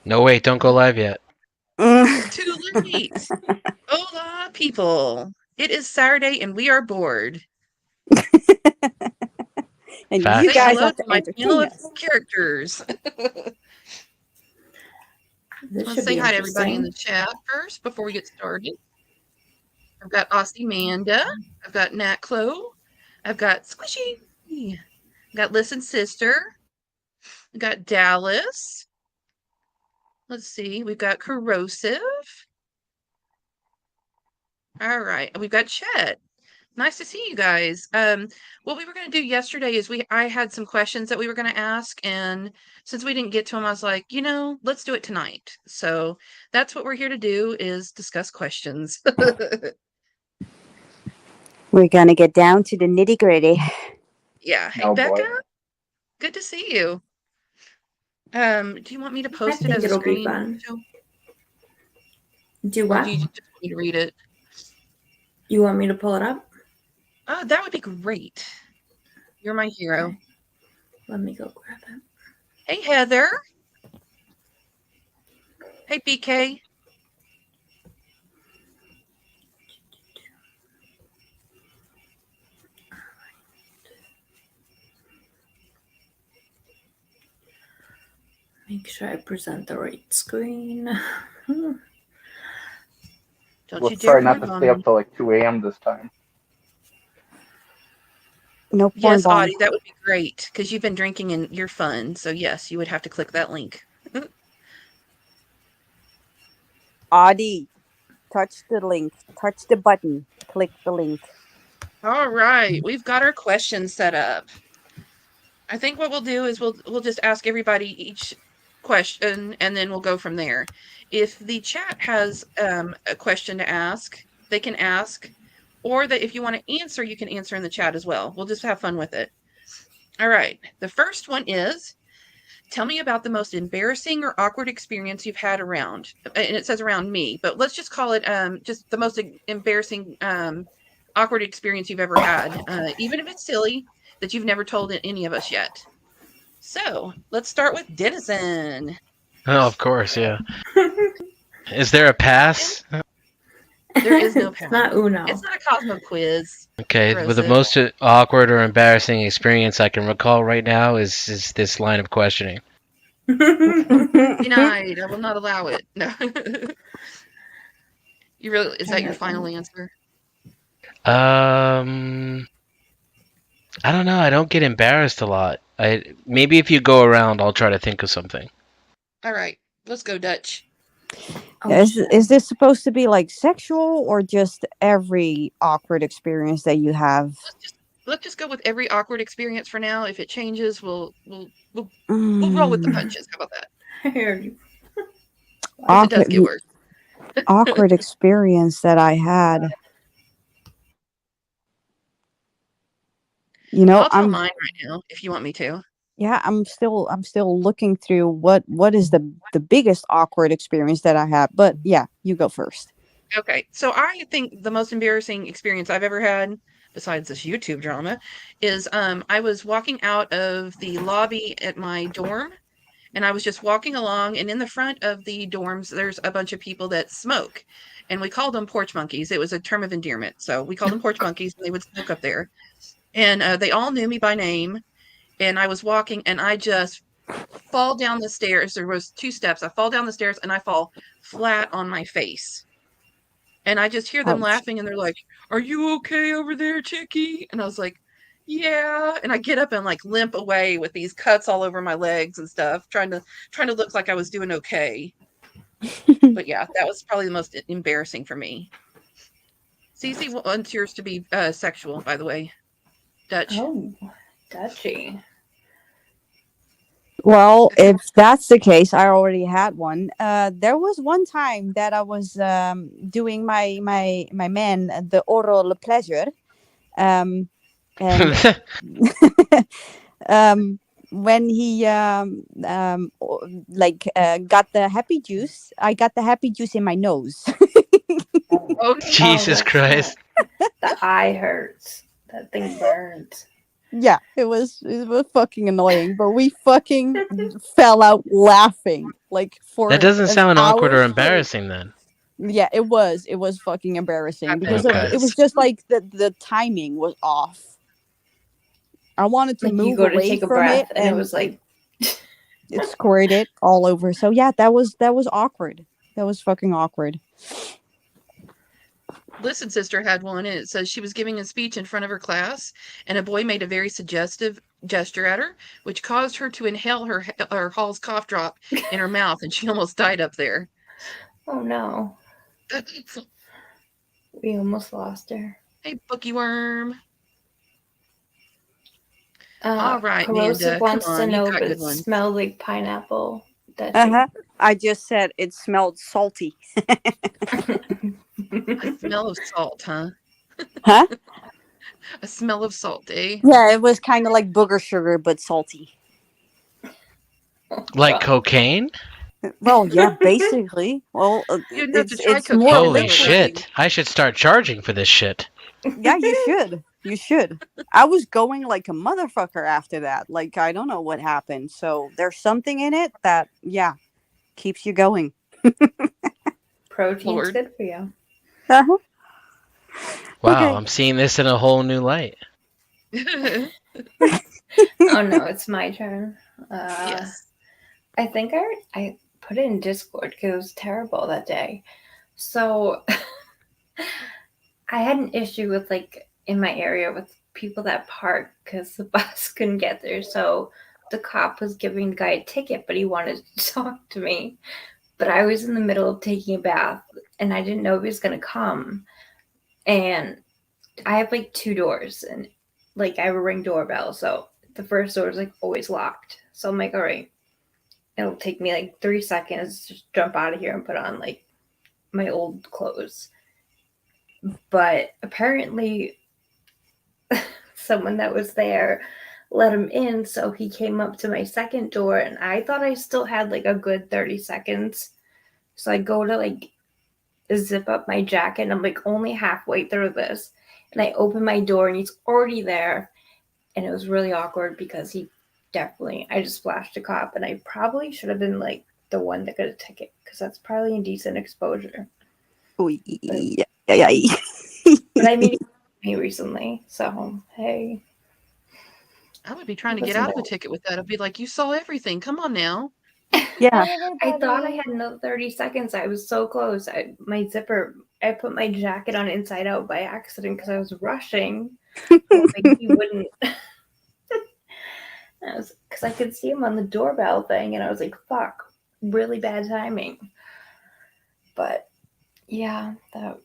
No, wait, don't go live yet. Too late. Hola, people. It is Saturday and we are bored. And you Say Facts. guys hello have to to my panel entertain of us. characters. This Let's should say be hi to everybody in interesting. the chat first before we get started. I've got Aussie Manda. I've got Nat Clo. I've got Squishy. I've got Listen Sister. I've got Dallas. Let's see. We've got Corrosive. All right. We've got Chet. Nice to see you guys. What we were going to do yesterday is I had some questions that we were going to ask, and since we didn't get to them, I was like, let's do it tonight. So that's what we're here to do, is discuss questions. We're gonna get down to the nitty gritty. Yeah. Hey, Oh Becca, boy. good to see you. Do you want me to I post it think as a it'll be screen, fun. Joe? Do Or what? do you just want me to read it? You want me to pull it up? Oh, that would be great. You're my hero. Okay. Let me go grab it. Hey, Heather. Hey, BK. Make sure I present the right screen. Don't Let's you dare try not put it to on stay me. up till like 2 a.m. this time. No porn Yes, bomb. Audie, that would be great, because you've been drinking and you're fun. So yes, you would have to click that link. Audie, touch the link. Touch the button. Click the link. All right, we've got our questions set up. I think what we'll do is we'll just ask everybody each question, and then we'll go from there. If the chat has a question to ask, they can ask, or that if you want to answer, you can answer in the chat as well. We'll just have fun with it. All right, the first one is, tell me about the most embarrassing or awkward experience you've had around, and it says around me, but let's just call it just the most embarrassing awkward experience you've ever had, even if it's silly, that you've never told any of us yet. So let's start with Denizen. Oh, of course, yeah. Is there a pass? There is no It's pass. not Uno. It's not a Cosmo quiz. Okay, with the Corrosive. most awkward or embarrassing experience I can recall right now is this line of questioning. Denied. I will not allow it. No. You really? Is that your final answer? I don't know. I don't get embarrassed a lot. Maybe if you go around, I'll try to think of something. All right, let's go Dutch. Oh, Is this supposed to be like sexual or just every awkward experience that you have? Let's just go with every awkward experience for now. If it changes, we'll roll with the punches. How about that? I heard you. If it does get worse. Awkward experience that I had. I'll tell mine right now if you want me to. Yeah, I'm still looking through what is the biggest awkward experience that I have. But yeah, you go first. Okay, so I think the most embarrassing experience I've ever had, besides this YouTube drama, is I was walking out of the lobby at my dorm, and I was just walking along, and in the front of the dorms, there's a bunch of people that smoke, and we called them porch monkeys. It was a term of endearment, so we called them porch monkeys, and they would smoke up there, and they all knew me by name, and I was walking, and I just fall down the stairs. There was 2 steps. I fall down the stairs, and I fall flat on my face. And I just hear them laughing, and they're like, "Are you okay over there, Chicky?" And I was like, "Yeah." And I get up and like limp away with these cuts all over my legs and stuff, trying to look like I was doing okay. But yeah, that was probably the most embarrassing for me. Cece wants yours to be sexual, by the way. Dutch. Oh, Dutchy. Well, if that's the case, I already had one. There was one time that I was doing my man the oral pleasure, and when he got the happy juice, I got the happy juice in my nose. Oh, Jesus Christ! The eye hurts. That thing burns. Yeah, it was fucking annoying, but we fucking fell out laughing. like for That doesn't an sound awkward hour or straight. embarrassing then. Yeah, it was. It was fucking embarrassing I bet because it Okay. it was just like the timing was off. I wanted to Like you move go to away take a from breath, it, and it and was like, it squirted it all over. So yeah, that was awkward. That was fucking awkward. Listen, sister had one, and it says she was giving a speech in front of her class, and a boy made a very suggestive gesture at her, which caused her to inhale her Hall's cough drop in her mouth, and she almost died up there. oh no, we almost lost her. Hey, bookie worm. All right, Corrosive Amanda, come wants to on, you know, got but good it ones. smelled like pineapple. That I just said it smelled salty. A smell of salt, huh? Huh? A smell of salt, eh? Yeah, it was kind of like booger sugar, but salty. Like cocaine? Well, yeah, basically. Well, You'd have to it's try cocaine more to know Holy what liquid. that is. shit! I should start charging for this shit. Yeah, you should. You should. I was going like a motherfucker after that. Like I don't know what happened. So there's something in it that keeps you going. Protein's Lord. good for you. Uh-huh. Wow, Okay. I'm seeing this in a whole new light. Oh no, it's my turn. Yes. I think I put it in Discord because it was terrible that day. So I had an issue with like in my area with people that park because the bus couldn't get there. So the cop was giving the guy a ticket, but he wanted to talk to me. But I was in the middle of taking a bath and I didn't know he was gonna come. And I have like 2 doors and like I have a Ring doorbell, so the first door is like always locked. So I'm like, all right, it'll take me like 3 seconds to just jump out of here and put on like my old clothes. But apparently someone that was there let him in, so he came up to my second door and I thought I still had like a good 30 seconds. So I go to like zip up my jacket and I'm like only halfway through this. And I open my door and he's already there. And it was really awkward because I just flashed a cop and I probably should have been like the one that got a ticket because that's probably indecent exposure. Oh, yeah. But I mean, me recently, so hey. I would be trying to get out of a ticket with that. I'd be like, you saw everything. Come on now. Yeah. I thought I had another 30 seconds. I was so close. I put my jacket on inside out by accident because I was rushing. Hoping he wouldn't. Because I could see him on the doorbell thing, and I was like, fuck, really bad timing. But yeah, that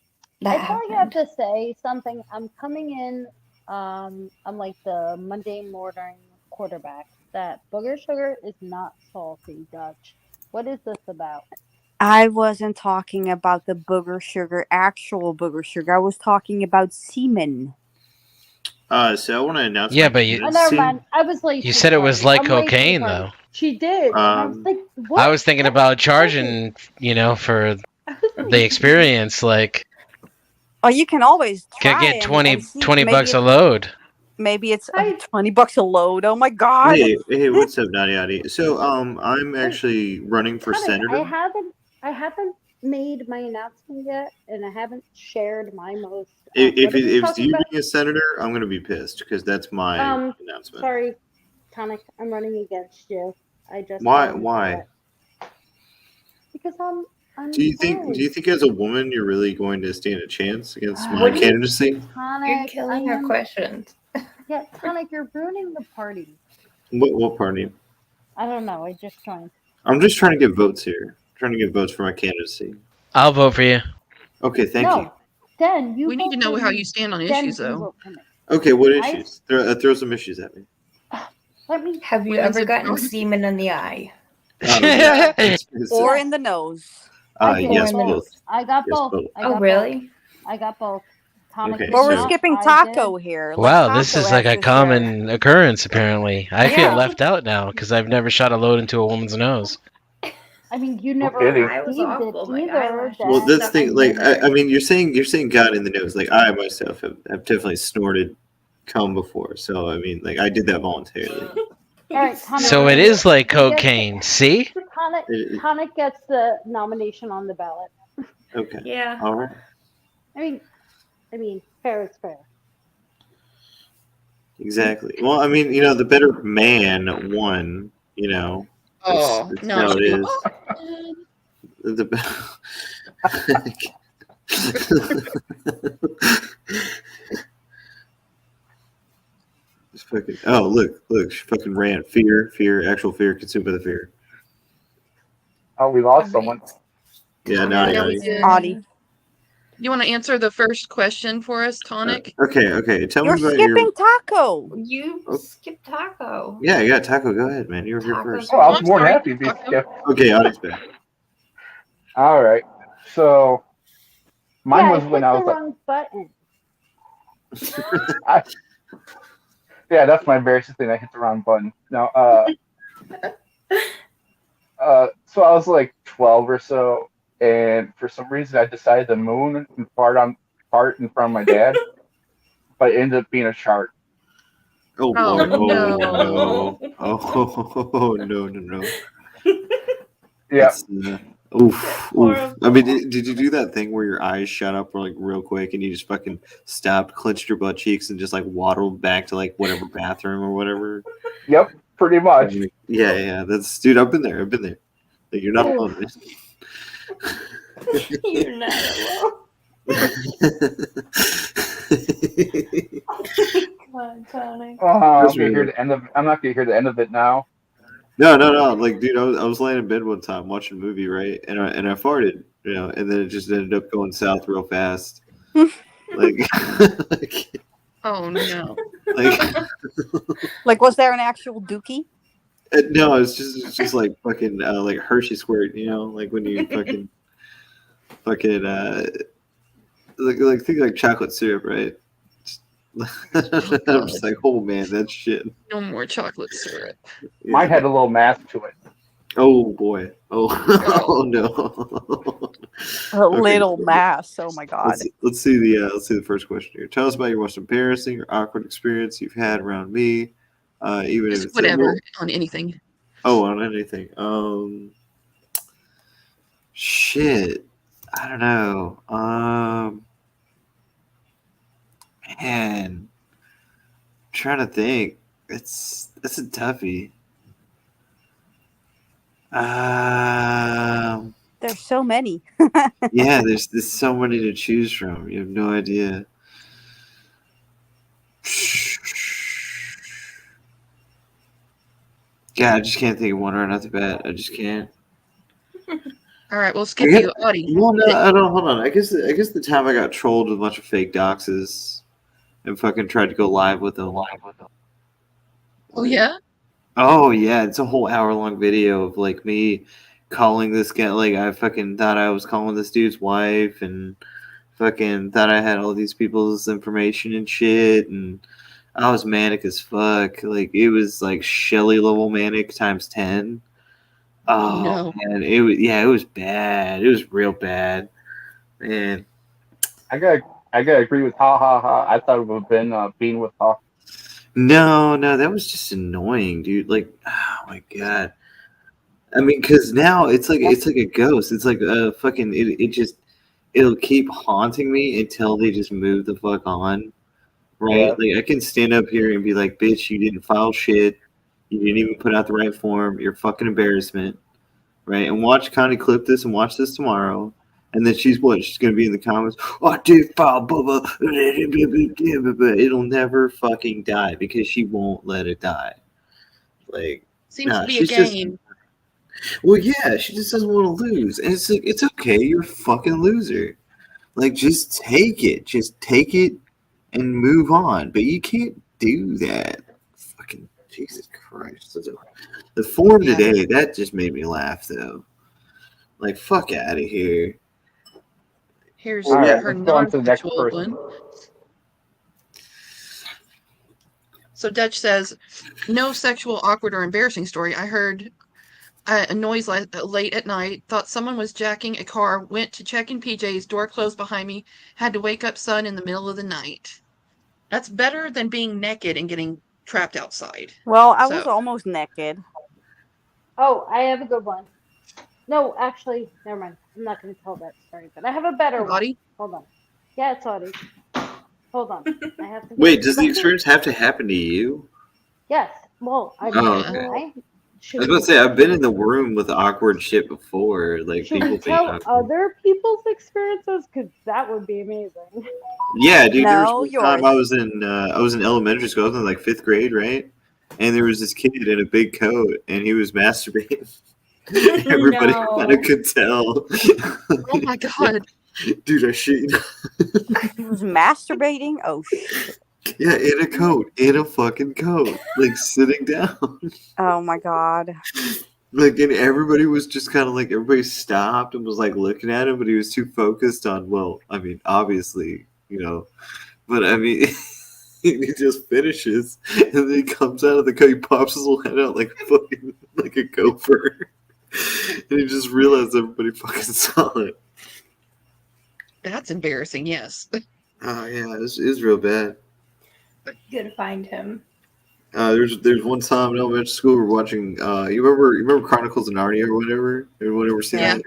I happened. probably have to say something. I'm coming in. I'm like the Monday morning quarterback. That booger sugar is not salty, Dutch. What is this about? I wasn't talking about the booger sugar, actual booger sugar. I was talking about semen. So I want to announce. Yeah, my but you- Oh, never candidacy. mind. I was late. You to said the it was party. like I'm late to the cocaine, party. though. She did. And I was like, what? I was thinking about charging, for the experience. Like, Oh, you can always could try get and 20 see. bucks a load. Maybe it's $20 a load. Oh my god! Hey, what's up, Nadiadi? So, I'm actually running for Tonic, senator. I haven't made my announcement yet, and I haven't shared my most. If what are we it's talking you about? being a senator, I'm gonna be pissed because that's my announcement. Sorry, Tonic, I'm running against you. I just Why? Because I'm Do you sorry. think as a woman you're really going to stand a chance against my What do you- candidacy? Tonic, You're killing our questions. Yeah, Tonic, you're ruining the party. What party? I don't know. I just joined. I'm just trying to get votes here. Trying to get votes for my candidacy. I'll vote for you. Okay, thank no, you. Den, you. We need to vote know for how me. you stand on Den, issues, you though. vote for me. Okay, what I- issues? Throw some issues at me. Let me. Have you Women's ever gotten empowerment. semen in the eye? Yeah. Or in the nose. I did Yes, both. both. I got Yes, both. both. I got Oh, really? I got both. Tonic Okay, did But we're so- not, skipping I taco did. here. Let Wow, this Taco is like have a to common occurrence, apparently. I feel Yeah. left out now because I've never shot a load into a woman's nose. I mean, you never kidding. I was received awful. it My either. eyelashes. Den. Well, that's Stuff the thing. in Like, there. I mean, you're saying God in the nose. Like, I myself have definitely snorted cum before. So, I mean, like, I did that voluntarily. All right, Tonic. So it is like we get- cocaine. See? Tonic, Tonic gets the nomination on the ballot. Okay. Yeah. All right. I mean, fair is fair. Exactly. Well, I mean, the better man won. Oh, That's no, it how should it be. is. The Just fucking. Oh, look! She fucking ran. Fear, actual fear, consumed by the fear. Oh, we lost someone. Yeah, Yeah, naughty. we did. Audie. You want to answer the first question for us, Tonic? Okay. Tell me You're about skipping Taco. You Oh. skipped Taco. Yeah, Taco. Go ahead, man. You were here Tacos first. Oh, I Oh, was I'm more than sorry. happy to be Taco. skipped. Okay, Audie's back. All right. So mine Yeah, was I when hit I the was like, wrong button. yeah, that's my embarrassing thing. I hit the wrong button. No, so I was like 12 or so, and for some reason I decided to moon and fart in front of my dad, but it ended up being a shark. Oh Oh, boy. no. Oh no. Yeah. That's oof. Horrible. I mean, did you do that thing where your eyes shut up like real quick and you just fucking stopped, clenched your butt cheeks, and just like waddled back to like whatever bathroom or whatever? Yep. Pretty much. Yeah. That's dude. I've been there. Like, you're not alone. Man. You're not alone. God, Tonic. I'm That's gonna hear really- the end of. I'm not gonna hear the end of it now. No. Like, dude, I was laying in bed one time watching a movie, right? And I farted, and then it just ended up going south real fast. like, Oh, no. Like, was there an actual dookie? No, it's just like fucking like Hershey squirt, like when you fucking like think like chocolate syrup, right? I'm just like, oh man, that shit. No more chocolate syrup. Yeah. Mine had a little mask to it. Oh boy. Oh, oh no. A Okay, little mass. Oh my god. let's see the first question here. Tell us about your most embarrassing or awkward experience you've had around me, even if Just it's whatever on anything. on anything. Shit. I don't know. Man, I'm trying to think. That's a toughie. There's so many. Yeah, there's so many to choose from. You have no idea. Yeah, I just can't think of one right off the bat. I just can't. All right, we'll skip I guess- you, Audie. Well, no, I don't. Hold on. I guess the time I got trolled with a bunch of fake doxes and fucking tried to go live with them. Oh, yeah? Oh yeah, it's a whole hour-long video of like me calling this guy. Like, I fucking thought I was calling this dude's wife, and fucking thought I had all these people's information and shit, and I was manic as fuck. Like, it was like Shelly level manic times 10. Oh No. man, it was bad. It was real bad, man. I gotta agree with ha ha ha. I thought it would have been being with ha. No, that was just annoying, dude. Like, oh my god. I mean, because now it's like a ghost. It's like a fucking. It'll keep haunting me until they just move the fuck on, right? Yeah. Like, I can stand up here and be like, "Bitch, you didn't file shit. You didn't even put out the right form. You're a fucking embarrassment," right? And watch Connie clip this and watch this tomorrow. And then she's going to be in the comments. Oh, I did file, blah, blah, blah, blah, blah. It'll never fucking die because she won't let it die. Like, Seems nah, to be a she's just- game. well, yeah, she just doesn't want to lose. And it's like, it's okay. You're a fucking loser. Like, just take it and move on. But you can't do that. Fucking Jesus Christ. The form Yeah. today, that just made me laugh, though. Like, fuck out of here. Here's All right, her let's go on to the next non-sexual person. one. So Dutch says, no sexual, awkward, or embarrassing story. I heard a noise late at night, thought someone was jacking a car, went to check in PJs, door closed behind me, had to wake up son in the middle of the night. That's better than being naked and getting trapped outside. Well, I was So- almost naked. Oh, I have a good one. No, actually, never mind. I'm not going to tell that story, but I have a better one. Audie? Hold on. Yeah, it's Audie. Hold on. I have to Wait, think. does the experience have to happen to you? Yes. Well, I mean, Oh, Yeah. okay. I I should was about we to say I've been in the room with awkward shit before, like should we people being tell awkward. other people's experiences? Because that would be amazing. Yeah, dude. There was No, one time I yours. was in elementary school. I was in like 5th grade, right? And there was this kid in a big coat, and he was masturbating. Everybody kind of No. could tell. Oh my God. Dude, I shit. He was masturbating. Oh shit. Yeah, in a coat, in a fucking coat, like sitting down. Oh my god. Like, and everybody was just kind of like, everybody stopped and was like looking at him, but he was too focused on, well, I mean, obviously, but I mean, he just finishes and then he comes out of the coat, he pops his little head out like fucking, like a gopher. And he just realized everybody fucking saw it. That's embarrassing, yes. Oh, yeah, it was real bad. Good to find him. There's one time in elementary school we were watching. You remember Chronicles of Narnia or whatever? Everyone ever seen Yeah.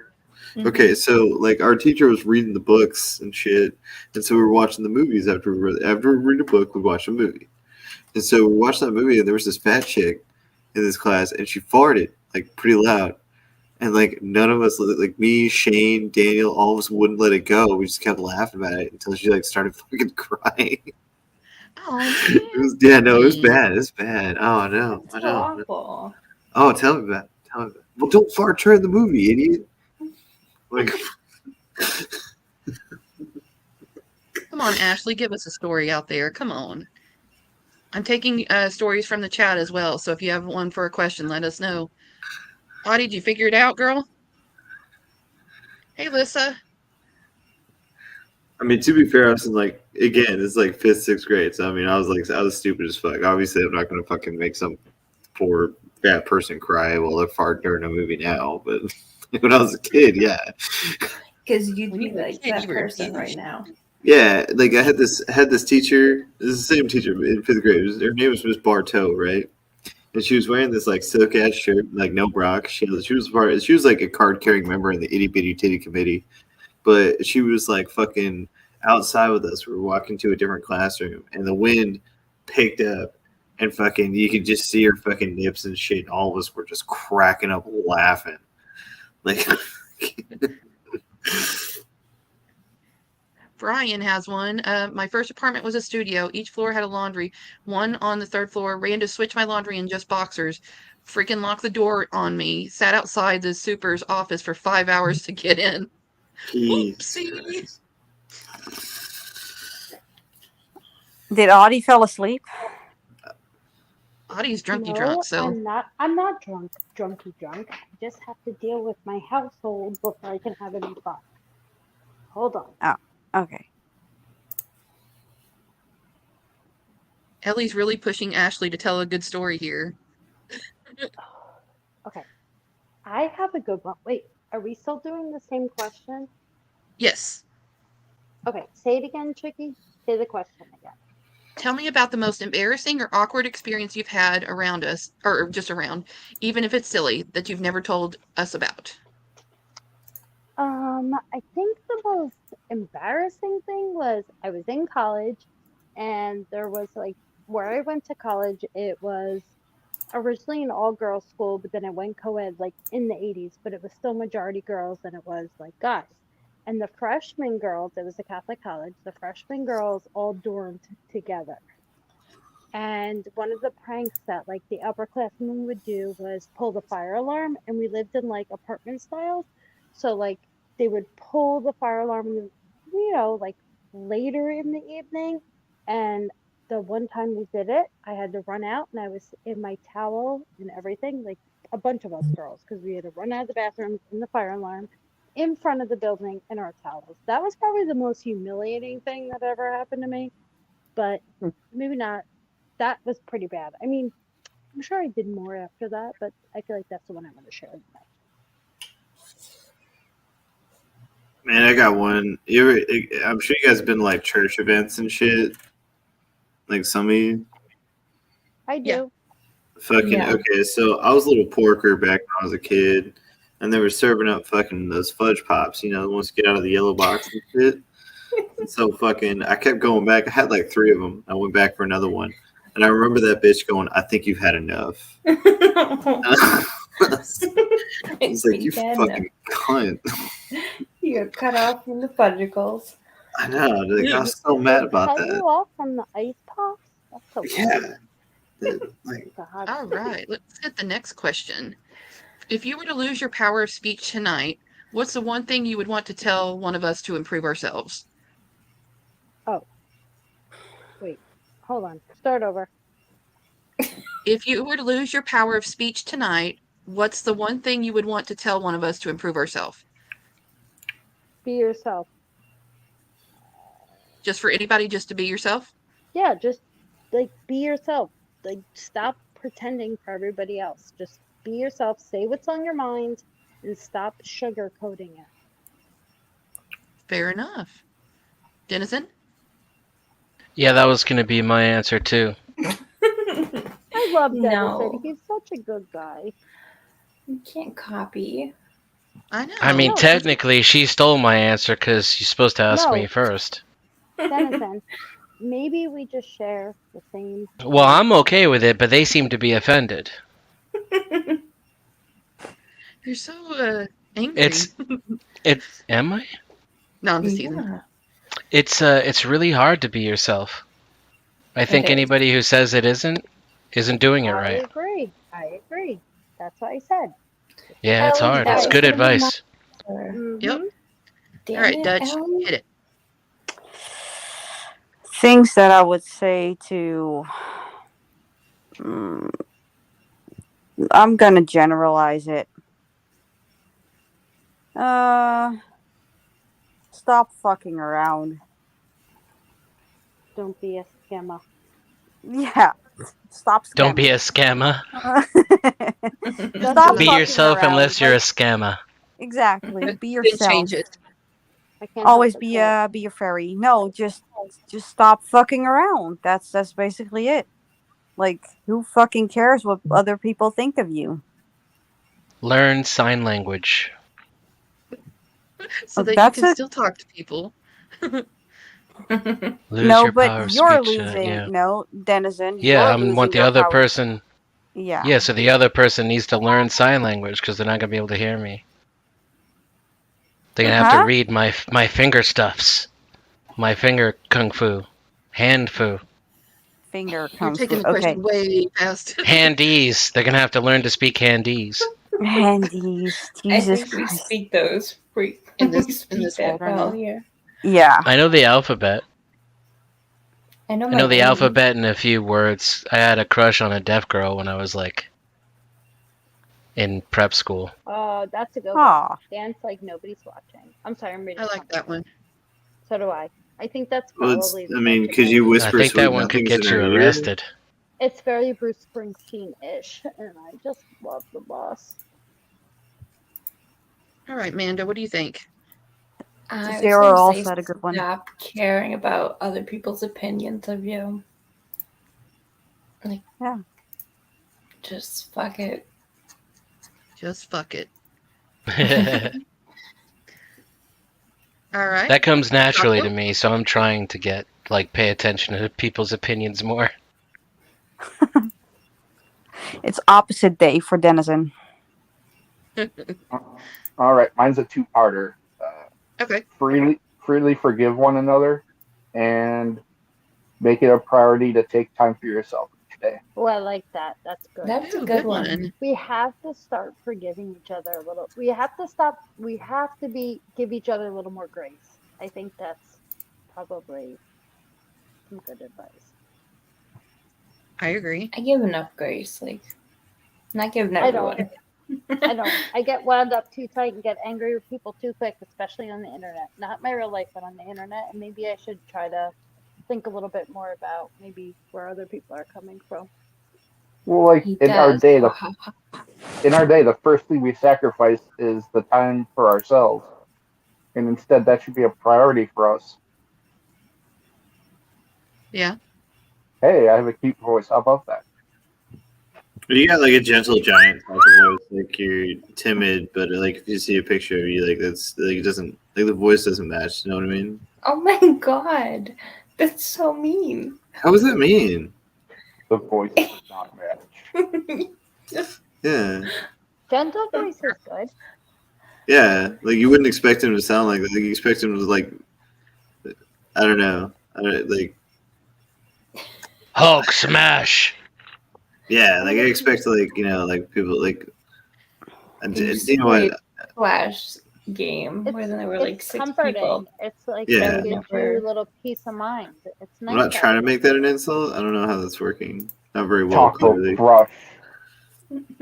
that? Okay, so like our teacher was reading the books and shit, and so we were watching the movies after we read a book, we watch a movie, and so we watched that movie, and there was this fat chick in this class, and she farted like pretty loud, and like none of us, like me, Shane, Daniel, all of us wouldn't let it go. We just kept laughing about it until she like started fucking crying. Oh It was it was man. bad. It's bad. Oh no, That's I so know. awful. Oh, tell me about it. Tell me about it. Well, don't fart during the movie, idiot. Like, Come on, Ashley, give us a story out there. Come on. I'm taking stories from the chat as well, so if you have one for a question, let us know. Audie, did you figure it out, girl? Hey, Lissa. I mean, to be fair, I was in like, again, it's like 5th, 6th grade. So I mean, I was stupid as fuck. Obviously, I'm not gonna fucking make some poor fat person cry while they fart during a movie now. But when I was a kid, yeah, Because you'd When be you were a like kid, that you were a person right douche. now. yeah. Like I had this teacher. This is the same teacher in 5th grade. Her name was Miss Bartow, right? And she was wearing this like silk ass shirt, like no Brock. She was like a card carrying member in the itty bitty titty committee, but she was like fucking outside with us. We were walking to a different classroom, and the wind picked up, and fucking you could just see her fucking nips and shit. And all of us were just cracking up laughing, like. Brian has one. My first apartment was a studio. Each floor had a laundry. One on the third floor. Ran to switch my laundry in just boxers. Freaking locked the door on me. Sat outside the super's office for 5 hours to get in. Oopsie. Did Audie fell asleep? Audie's drunky No, drunk, so I'm not. I'm not drunky drunk. I just have to deal with my household before I can have any fun. Hold on. Okay. Ellie's really pushing Ashley to tell a good story here. Okay. I have a good one. Wait, are we still doing the same question? Yes. Okay, say it again, Chicky. Say the question again. Tell me about the most embarrassing or awkward experience you've had around us, or just around, even if it's silly, that you've never told us about. I think the most embarrassing thing was I was in college and there was like where I went to college, it was originally an all girls school, but then it went co ed like in the 80s, but it was still majority girls than it was like guys. And the freshman girls, it was a Catholic college, the freshman girls all dormed together. And one of the pranks that like the upperclassmen would do was pull the fire alarm, and we lived in like apartment styles. So like they would pull the fire alarm, like later in the evening. And the one time we did it, I had to run out and I was in my towel and everything, like a bunch of us girls, because we had to run out of the bathroom in the fire alarm in front of the building in our towels. That was probably the most humiliating thing that ever happened to me, but maybe not. That was pretty bad. I mean, I'm sure I did more after that, but I feel like that's the one I'm going to share the most. Man, I got one. I'm sure you guys have been to, like church events and shit. Like some of you. I do. Yeah. Fucking Yeah. okay. So I was a little porker back when I was a kid, and they were serving up fucking those fudge pops, you know, the ones that get out of the yellow box and shit. And so fucking, I kept going back. I had like 3 of them. I went back for another one, and I remember that bitch going, "I think you've had enough." It's like, you fucking cunt. You got cut off from the fudgicles. I know. Like, I was so mad about Cut that. you off from the ice pops? That's so Yeah. Like, God. All right, let's get the next question. If you were to lose your power of speech tonight, what's the one thing you would want to tell one of us to improve ourselves? Wait, hold on. Start over. If you were to lose your power of speech tonight, what's the one thing you would want to tell one of us to improve ourselves? Be yourself. Just for anybody, just to be yourself? Yeah, just like be yourself. Like stop pretending for everybody else. Just be yourself. Say what's on your mind and stop sugarcoating it. Fair enough. Denizen? Yeah, that was gonna be my answer too. I love Denison. No. He's such a good guy. You can't copy. I know. I mean, No, technically, she stole my answer because she's supposed to ask No. me first. Denison, maybe we just share the same. Well, I'm okay with it, but they seem to be offended. You're so angry. Am I? No, I'm just teasing. Yeah. It's really hard to be yourself. I think is. anybody who says it isn't doing it I right. agree. That's what I said. Yeah, it's hard. It's Ellie, good that was advice. Mhm. Yep. Damn All right, it, Dutch, Ellie. hit it. Things that I would say to. I'm gonna generalize it. Stop fucking around. Don't be a scammer. Yeah. Stop scamming. Don't be a scammer. Stop Be fucking yourself around. unless you're a Like, scammer. exactly. Be Didn't yourself. change it. I can't Always help be but a fairy. No, just stop fucking around. That's basically it. Like, who fucking cares what other people think of you? Learn sign language. So that you That's can it. still talk to people. Lose No, your but power of you're speech. losing. Yeah. No, Denizen. Yeah, you're I losing want the your other power. person. Yeah. Yeah, so the other person needs to learn sign language because they're not gonna be able to hear me. They're gonna have to Huh? read my finger stuffs, my finger kung fu, hand fu, Finger You're kung taking fu. the question way past. handese. They're gonna have to learn to speak handese. Handies. I Jesus think we Christ. speak those. We In this- we in speak this that world right well now. here. Yeah. I know the alphabet. I know I my know the name. alphabet and a few words. I had a crush on a deaf girl when I was like in prep school. that's a good one. Aw. Dance like nobody's watching. I'm sorry, I'm reading. I like that one. So do I. I think that's well, probably. I mean, the because you I whisper think sweet that one could nothings get in you her ear. arrested. It's very Bruce Springsteen-ish, and I just love the boss. All right, Manda, what do you think? I was Zero gonna also say had a good one. stop caring about other people's opinions of you. Like, Yeah. just fuck it. Just fuck it. That All right. comes naturally to Taco? me, so I'm trying to pay attention to people's opinions more. It's opposite day for Denizen. All right, mine's a two-parter. Okay. Freely forgive one another, and make it a priority to take time for yourself each day. Well, I like that. That's good. That's Ooh, a good one. We have to start forgiving each other a little. We have to stop. We have to give each other a little more grace. I think that's probably some good advice. I agree. I give enough grace. Like, not giving I don't. everyone. I don't. I get wound up too tight and get angry with people too quick, especially on the internet. Not my real life, but on the internet. And maybe I should try to think a little bit more about maybe where other people are coming from. Well, like He in our does. day, the first thing we sacrifice is the time for ourselves, and instead that should be a priority for us. Yeah. Hey, I have a cute voice. How about that? You got like a gentle giant type of voice, like you're timid, but like if you see a picture of you, like that's like it doesn't like the voice doesn't match. You know what I mean? Oh my god, that's so mean. How does that mean? The voice does not match. Yeah, Gentle voice is good. yeah. Like you wouldn't expect him to sound like that. Like you expect him to like I don't know. I don't like Hulk smash. yeah. Like I expect like like people like you know Played what? Flash game where there were like It's 6 comforting. people. It's like Yeah. it gives you a little peace of mind. It's nice. I'm not that trying to way. make that an insult. I don't know how that's working. Not very well, Taco clearly. brush.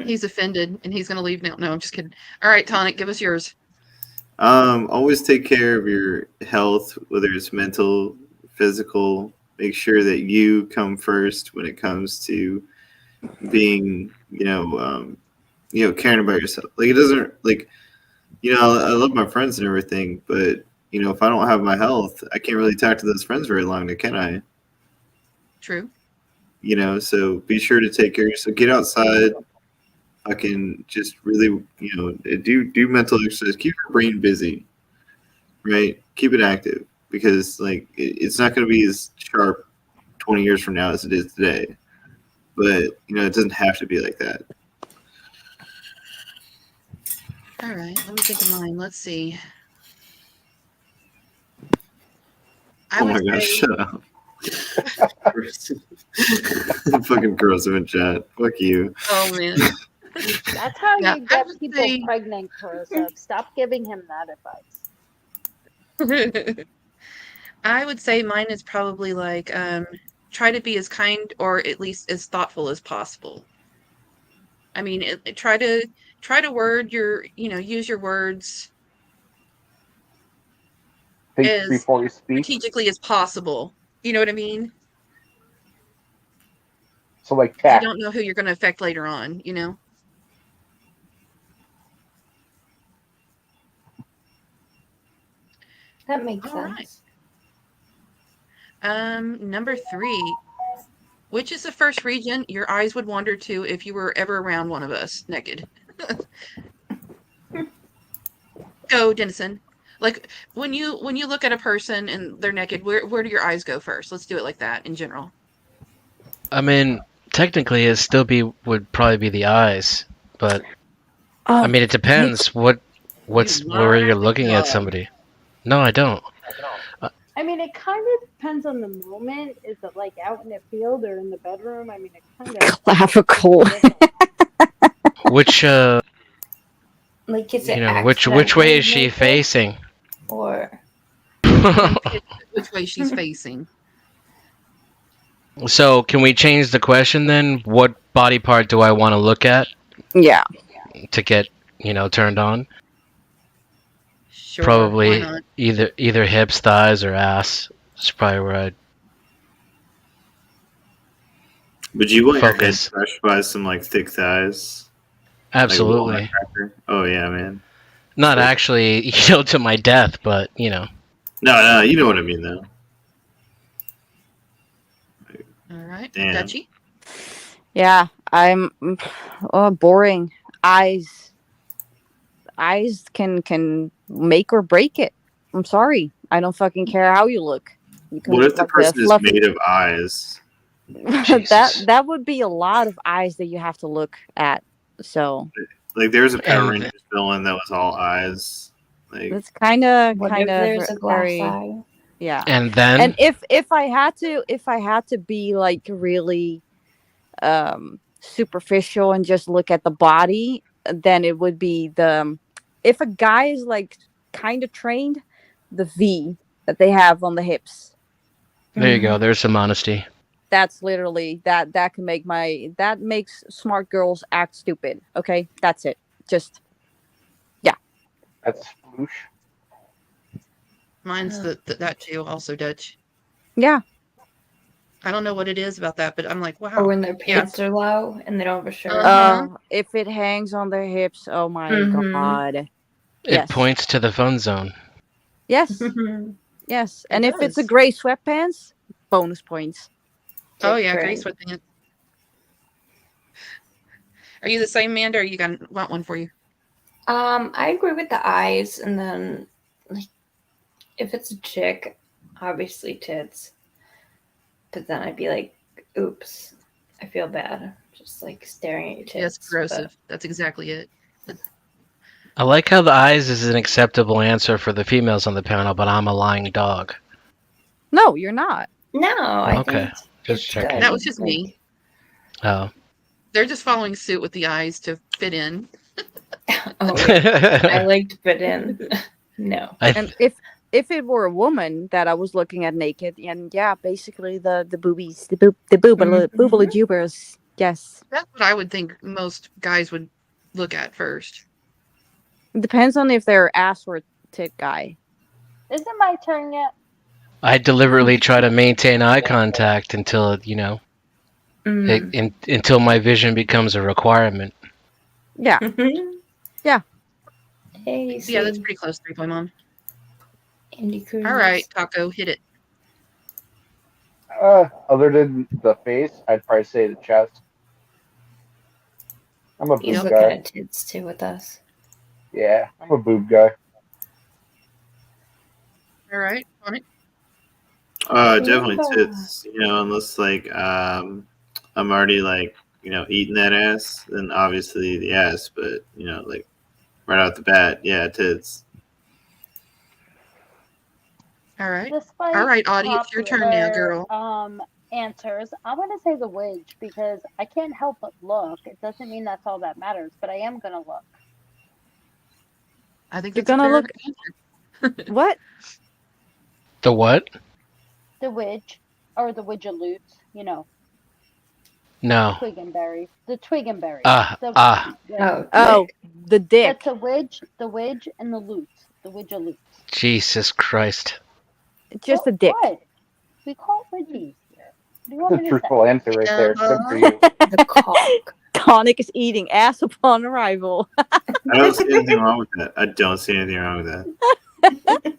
He's offended and he's gonna leave now. No, I'm just kidding. All right, Tonic, give us yours. Always take care of your health, whether it's mental, physical. Make sure that you come first when it comes to being, caring about yourself. Like it doesn't like, I love my friends and everything, but if I don't have my health, I can't really talk to those friends very long, can I? True. So be sure to take care of yourself. Get outside. Fucking just really, do mental exercise. Keep your brain busy, right? Keep it active because it's not going to be as sharp 20 years from now as it is today. But it doesn't have to be like that. All right, let me think of mine. Let's see. Oh my gosh, shut up. Fucking girls in chat. Fuck you. Oh man. That's how Yeah, you I get would people say- pregnant, Carissa. Stop giving him that advice. I would say mine is probably like try to be as kind or at least as thoughtful as possible. I mean, try to word your, use your words Think as before you speak. strategically as possible. You know what I mean? So like You tact. don't know who you're going to affect later on, That makes All right. sense. Number 3. Which is the first region your eyes would wander to if you were ever around one of us naked? Go, Dennison. Like when you look at a person and they're naked, where do your eyes go first? Let's do it like that in general. I mean, technically, would probably be the eyes, but I mean, it depends where you're looking at somebody. No, I don't. I mean, it kind of depends on the moment. Is it like out in the field or in the bedroom? I mean, it kind of. Clavicle. Which Like, is it which way is accidentally she naked, facing? or Which way she's facing? So, can we change the question then? What body part do I want to look at Yeah. to get, turned on? Sure. Probably Why not? either hips, thighs, or ass. It's probably where I'd Would you want your head focus. crushed by some thick thighs? Absolutely. Like a walnut cracker? Oh yeah, man. Not Sick. actually, to my death, but No, you know what I mean though. All right. Damn. Dutchy? Yeah. I'm boring. Eyes can make or break it. I'm sorry. I don't fucking care how you look. You can What look if the like a person is fluffy- made of eyes? Jesus. that would be a lot of eyes that you have to look at. So There was a Power And- Rangers villain that was all eyes. it's kind of what if there's a glass very eye? yeah. And then And if I had to be really superficial and just look at the body, then it would be if a guy is kind of trained, the V that they have on the hips. there you go. There's some honesty. That's literally that can make that makes smart girls act stupid. Okay, that's it. Just That's sploosh. Mine's that too, also Dutch. yeah. I don't know what it is about that, but I'm like, wow. Or when their pants are low and they don't have a shirt. Uh-huh. If it hangs on their hips, oh my Mhm. god. It Yes. points to the fun zone. Yes. Yes. And if it's a does. gray sweatpants, bonus points. Oh yeah, gray Great. sweatpants. Are you the same, Amanda, or you want one for you? I agree with the eyes, and then like if it's a chick, obviously tits. But then I'd be like, oops, I feel bad. Just like staring at your tits. Yes, corrosive. That's exactly it. I like how the eyes is an acceptable answer for the females on the panel, but I'm a lying dog. No, you're not. No, I Okay, think just it's checking. good. That was just me. Oh. They're just following suit with the eyes to fit in. Oh, wait. I like to fit in. No. And if it were a woman that I was looking at naked, and yeah, basically the boobies, the boobala jubers. Yes. That's what I would think most guys would look at first. It depends on if they're ass or tit guy. Is it my turn yet? I deliberately try to maintain eye contact until until my vision becomes a requirement. Yeah. Yeah. Hey, Yeah, that's pretty close, 3 Point Mom. Andy Cruz. All right, Taco, hit it. Other than the face, I'd probably say the chest. I'm a He's boob looking guy. at tits too with us. Yeah, I'm a boob guy. All right, on it. Definitely tits. Unless like I'm already like eating that ass, then obviously the ass. But like right out the bat, yeah, tits. All right. Despite All right, Audie, it's your turn now, girl. Answers. I'm gonna say the witch because I can't help but look. It doesn't mean that's all that matters, but I am gonna look. I think You're it's a gonna fair look. answer. What? The what? The witch or the widgeloot, No. twig and berry. The twig and berry. Oh, The dick. That's the widge, and the loot. The widgeloot. Jesus Christ. Just a dick. What? We call it widgies here. What do you want That's a me to truthful answer right there. Good for you. the cock. Tonic is eating ass upon arrival. I don't see anything wrong with that. I don't see anything wrong with that.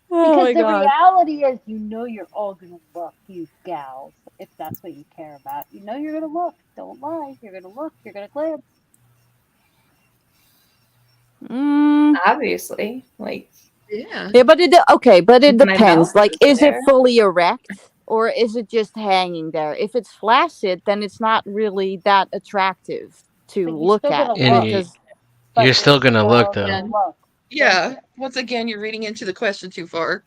Oh Because my the god. reality is, you're all gonna look, you gals, if that's what you care about. You're gonna look. Don't lie. You're gonna look. You're gonna glance. Obviously, like Yeah. Yeah, but it My depends. mouth Like, is is it there. fully erect or is it just hanging there? If it's flaccid, then it's not really that attractive to But you're look still at gonna And look. because But you're still gonna look still though. gonna look. Yeah. Once again, you're reading into the question too far.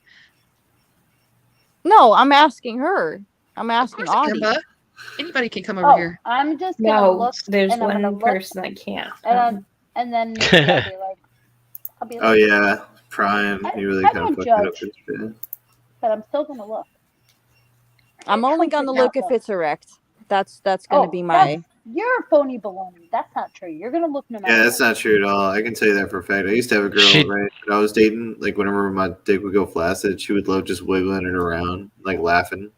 no, I'm asking her. I'm Of asking course, Audie. Amber. Anybody can come over here. I'm just gonna no, look. there's and I'm gonna one look, person that can't. and then maybe I'll be like, Oh yeah, Prime. He really I kind of don't fucked it up. judge. this bit. but I'm still gonna look. I'm only Come gonna sit look down, if though. it's erect. That's gonna be my. You're phony baloney. That's not true. You're gonna look no matter. Yeah, that's not true at all. I can tell you that for a fact. I used to have a girl, She- right, that I was dating. Like, whenever my dick would go flaccid, she would love just wiggling it around, like laughing.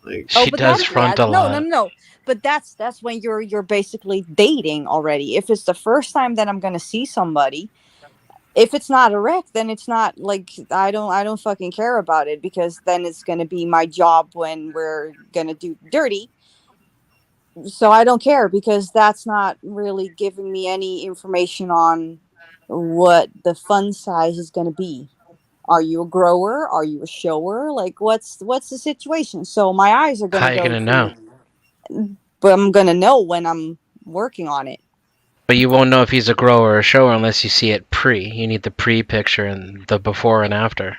Like, She but does that's front bad. a No, lot. no, no. But that's when you're basically dating already. If it's the first time that I'm gonna see somebody, if it's not erect, then it's not like I don't fucking care about it because then it's gonna be my job when we're gonna do dirty. So I don't care because that's not really giving me any information on what the fun size is gonna be. Are you a grower? Are you a shower? Like what's the situation? So my eyes are How gonna you go gonna to, know? but I'm gonna know when I'm working on it. But you won't know if he's a grower or a shower unless you see it pre. You need the pre picture and the before and after.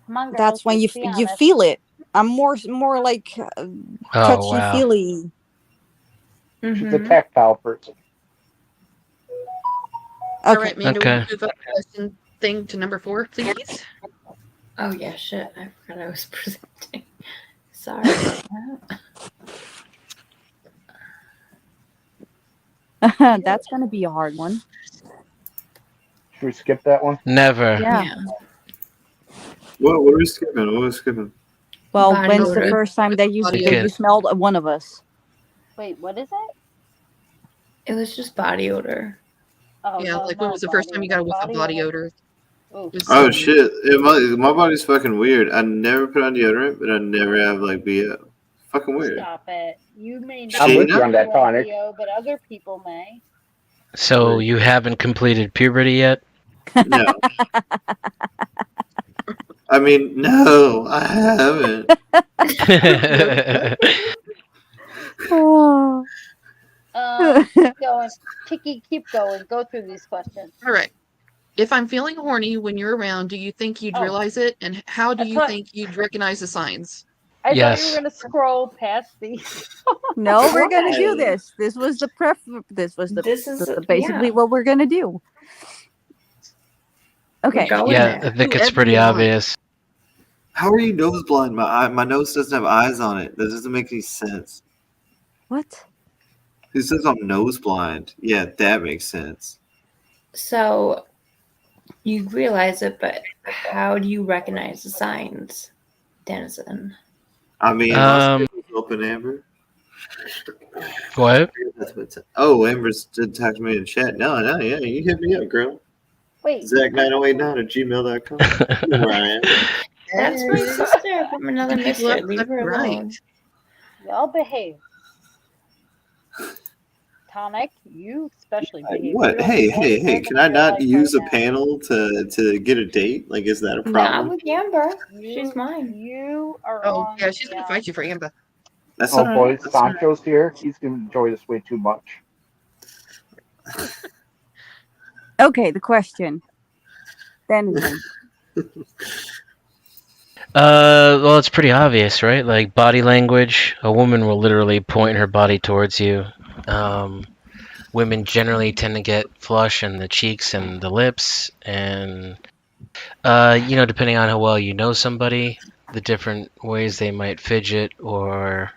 Come on, girls, That's when let's you be you honest. feel it. I'm more like Oh touchy wow. feely. She's a tactile person. All Okay. right, Amanda, Okay. will you move up the question thing to number 4, please? Oh yeah, shit! I forgot I was presenting. Sorry about that. That's gonna be a hard one. Should we skip that one? Never. Yeah. what are we skipping? What are we skipping? Well, Body when's the odor. first time that you Body odor. smelled one of us? Wait, what is it? It was just body odor. Oh, Yeah, no, like when not was the first body time you got a whiff of body odor? Ooh. Was Oh so- shit! My body's fucking weird. I never put on deodorant, but I never have like be Fucking weird. Stop it. You may I'm not with you be on that, Tonic. Leo, but other people may. So you haven't completed puberty yet? No. I mean, no, I haven't. Oh. Keep going. Tiki, keep going. Go through these questions. All right. If I'm feeling horny when you're around, do you think you'd Oh. realize it? And how do I you thought- think you'd recognize the signs? I thought you Yes. were gonna scroll past these. No, we're gonna Why? do this. This was the This is basically yeah. what we're gonna do. Okay. We're going Yeah, I there. think it's Whoever pretty you want. obvious. How are you nose blind? My nose doesn't have eyes on it. That doesn't make any sense. What? Who says I'm nose blind? Yeah, that makes sense. So you realize it, but how do you recognize the signs, Dennison? I mean, Um, open Amber. What? Oh, Amber's just texted me in chat. No, yeah, you hit me up, girl. Wait, Zach9089@gmail.com. You know where I am. That's my sister from another People mister. up Leave left her and right. alone. y'all behave. Tonic, you especially behave. What? You don't Hey, do anything can in I your not life use right a now. panel to get a date? Like, is that a Not problem? with Amber. You- She's mine. You are Oh, on yeah, she's the, going to fight you for Amber. That's Oh all right. boys, That's all right. Sancho's here. He's gonna enjoy this way too much. Okay, the question. Denizen. Well, it's pretty obvious, right? Like body language. A woman will literally point her body towards you. Women generally tend to get flush in the cheeks and the lips, and depending on how well you know somebody, the different ways they might fidget or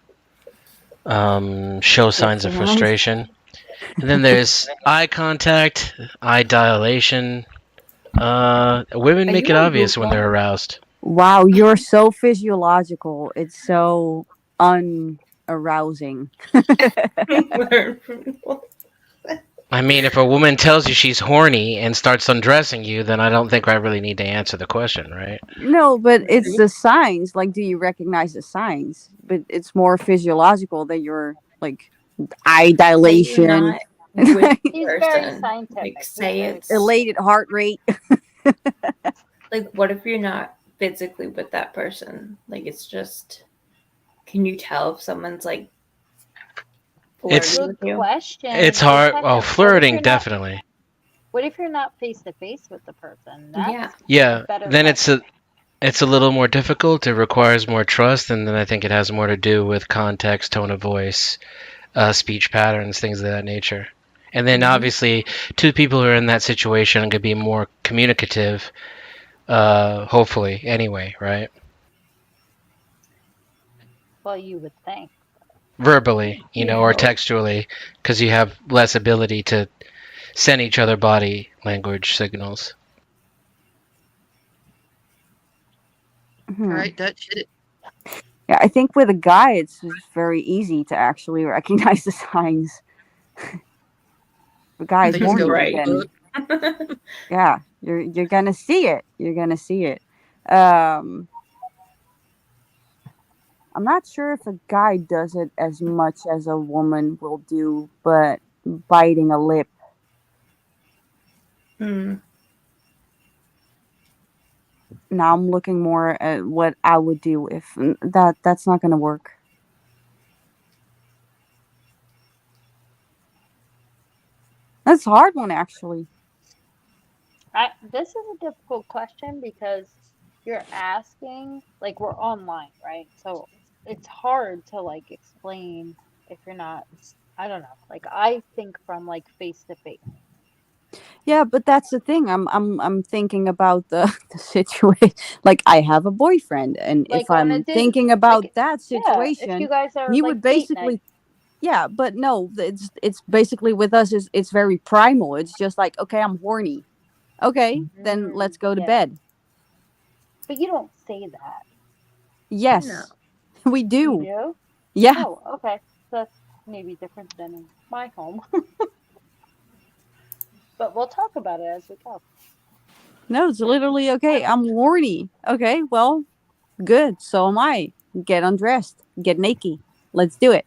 show signs of around. frustration. And then there's eye contact, eye dilation. Women Are make you it on obvious when Google? they're aroused. Wow, you're so physiological. It's so unarousing. I mean, if a woman tells you she's horny and starts undressing you, then I don't think I really need to answer the question, right? No, but it's the signs. Like, do you recognize the signs? But it's more physiological that you're like eye You're dilation, not with the He's very person. scientific. Like, He's say very it's elated heart rate. like, what if you're not physically with that person? Like, it's just, can you tell if someone's like It's- flirting with Good you? question. It's hard. Detective, Well, what if flirting, you're not- definitely. What if you're not face to face with the person? That's Yeah. Yeah, better then question. it's a little more difficult. It requires more trust, and then I think it has more to do with context, tone of voice, speech patterns, things of that nature. And then obviously, two people who are in that situation could be more communicative, hopefully, anyway, right? Well, you would think. Verbally, or No. textually, because you have less ability to send each other body language signals. All right, Dutch, hit it. Yeah, I think with a guy, it's very easy to actually recognize the signs. The guy's They just horny, go, right. then yeah, you're gonna see it. You're gonna see it. I'm not sure if a guy does it as much as a woman will do, but biting a lip. Hmm. Now I'm looking more at what I would do if that's not gonna work. That's a hard one, actually. This is a difficult question because you're asking, like, we're online, right? So it's hard to like explain if you're not. I don't know. Like, I think from like face to face. Yeah, but that's the thing. I'm thinking about the situation. Like, I have a boyfriend, and Like if on a I'm date, thinking about like, that Yeah, if situation, you guys are he like would date basically, night. yeah. But no, it's basically with us. It's very primal. It's just like, okay, I'm horny. Okay, then let's go to Yeah. bed. But you don't say that. Yes, No. we You do. do? Yeah. Oh, okay. So that's maybe different than in my home. But we'll talk about it as we go. No, it's literally okay. I'm horny. Okay, well, good. So am I. Get undressed. Get naked. Let's do it.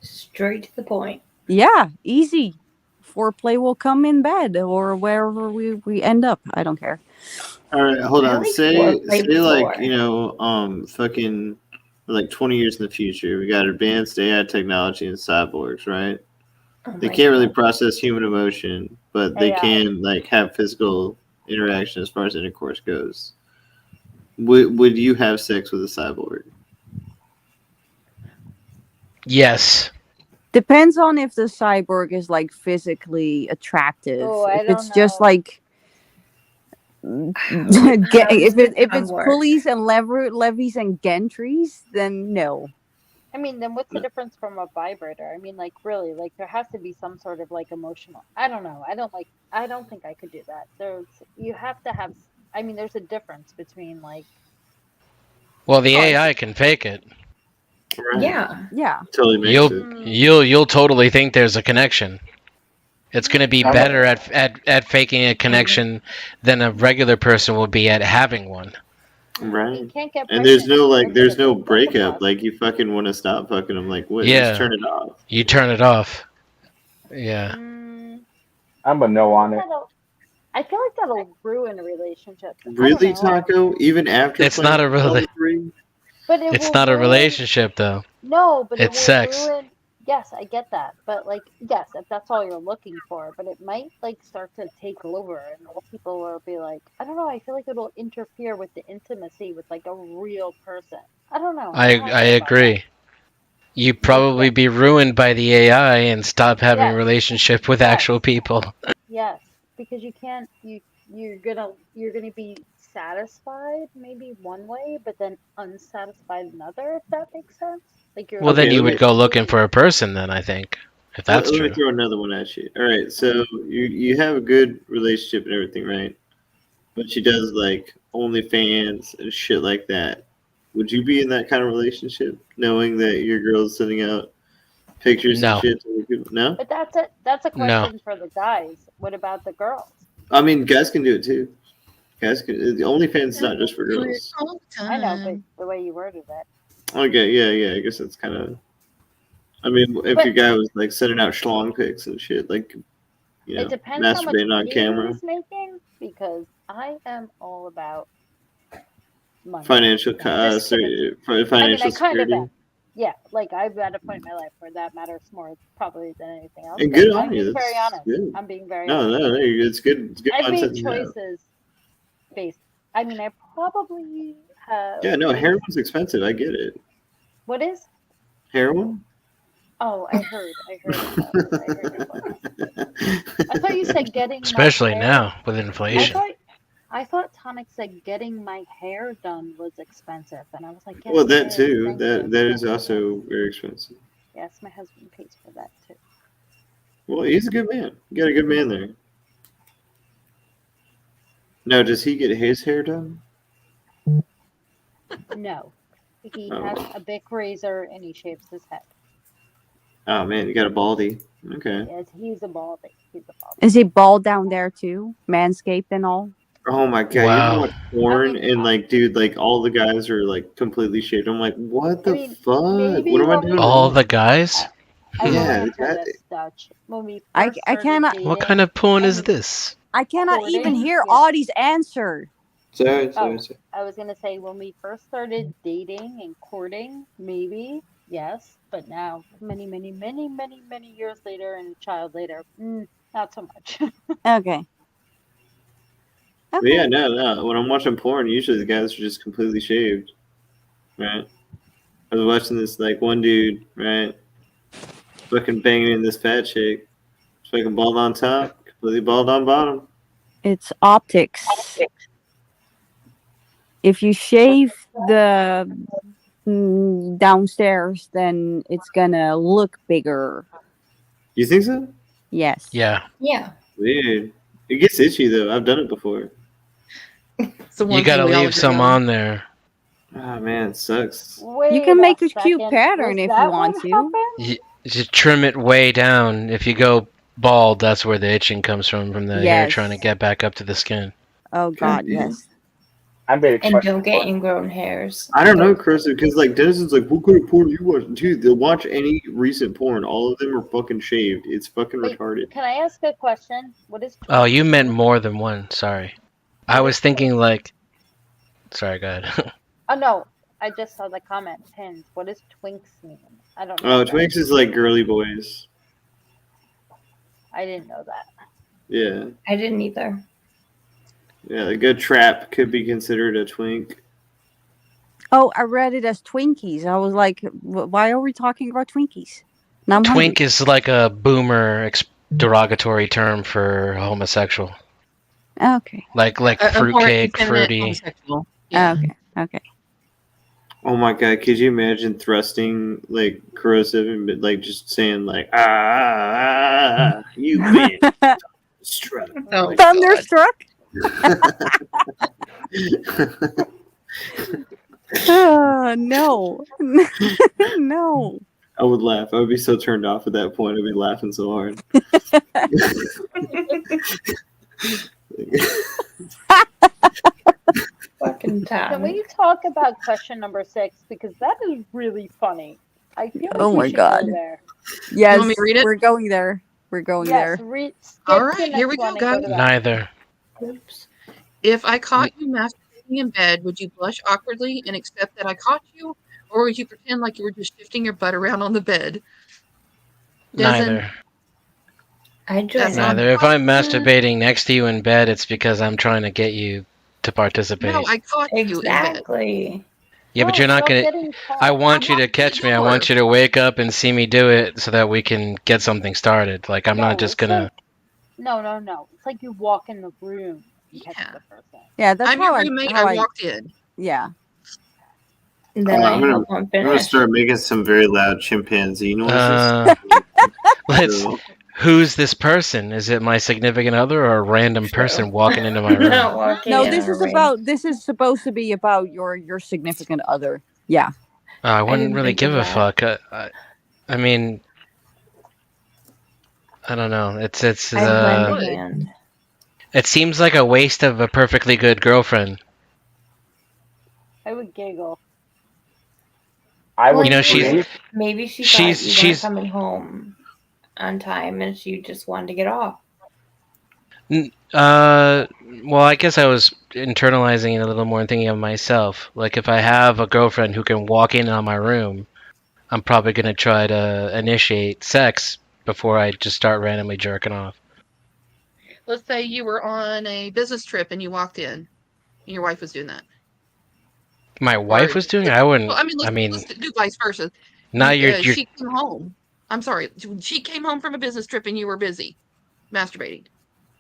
Straight to the point. Yeah, easy. Foreplay will come in bed or wherever we end up. I don't care. All right, hold I on. like Say foreplay like before. fucking like 20 years in the future, we got advanced AI technology and cyborgs, right? Oh They my can't really God. process human emotion, but they AI. can like have physical interaction as far as intercourse goes. Would you have sex with a cyborg? Yes. Depends on if the cyborg is like physically attractive. Oh, I If it's don't just know. like How does if that it's work? pulleys and levies and gantries, then no. I mean, then what's the difference from a vibrator? I mean, like really, like there has to be some sort of like emotional. I don't know. I don't think I could do that. You have to have. I mean, there's a difference between like. Well, the Oh, AI can fake it. Right. Yeah. yeah. Totally makes You'll it. you'll totally think there's a connection. It's going to be I'm better at faking a connection than a regular person will be at having one. You Right. can't get And there's pregnant. no like That's there's the no that's the breakup. problem. Like you fucking want to stop fucking them. Like what? You just Yeah. turn it off. You turn it off. Yeah. Mm, I'm a no on it. I feel like that'll ruin relationships. I don't Really, know. Taco? Even after It's playing not a all really. three? But it It's will not a ruin. relationship though. No, but it It's will sex. ruin. Yes, I get that. But like, yes, if that's all you're looking for, but it might like start to take over and like, people will be like, I don't know, I feel like it'll interfere with the intimacy with like a real person. I don't know. I I don't know how I I feel about that. agree. You'd Like, probably be ruined by the AI and stop having a yes, relationship with yes, actual people. yes, because you can't. You're gonna be satisfied maybe one way, but then unsatisfied another. If that makes sense. Like you're Well, then Okay, you let would me go looking for a person. Then I think, if that's let me true. throw another one at you. All right, so you have a good relationship and everything, right? But she does like OnlyFans and shit like that. Would you be in that kind of relationship, knowing that your girl's sending out pictures and No. shit to other people? No, But that's a No. question for the guys. What about the girls? I mean guys can do it too. Guys can. The OnlyFans is not just for Do it girls. all the I know, but time. the way you worded it. Okay, yeah. I guess that's kind of. I mean, if your But guy was like sending out schlong pics and shit, like it depends how much masturbating on money camera, he's making because I am all about money. financial Just kidding. I mean, financial I kind of security, am. Yeah, like I'm at a point in my life where that matters more probably than anything else. and But good I'm on you. being very That's honest. good. I'm being very No, honest. it's good. It's good I've made mindset to have. choices based. I mean, I probably have Yeah, no, made. heroin's expensive. I get it. What is? Heroin. Oh, I heard it was. I heard it was. I thought you said getting my Especially hair. now with I inflation. thought Tonic said getting my hair done was expensive, and I was like, yes, Well, my that hair is too. expensive. That Yes, is also very expensive. yes, my husband pays for that too. Well, he's a good man. You got a good man there. Now, does he get his hair done? No, he Oh. has a big razor and he shaves his head. Oh man, you got a baldy. Okay. Yes, he's a baldy. He's a baldy. Is he bald down there too? Manscaped and all? Oh my god, you ever Wow. watch porn I mean, and like, dude, like all the guys are like completely shaved. I'm like, what I the mean, fuck? maybe What am I when doing we. All wrong? the guys? I will Yeah, answer that. this, Dutch. When we I first I started cannot What kind dating of porn is and this? I cannot even courting, hear yeah. Audie's answer. Sorry. Oh, I was gonna say when we first started dating and courting, maybe, yes, but now many years later and a child later, not so much. Okay. But yeah, Okay. no. When I'm watching porn, usually the guys are just completely shaved, right? I was watching this like one dude, right, fucking banging in this fat chick, fucking bald on top, completely bald on bottom. It's optics. If you shave the downstairs, then it's gonna look bigger. You think so? Yes. Yeah. Yeah. Weird. It gets itchy though. I've done it before. It's the You one gotta thing we all leave agree some on. on there. Oh man, it sucks. Wait You can make a cute second. pattern Was if you that want what to. happened? You just trim it way down. If you go bald, that's where the itching comes from the hair Yes. trying to get back up to the skin. Oh God God, damn. yes. I made a And question. don't get ingrown hairs. I don't know, Chris, because like Dennison's like, what kind of porn you watch? Dude, they'll watch any recent porn. All of them are fucking shaved. It's fucking Wait, retarded. can I ask a question? What is Oh, Twinks you meant mean? more than one. Sorry. I was thinking like. Sorry, go ahead. Oh no, I just saw the comment. Pins. What does Twinks mean? I don't know. Oh, that. Twinks is like girly boys. I didn't know that. Yeah. I didn't either. Yeah, a good trap could be considered a twink. Oh, I read it as Twinkies. I was like, why are we talking about Twinkies? Now I'm Twink hungry. is like a boomer derogatory term for homosexual. Okay. Like A more fruitcake, effeminate fruity. homosexual. Yeah. Okay. Oh my god, could you imagine thrusting like corrosive and like just saying like you bitch struck. Oh, God. Thunderstruck? No. No. I would laugh. I would be so turned off at that point. I'd be laughing so hard. Fucking Can Tom. we talk about question number 6 because that is really funny. I feel like Oh we my should God. go there. Yes, want me to read it? we're going there. We're going Yes, there. skip All the right, next here we go, one and guys. to that. Neither. Oops. If I caught you masturbating in bed, would you blush awkwardly and accept that I caught you? Or would you pretend like you were just shifting your butt around on the bed? Neither. I That's just not- Neither. If I'm masturbating next to you in bed, it's because I'm trying to get you to participate. No, I caught you in bed. exactly. Yeah, but No, you're not stop gonna. getting caught. I want you to walking catch the me. I want door. you to wake up and see me do it, so that we can get something started. Like I'm No, not just it's gonna. like- No. It's like you walk in the room and catch Yeah. the person. Yeah, that's I'm how your roommate. how I walked in. yeah. Then I'm I gonna- help them I'm gonna finish. start making some very loud chimpanzee noises. Let's. So, Who's this person? Is it my significant other or a random True. person walking into my room? Not walking No, in this our is room. this is supposed to be about your significant other. Yeah. I wouldn't didn't really think give of a that. fuck. I mean, I don't know. It's I lend a Would. hand. it seems like a waste of a perfectly good girlfriend. I would giggle. I would You know, she's- freeze. Maybe she she's- thought you she's- weren't coming home on time and she just wanted to get off. Well, I guess I was internalizing it a little more and thinking of myself. Like, if I have a girlfriend who can walk in on my room, I'm probably gonna try to initiate sex before I just start randomly jerking off. Let's say you were on a business trip and you walked in, and your wife was doing that. My wife was doing it. I wouldn't. Well, I mean, let's do vice versa. Now you're She came home. I'm sorry. She came home from a business trip and you were busy masturbating.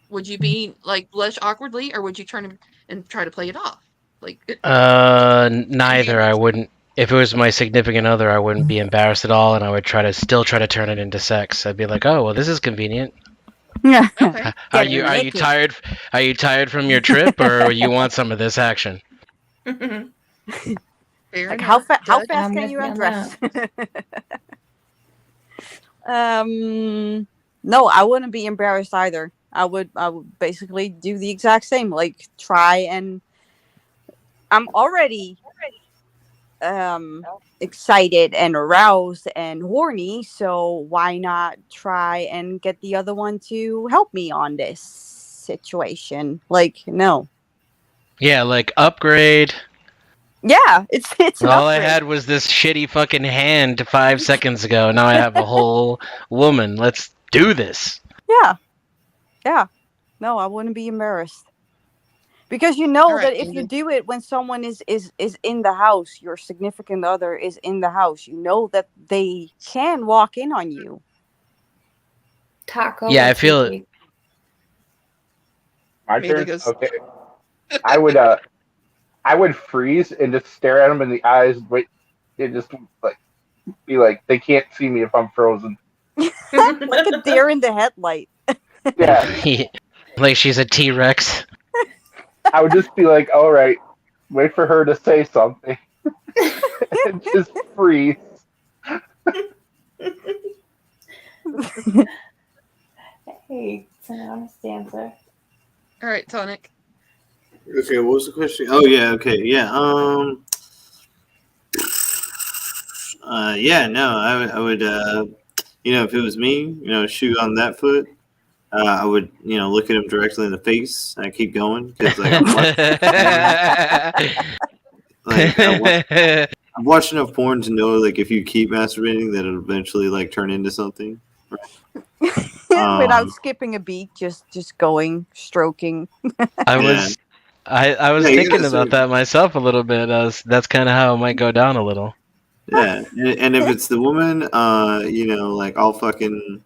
Would you be like blush awkwardly, or would you turn and try to play it off? Like, neither. I wouldn't. If it was my significant other, I wouldn't be embarrassed at all, and I would still try to turn it into sex. I'd be like, "Oh, well, this is convenient." Yeah. okay. Are Getting you naked. tired? Are you tired from your trip, or you want some of this action? Fair Like enough. how Judge. fast I'm can with you you on undress? No, I wouldn't be embarrassed either. I would basically do the exact same. Like try and I'm already excited and aroused and horny, so why not try and get the other one to help me on this situation? Like, no. Yeah, like upgrade. Yeah, it's an All I upgrade. had was this shitty fucking hand 5 seconds ago. Now I have a whole woman. Let's do this. Yeah. No, I wouldn't be embarrassed. Because you know All right, that if you David. do it when someone is in the house, your significant other is in the house, you know that they can walk in on you. Taco. Yeah, I with feel TV. My Maybe turn. goes- Okay. I would freeze and just stare at them in the eyes, wait, and just like be like, they can't see me if I'm frozen. Like a deer in the headlight. Yeah, Like she's a T-Rex. I would just be like, all right, wait for her to say something, and just freeze. Hey, it's an honest answer. All right, Tonic. Okay, what was the question? Oh yeah, okay, yeah. Yeah, no, I would, if it was me, shoe on that foot, I would, look at him directly in the face and I keep going because, like, I've watched enough porn to know, like, if you keep masturbating, that it'll eventually, like, turn into something. Without skipping a beat, just going, stroking. I was thinking about that myself a little bit. That's kind of how it might go down a little. Yeah, and if it's the woman, like I'll fucking,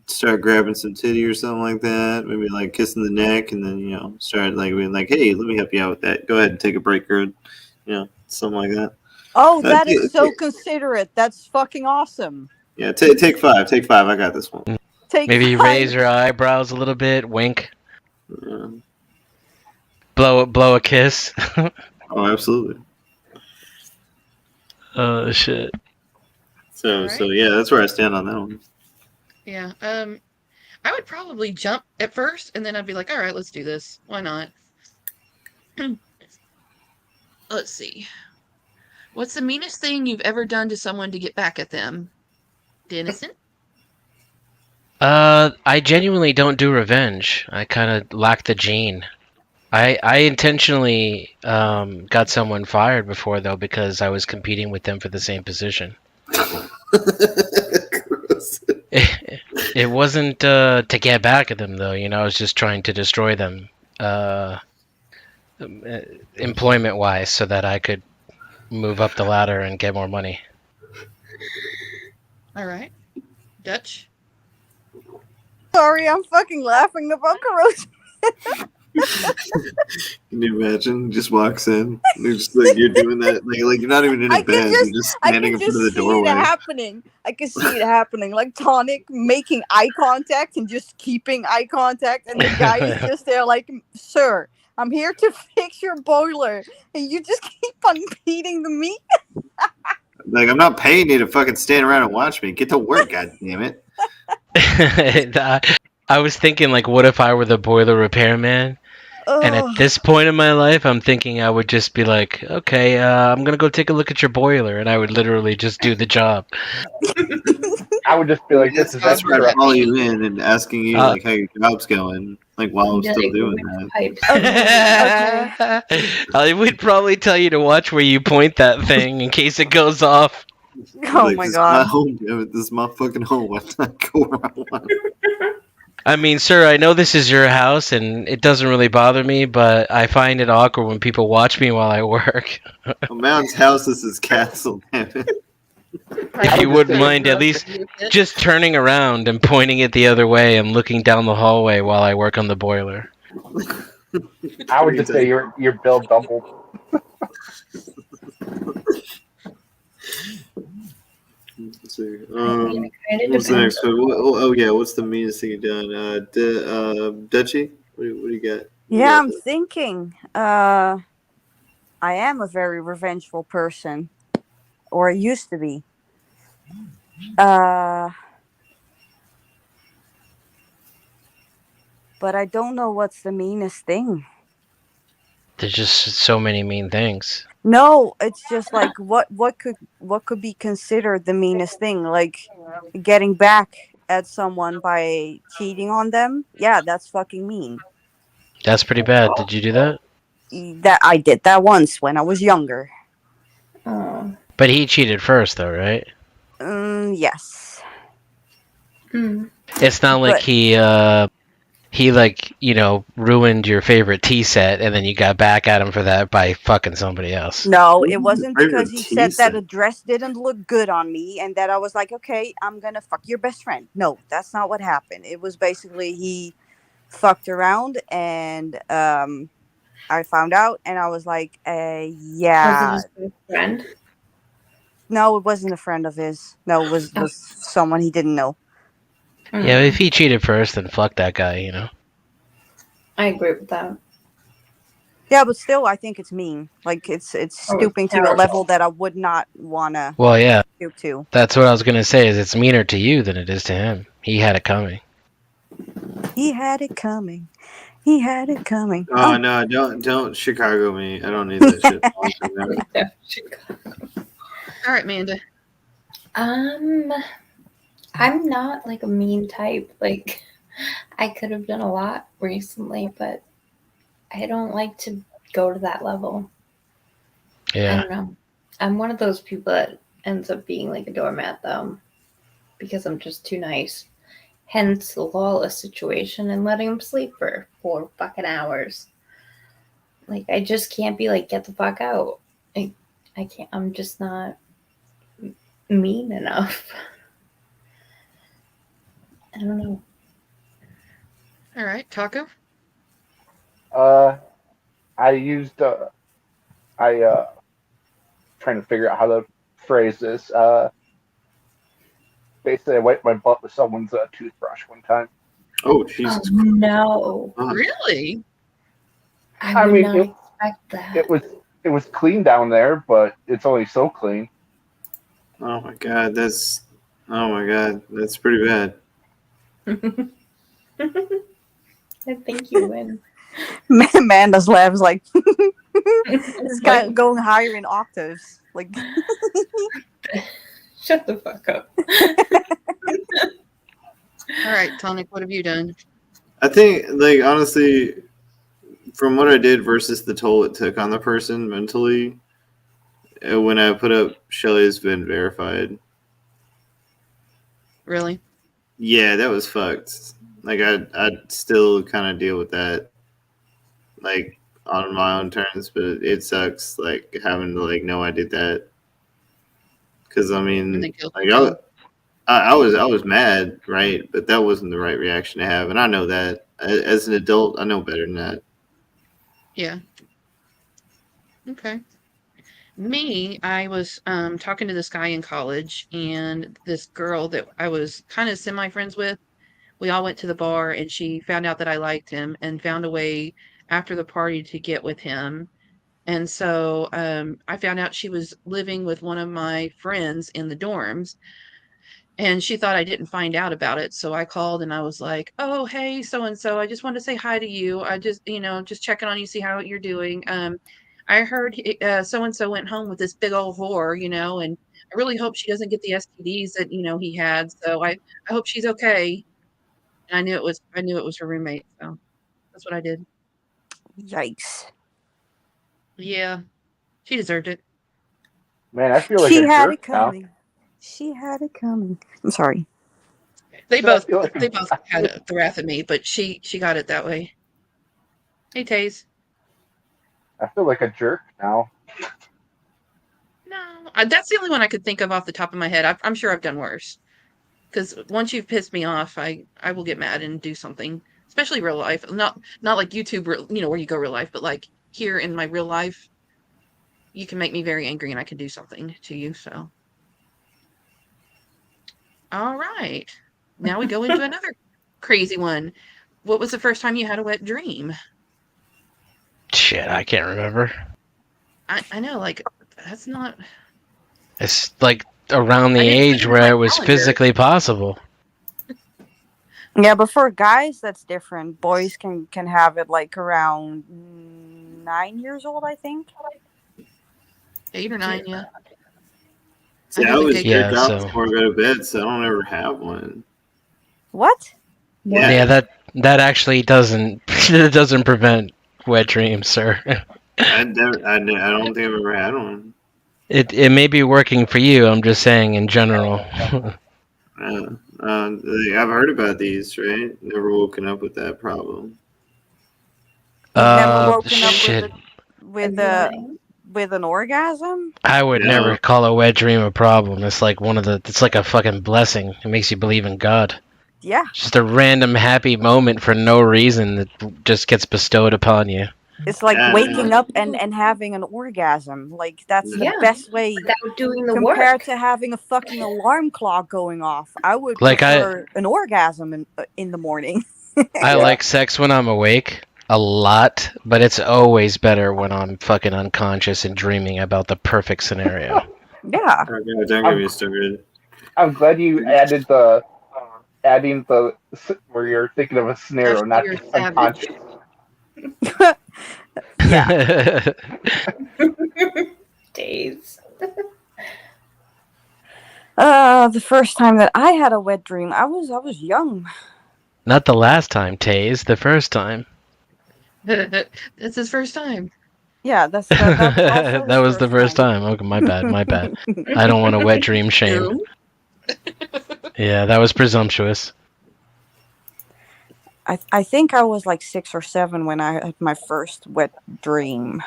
start grabbing some titty or something like that. Maybe like kissing the neck, and then start like being like, "Hey, let me help you out with that. Go ahead and take a break, or something like that." Oh, that is so considerate. That's fucking awesome. Yeah, take five. Take five. I got this one. Maybe raise your eyebrows a little bit, wink, blow a kiss. Oh, absolutely. Oh shit. So yeah, that's where I stand on that one. Yeah. I would probably jump at first, and then I'd be like, all right, let's do this. Why not? Let's see. What's the meanest thing you've ever done to someone to get back at them? Dennison? I genuinely don't do revenge. I kind of lack the gene. I intentionally got someone fired before, though, because I was competing with them for the same position. It wasn't to get back at them, though. I was just trying to destroy them employment-wise so that I could move up the ladder and get more money. All right. Dutch? Sorry, I'm fucking laughing about corrosion. Can you imagine? He just walks in. You're just like you're doing that. Like you're not even in a bed. You're just standing in front of the doorway. I can see it happening. Like Tonic making eye contact and just keeping eye contact, and the guy is just there, like, "Sir, I'm here to fix your boiler, and you just keep on beating the meat." Like, I'm not paying you to fucking stand around and watch me. Get to work, goddammit. I was thinking, like, what if I were the boiler repairman? And at this point in my life, I'm thinking I would just be like, okay, I'm going to go take a look at your boiler. And I would literally just do the job. I would just be like, this is that's where I call you in and asking you, like, how your job's going. Like, while I'm still doing that. Okay. I would probably tell you to watch where you point that thing in case it goes off. Oh my god. This is my fucking home. Why not go where I want? I mean, sir, I know this is your house, and it doesn't really bother me, but I find it awkward when people watch me while I work. A man's house is his castle, damn it. If you wouldn't mind at least just turning around and pointing it the other way and looking down the hallway while I work on the boiler. I would just say you're Bill Double. Let's see. What's the next one? Oh yeah, what's the meanest thing you've done? Dutchie, what do you got? Yeah, I'm thinking. I am a very revengeful person, or I used to be. But I don't know what's the meanest thing. There's just so many mean things. No, it's just like what could be considered the meanest thing? Like getting back at someone by cheating on them? Yeah, that's fucking mean. That's pretty bad. Did you do that? That I did that once when I was younger. Oh. But he cheated first, though, right? Yes. It's not like he like, ruined your favorite tea set and then you got back at him for that by fucking somebody else. No, it wasn't because he said that a dress didn't look good on me and that I was like, okay, I'm gonna fuck your best friend. No, that's not what happened. It was basically he fucked around and I found out and I was like, yeah. Was it his friend? No, it wasn't a friend of his. No, it was someone he didn't know. Yeah, if he cheated first, then fuck that guy, I agree with that. Yeah, but still, I think it's mean. Like, it's stooping to a level that I would not want to stoop to. That's what I was going to say, is it's meaner to you than it is to him. He had it coming. He had it coming. He had it coming. Oh no! Don't Chicago me. I don't need that shit. All right, Amanda. I'm not like a mean type. Like I could have done a lot recently, but I don't like to go to that level. Yeah. I don't know. I'm one of those people that ends up being like a doormat though, because I'm just too nice. Hence the lawless situation and letting him sleep for 4 fucking hours. Like I just can't be like, get the fuck out. I can't. I'm just not mean enough. I don't know. All right, Taco. I used trying to figure out how to phrase this. Basically, I wiped my butt with someone's toothbrush one time. Oh Jesus! Oh, no. Really? I would not expect that. It was clean down there, but it's only so clean. Oh my god, that's pretty bad. I think you win. Amanda's laughs like this guy going higher in octaves. Like, shut the fuck up. All right, Tonic, what have you done? I think, like, honestly, from what I did versus the toll it took on the person mentally, when I put up Shelly's been verified. Really? Yeah, that was fucked. Like, I'd still kind of deal with that, like, on my own terms, but it sucks, like, having to, like, know I did that. Because, I mean, like, I was mad, right? But that wasn't the right reaction to have, and I know that. As an adult, I know better than that. Yeah. Okay. Me, I was talking to this guy in college, and this girl that I was kind of semi-friends with, we all went to the bar, and she found out that I liked him and found a way after the party to get with him. And so I found out she was living with one of my friends in the dorms. And she thought I didn't find out about it. So I called and I was like, "Oh, hey, so and so. I just wanted to say hi to you. I just, just checking on you, see how you're doing. I heard so and so went home with this big old whore, and I really hope she doesn't get the STDs that, he had. So I hope she's okay." And I knew it was her roommate. So that's what I did. yikes. Yeah. She deserved it. Man, I feel like she a had jerk it coming. Now. She had it coming. I'm sorry. They both had the wrath of me, but she got it that way. Hey, Taze. I feel like a jerk now. No, that's the only one I could think of off the top of my head. I'm sure I've done worse. Because once you've pissed me off, I will get mad and do something, especially real life. Not like YouTube, where you go real life, but like here in my real life, you can make me very angry and I can do something to you. So, all right, now we go into another crazy one. What was the first time you had a wet dream? Shit, I can't remember. I know, like that's not. It's like around the age where it was physically possible. Yeah, but for guys, that's different. Boys can have it like around 9 years old, I think. 8 or 9, yeah. See, I was jerked out before I go to bed, so I don't ever have one. What? Yeah, that actually doesn't prevent wet dreams, sir. I don't think I've ever had one. It may be working for you. I'm just saying in general. I've heard about these, right? Never woken up with that problem. Never woken up with an orgasm? I would never call a wet dream a problem. It's like it's like a fucking blessing. It makes you believe in God. Yeah. Just a random happy moment for no reason that just gets bestowed upon you. It's like waking up and having an orgasm. Like that's the best way without doing the compared work. to having a fucking alarm clock going off. I would prefer an orgasm in the morning. I like sex when I'm awake a lot, but it's always better when I'm fucking unconscious and dreaming about the perfect scenario. Yeah. Don't get me started. I'm glad you added adding the where you're thinking of a scenario, not just unconscious. Yeah. Days. The first time that I had a wet dream, I was young. Not the last time, Taze. The first time. That's his first time. Yeah, that was also That his was the first time. time. Okay, my bad. My bad. I don't want to wet dream shame. Boom. Yeah, that was presumptuous. I think I was like 6 or 7 when I had my first wet dream.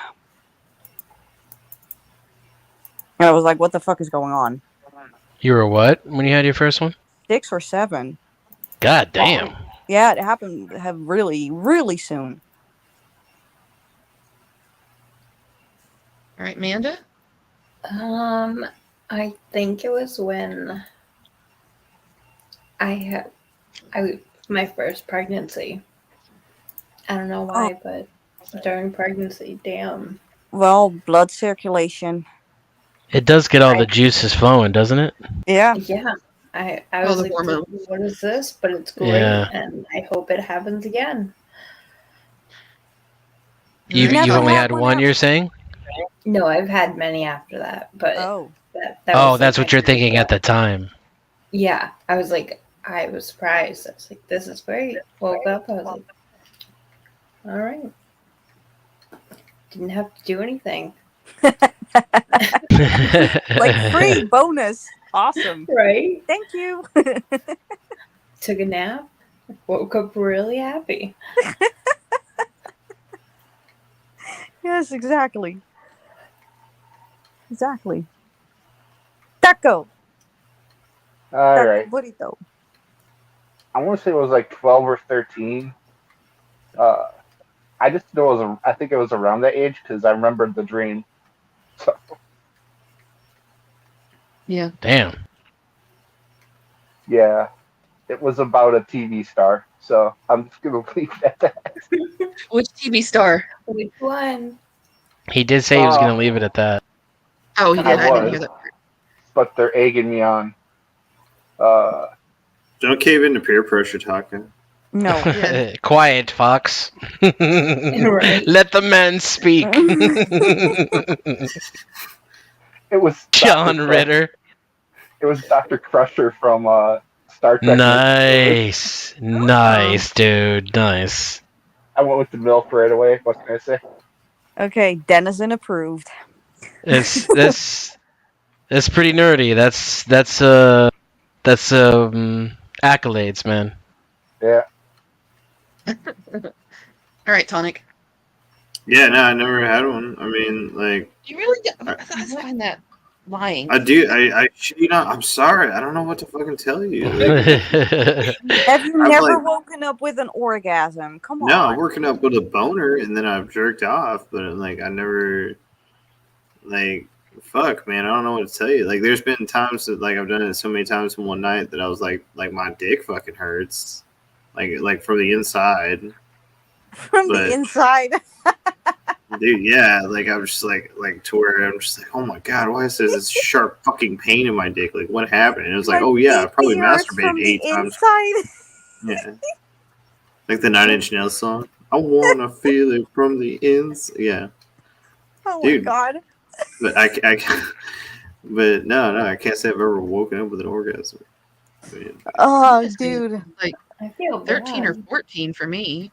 And I was like, what the fuck is going on? You were what when you had your first one? 6 or 7. God damn. Yeah, it happened really, really soon. All right, Amanda? I think it was when my first pregnancy. I don't know why, but during pregnancy, damn. Well, blood circulation. It does get all the juices flowing, doesn't it? Yeah. Yeah. I All was the like, hormones. what is this? But it's great, Yeah. and I hope it happens again. You've Never only had had one one, after- you're saying? No, I've had many after that, but Oh. that Oh, was that's like what you're thinking at the time. Yeah, I was surprised. I was like, this is great. Woke up, I was like, all right. Didn't have to do anything. Like free bonus. Awesome. Right? Thank you. Took a nap, woke up really happy. Yes, exactly. Exactly. Taco. All right. Burrito. I want to say it was like 12 or 13. I just know it was. I think it was around that age because I remembered the dream. So Yeah. Damn. yeah, it was about a TV star. So I'm just gonna leave it at that. Which TV star? Which one? He did say he was going to leave it at that. Oh, he did. I didn't hear was. that part. But they're egging me on. Don't cave into peer pressure, Taka. No. Yeah. Quiet, Fox. Right. Let the man speak. It was John Dr. Ritter. It was Dr. Crusher from Star Trek. Nice. Nice, dude. Nice. I went with the milk right away. What can I say? Okay, Denizen approved. It's pretty nerdy. That's accolades, man. Yeah. All right, Tonic. Yeah, no, I never had one. I mean, like, You really did. I find that lying. I do. I shit you not. I'm sorry. I don't know what to fucking tell you. Like, Have you I'm never like- woken up with an orgasm? Come on. no, I'm working up with a boner, and then I've jerked off, but like, I never, like, fuck, man. I don't know what to tell you. Like, there's been times that, like, I've done it so many times in one night that I was like my dick fucking hurts, like from the inside. From but- the inside. Dude, yeah, like I was just like to where I'm just like, oh my god, why is there this sharp fucking pain in my dick? Like, what happened? And it was like, My oh yeah, I probably dick hurts from masturbated the 8 times. inside. Yeah, like the 9 Inch Nails song. I wanna feel it from the ins. Yeah, Oh Dude. my god. but but no, I can't say I've ever woken up with an orgasm. I mean, Oh, Yes, dude. Like I feel 13 or bad. 14 for me.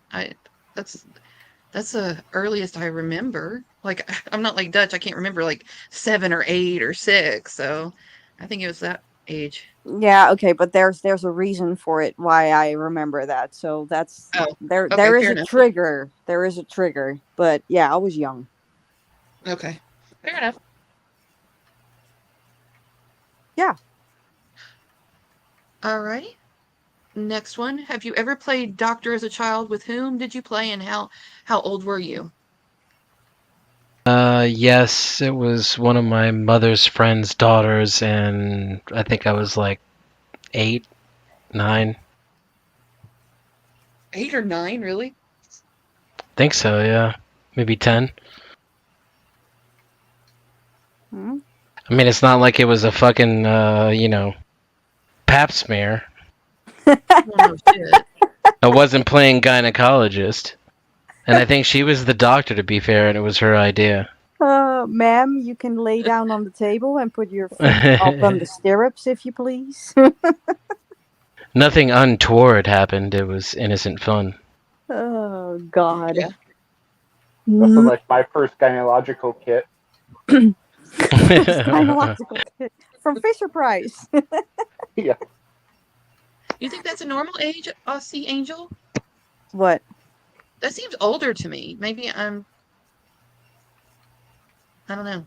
That's the earliest I remember. Like, I'm not like Dutch. I can't remember like 7 or 8 or 6. So I think it was that age. Yeah, okay, but there's a reason for it why I remember that. So that's Oh, there okay, there is fair a enough. trigger. There is a trigger. But yeah, I was young. Okay. Fair enough. Yeah. All right. Next one. Have you ever played doctor as a child? With whom did you play, and how old were you? Yes, it was one of my mother's friend's daughters, and I think I was like 8, 9. 8 or 9, really? Think so, yeah. Maybe 10. Hmm? I mean, it's not like it was a fucking, pap smear. Oh, no shit. I wasn't playing gynecologist. And I think she was the doctor, to be fair, and it was her idea. Ma'am, you can lay down on the table and put your feet up on the stirrups, if you please. Nothing untoward happened. It was innocent fun. Oh, God. Yeah. Nothing like my first gynecological kit. Gynecological kit from Fisher Price. Yeah. You think that's a normal age, Aussie Angel? What? That seems older to me. Maybe I don't know.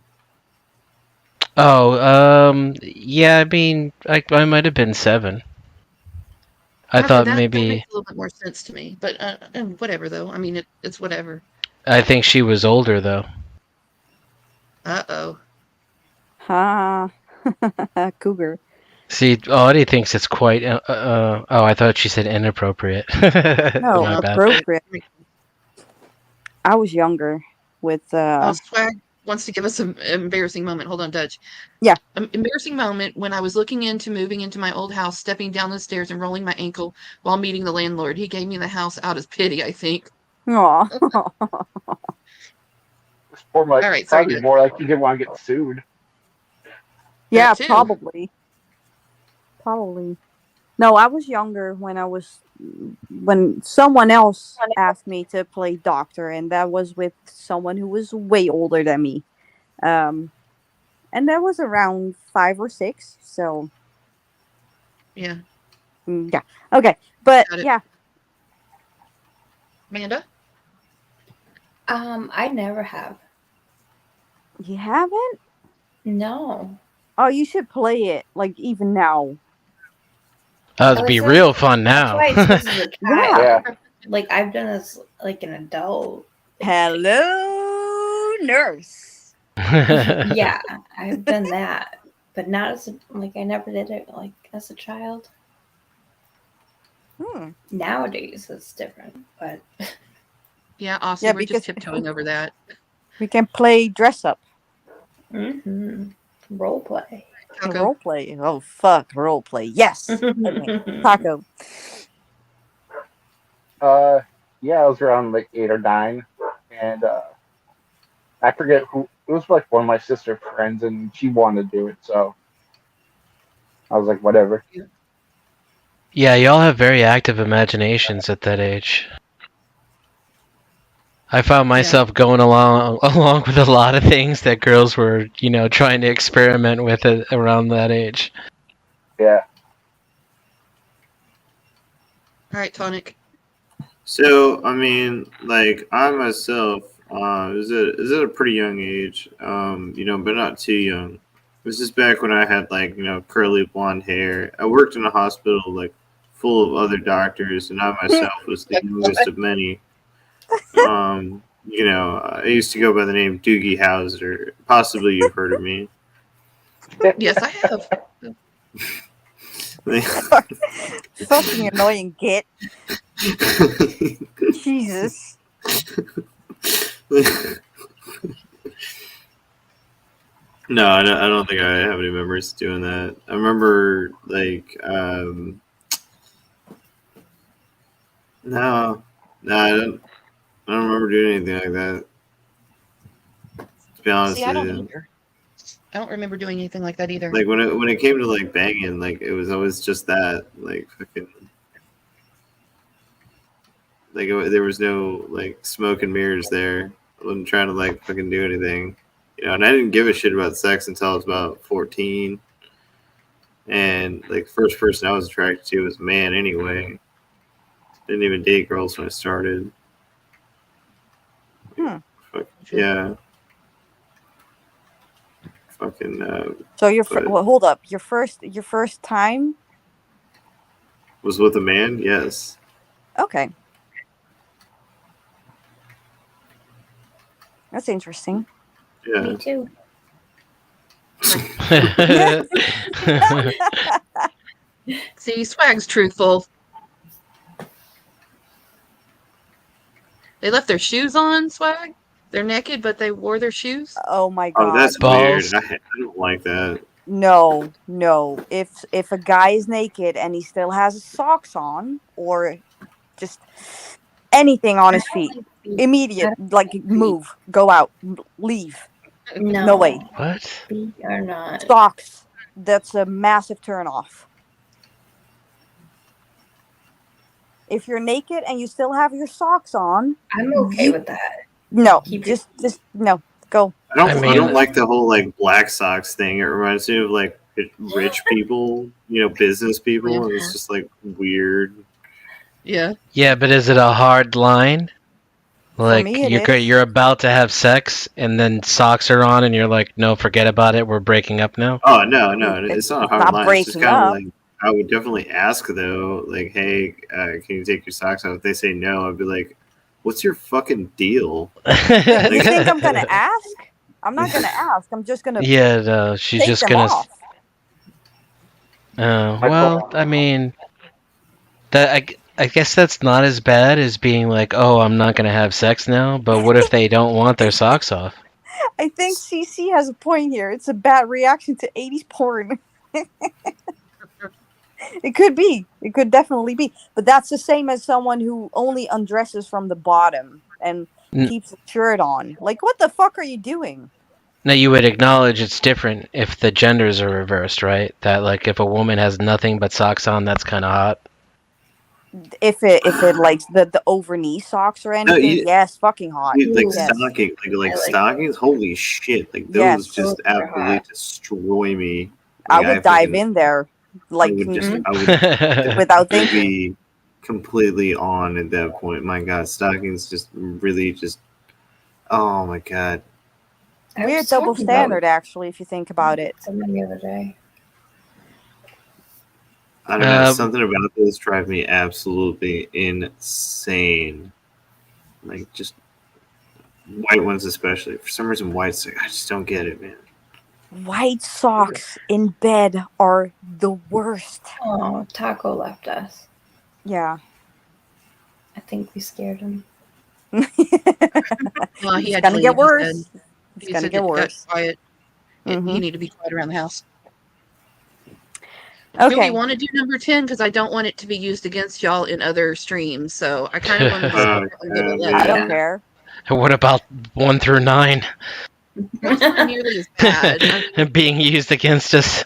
Oh, yeah, I mean, I might have been 7. I Okay, thought that maybe. makes a little bit more sense to me. But whatever, though. I mean, it's whatever. I think she was older, though. Uh-oh. Ha. Cougar. See, Audie thinks it's quite. Oh, I thought she said inappropriate. No, My bad. appropriate. I was younger with. Oh, Swag wants to give us an embarrassing moment. Hold on, Dutch. Yeah. An embarrassing moment when I was looking into moving into my old house, stepping down the stairs and rolling my ankle while meeting the landlord. He gave me the house out of pity, I think. Aw. Or like, All right, sorry, probably Dutch. more like you didn't want to get sued. Yeah, That too. probably. No, I was younger when someone else asked me to play doctor, and that was with someone who was way older than me. And that was around 5 or 6. So Yeah. yeah, okay, but Got it. yeah, Amanda? I never have. you haven't. No. Oh, you should play it like even now. It'd be real fun That's now. why it says as a child. Yeah. Like I've done this like an adult. Hello, nurse. Yeah, I've done that, but not as I never did it like as a child. Nowadays it's different, but Yeah, Aussie, Yeah, we're because- just tiptoeing over that. We can play dress up. Role play. Taco. Role play. Oh fuck, role play. Yes. Okay. Taco. Yeah, I was around like 8 or 9, and I forget who. It was like one of my sister friends, and she wanted to do it, so I was like, whatever. Yeah, y'all have very active imaginations at that age. I found myself going along with a lot of things that girls were, trying to experiment with it around that age. Yeah. All right, Tonic. So, I mean, like I myself, is it a pretty young age, but not too young. This is back when I had curly blonde hair. I worked in a hospital full of other doctors, and I myself was the youngest of many. I used to go by the name Doogie Howser. Possibly you've heard of me. Yes, I have. Fucking annoying git. Jesus. No, I don't think I have any memories doing that. I remember no, I don't remember doing anything like that. To be honest See, I with don't you. either. I don't remember doing anything like that either. Like when it came to banging, it was always just that fucking there was no smoke and mirrors there. I wasn't trying to fucking do anything, and I didn't give a shit about sex until I was about 14. And the first person I was attracted to was a man anyway. Didn't even date girls when I started. Fuck, yeah. Fucking. So hold up. Your first time was with a man. Yes. Okay. That's interesting. Yeah. Me too. See, Swag's truthful. They left their shoes on, Swag. They're naked, but they wore their shoes. Oh my god. Oh, that's Balls. weird. I don't like that. No. If a guy is naked and he still has socks on or just anything on his feet, Immediate, like move, go out, leave. No, No way. What? feet are not. Socks. That's a massive turn off. If you're naked and you still have your socks on, I'm okay with that. no, Keep it. just no, go. I mean- don't like the whole like black socks thing. It reminds me of like rich people, business people. And it's just like weird. Yeah. Yeah, but is it a hard line? Like me, it is. you're about to have sex, and then socks are on, and you're like, no, forget about it. We're breaking up now. Oh no, it's not a hard not line. It's just breaking kind of up. like I would definitely ask though, like, hey, can you take your socks off? If they say no, I'd be like, what's your fucking deal? You think I'm gonna ask? I'm not gonna ask. I'm just gonna Yeah, no, she's take just them gonna. off. Oh well, I mean, I guess that's not as bad as being like, oh, I'm not gonna have sex now. But what if they don't want their socks off? I think CC has a point here. It's a bad reaction to 80s porn. It could be. It could definitely be. But that's the same as someone who only undresses from the bottom and keeps the shirt on. Like, what the fuck are you doing? Now you would acknowledge it's different if the genders are reversed, right? That like if a woman has nothing but socks on, that's kind of hot. If it likes the over knee socks or anything, yes, fucking hot. Like Yes. stockings, like stockings. Holy shit! Like those Yes. just absolutely destroy me. I Like, would dive in there, like I would without be thinking. completely on at that point. My God, stockings just really just. Oh my God. Weird double standard, actually, if you think about it. Someone the other day. I don't know. Something about those drive me absolutely insane. Like just white ones, especially. For some reason, whites. I just don't get it, man. White socks in bed are the worst. Oh, Taco left us. Yeah. I think we scared him. Well, he It's had gonna to get leave. worse. He It's gonna said get it got worse. quiet. Mhm. You need to be quiet around the house. Okay. Do we want to do number 10? Because I don't want it to be used against y'all in other streams. So I kind of want to I don't care. What about 1 through 9? That's not nearly as bad. Being used against us.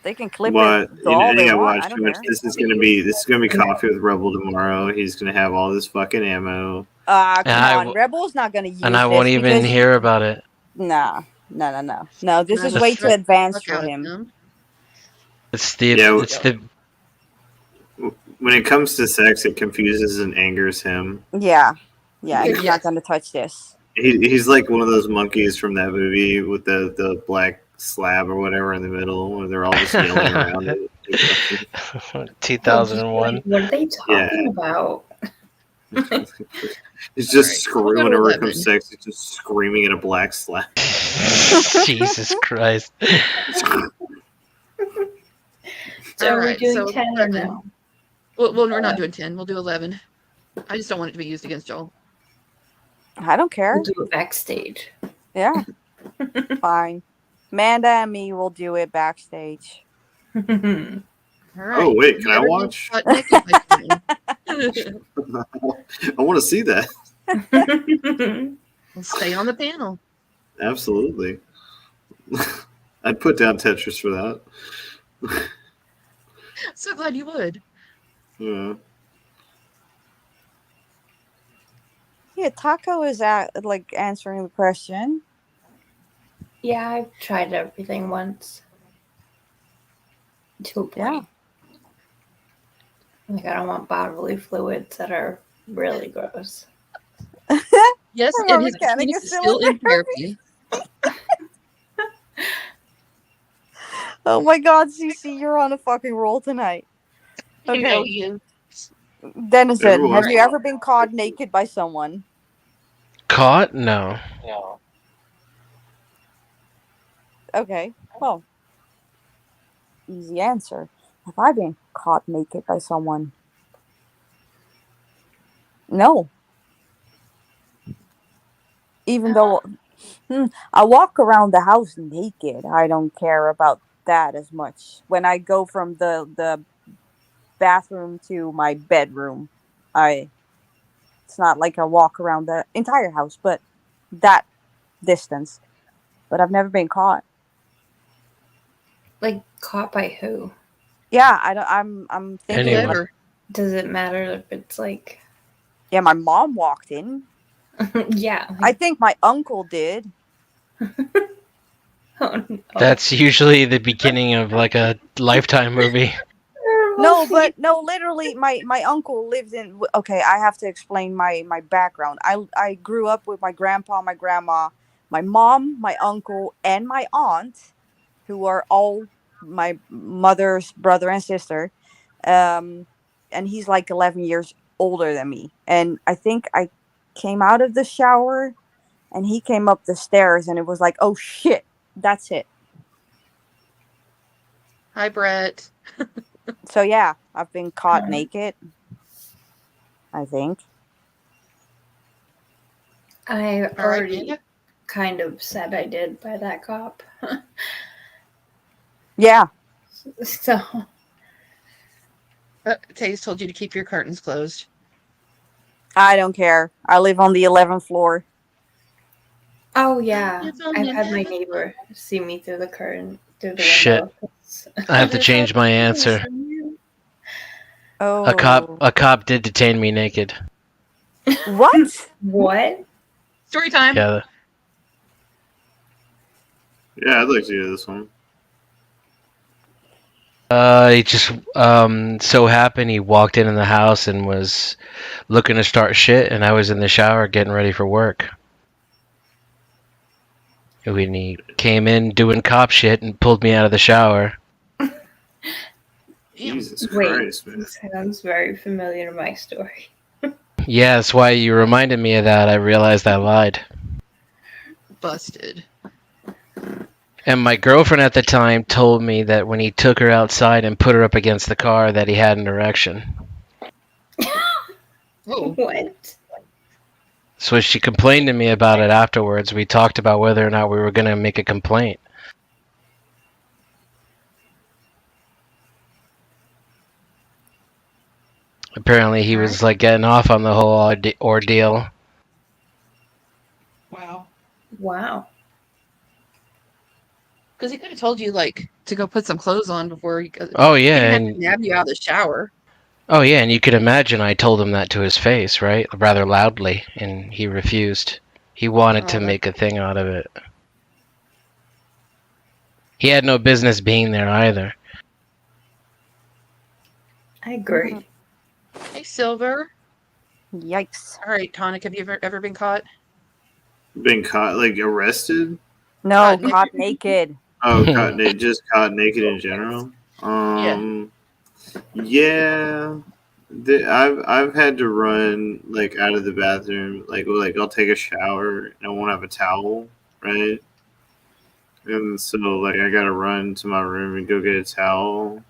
They can clip But it all they want. I don't care. This is gonna be Coffee with Rebel tomorrow. He's gonna have all this fucking ammo. Come on, Rebel's not gonna use and I won't this even because hear about it. No. This is way too advanced for him. It's the when it comes to sex, it confuses and angers him. Yeah, he's not gonna touch this. He's like one of those monkeys from that movie with the black slab or whatever in the middle, where they're all just yelling around it. 2001. What are they talking about? He's just screaming whenever it comes to sex. He's just screaming at a black slab. Jesus Christ. So All are we right, doing so 10 or no? Well, we're not doing 10. We'll do 11. I just don't want it to be used against y'all. I don't care. We'll do it backstage. Yeah. Fine. Amanda and me will do it backstage. All right. Oh wait, can I watch? I want to see that. We'll stay on the panel. Absolutely. I'd put down Tetris for that. So glad you would. Yeah. Yeah, Taco is answering the question. Yeah, I've tried everything once. To a point. Like, I don't want bodily fluids that are really gross. Yes, and his penis is still in therapy. Oh my God, Cece, you're on a fucking roll tonight. You know he is. Denizen, have you ever been caught naked by someone? Caught? No. Okay, well, easy answer. Have I been caught naked by someone? No. Even though I walk around the house naked, I don't care about that as much. When I go from the bathroom to my bedroom, I It's not like a walk around the entire house, but that distance. But I've never been caught. Like caught by who? Yeah, I'm thinking. Anyone. Whoever. Does it matter if it's like? Yeah, my mom walked in. Yeah. I think my uncle did. Oh, no. That's usually the beginning of like a Lifetime movie. No, but no, literally, my uncle lived in. Okay, I have to explain my background. I grew up with my grandpa, my grandma, my mom, my uncle, and my aunt, who are all my mother's brother and sister. And he's like 11 years older than me. And I think I came out of the shower, and he came up the stairs, and it was like, oh shit, that's it. Hi, Brett. So yeah, I've been caught naked, I think. I All right, already Amanda. kind of said I did by that cop. Yeah. So Taze told you to keep your curtains closed. I don't care. I live on the 11th floor. oh yeah, It's on I've the had my 11th neighbor see me through the curtain through the Shit. window. I have to change my answer. Oh. A cop did detain me naked. What? What? Story time. Yeah. Yeah, I'd like to do this one. It just so happened he walked in the house and was looking to start shit, and I was in the shower getting ready for work. When he came in doing cop shit and pulled me out of the shower. Jesus Wait, Christ, man. this sounds very familiar to my story. Yeah, that's why you reminded me of that. I realized I lied. Busted. And my girlfriend at the time told me that when he took her outside and put her up against the car that he had an erection. Oh. What? So she complained to me about it afterwards. We talked about whether or not we were going to make a complaint. Apparently he was like getting off on the whole ordeal. Wow. Wow. Because he could have told you like to go put some clothes on before he. Oh He yeah, didn't have and to nab you out of the shower. oh yeah, and you could imagine I told him that to his face, right? Rather loudly, and he refused. He wanted to make a thing out of it. He had no business being there either. I agree. Hey, Silver. Yikes. All right, Tonic, have you ever been caught? Been caught, like arrested? No, Caught caught naked. Oh, just caught naked in general. Yeah. I've had to run like out of the bathroom. Like I'll take a shower and I won't have a towel, right? And so like I gotta run to my room and go get a towel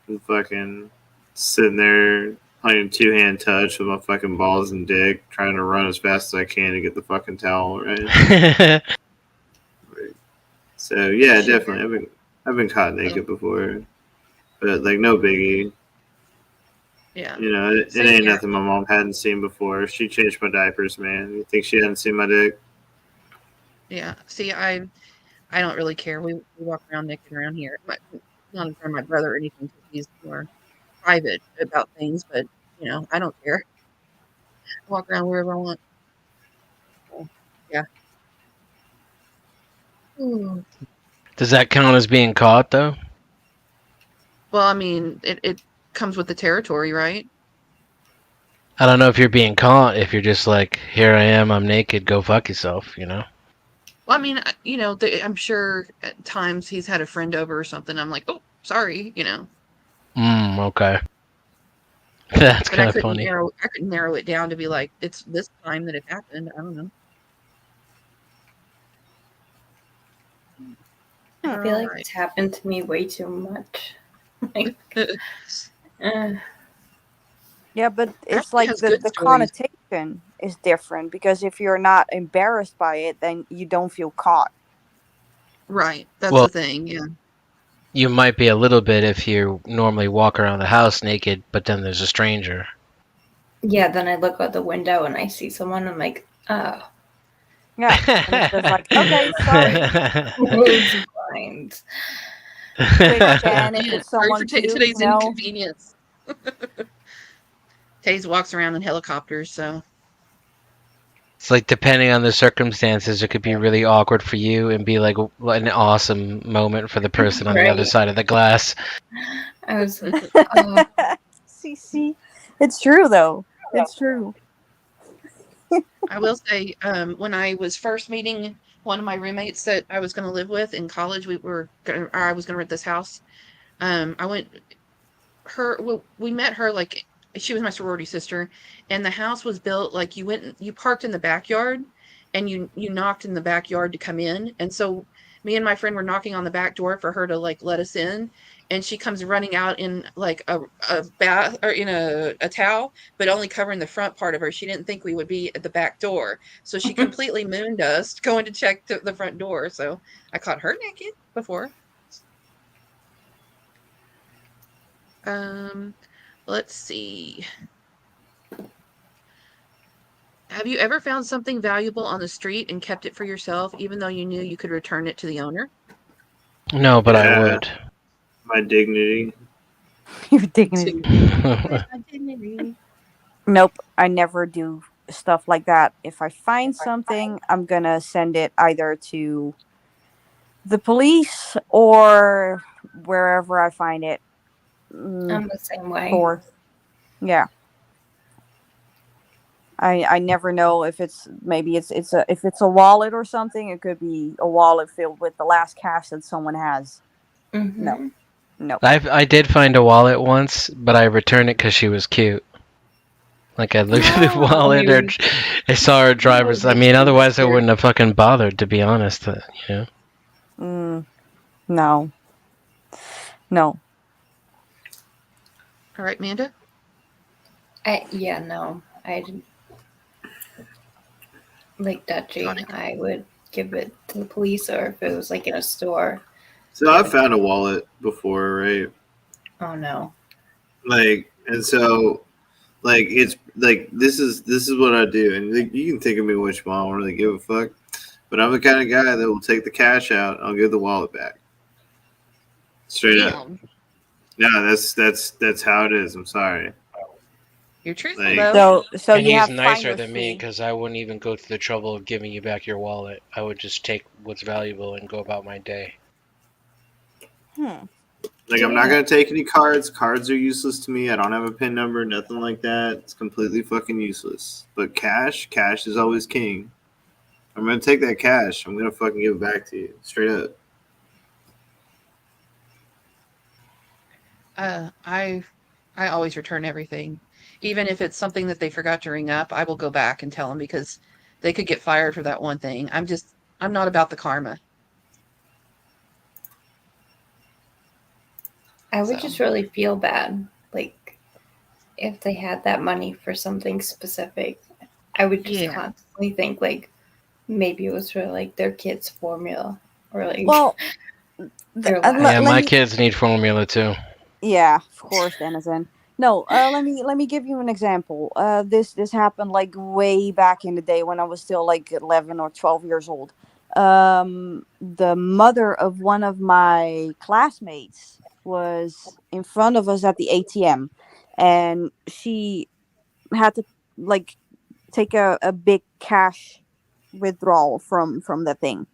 and fucking sitting there playing two-hand touch with my fucking balls and dick, trying to run as fast as I can to get the fucking towel, right? So yeah, definitely. I've been caught naked before, but like no biggie. Yeah. You know, it ain't nothing my mom hadn't seen before. She changed my diapers, man. You think she hadn't seen my dick? Yeah. See, I don't really care. We walk around naked around here. Not in front of my brother or anything, because he's more private about things. But you know, I don't care. I walk around wherever I want. So, yeah. Ooh. Does that count as being caught, though? Well, I mean, it comes with the territory, right? I don't know if you're being caught, if you're just like, here I am, I'm naked, go fuck yourself, you know? Well, I mean, you know, I'm sure at times he's had a friend over or something. I'm like, oh, sorry, you know. Okay. That's But kind of funny. I couldn't narrow it down to be like, it's this time that it happened. I don't know. I feel like it's happened to me way too much. Like, Yeah, but it's like the connotation is different, because if you're not embarrassed by it, then you don't feel caught. Right. That's the thing, yeah. You might be a little bit if you normally walk around the house naked, but then there's a stranger. Yeah, then I look out the window and I see someone. I'm like, oh. Yeah, and it's just like, okay, sorry. It's blind. Which then, if Yeah, it's sorry someone for cute, today's inconvenience. Taze walks around in helicopters, so It's like depending on the circumstances, it could be really awkward for you and be like an awesome moment for the person on the other Right. side of the glass. I was like, oh, see, it's true though. It's true. I will say, when I was first meeting one of my roommates that I was going to live with in college, I was going to rent this house. I went well, we met her like she was my sorority sister, and the house was built like you parked in the backyard, and you knocked in the backyard to come in, and so me and my friend were knocking on the back door for her to like let us in, and she comes running out in like a bath or in a towel, but only covering the front part of her. She didn't think we would be at the back door, so she completely mooned us going to check the front door. So I caught her naked before. Let's see. Have you ever found something valuable on the street and kept it for yourself, even though you knew you could return it to the owner? No, but I Yeah, would. my dignity. Your dignity. Dignity. Nope, I never do stuff like that. If I find something, I'm gonna send it either to the police or wherever I find it. I'm the same way. Or yeah. I never know if it's maybe it's a if it's a wallet or something. It could be a wallet filled with the last cash that someone has. Mm-hmm. No. I did find a wallet once, but I returned it because she was cute. Like I looked at the wallet, or I saw her driver's. I mean, otherwise I wouldn't have fucking bothered, to be honest. You know. No. No. All right, Amanda? No. I didn't like Dutchy. I would give it to the police, or if it was like in a store. So I found a wallet before, right? Oh no. And so it's like this is what I do, and like, you can think of me what you want. I don't really give a fuck, but I'm the kind of guy that will take the cash out. I'll give the wallet back, straight up. No, that's how it is. I'm sorry. You're truthful though. So and you he's have nicer than me because I wouldn't even go to the trouble of giving you back your wallet. I would just take what's valuable and go about my day. I'm not gonna take any cards. Cards are useless to me. I don't have a PIN number, nothing like that. It's completely fucking useless. But cash is always king. I'm gonna take that cash. I'm gonna fucking give it back to you, straight up. I always return everything, even if it's something that they forgot to ring up. I will go back and tell them because they could get fired for that one thing. I'm not about the karma. I would just really feel bad, like if they had that money for something specific. I would just constantly think like maybe it was for like their kids' formula or like my kids need formula too. Yeah, of course, Denizen. No, let me give you an example. This happened like way back in the day when I was still like 11 or 12 years old. The mother of one of my classmates was in front of us at the ATM, and she had to like take a big cash withdrawal from the thing.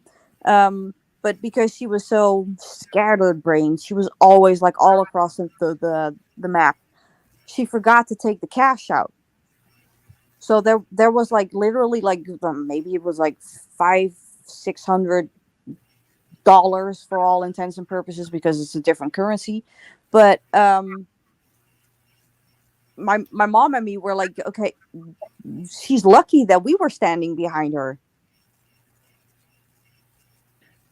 But because she was so scattered brained, she was always like all across the map. She forgot to take the cash out. So there was like literally like maybe it was like $500-600 for all intents and purposes because it's a different currency. But my mom and me were like, okay, she's lucky that we were standing behind her,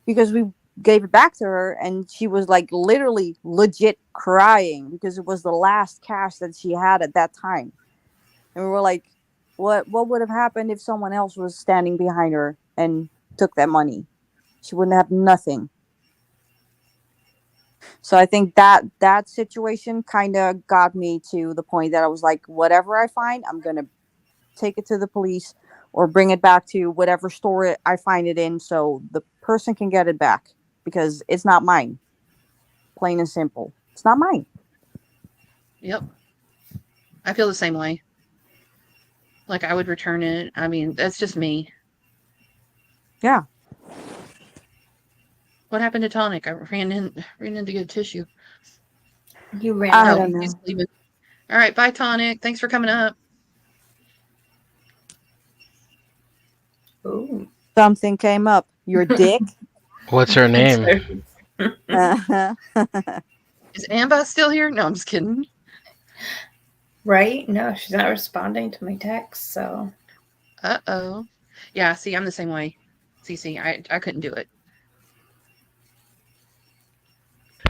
because we gave it back to her and she was like literally legit crying because it was the last cash that she had at that time. And we were like, what would have happened if someone else was standing behind her and took that money? She wouldn't have nothing. So I think that situation kind of got me to the point that I was like, whatever I find, I'm gonna take it to the police or bring it back to whatever store I find it in, so the person can get it back because it's not mine. Plain and simple, it's not mine. Yep. I feel the same way. Like I would return it. I mean, that's just me. Yeah. What happened to Tonic? I ran in to get a tissue. You ran I out. don't know. He's leaving. All right, bye, Tonic. Thanks for coming up. Ooh. Something came up. Your dick. What's her name? Uh-huh. Is Amba still here? No, I'm just kidding. Right? No, she's not responding to my text, so. Uh-oh. Yeah, see, I'm the same way. CC, I couldn't do it.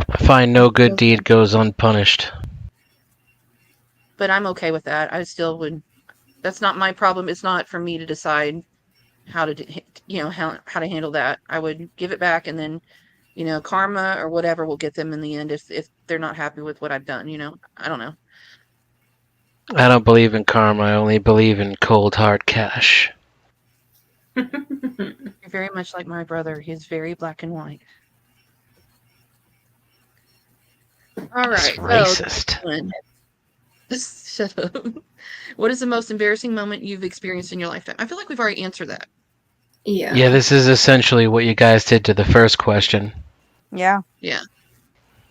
I find no good deed goes unpunished. But I'm okay with that. I still would. That's not my problem. It's not for me to decide how to, how to handle that. I would give it back, and then, karma or whatever will get them in the end if they're not happy with what I've done. I don't know. I don't believe in karma. I only believe in cold hard cash. You're very much like my brother. He's very black and white. All right. That's racist. Shut up. What is the most embarrassing moment you've experienced in your lifetime? I feel like we've already answered that. Yeah. Yeah, this is essentially what you guys did to the first question. Yeah. Yeah.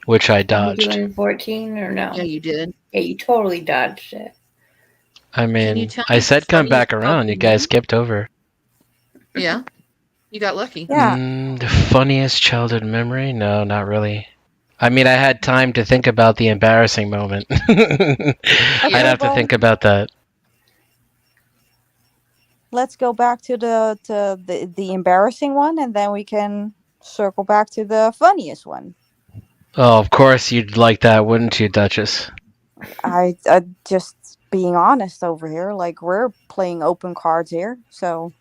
Which I Did you dodged. in 14 or no? Yeah, you did. Yeah, you totally dodged it. I mean, you tell I me said the come back funniest around. You guys skipped over. Yeah. You got lucky. Yeah. The funniest childhood memory? No, not really. I mean, I had time to think about the embarrassing moment. I'd have to think about that. Let's go back to the embarrassing one, and then we can circle back to the funniest one. Oh, of course you'd like that, wouldn't you, Duchess? I just being honest over here. Like, we're playing open cards here, so.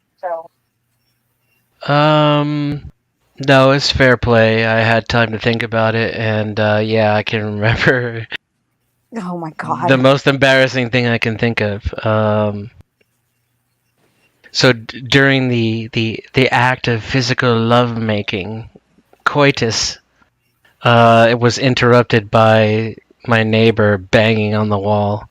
No, it's fair play. I had time to think about it, and yeah, I can remember. Oh my god. The most embarrassing thing I can think of. So during the act of physical lovemaking, coitus, it was interrupted by my neighbor banging on the wall.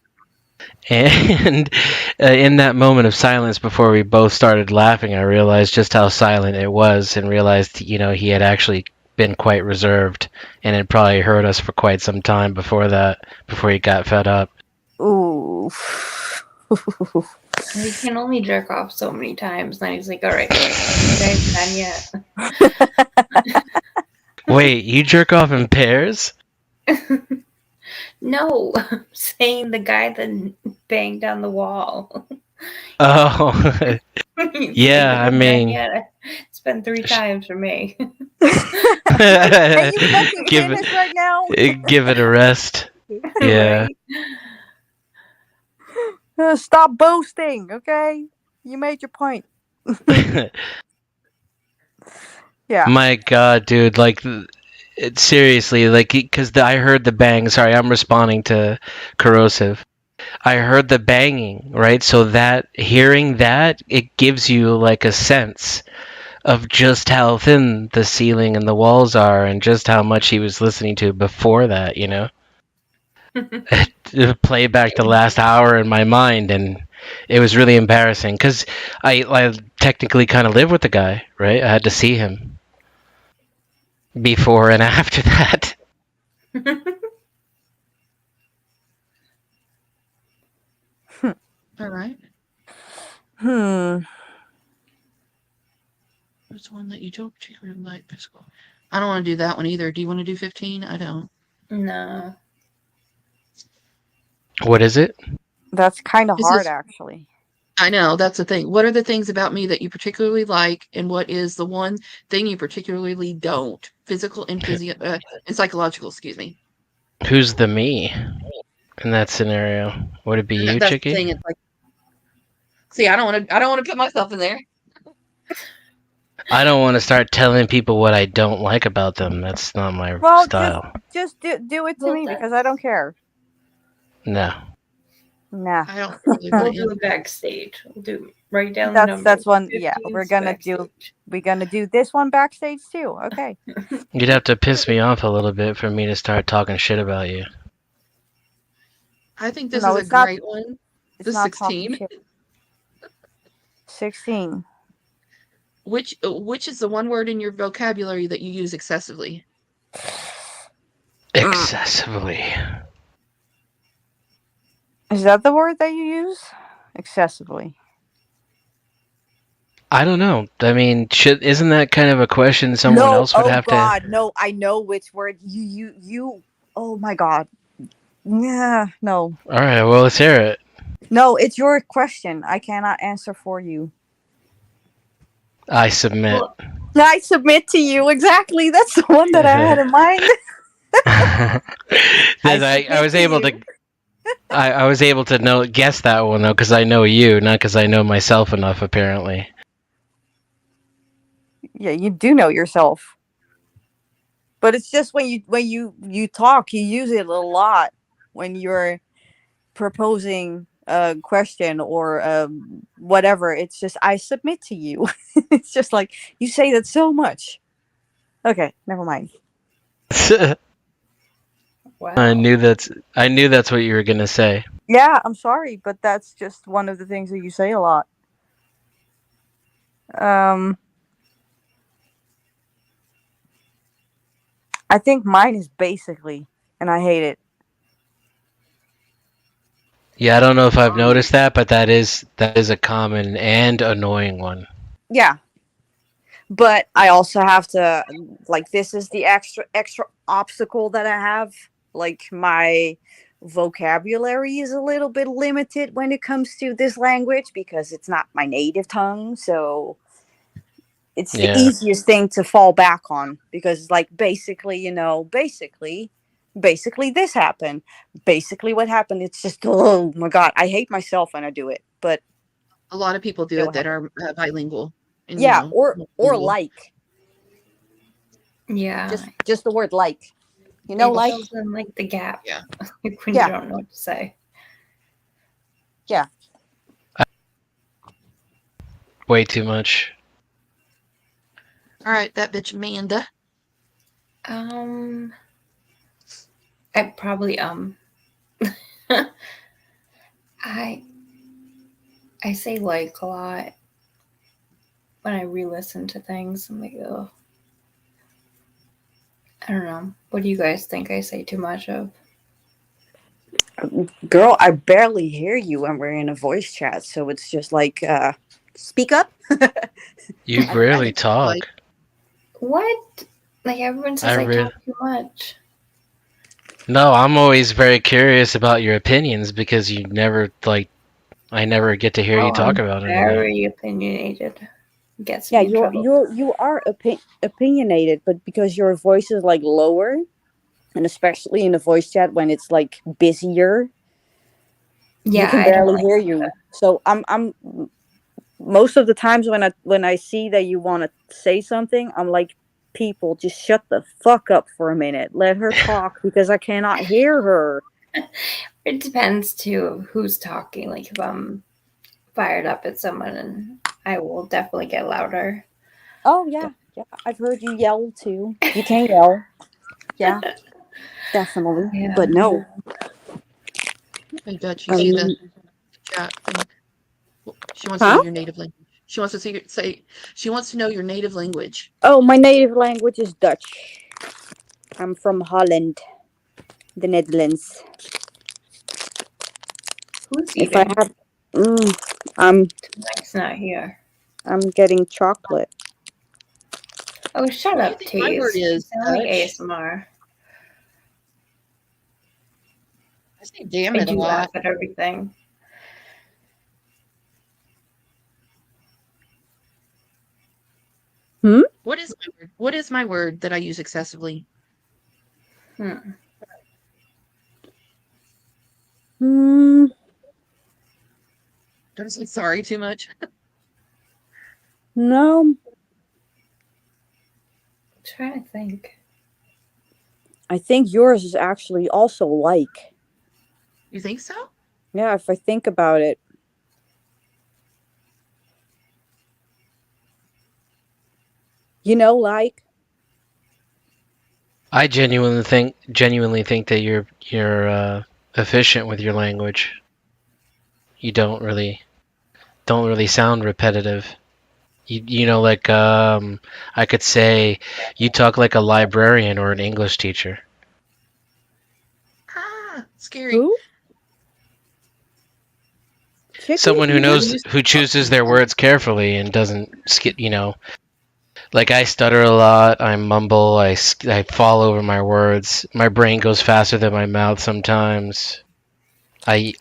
And in that moment of silence before we both started laughing, I realized just how silent it was and realized, he had actually been quite reserved and had probably heard us for quite some time before he got fed up. Ooh. He can only jerk off so many times. Then he's like, all right, you guys done yet? Wait, you jerk off in pairs? No, I'm saying the guy that banged on the wall. Oh, yeah, I mean... It's been 3 times for me. Can you fucking finish right now? Give it a rest. Yeah. Right? Stop boasting, okay? You made your point. Yeah. My God, dude, seriously, because I heard the bang. Sorry, I'm responding to Corrosive. I heard the banging, right? So hearing that, it gives you a sense of just how thin the ceiling and the walls are and just how much he was listening to before that, Play back the last hour in my mind, and it was really embarrassing because I technically kind of live with the guy, right? I had to see him before and after that. All right. What's one that you don't particularly like? Physical. I don't want to do that one either. Do you want to do 15? I don't. No. What is it? That's kind of hard, actually. I know, that's the thing. What are the things about me that you particularly like, and what is the one thing you particularly don't? Physical and and psychological, excuse me. Who's the me in that scenario? Would it be you, that's Chicky? The thing. It's see, I don't want to put myself in there. I don't want to start telling people what I don't like about them. That's not my Well, style. just do it to Well, me because I don't care. No. Nah. I don't really We'll want do you. it backstage. We'll do write down the number. That's one. Yeah, 15 we're gonna do this one backstage too. Okay. You'd have to piss me off a little bit for me to start talking shit about you. I think this No, is a it's not. great one. It's The not talking 16. shit. 16. Which is the one word in your vocabulary that you use excessively? Excessively. Is that the word that you use? Excessively. I don't know. I mean, isn't that kind of a question someone No. else would Oh have God. to? No. I know which word you. Oh my God. Yeah. No. All right, well, let's hear it. No. It's your question. I cannot answer for you. I submit. Well, I submit to you. Exactly. That's the one that I had in mind. I was able to. I was able to guess that one though because I know you, not because I know myself enough. Apparently. Yeah, you do know yourself. But it's just when you talk, you use it a lot when you're proposing a question or whatever. It's just I submit to you. It's just like you say that so much. Okay, never mind. wow. I knew that's what you were gonna say. Yeah, I'm sorry, but that's just one of the things that you say a lot. I think mine is basically, and I hate it. Yeah, I don't know if I've noticed that, but that is a common and annoying one. Yeah, but I also have to like this is the extra obstacle that I have. Like my vocabulary is a little bit limited when it comes to this language because it's not my native tongue, so it's the Yeah. easiest thing to fall back on because like basically this happened. Basically what happened, it's just oh my God, I hate myself when I do it, but A lot of people do it it that are bilingual, and yeah, or multilingual. like Yeah. just the word like. You It know, like fills in like the gap. Yeah. Like when Yeah. you don't know what to say. yeah. Way too much. All right, that bitch Amanda. I probably I say like a lot when I re-listen to things. I'm like, oh, I don't know. What do you guys think I say too much of? Girl, I barely hear you when we're in a voice chat, so it's just like speak up. You I rarely think talk. like What? Like everyone says I talk too much. No, I'm always very curious about your opinions because I never get to hear you talk I'm about anything. very opinionated. Gets Yeah, me in trouble. you are opinionated, but because your voice is like lower, and especially in the voice chat when it's like busier, Yeah, you can I don't barely like hear you. So I'm most of the times when I see that you want to say something, I'm like, people, just shut the fuck up for a minute. Let her talk because I cannot hear her. It depends too of who's talking. Like if I'm fired up at someone, and I will definitely get louder. Oh yeah, I've heard you yell too. You can yell. Yeah, definitely. Yeah. But no. Hey Dutch, you see the chat thing? She wants to know Huh? your native language. She wants to she wants to know your native language. Oh, my native language is Dutch. I'm from Holland, the Netherlands. Who's If I eating? have, I'm Mike's not here. getting chocolate. Oh, shut What do you up, think my word Tease. is, It's only Dutch? ASMR. I say damn I it a do laugh lot. at everything. What is my word? What is my word that I use excessively? Hmm. Don't I say sorry too much? No. trying to think. I think yours is actually also like. You think so? Yeah, if I think about it. Like. I genuinely think that you're efficient with your language. You don't really sound repetitive. Like I could say you talk like a librarian or an English teacher. Ah, scary. Who? Someone Chicken? who chooses their words carefully and doesn't skip. Like I stutter a lot, I mumble, I fall over my words. My brain goes faster than my mouth sometimes. I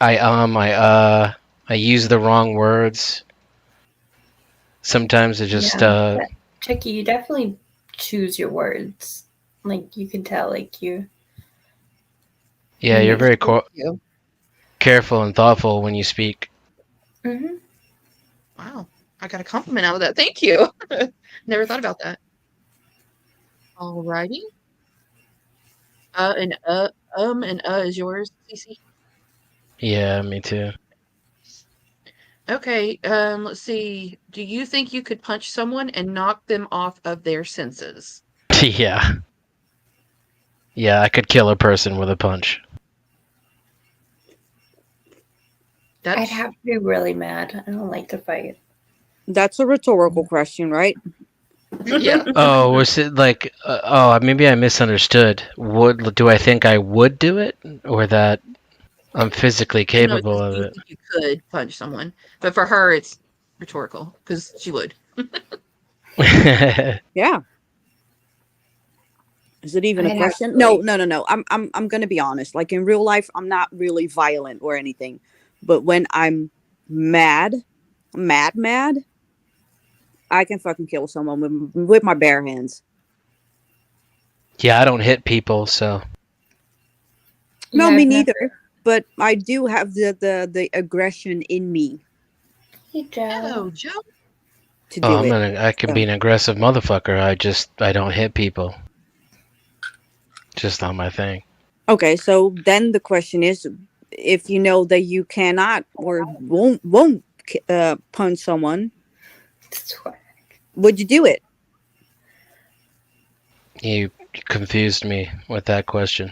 use the wrong words. Sometimes it just Chucky, you definitely choose your words. Like you can tell, like you. yeah, you're very You. careful and thoughtful when you speak. Mm-hmm. Wow. I got a compliment out of that. Thank you. Never thought about that. Alrighty. And is yours, Cece? Yeah, me too. Okay, let's see. Do you think you could punch someone and knock them off of their senses? Yeah. Yeah, I could kill a person with a punch. I'd have to be really mad. I don't like to fight. That's a rhetorical question, right? Yeah. Oh, was it like? Maybe I misunderstood. Do I think I would do it, or that I'm physically capable No, of you it? think you could punch someone, but for her, it's rhetorical because she would. Yeah. Is it even a question? No. I'm gonna be honest. Like in real life, I'm not really violent or anything, but when I'm mad, I can fucking kill someone with my bare hands. Yeah, I don't hit people, so. No, me neither. But I do have the aggression in me. Hey, Joe. Joe. To do it. I can be an aggressive motherfucker. I don't hit people. Just not my thing. Okay, so then the question is, if you know that you cannot or won't punch someone, would you do it? You confused me with that question.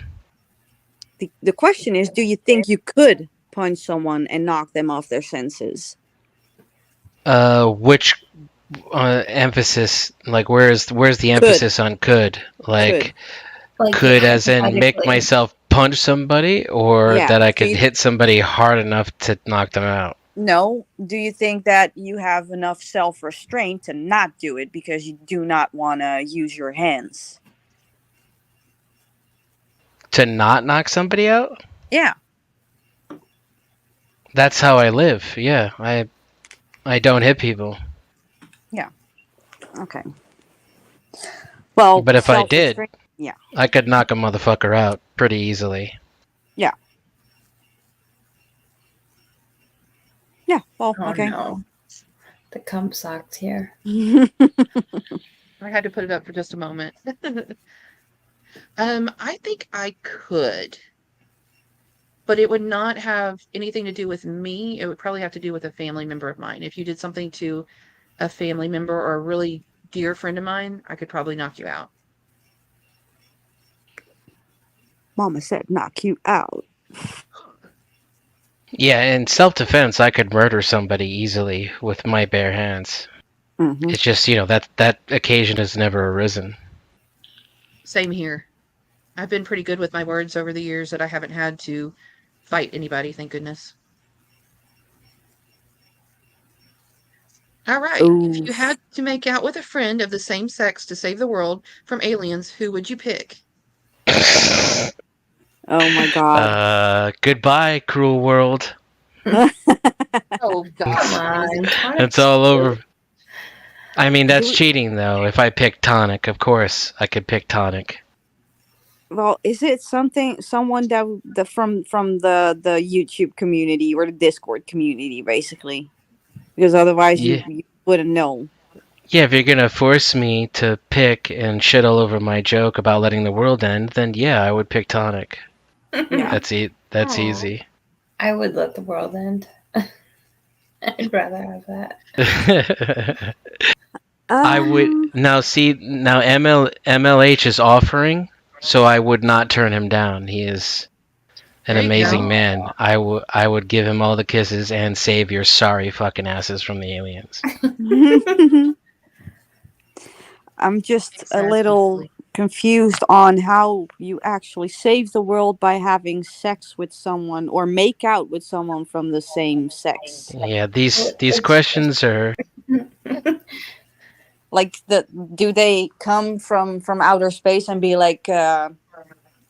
The question is, do you think you could punch someone and knock them off their senses? Which emphasis? Like, where's the emphasis on could? Like could as in make myself punch somebody, or that I could hit somebody hard enough to knock them out? No. Do you think that you have enough self-restraint to not do it because you do not want to use your hands? To not knock somebody out? Yeah. That's how I live. Yeah, I don't hit people. Yeah. Okay. Well, but if I did, yeah, I could knock a motherfucker out pretty easily. Yeah. Yeah. Well, okay. No. The cum sucked here. I had to put it up for just a moment. I think I could, but it would not have anything to do with me. It would probably have to do with a family member of mine. If you did something to a family member or a really dear friend of mine, I could probably knock you out. Mama said knock you out. Yeah, in self-defense, I could murder somebody easily with my bare hands. Mm-hmm. It's just, that occasion has never arisen. Same here. I've been pretty good with my words over the years that I haven't had to fight anybody, thank goodness. All right. Oof. If you had to make out with a friend of the same sex to save the world from aliens, who would you pick? Oh my god. Goodbye, cruel world. Oh god. It's all over. I mean, that's cheating though. If I pick Tonic, of course I could pick Tonic. Well, is it someone that from the YouTube community or the Discord community, basically? Because otherwise you wouldn't know. Yeah, if you're gonna force me to pick and shit all over my joke about letting the world end, then yeah, I would pick tonic. Yeah. That's Aw. easy. I would let the world end. I'd rather have that. I would now see now MLH is offering, so I would not turn him down. He is an There you amazing go. man. I would give him all the kisses and save your sorry fucking asses from the aliens. I'm just a Exactly. little confused on how you actually save the world by having sex with someone or make out with someone from the same sex. Yeah, these It's questions are Like do they come from outer space and be like Nanu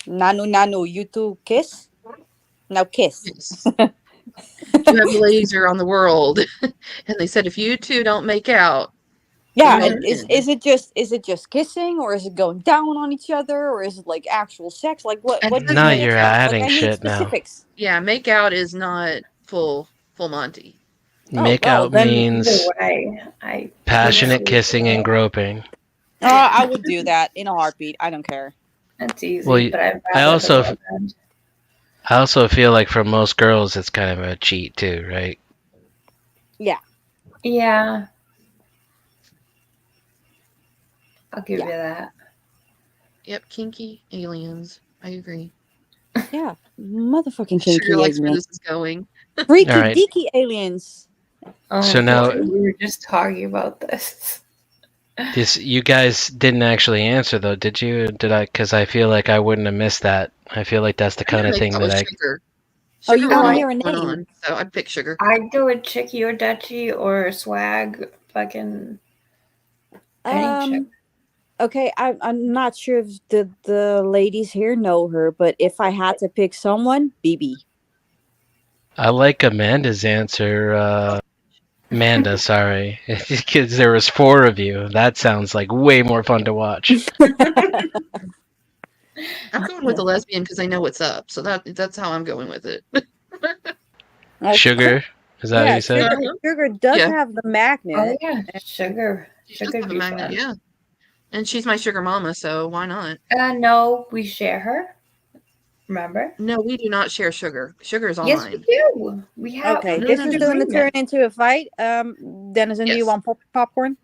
Nanu, you two kiss? Now kiss. Yes. You have a laser on the world, and they said if you two don't make out, Yeah, world is end. is it just kissing, or is it going down on each other, or is it like actual sex? Like I what do think you now make you're make out? out. Like adding I need shit now. specifics. Yeah, make out is not full Monty. Oh Make well, out then Either means way, I would passionate choose kissing and groping. I would do that in a heartbeat. I don't care. That's easy, Well, but I'd I rather the also world end. I also feel like for most girls it's kind of a cheat too, right? Yeah. Yeah. I'll give Yeah. you that. Yep, kinky aliens. I agree. Yeah, motherfucking Sure kinky likes where aliens, this is going. freaky All right. deaky aliens. Oh, So now we were just talking about this. this you guys didn't actually answer though, did you? Did I? Because I feel like I wouldn't have missed that. I feel like that's the I'm kind gonna of make thing out that with I. Sugar. Oh, you Sugar want was to Um, hear a going name? on, so I'd pick Sugar. I'd go with Chicky or Dutchy or Swag, fucking any chick. Okay, I'm not sure if the ladies here know her, but if I had to pick someone, BB. I like Amanda's answer. Amanda, sorry, because there was 4 of you. That sounds like way more fun to watch. I'm going with the lesbian because I know what's up, so that's how I'm going with it. Okay. Sugar, is that what Yeah, you said? Sugar does Yeah. have the Oh magnet. yeah, sugar. She does Sugar'd have a be magnet, fun. yeah. And she's my sugar mama, so why not? No, we share her. Remember? No, we do not share Sugar. Sugar is all Yes, we mine. do. We have Okay, No, this no, is no. going to turn agreement. into a fight. Denizen, do you Yes. want popcorn?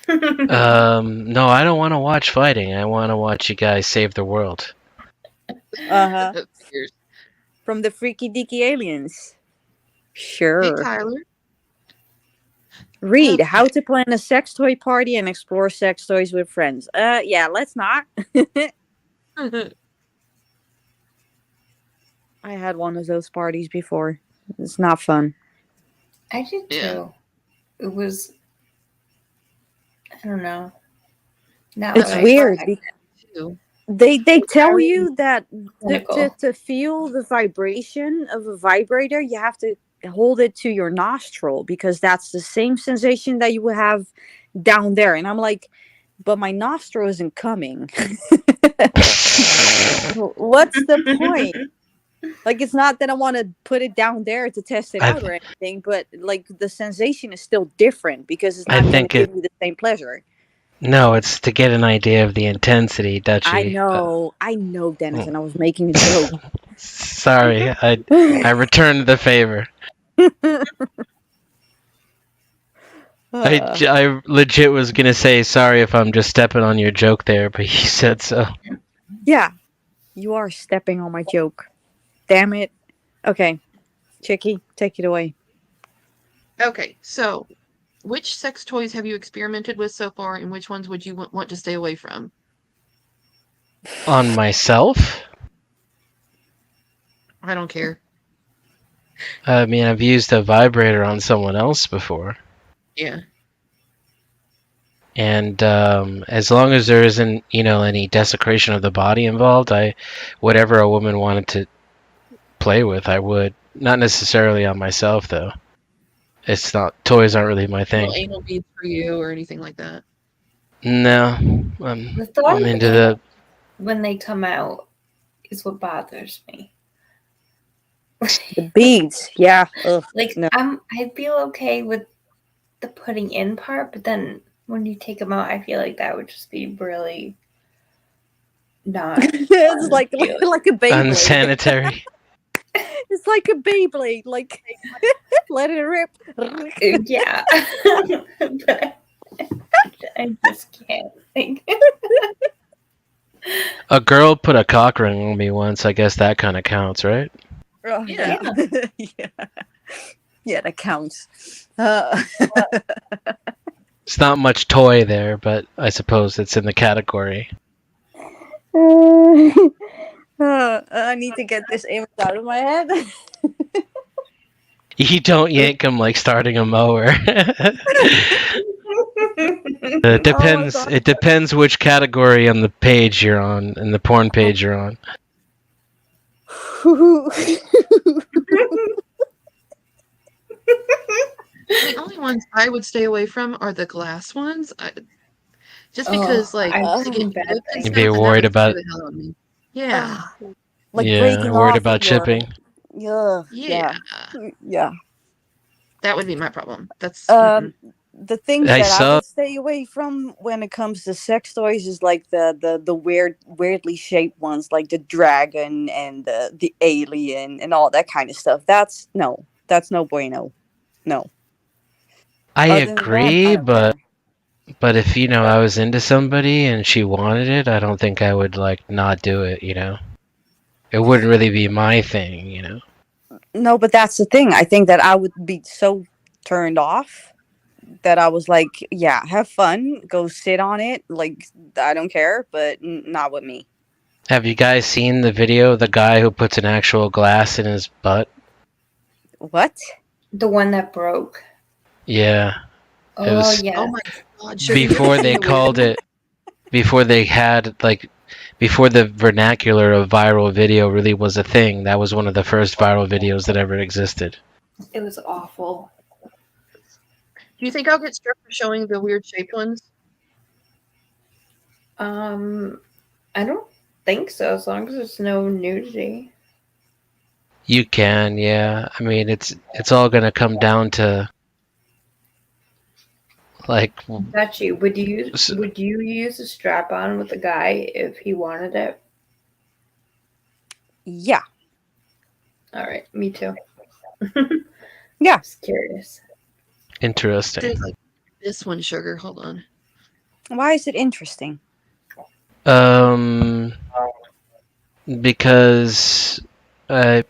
No, I don't want to watch fighting. I want to watch you guys save the world. Uh-huh. Figures. From the freaky deaky aliens. Hey, Sure. Tyler. Read Okay. how to plan a sex toy party and explore sex toys with friends. Yeah, let's not. I had one of those parties before. It's not fun. I did too. Yeah. It was. I don't know. Not It's what I weird. expected. Too. They tell very you that clinical. to feel the vibration of a vibrator, you have to hold it to your nostril because that's the same sensation that you would have down there. And I'm like, but my nostril isn't coming. What's the point? Like, it's not that I want to put it down there to test it out or anything, but like the sensation is still different because it's not going to give me the same pleasure. No, it's to get an idea of the intensity, Dutchy. I know, Dennis, and I was making a joke. Sorry, I returned the favor. I legit was gonna say sorry if I'm just stepping on your joke there, but you said so. Yeah, you are stepping on my joke. Damn it. Okay, Chicky, take it away. Okay, so which sex toys have you experimented with so far, and which ones would you want to stay away from? On myself? I don't care. I mean, I've used a vibrator on someone else before. Yeah. And as long as there isn't, any desecration of the body involved, whatever a woman wanted to play with, I would. Not necessarily on myself, though. It's not, toys aren't really my thing. No anal beads for you or anything like that. No, The thought I'm of into it when they come out is what bothers me. The beads, yeah. Ugh, Like no. I'd feel okay with the putting in part, but then when you take them out, I feel like that would just be really not. It's like a Beyblade. Unsanitary. It's like a Beyblade. Like, let it rip. Yeah. But I just can't think. A girl put a cock ring on me once. I guess that kind of counts, right? Oh, Yeah. Yeah, that counts. It's not much toy there, but I suppose it's in the category. I need to get this image out of my head. You don't yank them like starting a mower. It depends. God. It depends which category on the page you're on, and the porn page you're on. The only ones I would stay away from are the glass ones. Just because, like, I've to seen get bad chipped and things. You'd be stuff, and that worried would scare about- the hell out of me. Yeah. Like yeah, breaking worried off about your- chipping. Yeah. Yeah. That would be my problem. That's The things I that I saw- would stay away from when it comes to sex toys is like the weirdly shaped ones, like the dragon and the alien and all that kind of stuff. That's no bueno. No. I Other than that, agree, I don't but care. if I was into somebody and she wanted it, I don't think I would like not do it. It wouldn't really be my thing. No, but that's the thing. I think that I would be so turned off that I was like, yeah, have fun, go sit on it. Like, I don't care, but not with me. Have you guys seen the video of the guy who puts an actual glass in his butt? What? The one that broke. Yeah. Oh, was- yeah. oh my god! Sugar, you Before ever they seen the called weird- it, before they had before the vernacular of viral video really was a thing, that was one of the first viral videos that ever existed. It was awful. Do you think I'll get struck for showing the weird shaped ones? I don't think so, as long as there's no nudity. You can, yeah. I mean, it's all gonna come down to like Dachi, would you S- use a strap on with a guy if he wanted it? Yeah. All right, me too. Yeah. Just curious. interesting. Did, like, this one, Sugar. Hold on. Why is it interesting? Because I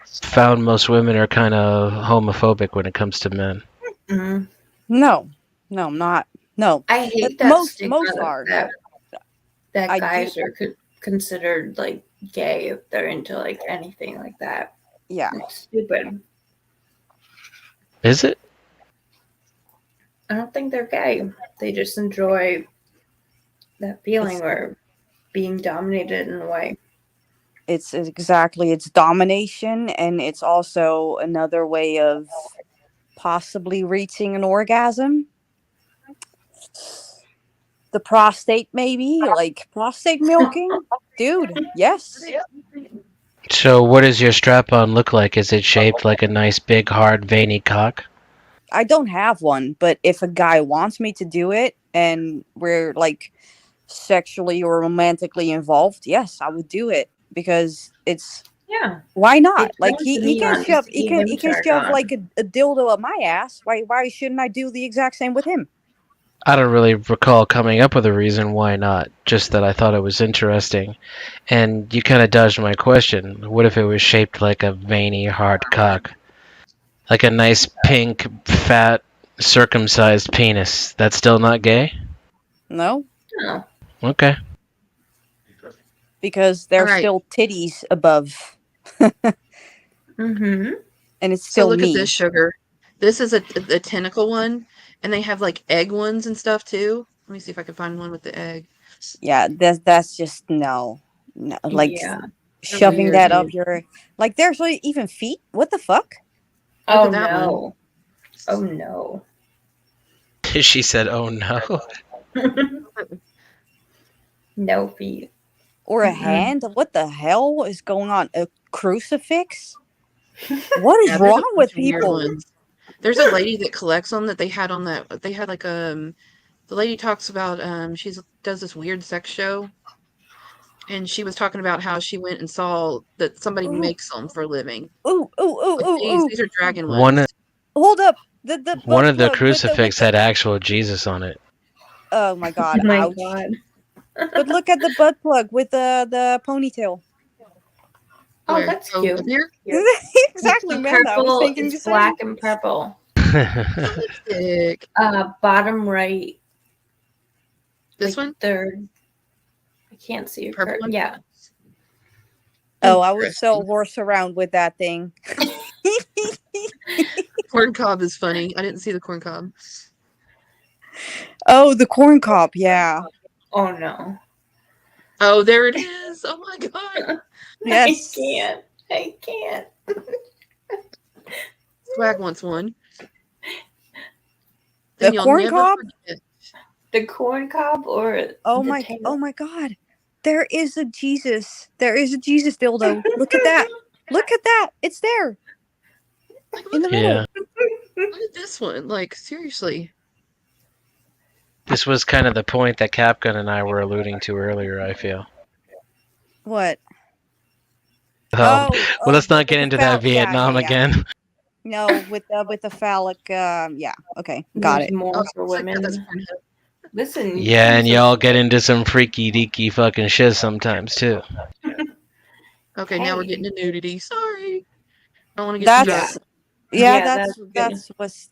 found most women are kind of homophobic when it comes to men. Mm. No, I'm not. No. I hate But that most stigma are. that I guys do- are considered like gay if they're into like anything like that. Yeah. It's stupid. Is it? I don't think they're gay. They just enjoy that feeling or being dominated in a way. It's domination, and it's also another way of possibly reaching an orgasm. The prostate, maybe, like prostate milking. Dude, yes. So what does your strap-on look like? Is it shaped like a nice big hard veiny cock? I don't have one, but if a guy wants me to do it and we're like sexually or romantically involved, yes, I would do it because it's Yeah. why not? It Like turns he me can on to shove see he can him turned shove on. like a dildo up my ass. Why shouldn't I do the exact same with him? I don't really recall coming up with a reason why not. Just that I thought it was interesting. And you kind of dodged my question. What if it was shaped like a veiny hard cock? Like a nice pink, fat, circumcised penis. That's still not gay? No, No. Okay. because there's Alright. still titties above, Mm-hmm. and it's So still look me. at this, Sugar. This is a tentacle one, and they have like egg ones and stuff too. Let me see if I can find one with the egg. Yeah, that's just no, like Yeah. shoving weird, that up dude. your like. There's like even feet. What the fuck? Look Oh at that no. Oh no. She said, oh no. No feet. Or a Mm-mm. hand? What the hell is going on? A crucifix? What is Yeah, there's a wrong bunch with of weird people? ones. There's a lady that collects them that they had on that. They had like The lady talks about she does this weird sex show, and she was talking about how she went and saw that somebody Ooh, makes them for a living. ooh, ooh, ooh, Like ooh, ooh. these are dragon One ones. of Hold up. The one butt of the plug with crucifix the. had actual Jesus on it. Oh my god! Oh my Ouch. god. But look at the butt plug with the ponytail. Oh, Where? that's Oh, cute. up here? Exactly, The Amanda. I was purple thinking the is same. black and purple. Lipstick. Bottom right, This like one? third. I can't see your Purple curtain. one? Yeah. Oh, I would so Interesting. horse around with that thing. Corn cob is funny. I didn't see the corn cob. Oh, the corn cob. Yeah. Oh no. Oh, there it is. Oh my god. Yes. I can't. Swag wants one. The Then you'll corn never cob. forget. The corn cob or Oh the my. tail? Oh my god. There is a Jesus. There is a Jesus dildo. Look at that. Look at that. It's there Like, in the look, middle. Yeah. look at this one. Like, seriously. This was kind of the point that Capgun and I were alluding to earlier, I feel. What? Well, let's not with get the into that yeah, Vietnam again. No, with the phallic. Yeah. Okay, got There's it. more Oh, for it's like that. That's women. Pornhub. Listen. Yeah, and Jesus. y'all get into some freaky deaky fucking shit sometimes too. Okay, now we're getting to nudity. Sorry. I want to get some That's dark. yeah. that's good.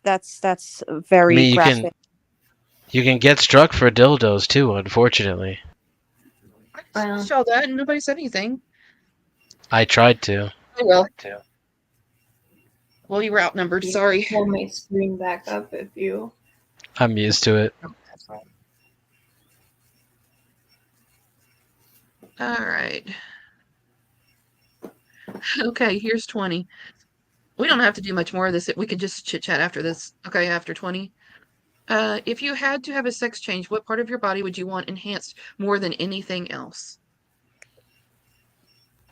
That's I very mean, graphic. you can get struck for dildos too, unfortunately. I Well. saw that and nobody said anything. I tried to. Oh well. Well, you were outnumbered. You Sorry. pull my screen back up if you. I'm used to it. All right. Okay, here's 20. We don't have to do much more of this. We could just chit chat after this. Okay, after 20. If you had to have a sex change, what part of your body would you want enhanced more than anything else?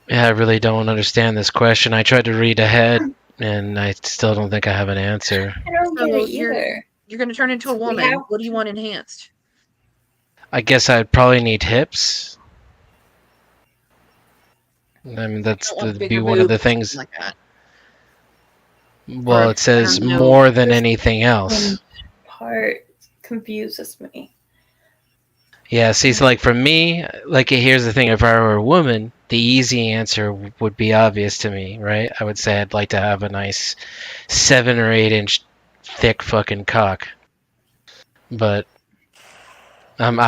Yeah, I really don't understand this question. I tried to read ahead, and I still don't think I have an answer. I don't get So it either. you're going to turn into a woman. What do you want enhanced? I guess I'd probably need hips. I mean, that's Don't want be bigger one of the boobs or things. something like that. Well, Or, it says I don't know. more than anything else. Part confuses me. Yeah, see, so like for me, like here's the thing: if I were a woman, the easy answer would be obvious to me, right? I would say I'd like to have a nice 7 or 8 inch thick fucking cock. But I'm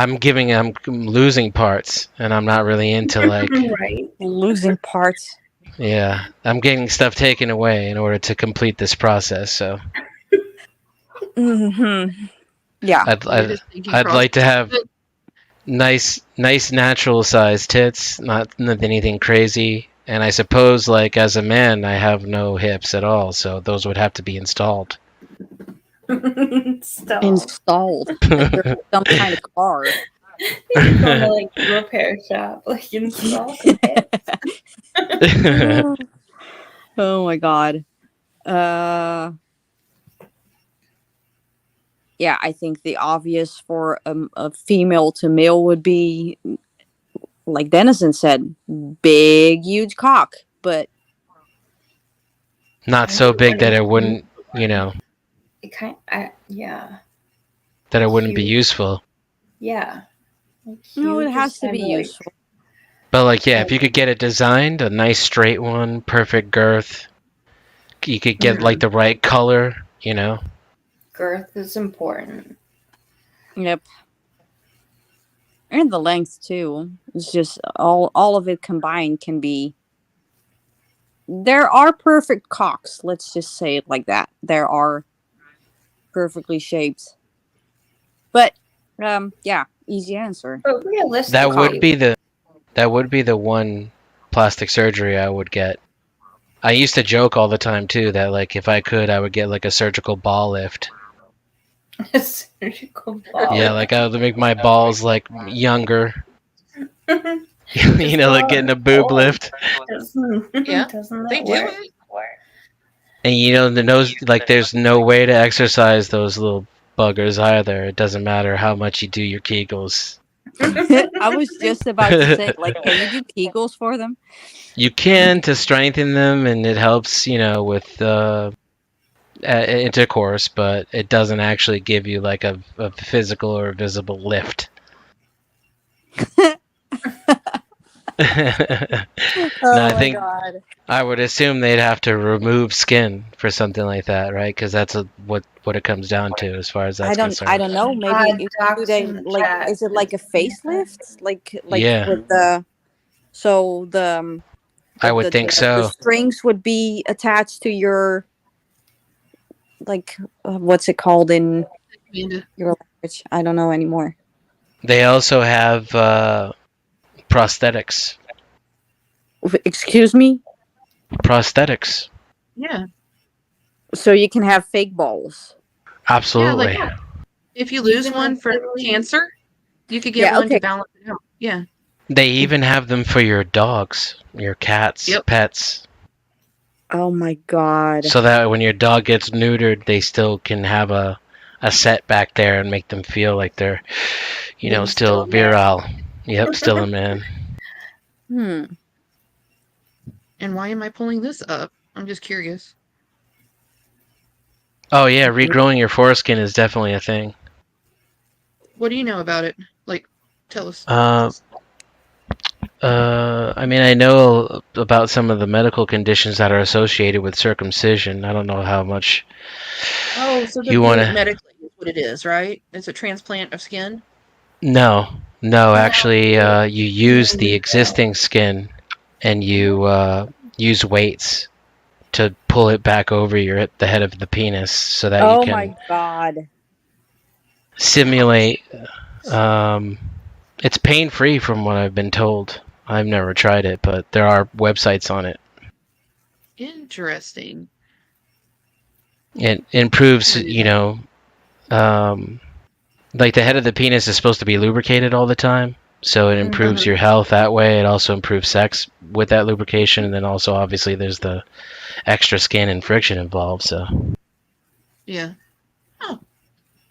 losing parts, and I'm not really into like Right. Losing parts. yeah, I'm getting stuff taken away in order to complete this process. So Yeah. I'd like to have nice natural sized tits, not anything crazy. And I suppose like as a man, I have no hips at all, so those would have to be installed. Installed. Like some kind of car. You go to like repair shop, like install some hits. Oh my god. Yeah, I think the obvious for a female to male would be, like Dennison said, big, huge cock. But Not so big that it wouldn't, you know, It yeah. that it wouldn't be Huge. useful. Yeah. Like, no, it huge has is to be kinda, like, useful. But like, yeah, if you could get it designed, a nice straight one, perfect girth, you could get like the right color, you know. girth is important. Yep. And the length too. It's just all of it combined can be. There are perfect cocks. Let's just say it like that. There are perfectly shaped. But yeah, easy answer. But realistically, That would be the one plastic surgery I would get. I used to joke all the time too that like if I could, I would get like a surgical ball lift. a surgical ball. Yeah, like I would make my balls like younger. You know, like getting a boob lift. Yeah, Doesn't they that do work? it. And you know, the nose, like there's no way to exercise those little buggers either. It doesn't matter how much you do your Kegels. I was just about to say, like, can you do Kegels for them? You can to strengthen them, and it helps, with intercourse, but it doesn't actually give you like a physical or visible lift. Oh I my think god. I would assume they'd have to remove skin for something like that, right? Because that's what it comes down to, as far as that's concerned. I don't know. Maybe if do they like? Is it like a facelift? Like Yeah. with the so I would think the so. strings would be attached to your like what's it called in Amanda. your language? I don't know anymore. They also have prosthetics. Excuse me. Prosthetics. Yeah. So you can have fake balls. Absolutely. Yeah, like if you lose one for cancer, you could get Yeah, one okay. to balance it out. Yeah. They even have them for your dogs, your cats, Yep. pets. Oh my god. So that when your dog gets neutered, they still can have a set back there and make them feel like they're, still a man. virile. Yep, still a man. And why am I pulling this up? I'm just curious. Oh yeah, regrowing your foreskin is definitely a thing. What do you know about it? Like, tell us. I mean, I know about some of the medical conditions that are associated with circumcision. I don't know how much Oh, so you want to. medically is what it is, right? It's a transplant of skin. No, actually, you use the existing skin and you use weights to pull it back over the head of the penis so that you Oh can my god. simulate. It's pain-free from what I've been told. I've never tried it, but there are websites on it. Interesting. It improves, like the head of the penis is supposed to be lubricated all the time, so it improves your health that way. It also improves sex with that lubrication, and then also obviously there's the extra skin and friction involved. So Yeah. Oh,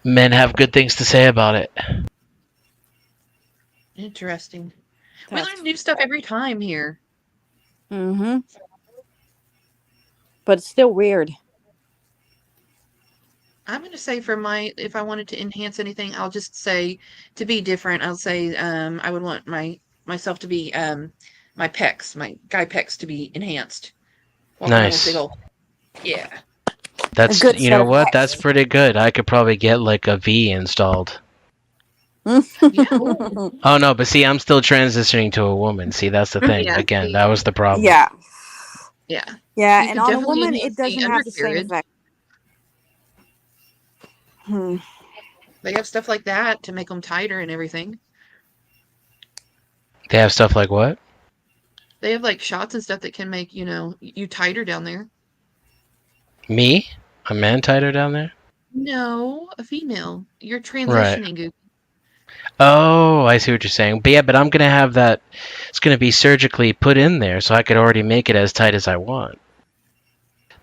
men have good things to say about it. interesting. We learn new stuff every time here. Mm-hmm. But it's still weird. I'm going to say if I wanted to enhance anything, I'll just say to be different. I'll say I would want myself to be my pecs, my guy pecs to be enhanced. Nice. Yeah. That's you know what? That's pretty good. I could probably get like a V installed. Oh no, but see, I'm still transitioning to a woman. See, that's the thing. Yeah, again, that was the problem. Yeah. Yeah. Yeah, You and could on a definitely woman, enhance it doesn't the have the same undercarriage. effect. They have stuff like that to make them tighter and everything. They have stuff like what? They have like shots and stuff that can make, you tighter down there. Me? A man tighter down there? No, a female. You're Right. transitioning. Goofy. Oh, I see what you're saying. But yeah, but I'm gonna have that. It's gonna be surgically put in there, so I could already make it as tight as I want.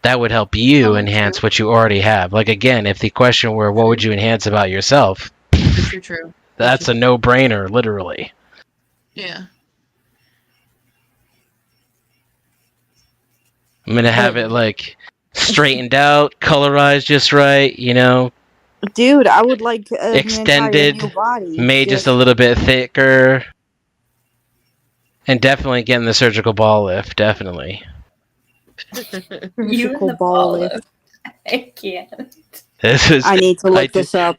That would help you enhance what you already have. Like again, if the question were, what would you enhance about yourself? True. That's a no-brainer, literally. Yeah. I'm gonna have it like straightened out, colorized just right, Dude, I would like extended, an entire new body. made just a little bit thicker, and definitely getting the surgical ball lift, definitely. Surgical ball lift. I can't. I need to look this up.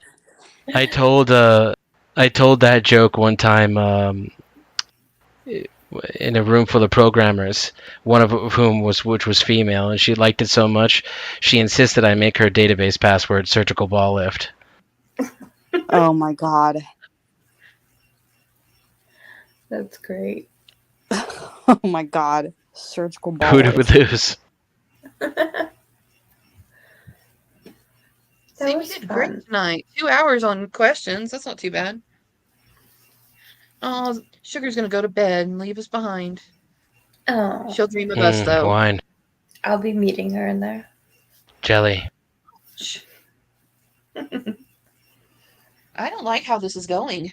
I told that joke one time in a room full of programmers, one of whom was female, and she liked it so much she insisted I make her database password surgical ball lift. Oh my god. That's great. Oh my god. Surgical ball Who'd lift. lose? See, we did great tonight. 2 hours on questions. That's not too bad. Oh, Sugar's going to go to bed and leave us behind. Oh. She'll dream of us, though. Wine. I'll be meeting her in there. Jelly. I don't like how this is going.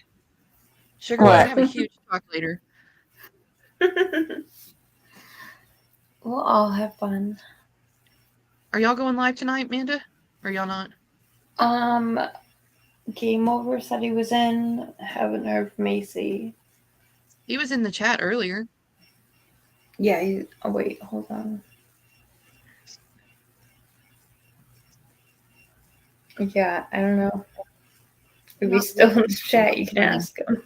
Sugar, we're What? gonna have a huge talk later. We'll all have fun. Are y'all going live tonight, Amanda? Or y'all not? Game Over said he was in. Haven't heard from Macy. He was in the chat earlier. Yeah, oh wait, hold on. Yeah, I don't know. If he's still in the chat, you can ask him.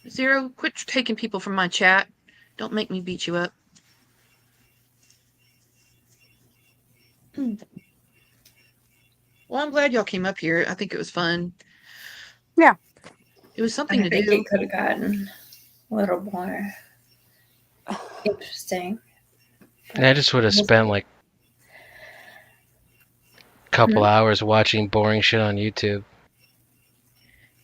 Zero, quit taking people from my chat. Don't make me beat you up. Well, I'm glad y'all came up here. I think it was fun. Yeah. It was something to think do. it could have gotten a little more interesting. I just would have spent like a couple hours watching boring shit on YouTube.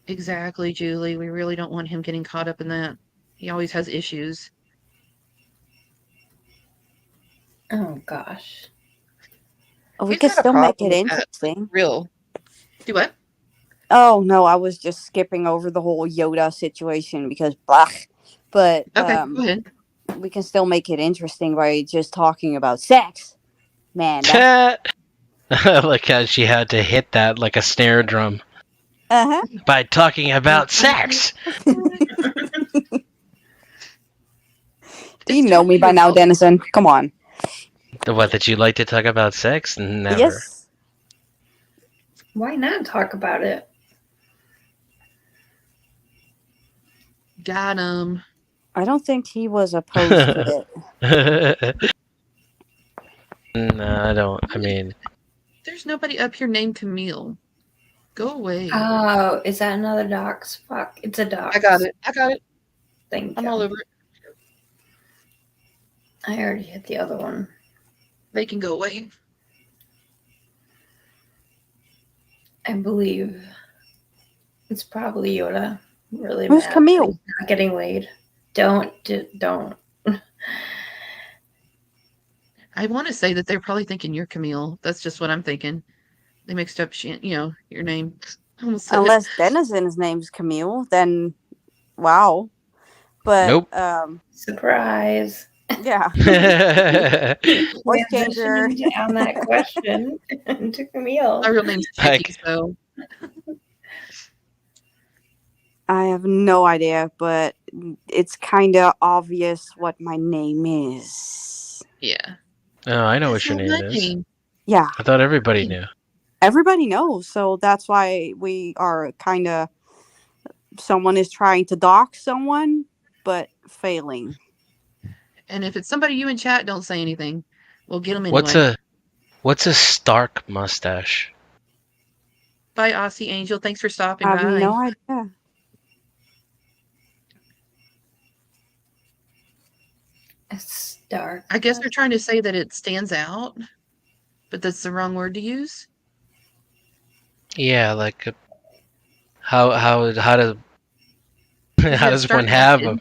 Exactly, Julie. We really don't want him getting caught up in that. He always has issues. Oh gosh. We He's could got a still make problem it with that. interesting. Real. Do what? Oh no, I was just skipping over the whole Yoda situation because blah. But Okay, go ahead. we can still make it interesting by just talking about sex. Man, Like how she had to hit that like a snare drum by talking about sex. You know me by now, Dennison. Come on. What, that you like to talk about sex? Never. Yes. Why not talk about it? Got him. I don't think he was opposed to it. No, I don't. I mean, there's nobody up here named Camille. Go away. Oh, is that another dox? Fuck, it's a dox. I got it. Thank I'm you. all over it. I already hit the other one. They can go away. I believe it's probably Yoda. Really Who's mad Camille? that he's not getting laid. Don't. I want to say that they're probably thinking you're Camille. That's just what I'm thinking. They mixed up, your name. Unless Dennison's name's Camille, then wow. But nope. Surprise. Yeah. Voice changer. On that question to Camille. My real name's Chicky, so. I have no idea, but it's kind of obvious what my name is. Yeah. Oh, I know what your name is. Yeah. I thought everybody knew. Everybody knows, so that's why we are kind of. Someone is trying to dock someone, but failing. And if it's somebody you in chat, don't say anything. We'll get them anyway. What's a Stark mustache? Bye, Aussie Angel. Thanks for stopping I by. have no idea. It's dark. I guess they're trying to say that it stands out, but that's the wrong word to use. Yeah, like how does how does one have a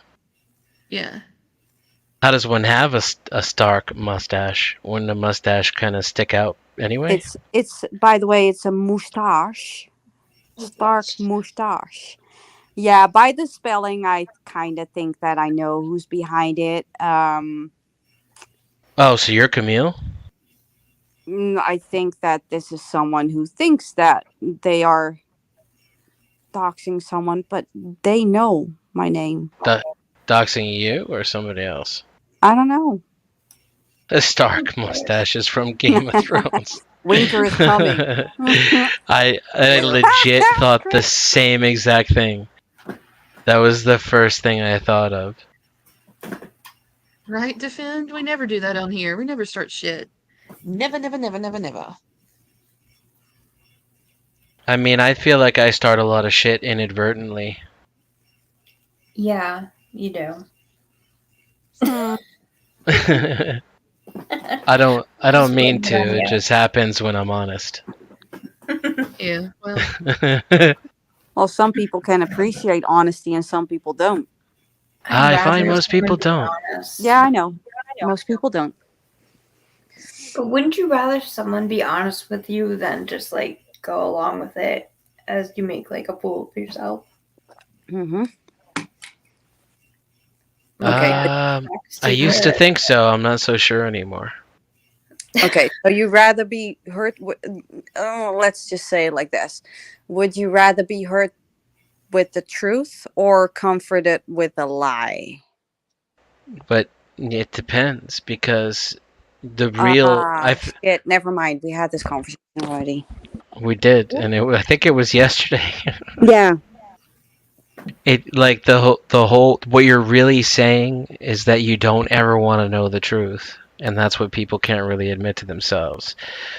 How does one have a Stark mustache? Wouldn't a mustache kind of stick out anyway? It's by the way, it's a mustache. Stark mustache. Yeah, by the spelling, I kind of think that I know who's behind it. Oh, so you're Camille? I think that this is someone who thinks that they are doxing someone, but they know my name. Doxing you or somebody else? I don't know. The Stark mustache is from Game of Thrones. Winter is coming. I legit thought the same exact thing. That was the first thing I thought of. Right, Defend? We never do that on here. We never start shit. Never. I mean, I feel like I start a lot of shit inadvertently. Yeah, you do. I don't mean to. It just happens when I'm honest. Yeah, well. Well, some people can appreciate honesty and some people don't. I find most people don't. Yeah, I know. Most people don't. But wouldn't you rather someone be honest with you than just like go along with it as you make like a fool of yourself? Mm-hmm. Okay. I used to think so. I'm not so sure anymore. Okay. So you rather be hurt? Let's just say it like this: would you rather be hurt with the truth or comforted with a lie? But it depends because the real Shit. Never mind. We had this conversation already. We did, and I think it was yesterday. Yeah. It like the whole what you're really saying is that you don't ever want to know the truth, and that's what people can't really admit to themselves.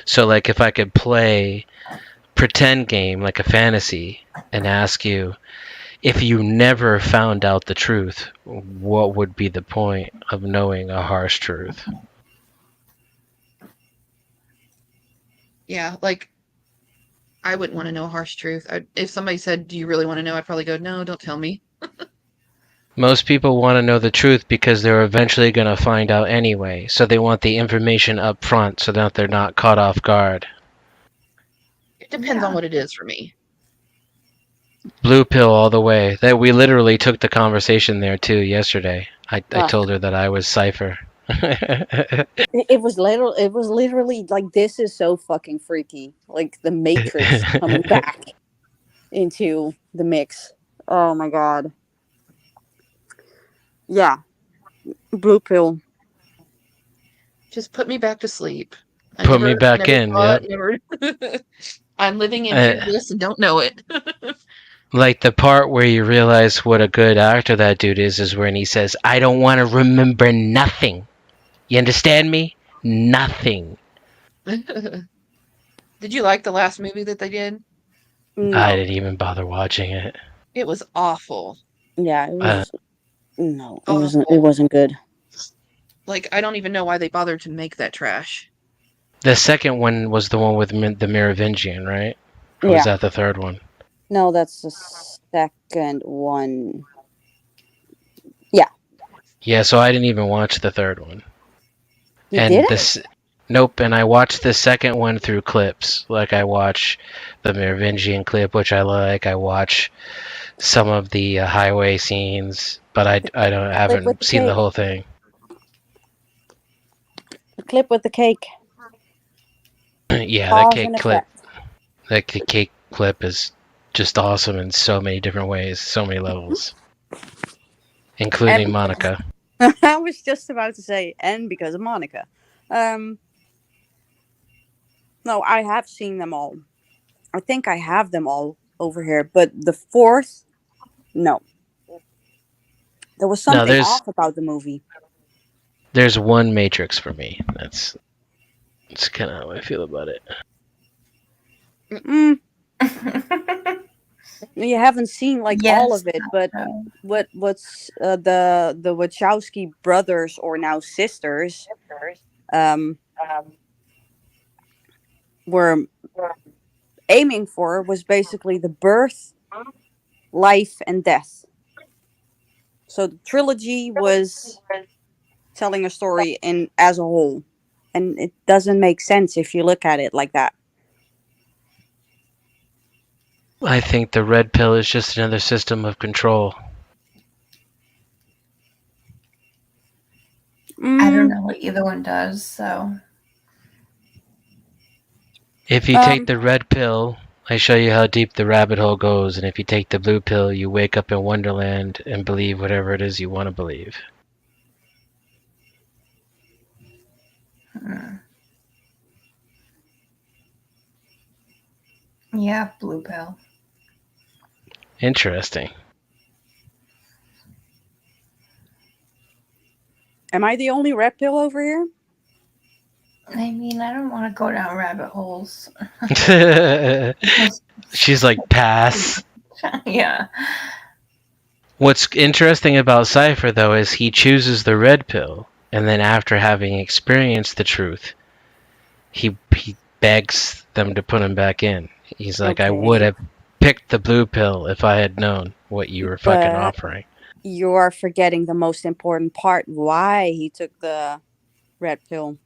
So like if I could play pretend game like a fantasy and ask you if you never found out the truth, what would be the point of knowing a harsh truth? Yeah, like I wouldn't want to know a harsh truth. If somebody said, "Do you really want to know?" I'd probably go, "No, don't tell me." Most people want to know the truth because they're eventually going to find out anyway, so they want the information up front so that they're not caught off guard. It depends on what it is for me. Blue pill all the way. That we literally took the conversation there too yesterday. I told her that I was Cypher. It was literally like, this is so fucking freaky. Like the Matrix coming back into the mix. Oh my god. Yeah. Blue pill. Just put me back to sleep. Put me back in. Yep. I'm living in pure bliss and don't know it. Like the part where you realize what a good actor that dude is when he says, "I don't want to remember nothing." You understand me? Nothing. Did you like the last movie that they did? No. I didn't even bother watching it. It was awful. Yeah, it was. No, it wasn't. It wasn't good. Like, I don't even know why they bothered to make that trash. The second one was the one with the Merovingian, right? Or was that the third one? No, that's the second one. Yeah. Yeah, so I didn't even watch the third one. You didn't? Nope, and I watched the second one through clips. Like I watch the Merovingian clip, which I like. I watch some of the highway scenes, but I haven't seen the whole thing. The clip with the cake. Yeah, the cake clip. The cake clip is just awesome in so many different ways, so many levels, including Monica. I was just about to say, and because of Monica. No, I have seen them all. I think I have them all over here, but the fourth, no. There was something off about the movie. There's one Matrix for me. That's kind of how I feel about it. You haven't seen all of it, but what's the Wachowski brothers, or now sisters, were aiming for was basically the birth, life, and death. So the trilogy was telling a story as a whole, and it doesn't make sense if you look at it like that. I think the red pill is just another system of control. I don't know what either one does, so. If you take the red pill, I show you how deep the rabbit hole goes, and if you take the blue pill, you wake up in Wonderland and believe whatever it is you want to believe. Yeah, blue pill. Interesting. Am I the only red pill over here? I mean, I don't want to go down rabbit holes. She's like, pass. Yeah. What's interesting about Cypher, though, is he chooses the red pill, and then after having experienced the truth, he begs them to put him back in. He's like, I would have picked the blue pill if I had known what you were fucking offering. You are forgetting the most important part, why he took the red pill.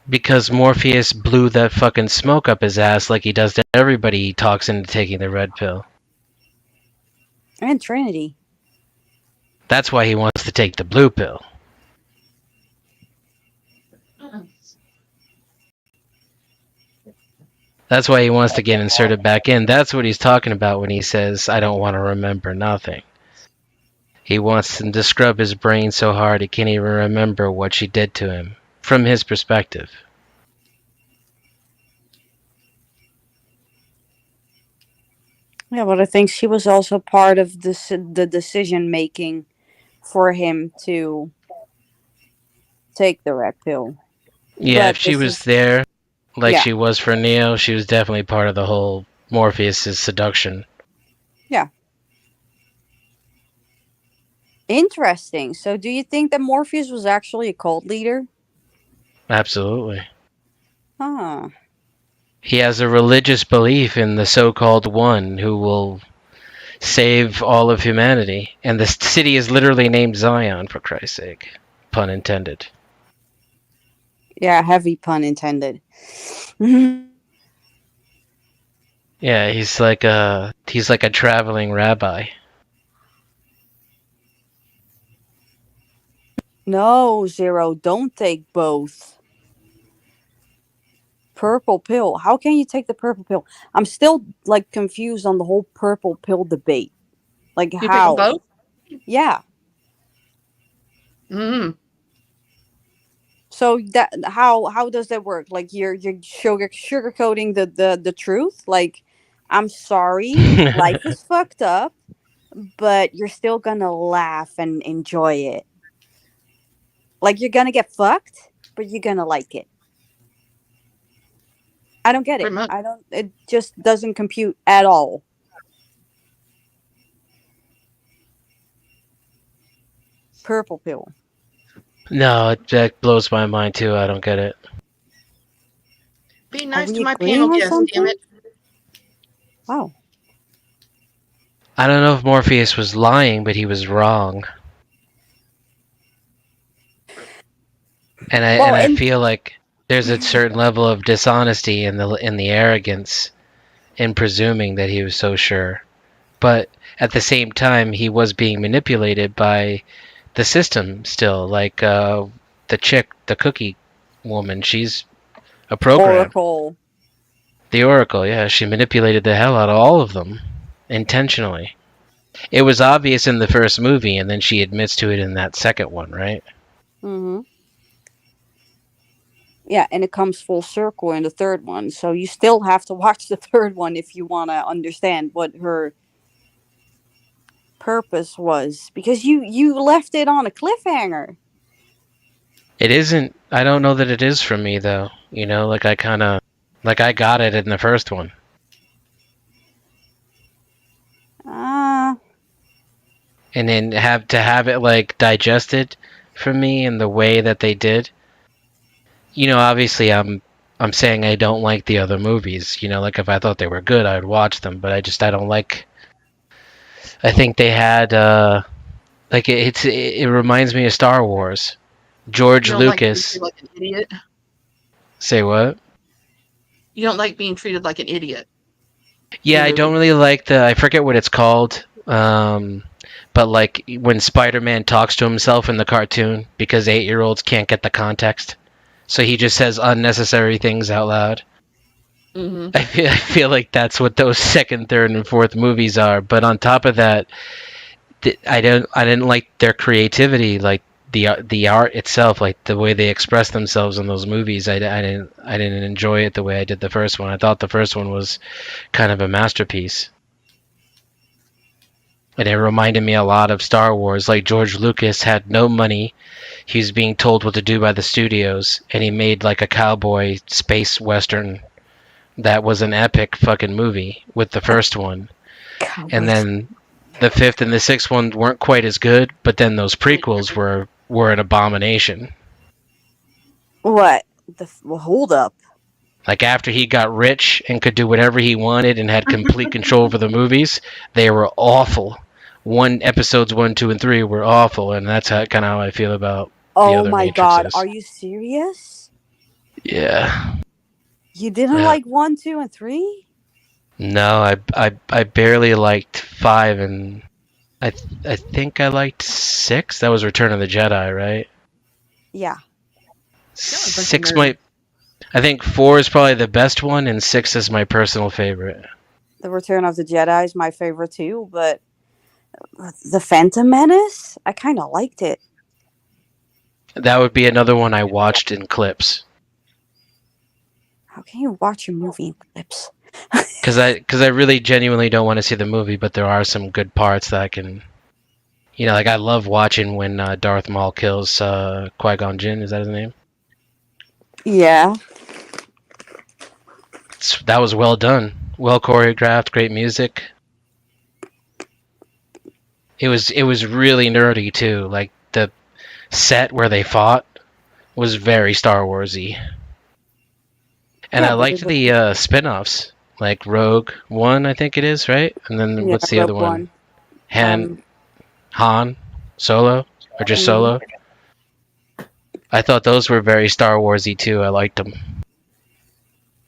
Because Morpheus blew that fucking smoke up his ass like he does to everybody he talks into taking the red pill. And Trinity. That's why he wants to take the blue pill. That's why he wants to get inserted back in. That's what he's talking about when he says, I don't want to remember nothing. He wants him to scrub his brain so hard he can't even remember what she did to him, from his perspective. Yeah, but I think she was also part of the decision making for him to take the red pill. Yeah, But if she this was is there, like yeah. she was for Neo, she was definitely part of the whole Morpheus' seduction. Yeah. Interesting. So do you think that Morpheus was actually a cult leader? Absolutely. Huh. He has a religious belief in the so-called one who will save all of humanity. And the city is literally named Zion, for Christ's sake. Pun intended. Yeah, heavy pun intended. Yeah, he's like a traveling rabbi. No, Zero, don't take both. Purple pill. How can you take the purple pill? I'm still like confused on the whole purple pill debate. Like You take them how? both? Yeah. Mm. So that how does that work? Like you're sugarcoating the truth? Like I'm sorry, life is fucked up, but you're still gonna laugh and enjoy it. Like you're gonna get fucked, but you're gonna like it. I don't get it. Pretty much. I don't. It just doesn't compute at all. Purple pill. No, that blows my mind too. I don't get it. Be Are nice to we my agreeing panel on guest, damn something? it. Wow. I don't know if Morpheus was lying, but he was wrong. And I feel like there's a certain level of dishonesty in the arrogance in presuming that he was so sure. But at the same time, he was being manipulated by the system still. Like the chick, the cookie woman, she's a program. Oracle. The Oracle, yeah, she manipulated the hell out of all of them intentionally. It was obvious in the first movie, and then she admits to it in that second one, right? Mm-hmm. Yeah, and it comes full circle in the third one. So you still have to watch the third one if you want to understand what her purpose was, because you left it on a cliffhanger. It isn't. I don't know that it is for me though. You know, like I got it in the first one. And then have it like digested for me in the way that they did. You know, obviously I'm saying I don't like the other movies. You know, like if I thought they were good, I'd watch them. But I don't like. I think they had like it reminds me of Star Wars. George You don't like being Lucas. treated like an idiot? Say what? You don't like being treated like an idiot? Yeah, I don't really like I forget what it's called. But like when Spider-Man talks to himself in the cartoon because 8-year-olds can't get the context. So he just says unnecessary things out loud. Mm-hmm. I feel like that's what those second, third, and fourth movies are. But on top of that, I didn't like their creativity, like the art itself, like the way they express themselves in those movies. I didn't enjoy it the way I did the first one. I thought the first one was kind of a masterpiece. And it reminded me a lot of Star Wars. Like George Lucas had no money. He was being told what to do by the studios, and he made like a cowboy space western that was an epic fucking movie with the first one. Cowboys. And then the fifth and the sixth one weren't quite as good, but then those prequels were an abomination. What? Well, hold up. Like after he got rich and could do whatever he wanted and had complete control over the movies, they were awful. Episodes 1, 2, and 3 were awful, and that's kind of how I feel about the Oh other my god, Matrixes. are you serious? Yeah. You didn't Yeah. like 1, 2, and 3? No, I barely liked 5, and I think I liked 6. That was Return of the Jedi, right? Yeah. 6 might. I think 4 is probably the best one, and 6 is my personal favorite. The Return of the Jedi is my favorite too, but the Phantom Menace, I kind of liked it. That would be another one I watched in clips. How can you watch a movie in clips? Because I really genuinely don't want to see the movie, but there are some good parts that I can. Like I love watching when Darth Maul kills Qui-Gon Jinn. Is that his name? Yeah. That was well done, well choreographed, great music. It was really nerdy too. Like the set where they fought was very Star Warsy, and Yeah, I liked the spin-offs, like Rogue One, I think it is, right? And then what's the other one? Han, Solo, or just Solo. I thought those were very Star Warsy too. I liked them.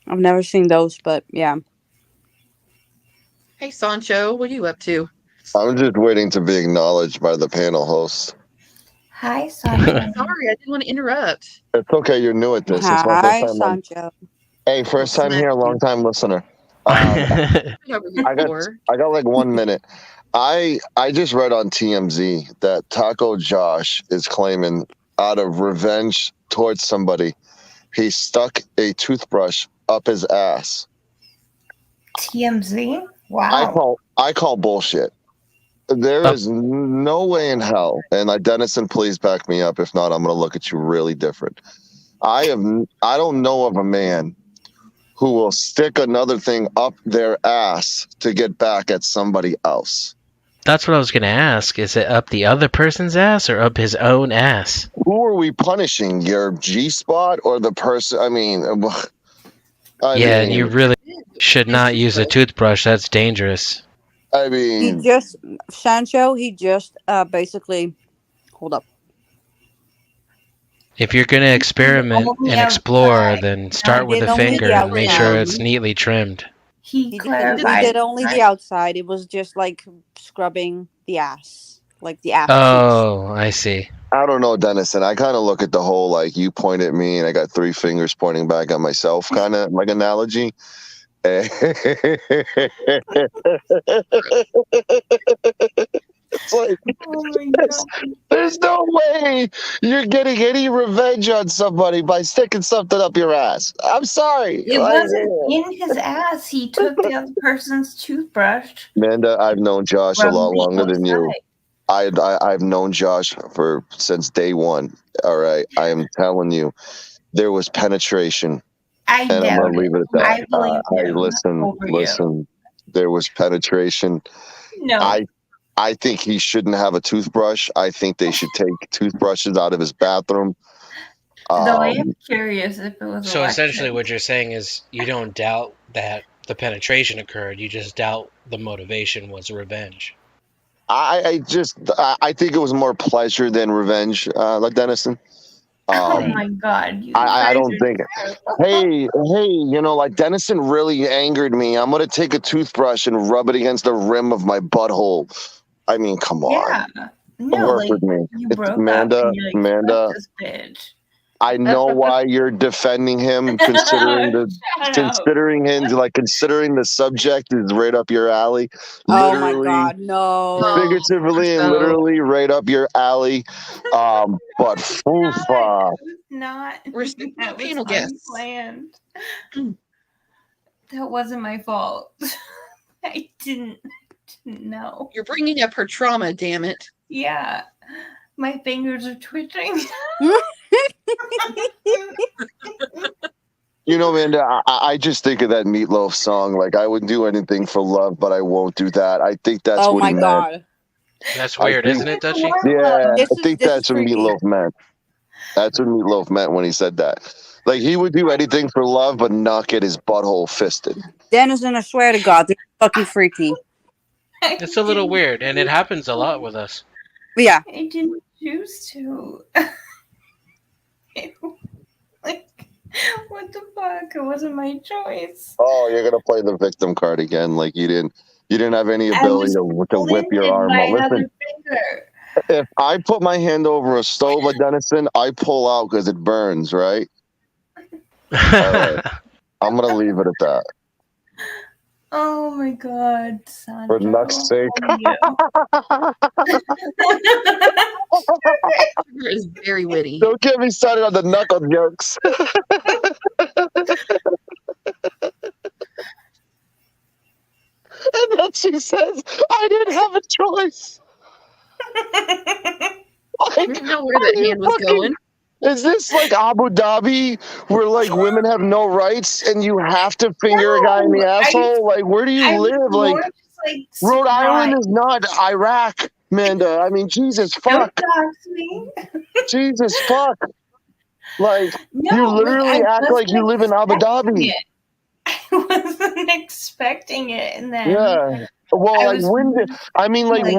I've never seen those, but yeah. Hey, Sancho, what are you up to? I'm just waiting to be acknowledged by the panel host. Hi, Sancho. Sorry, I didn't want to interrupt. It's okay. You're new at this. It's my Hi, first time. Sancho. Hey, first time here, long time listener. I got like 1 minute. I just read on TMZ that Taco Josh is claiming out of revenge towards somebody, he stuck a toothbrush up his ass. TMZ? Wow. I call bullshit. There is no way in hell, and Dennison, please back me up. If not, I'm going to look at you really different. I don't know of a man who will stick another thing up their ass to get back at somebody else. That's what I was going to ask. Is it up the other person's ass or up his own ass? Who are we punishing? Your G-spot or the person? I mean, and you really should not use a toothbrush. That's dangerous. I mean, Sancho, he just basically, hold up. If you're going to experiment and explore, then start with a finger and make sure it's neatly trimmed. He did only the outside. It was just like scrubbing the ass. Like the ass. Oh, I see. I don't know, Dennison. I kind of look at the whole, like, you point at me and I got 3 fingers pointing back at myself kind of like analogy. It's like, there's no way you're getting any revenge on somebody by sticking something up your ass. I'm sorry. It wasn't in his ass. He took the other person's toothbrush. Amanda, I've known Josh a lot longer than you. I've known Josh since day one. All right. I am telling you, there was penetration. And I'm going to leave it at that. Listen, there was penetration. No. I think he shouldn't have a toothbrush. I think they should take toothbrushes out of his bathroom. Though I am curious if it was. So essentially what you're saying is you don't doubt that the penetration occurred. You just doubt the motivation was revenge. I think it was more pleasure than revenge, like Dennison. Oh my God! I don't think. Hey, like Dennison really angered me. I'm gonna take a toothbrush and rub it against the rim of my butthole. I mean, come on. Yeah. No, work with me. Amanda. I know why you're defending him, considering the subject is right up your alley. Oh my God, no! Figuratively and literally right up your alley. But foofa. Not. We're panel guests. Planned. That wasn't my fault. I didn't know. You're bringing up her trauma. Damn it. Yeah, my fingers are twitching. Amanda, I just think of that Meatloaf song. Like, I would do anything for love, but I won't do that. I think that's what he meant. Oh, my God. That's weird, isn't it, Dutchie? Yeah, I think that's what Meatloaf meant. That's what Meatloaf meant when he said that. Like, he would do anything for love, but not get his butthole fisted. Dennison, I swear to God, they're fucking freaky. It's a little weird, and it happens a lot with us. Yeah. I didn't choose to. What the fuck? It wasn't my choice. Oh, you're gonna play the victim card again, like you didn't have any I ability was to whip your blinded arm by out. another Listen, finger. if I put my hand over a stove, Denison, I pull out because it burns, right? All right, I'm gonna leave it at that. Oh my god, For Sancho. nuck's sake. Sugar is very witty. Don't get me started on the knuckle jokes. And then she says, I didn't have a choice. I didn't know where that hand was going. Is this like Abu Dhabi where like women have no rights and you have to finger a guy in the asshole? Like, where do you live? Like, Rhode Island is not Iraq, Amanda. I mean, Jesus fuck. Don't talk to me. Jesus fuck. Like, No, you literally act like you live in Abu Dhabi. I wasn't expecting it, and then Yeah. Well, like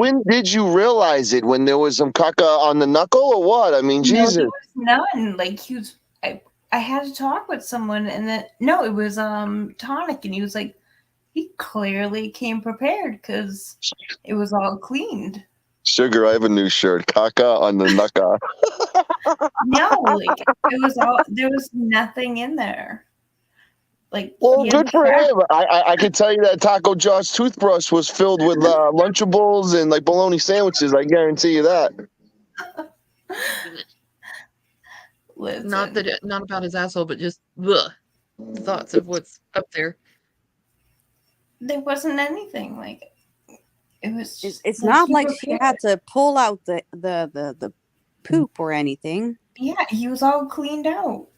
when did you realize it? When there was some caca on the knuckle, or what? I mean, no, Jesus. there was none. Like I had to talk with someone, and then no, it was Tonic, and he was like, he clearly came prepared because it was all cleaned. Sugar, I have a new shirt. Caca on the knuckle. No, like it was all. There was nothing in there. Like, well, good for him. I can tell you that Taco Josh toothbrush was filled with Lunchables and like bologna sandwiches. I guarantee you that. Not about his asshole, but just thoughts of what's up there. There wasn't anything like. It was. It's not like she had to pull out the poop or anything. Yeah, he was all cleaned out.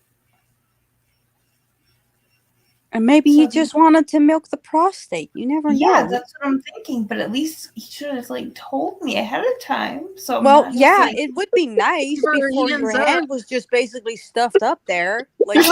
And maybe he just wanted to milk the prostate. You never know. Yeah, that's what I'm thinking. But at least he should have told me ahead of time. So it would be nice before your hand was just basically stuffed up there. Like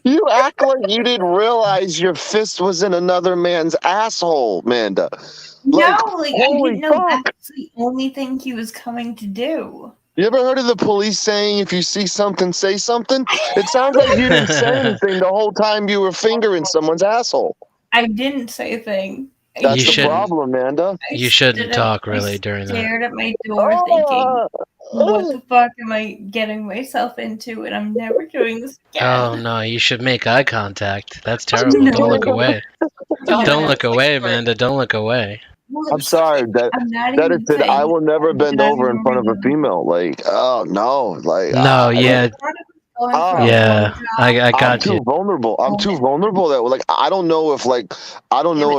you act like you didn't realize your fist was in another man's asshole, Amanda. I didn't know that's the only thing he was coming to do. You ever heard of the police saying, if you see something, say something? It sounds like you didn't say anything the whole time you were fingering someone's asshole. I didn't say a thing. That's the problem, Amanda. You shouldn't talk really during that. I stared at my door thinking, what the fuck am I getting myself into? And I'm never doing this again. Oh, no, you should make eye contact. That's terrible. No. Don't look away. Don't look away, Amanda. Don't look away. I'm sorry that is it. I will never bend over in front of a female. Like, oh no, like no, yeah, yeah. I got I'm too vulnerable. I'm too vulnerable. That like I don't know if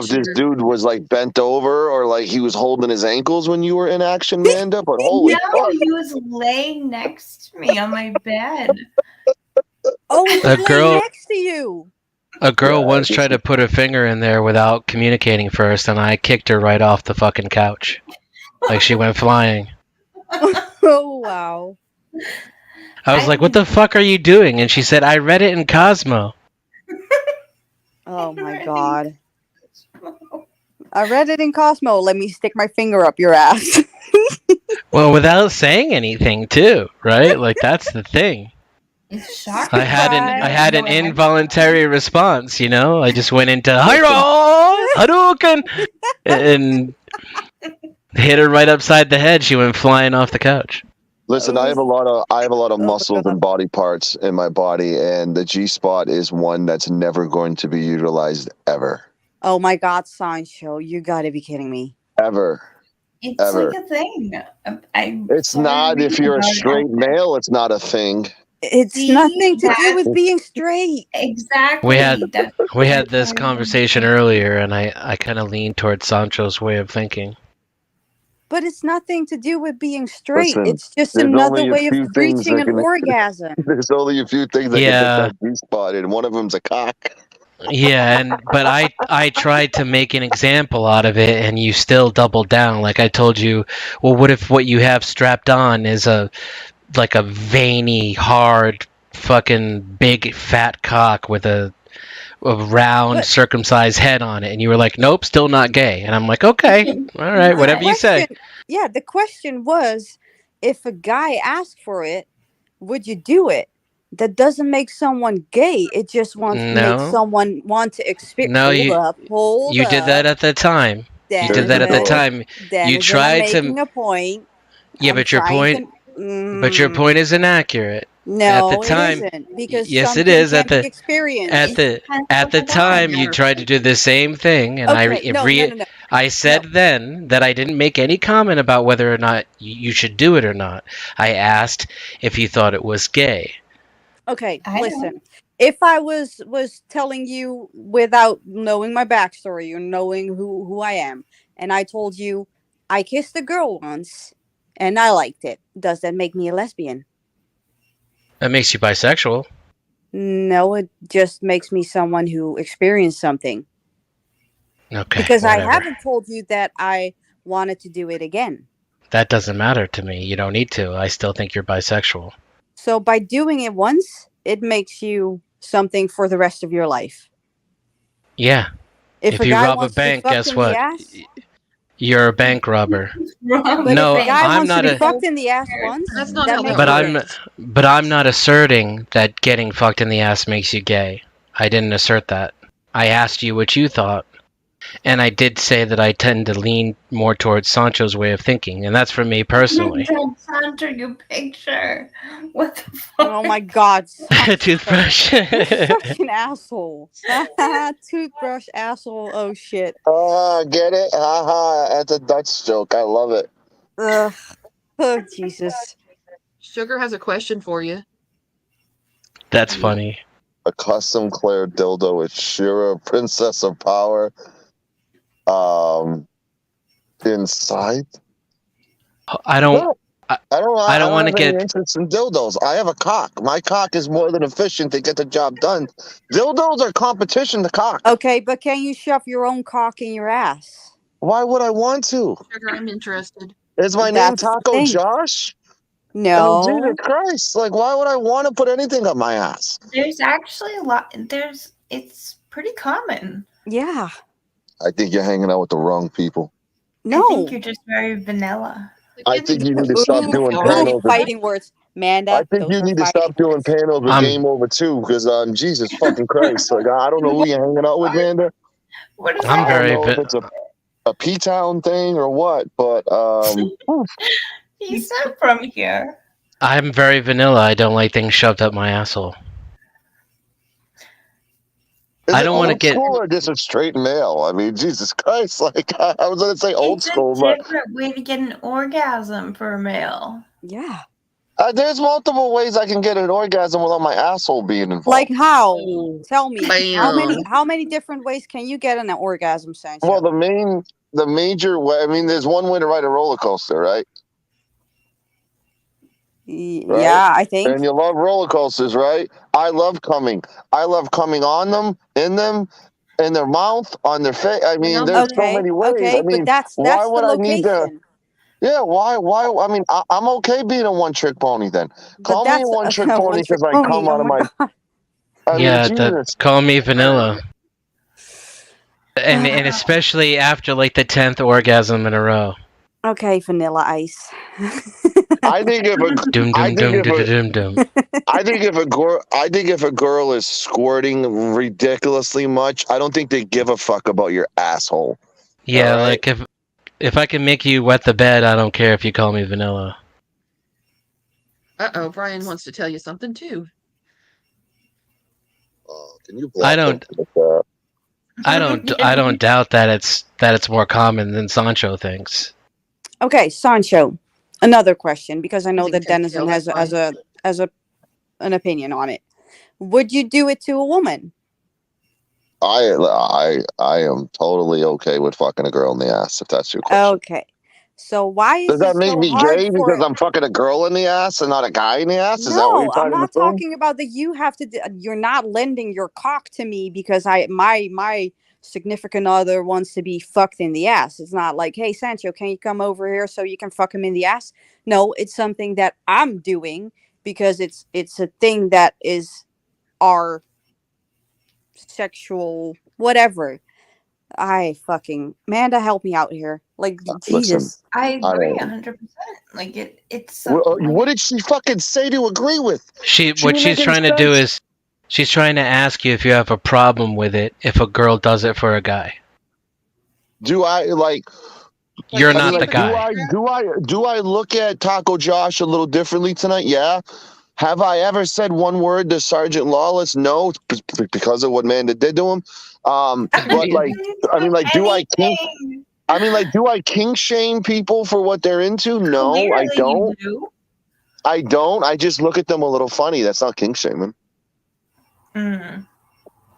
this dude was like bent over or like he was holding his ankles when you were in action, Amanda. But holy fuck, he was laying next to me on my bed. Oh, he was laying next to you. A girl once tried to put her finger in there without communicating first, and I kicked her right off the fucking couch. Like she went flying. Oh, wow. I was like, what the fuck are you doing? And she said, I read it in Cosmo. Oh, my God. I read it in Cosmo. Let me stick my finger up your ass. Well, without saying anything, too, right? Like, that's the thing. It's shocking. I had an involuntary response, you know. I just went into Hadouken and hit her right upside the head. She went flying off the couch. Listen, I have a lot of muscles and body parts in my body, and the G-spot is one that's never going to be utilized ever. Oh my God, Sancho, you gotta be kidding me. Ever. It's like a thing. It's not if you're a straight male. It's not a thing. It's nothing to do with being straight. Exactly. We had this conversation earlier, and I kind of leaned towards Sancho's way of thinking. But it's nothing to do with being straight. Listen, it's just another way of reaching an orgasm. There's only a few things that can get that G-spot, and one of them's a cock. Yeah, but I tried to make an example out of it, and you still doubled down. Like I told you, well, what if what you have strapped on is a veiny, hard, fucking big, fat cock with a round, circumcised head on it? And you were like, nope, still not gay. And I'm like, okay, all right, whatever you say. Yeah, the question was, if a guy asked for it, would you do it? That doesn't make someone gay. It just makes No, someone want to experience. no, Hold you did that up. at the time. You did that at the Then time. You again, I'm tried to. making a point. Yeah, I'm but your trying point. to. But your point is inaccurate. At the No, it time, isn't, because yes, it something is. can be At experienced. the at the time, you tried to do the same thing, and Okay, no, no, no, no, I said then that I didn't make any comment about whether or not you should do it or not. I asked if you thought it was gay. Okay, listen. If I was telling you without knowing my backstory or knowing who I am, and I told you I kissed a girl once and I liked it, does that make me a lesbian? That makes you bisexual. No, it just makes me someone who experienced something. Okay, because whatever. I haven't told you that I wanted to do it again. That doesn't matter to me. You don't need to. I still think you're bisexual. So by doing it once, it makes you something for the rest of your life. Yeah. If a you guy rob a wants to bank, fuck guess in what? the ass, You're a bank robber. but No, if a guy I'm wants to not be a. fucked in the ass once, That's not that how that makes you works. gay. But I'm not asserting that getting fucked in the ass makes you gay. I didn't assert that. I asked you what you thought. And I did say that I tend to lean more towards Sancho's way of thinking, and that's for me personally. Sancho, your picture. What the fuck? Oh my god, Sancho. Toothbrush. You're such an asshole. Toothbrush asshole. Oh shit. Get it? Haha, that's a Dutch joke. I love it. Ugh. Oh Jesus. Sugar has a question for you. That's funny. A custom Claire dildo with Shira, Princess of Power, inside. I don't want to have any get. interest in dildos. I have a cock. My cock is more than efficient to get the job done. Dildos are competition to cock. Okay, but can you shove your own cock in your ass? Why would I want to? Sugar, I'm interested. Is my name Taco Josh? No. I mean, Jesus Christ. Like, why would I want to put anything up my ass? There's actually a lot. It's pretty common. Yeah. I think you're hanging out with the wrong people. No. I think you're just very vanilla. I think you need to stop doing panels. Fighting words. Manda, I think you need to stop doing panels with Game Over too, because Jesus fucking Christ, like I don't know who you're hanging out with, Manda. What is I'm that? very. I don't know if it's a P-Town thing or what, but He's not from here. I'm very vanilla. I don't like things shoved up my asshole. I don't want to get. School or just a straight male. I mean, Jesus Christ! Like I was gonna say old school, but it's a different way to get an orgasm for a male. Yeah. There's multiple ways I can get an orgasm without my asshole being involved. Like how? Tell me. Bam. How many different ways can you get an orgasm, Sancho? Well, the major way. I mean, there's one way to ride a roller coaster, right? Yeah, I think. And you love roller coasters, right? I love coming. I love coming on them, in their mouth, on their face. I mean, there's so many ways. Okay, I mean, but that's why would the I need location. to? Yeah, why? I mean, I'm okay being a one-trick pony then. Call me a one-trick pony because I come out of my. Call me vanilla. And especially after like the 10th orgasm in a row. Okay, Vanilla Ice. I think if a girl is squirting ridiculously much, I don't think they give a fuck about your asshole. Yeah, like if I can make you wet the bed, I don't care if you call me vanilla. Uh-oh, Brian wants to tell you something too. Can you I don't doubt that it's more common than Sancho thinks. Okay, Sancho. Another question, because I know that Denizen has an opinion on it. Would you do it to a woman? I am totally okay with fucking a girl in the ass, if that's your question. Okay. So why does that make me gay because I'm fucking a girl in the ass and not a guy in the ass? Is that what you're trying I'm not to assume? talking about that you have to you're not lending your cock to me because my significant other wants to be fucked in the ass. It's not like, hey Sancho, can you come over here so you can fuck him in the ass? No, it's something that I'm doing because it's a thing that is our sexual whatever. Amanda, help me out here. Like, Listen, Jesus. I agree 100%. Like it's so, what did she fucking say to agree with? What she's trying to do is she's trying to ask you if you have a problem with it if a girl does it for a guy. Do I like? You're not the guy. Do I look at Taco Josh a little differently tonight? Yeah. Have I ever said one word to Sergeant Lawless? No, because of what Amanda did to him. But like, I mean, like, do I kink? I mean, like, do I kink shame people for what they're into? No, I don't. I don't. I just look at them a little funny. That's not kink shaming. Mm.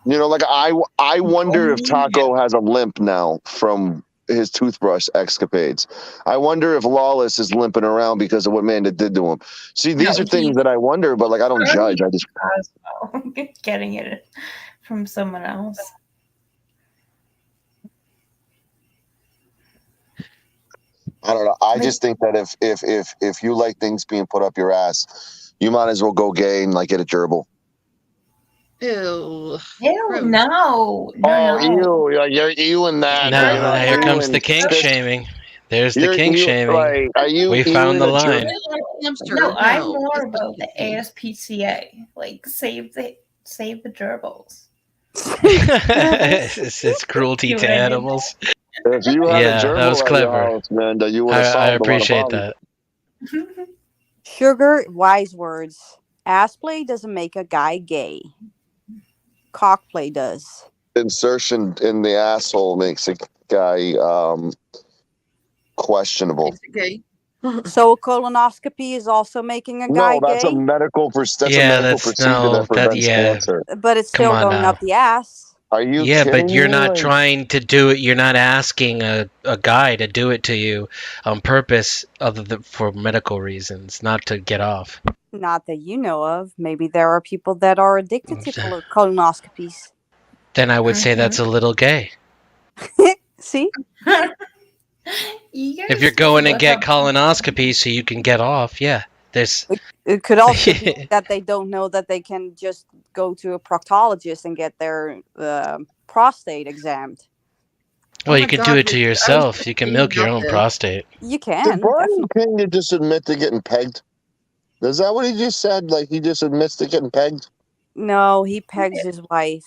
You know, like I wonder if Taco has a limp now from his toothbrush escapades. I wonder if Lawless is limping around because of what Amanda did to him. See, these are things that I wonder, but like I don't judge. I just getting it from someone else. I don't know. I just think that if you like things being put up your ass, you might as well go gay and like get a gerbil. Ew. Ew, no. Ew. You're ewing that. No, here comes the kink shaming. There's the kink shaming. Like, we found the line. No, I'm more about the ASPCA. Like, save the gerbils. it's cruelty to animals. If you had a gerbil that was clever. House, man, you would have I appreciate that. Sugar, wise words. Ass play doesn't make a guy gay. Cock play does. Insertion in the asshole makes a guy questionable. So colonoscopy is also making a guy No, that's gay? a medical procedure that prevents cancer. But it's still going up the ass. Are you Yeah, kidding but you're me? not trying to do it. You're not asking a guy to do it to you on purpose for medical reasons, not to get off. Not that you know of. Maybe there are people that are addicted to colonoscopies. Then I would say that's a little gay. See? If you're going to get colonoscopy so you can get off, yeah. It could also be that they don't know that they can just go to a proctologist and get their prostate examined. Well, you can do it to yourself. You can milk your own prostate. You can. Did Brian King just admit to getting pegged? Is that what he just said? Like he just admits to getting pegged? No, he pegs his wife.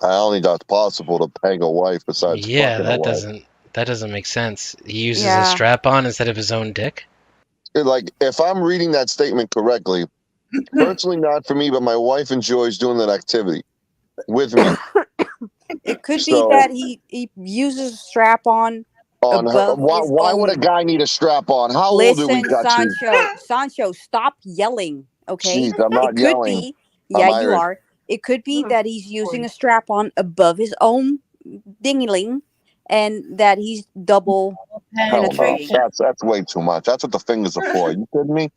I only thought it's possible to peg a wife besides fucking a wife. That doesn't make sense. He uses a strap-on instead of his own dick? Like, if I'm reading that statement correctly, personally not for me, but my wife enjoys doing that activity with me. It could be that he uses a strap-on her. Why would a guy need a strap-on? How old are we, Sancho, stop yelling, okay? Jeez, I'm not yelling. Yeah, you are. It could be that he's using a strap-on above his own dingling, and that he's double penetrating. No. That's way too much. That's what the fingers are for. You kidding me?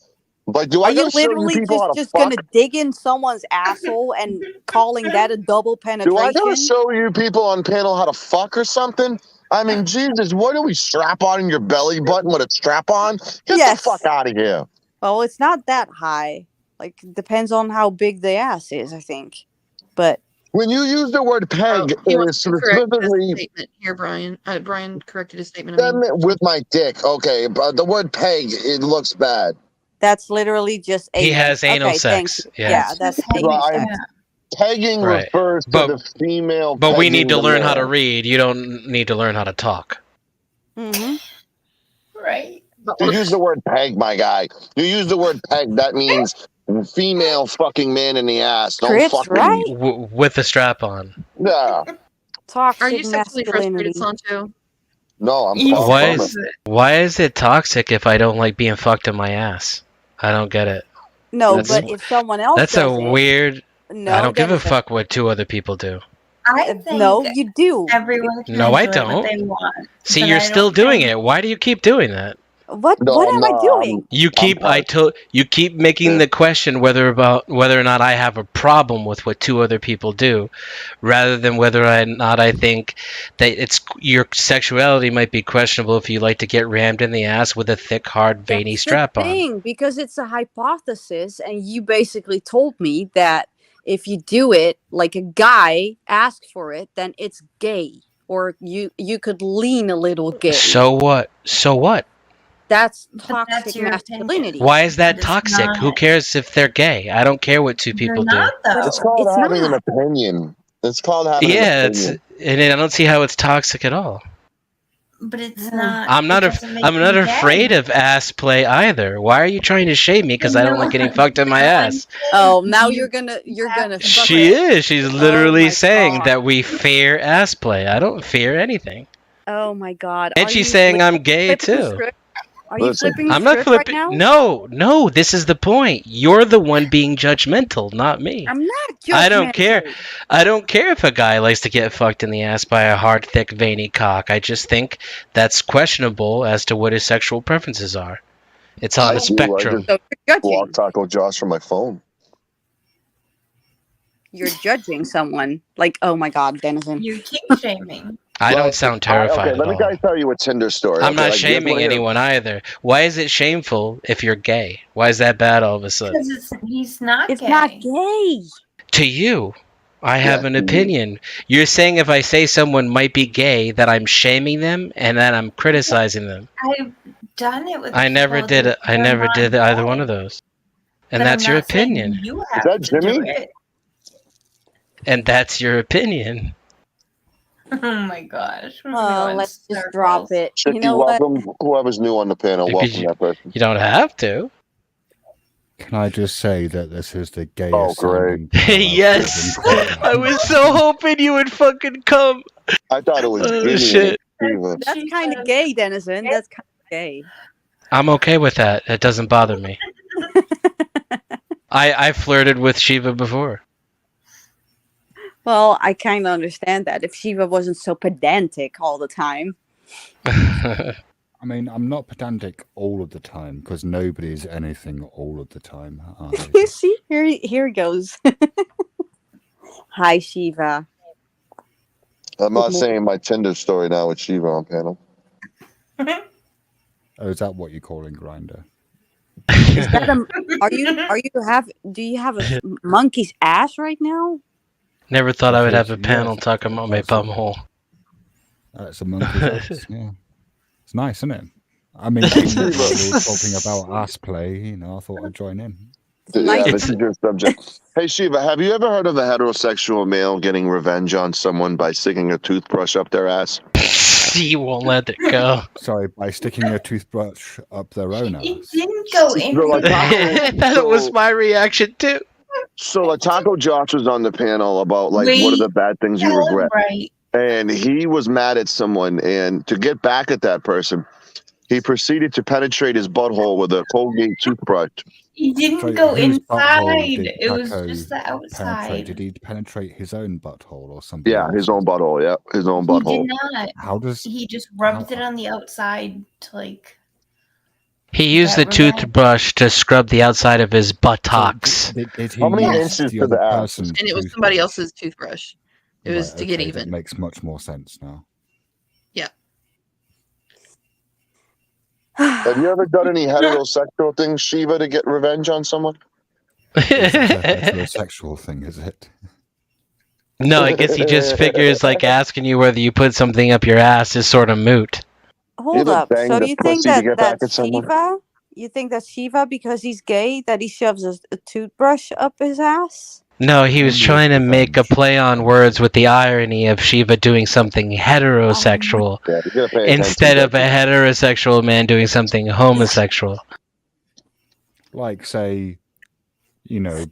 Like, are you literally just gonna dig in someone's asshole and calling that a double penetration? Do I gotta show you people on panel how to fuck or something? I mean, Jesus, what do we strap on your belly button with a strap on? Get the fuck out of here. Well, it's not that high. Like, depends on how big the ass is, I think. But when you use the word peg, it's specifically statement here, Brian. Brian corrected his statement. With my dick, okay, but the word peg, it looks bad. That's literally just anal. He has anal sex. Yeah, that's anal sex. Pegging refers to the female. But we need to learn how to read. You don't need to learn how to talk. Mm-hmm. Right. You use the word peg, my guy. You use the word peg. That means female fucking man in the ass. Don't fuck right? With a strap on. Yeah. Toxic Are you sexually masculinity. frustrated, Sancho? No, I'm why is it toxic if I don't like being fucked in my ass? I don't get it. No, but if someone else that's does weird. No, I don't give a fuck what two other people do. I think you do. Everyone can I enjoy don't. What they want, see, you're still doing it. Why do you keep doing that? What am I doing? You keep making the question whether or not I have a problem with what two other people do, rather than whether or not I think that your sexuality might be questionable if you like to get rammed in the ass with a thick, hard, veiny strap on. Because it's a hypothesis, and you basically told me that if you do it like a guy asks for it, then it's gay, or you could lean a little gay. So what? So what? That's toxic masculinity. Why is that toxic? Who cares if they're gay? I don't care what two people do. It's called having an opinion. It's called having an opinion. And I don't see how it's toxic at all. But it's not. I'm not afraid of ass play either. Why are you trying to shame me because I don't like getting fucked in my ass? Oh, now you're gonna. She is. She's literally saying that we fear ass play. I don't fear anything. Oh my god. And she's saying I'm gay too. Are you flipping? I'm not flipping. Right now? No. This is the point. You're the one being judgmental, not me. I'm not judgmental. I don't care. I don't care if a guy likes to get fucked in the ass by a hard, thick, veiny cock. I just think that's questionable as to what his sexual preferences are. It's on the spectrum. I just blocked Taco Josh from my phone. You're judging someone. Like, oh my god, Denizen. You're kink shaming. I don't sound terrified. Okay, let me guys tell you a Tinder story. I'm not shaming anyone either. Why is it shameful if you're gay? Why is that bad all of a sudden? Because he's not It's gay. not gay. To you, I have an opinion. You're saying if I say someone might be gay, that I'm shaming them and that I'm criticizing them. I've done it with. I never did it. I never did either one of those. And that's your opinion. You have Is that to do Jimmy? it. And that's your opinion. Oh my gosh. Oh, let's just drop it. Chicky, You know what? welcome. Whoever's new on the panel, welcome that person. You don't have to. Can I just say that this is the gayest? Oh, great. Yes! I was so hoping you would fucking come. I thought it was Oh, shit. That's kind of gay, Denizen. That's kind of gay. I'm okay with that. It doesn't bother me. I flirted with Shiva before. Well, I kind of understand that if Shiva wasn't so pedantic all the time. I mean, I'm not pedantic all of the time because nobody's anything all of the time. See, here he goes. Hi, Shiva. I'm not saying my Tinder story now with Shiva on panel. Oh, is that what you're calling Grinder? Is that do you have a monkey's ass right now? Never thought I would have a panel talking about my bum hole. That's a monkey's ass, yeah. It's nice, isn't it? I mean, we were talking about ass play, you know, I thought I'd join in. Yeah, this is your subject. Hey, Shiva, have you ever heard of a heterosexual male getting revenge on someone by sticking a toothbrush up their ass? You won't let it go. Sorry, by sticking a toothbrush up their own ass. It didn't go in. That was my reaction too. So, like, Taco Josh was on the panel about, like, what are the bad things you regret? Right. And he was mad at someone, and to get back at that person, he proceeded to penetrate his butthole with a Colgate toothbrush. He didn't go inside. It was just the outside. Did he penetrate his own butthole or something? Yeah, his own butthole. Yeah, his own butthole. He did not. How does he just rubbed it on the outside to like? He used the toothbrush to scrub the outside of his buttocks. How many inches to the ass? And it was somebody else's toothbrush. It was to get even. That makes much more sense now. Yeah. Have you ever done any heterosexual things, Shiva, to get revenge on someone? It's a heterosexual thing, is it? No, I guess he just figures like asking you whether you put something up your ass is sort of moot. Hold up. So you think that's Shiva? You think that's Shiva because he's gay that he shoves a toothbrush up his ass? No, he was trying to make a play on words with the irony of Shiva doing something heterosexual instead of a heterosexual man doing something homosexual. Like, say, you know,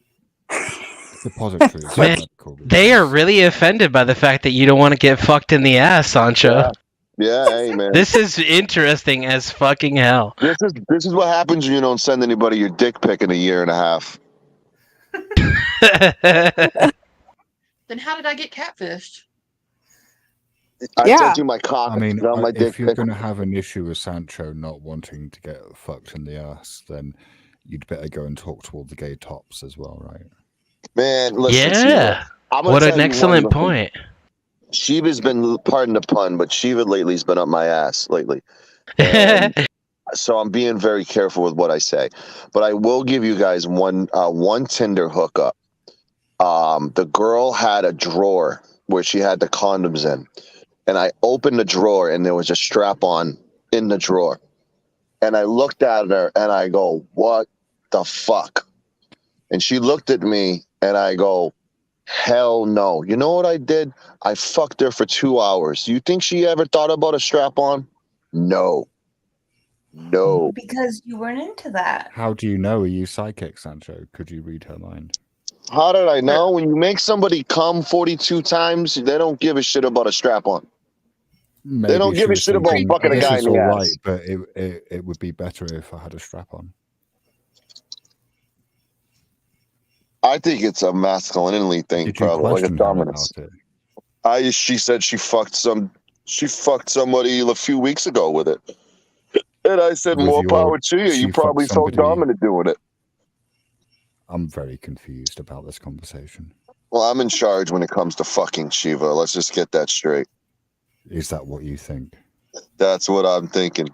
depositories. Man, they are really offended by the fact that you don't want to get fucked in the ass, Sancho. Yeah, hey man. This is interesting as fucking hell. This is what happens when you don't send anybody your dick pic in a year and a half. Then how did I get catfished? I sent you my cock. I mean, my if you're going to have an issue with Sancho not wanting to get fucked in the ass, then you'd better go and talk to all the gay tops as well, right? Man, listen. Yeah. What an excellent point. Shiva's been, pardon the pun, but Shiva lately's been up my ass lately. So I'm being very careful with what I say. But I will give you guys one Tinder hookup the girl had a drawer where she had the condoms in, and I opened the drawer and there was a strap-on in the drawer, and I looked at her and I go, "What the fuck?" And she looked at me and I go, "Hell no." You know what I did? I fucked her for 2 hours. You think she ever thought about a strap-on? No. Because you weren't into that. How do you know? Are you psychic, Sancho? Could you read her mind? How did I know? When you make somebody come 42 times, they don't give a shit about a strap-on. They don't give a shit about fucking a guy in the ass. Right, but it would be better if I had a strap-on. I think it's a masculinity thing, probably like a dominance. She said she fucked somebody a few weeks ago with it, and I said, more power to you. You probably felt dominant doing it. I'm very confused about this conversation. Well, I'm in charge when it comes to fucking Shiva. Let's just get that straight. Is that what you think? That's what I'm thinking.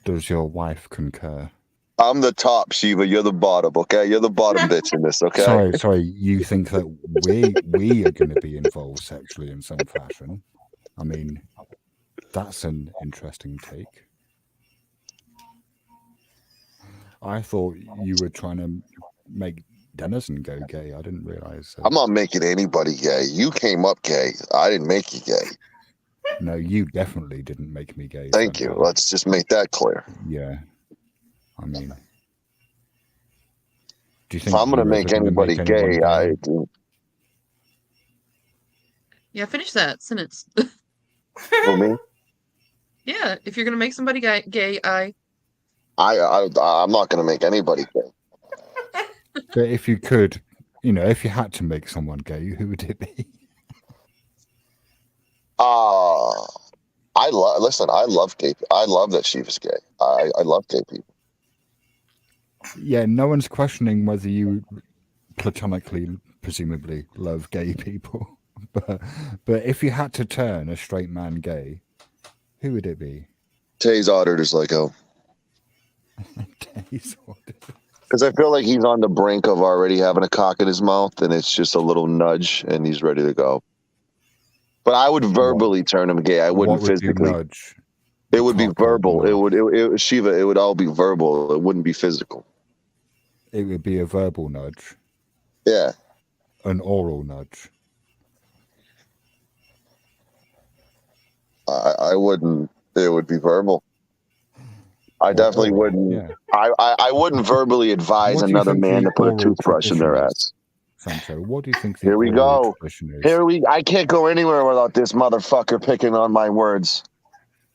Does your wife concur? I'm the top, Shiva. You're the bottom, okay? You're the bottom bitch in this, okay? Sorry. You think that we are going to be involved sexually in some fashion? I mean, that's an interesting take. I thought you were trying to make Denizen go gay. I didn't realize. I'm not making anybody gay. You came up gay. I didn't make you gay. No, you definitely didn't make me gay. Thank you. Let's just make that clear. Yeah. I mean, do you think if I'm going to make anybody gay, I do. Yeah, finish that sentence. For me? Yeah, if you're going to make somebody gay, I'm not going to make anybody gay. But if you could, if you had to make someone gay, who would it be? I love gay. I love that she was gay. I love gay people. Yeah, no one's questioning whether you platonically, presumably, love gay people. But if you had to turn a straight man gay, who would it be? Tay's auditors like hell. Tay's auditors. Because I feel like he's on the brink of already having a cock in his mouth, and it's just a little nudge, and he's ready to go. But I would verbally turn him gay. I wouldn't physically. Nudge? It would be verbal. It would Shiva. It would all be verbal. It wouldn't be physical. It would be a verbal nudge. Yeah. An oral nudge. I wouldn't. It would be verbal. I definitely wouldn't. Yeah. I wouldn't verbally advise another man to put a toothbrush in their ass. Sancho, what do you think? Here we go. I can't go anywhere without this motherfucker picking on my words.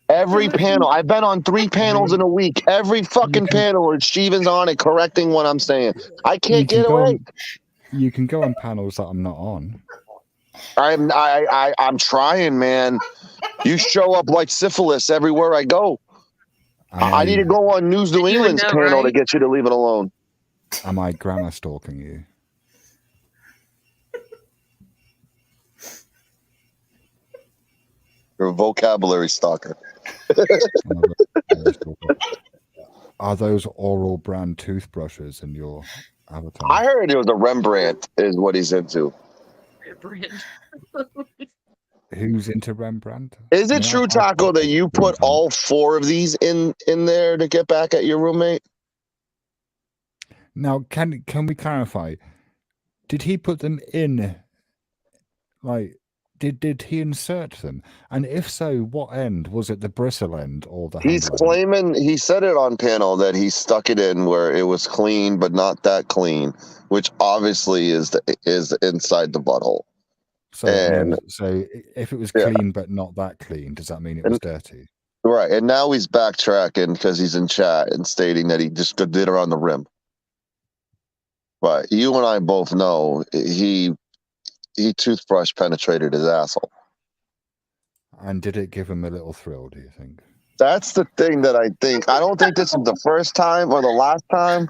Every panel. I've been on 3 panels in a week. Every fucking panel, Steven's on it, correcting what I'm saying. I can't get away. You can go on panels that I'm not on. I'm trying, man. You show up like syphilis everywhere I go. I need to go on News New England's panel to get you to leave it alone. Am I grammar stalking you? You're a vocabulary stalker. Are those oral brand toothbrushes in your avatar? I heard it was a Rembrandt is what he's into. Rembrandt. Who's into Rembrandt? Is it true, Taco, that you put all 4 of these in there to get back at your roommate? Now, can we clarify? Did he put them in? Like, did he insert them? And if so, what end? Was it the bristle end or the? He's claiming, he said it on panel that he stuck it in where it was clean, but not that clean, which obviously is inside the butthole. So if it was clean but not that clean, does that mean it was dirty? Right, and now he's backtracking because he's in chat and stating that he just did it on the rim. But you and I both know he toothbrush penetrated his asshole. And did it give him a little thrill, do you think? That's the thing that I think. I don't think this is the first time or the last time.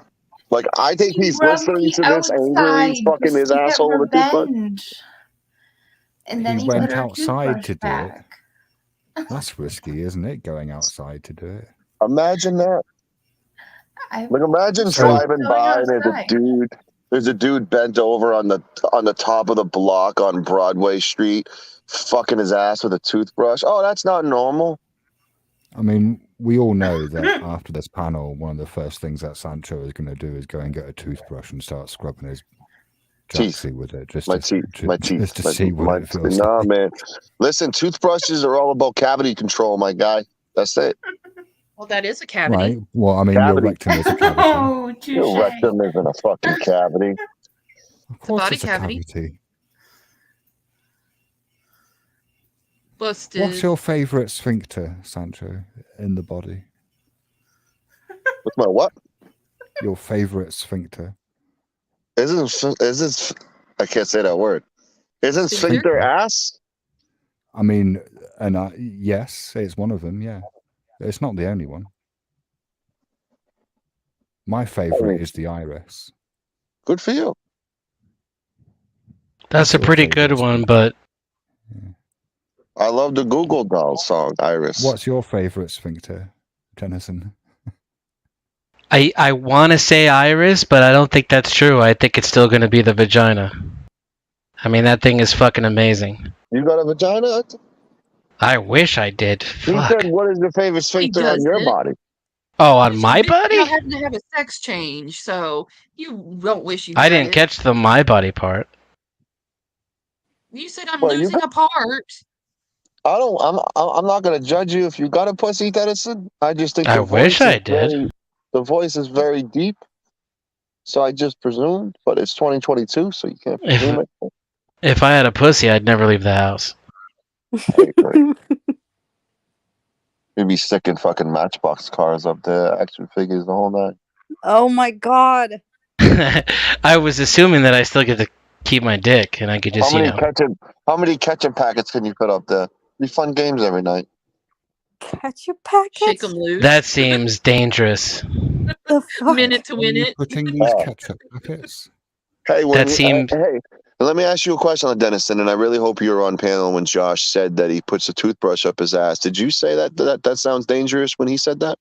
Like, I think he's listening to this angrily fucking his asshole with a toothbrush. And then he went outside to do it. That's risky, isn't it? Going outside to do it. Imagine that. Like imagine driving by and there's a dude bent over on the top of the block on Broadway Street, fucking his ass with a toothbrush. Oh, that's not normal. I mean, we all know that after this panel, one of the first things that Sancho is going to do is go and get a toothbrush and start scrubbing his jacksie with it, just to see what it feels like. Nah, man. Listen, toothbrushes are all about cavity control, my guy. That's it. Well, that is a cavity. Right. Well, I mean, your rectum is a cavity. Oh, your rectum isn't a fucking cavity. Of course, body it's a cavity. Busted. What's your favourite sphincter, Sancho, in the body? What's my what? Your favourite sphincter. Isn't I can't say that word. Isn't sphincter ass? I mean, yes, it's one of them. Yeah, it's not the only one. My favourite is the iris. Good for you. That's a pretty good one, but I love the Google Doll song, Iris. What's your favourite sphincter, Tennyson? I want to say iris, but I don't think that's true. I think it's still going to be the vagina. I mean, that thing is fucking amazing. You got a vagina? I wish I did. He said, what is your favorite sphincter on your body? Oh, on my body? You had to have a sex change, so you don't wish you I didn't catch the my body part. You said I'm losing a part. I'm not gonna judge you if you got a pussy, Tennyson. I just think I wish I did. The voice is very deep, so I just presumed. But it's 2022, so you can't presume it. If I had a pussy, I'd never leave the house. You'd be sticking fucking Matchbox cars up there, action figures, the whole night. Oh my god! I was assuming that I still get to keep my dick, and I could just, How many ketchup packets can you put up there? Be fun games every night. Ketchup packets? Shake them loose. That seems dangerous. Minute to win it. Putting these ketchup packets. Hey, that seemed. Hey, let me ask you a question on Dennison, and I really hope you were on panel when Josh said that he puts a toothbrush up his ass. Did you say that sounds dangerous when he said that?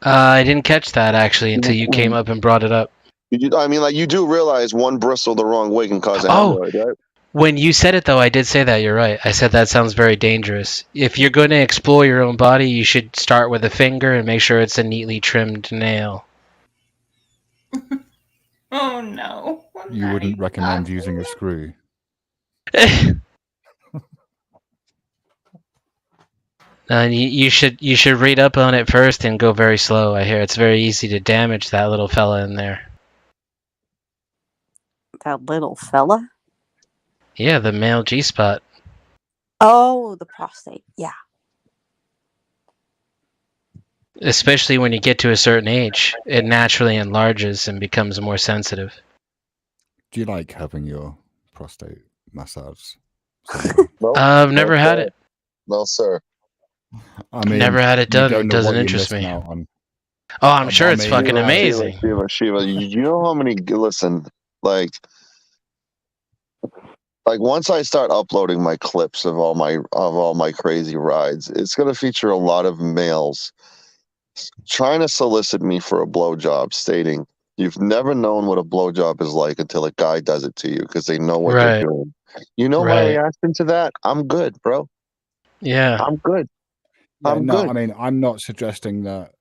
I didn't catch that actually until you came up and brought it up. I mean, like, you do realize one bristle the wrong way can cause an hemorrhoid, right? When you said it, though, I did say that. You're right. I said that sounds very dangerous. If you're going to explore your own body, you should start with a finger and make sure it's a neatly trimmed nail. Oh, no. You wouldn't recommend using a screw? You should read up on it first and go very slow. I hear it's very easy to damage that little fella in there. That little fella? Yeah, the male G-spot. Oh, the prostate. Yeah. Especially when you get to a certain age, it naturally enlarges and becomes more sensitive. Do you like having your prostate massaged? I've never had it. No, sir. I mean, never had it done. It doesn't interest me. Oh, I'm sure it's fucking amazing. Shiva, you know how many? Listen, like once I start uploading my clips of all my crazy rides, it's gonna feature a lot of males trying to solicit me for a blowjob, stating, "You've never known what a blowjob is like until a guy does it to you because they know what they're doing." You know my reaction to that? I'm good, bro. Yeah, I'm good. I'm good. I mean, I'm not suggesting that,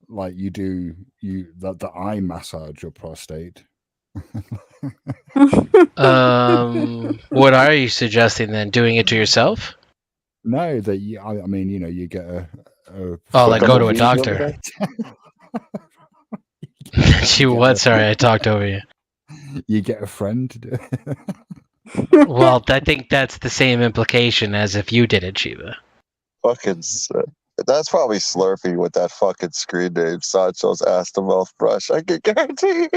like, that I massage your prostate. What are you suggesting then? Doing it to yourself? No, that I mean, you get a like go to a doctor. You what? Sorry, I talked over you. You get a friend to do it. Well, I think that's the same implication as if you did it, Shiva. Fucking that's probably Slurpee with that fucking screen name, Sancho's ass to mouth brush. I can guarantee.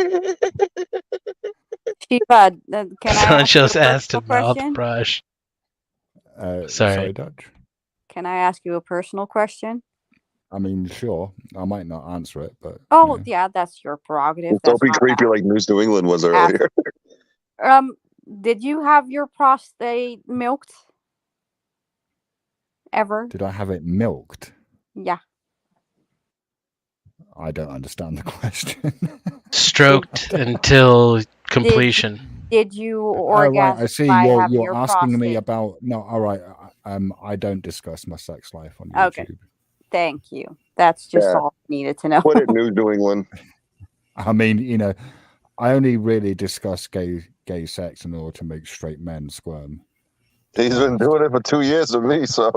Shiva, can I Sancho's ass to mouth brush. Sorry, Dutch. Can I ask you a personal question? I mean, sure. I might not answer it, but yeah, that's your prerogative. Don't be creepy like News New England was earlier. Did you have your prostate milked? Ever? Did I have it milked? Yeah. I don't understand the question. Stroked until completion. Did you Right, orgasm I see. by You're having your asking me prostate? about no. All right. I don't discuss my sex life on Okay. YouTube. Thank you. That's just all I needed to know. Put it New England. I mean, I only really discuss gay sex in order to make straight men squirm. He's been doing it for 2 years with me, so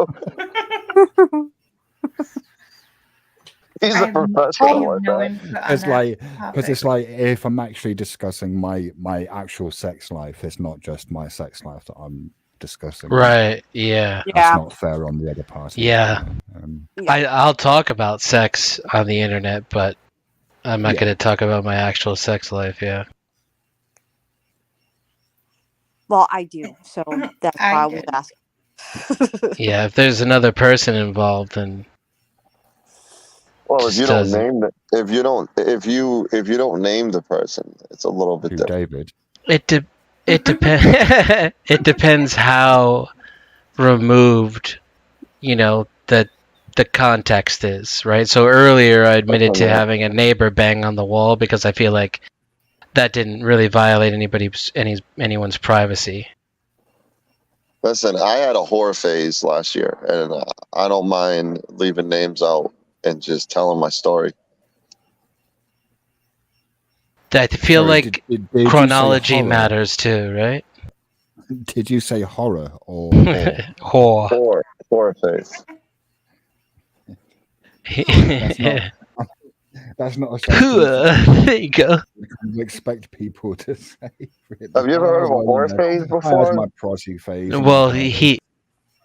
he's a professional at that. It's like because it's like if I'm actually discussing my actual sex life, it's not just my sex life that I'm discussing. Right? Yeah. That's not fair on the other party. Yeah. I'll talk about sex on the internet, but I'm not going to talk about my actual sex life. Yeah. Well, I do, so that's why I was asking. Yeah, if there's another person involved, then well, if you don't name if you don't name the person, it's a little bit different. David. It depends. It depends how removed, that the context is, right? So earlier, I admitted to having a neighbor bang on the wall because I feel like that didn't really violate anyone's privacy. Listen, I had a whore phase last year, and I don't mind leaving names out and just telling my story. I feel like did chronology matters too, right? Did you say horror or whore? Whore face. That's not a sentence. There you go. You expect people to say. Have you ever heard of a whore phase before? That's my prosy phase. Well,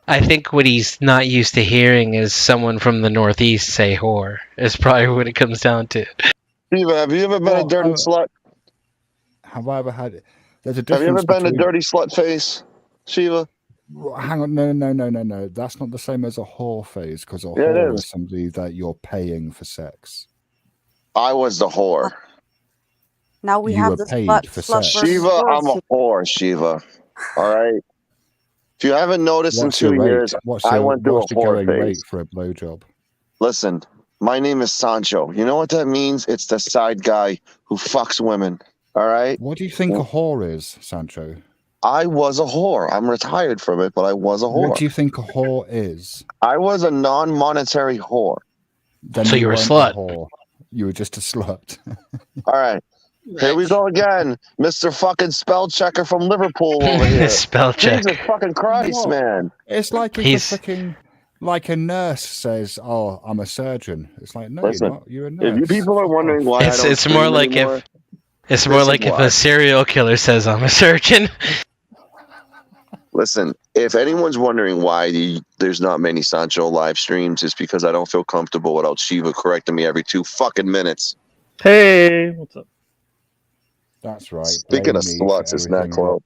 I think what he's not used to hearing is someone from the Northeast say whore. Is probably what it comes down to. Shiva, have you ever been a dirty slut? Have I ever had it? There's a Have you ever difference been a dirty slut face, Shiva? Hang on, no. That's not the same as a whore phase, because a whore is somebody that you're paying for sex. I was the whore. Now we have the paid for sex. Shiva, I'm a whore, Shiva. All right. If you haven't noticed in 2 years, I went through a whore phase. Rate for a blowjob? Listen, my name is Sancho. You know what that means? It's the side guy who fucks women. All right. What do you think a whore is, Sancho? I was a whore. I'm retired from it, but I was a whore. What do you think a whore is? I was a non-monetary whore. Then so you were a slut. You were just a slut. All right. Here we go again, Mr. fucking spell checker from Liverpool over here. Spell check. Jesus fucking Christ, man. It's like if a nurse says, "Oh, I'm a surgeon." It's like, no, listen, you're not. You're a nurse. If you people are wondering why it's more like if a serial killer says, "I'm a surgeon." Listen, if anyone's wondering why there's not many Sancho live streams, it's because I don't feel comfortable without Shiva correcting me every 2 fucking minutes. Hey, what's up? That's right. Speaking of sluts, it's not close.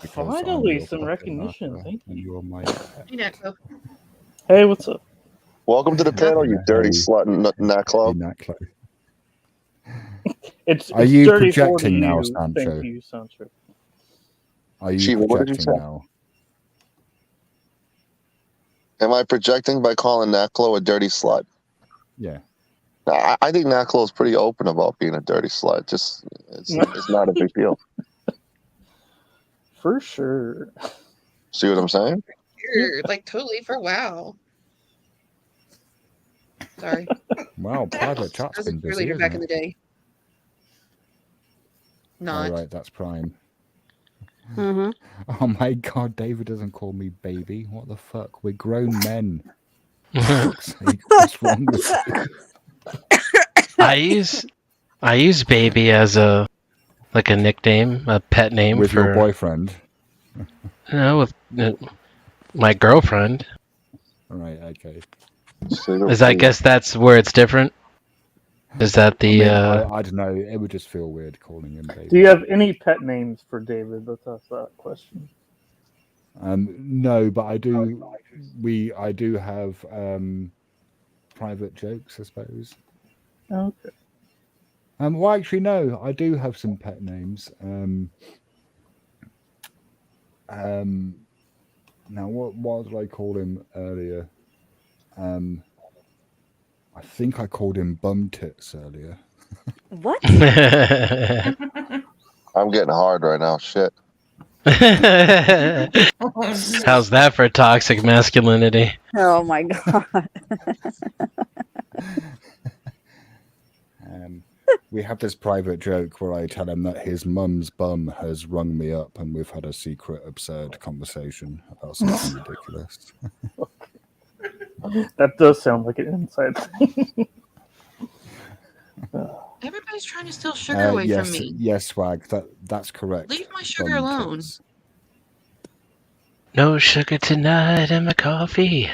Finally, some recognition. Thank you. You're my Hey, what's up? Welcome to the panel, you dirty slut, Naklo. Are you dirty projecting now, you. Sancho? Thank you, Sancho. Are you Shiva, projecting now? Am I projecting by calling Naklo a dirty slut? Yeah. I think Naklo is pretty open about being a dirty slut. Just it's not a big deal. For sure. See what I'm saying? Sure, like totally for wow. Sorry. Wow, private chat's been busy. Cheerleader back in the day. Not. All right, that's Prime. Mm-hmm. Oh my God, David doesn't call me baby. What the fuck? We're grown men. What's wrong with you? I use baby as a nickname, a pet name with for your boyfriend. No, with my girlfriend. All right, okay. I guess that's where it's different. Is that the? I don't know. It would just feel weird calling him baby. Do you have any pet names for David? Let's ask that question. No, but I do. I do have private jokes, I suppose. Okay. Well, actually, no. I do have some pet names. Now, what did I call him earlier? I think I called him bum tits earlier. What? I'm getting hard right now. Shit. How's that for toxic masculinity? Oh my god. We have this private joke where I tell him that his mum's bum has rung me up, and we've had a secret, absurd conversation about something ridiculous. That does sound like an inside thing. Everybody's trying to steal sugar away from me. Yes, Swag. That's correct. Leave my sugar alone. Tits. No sugar tonight in my coffee.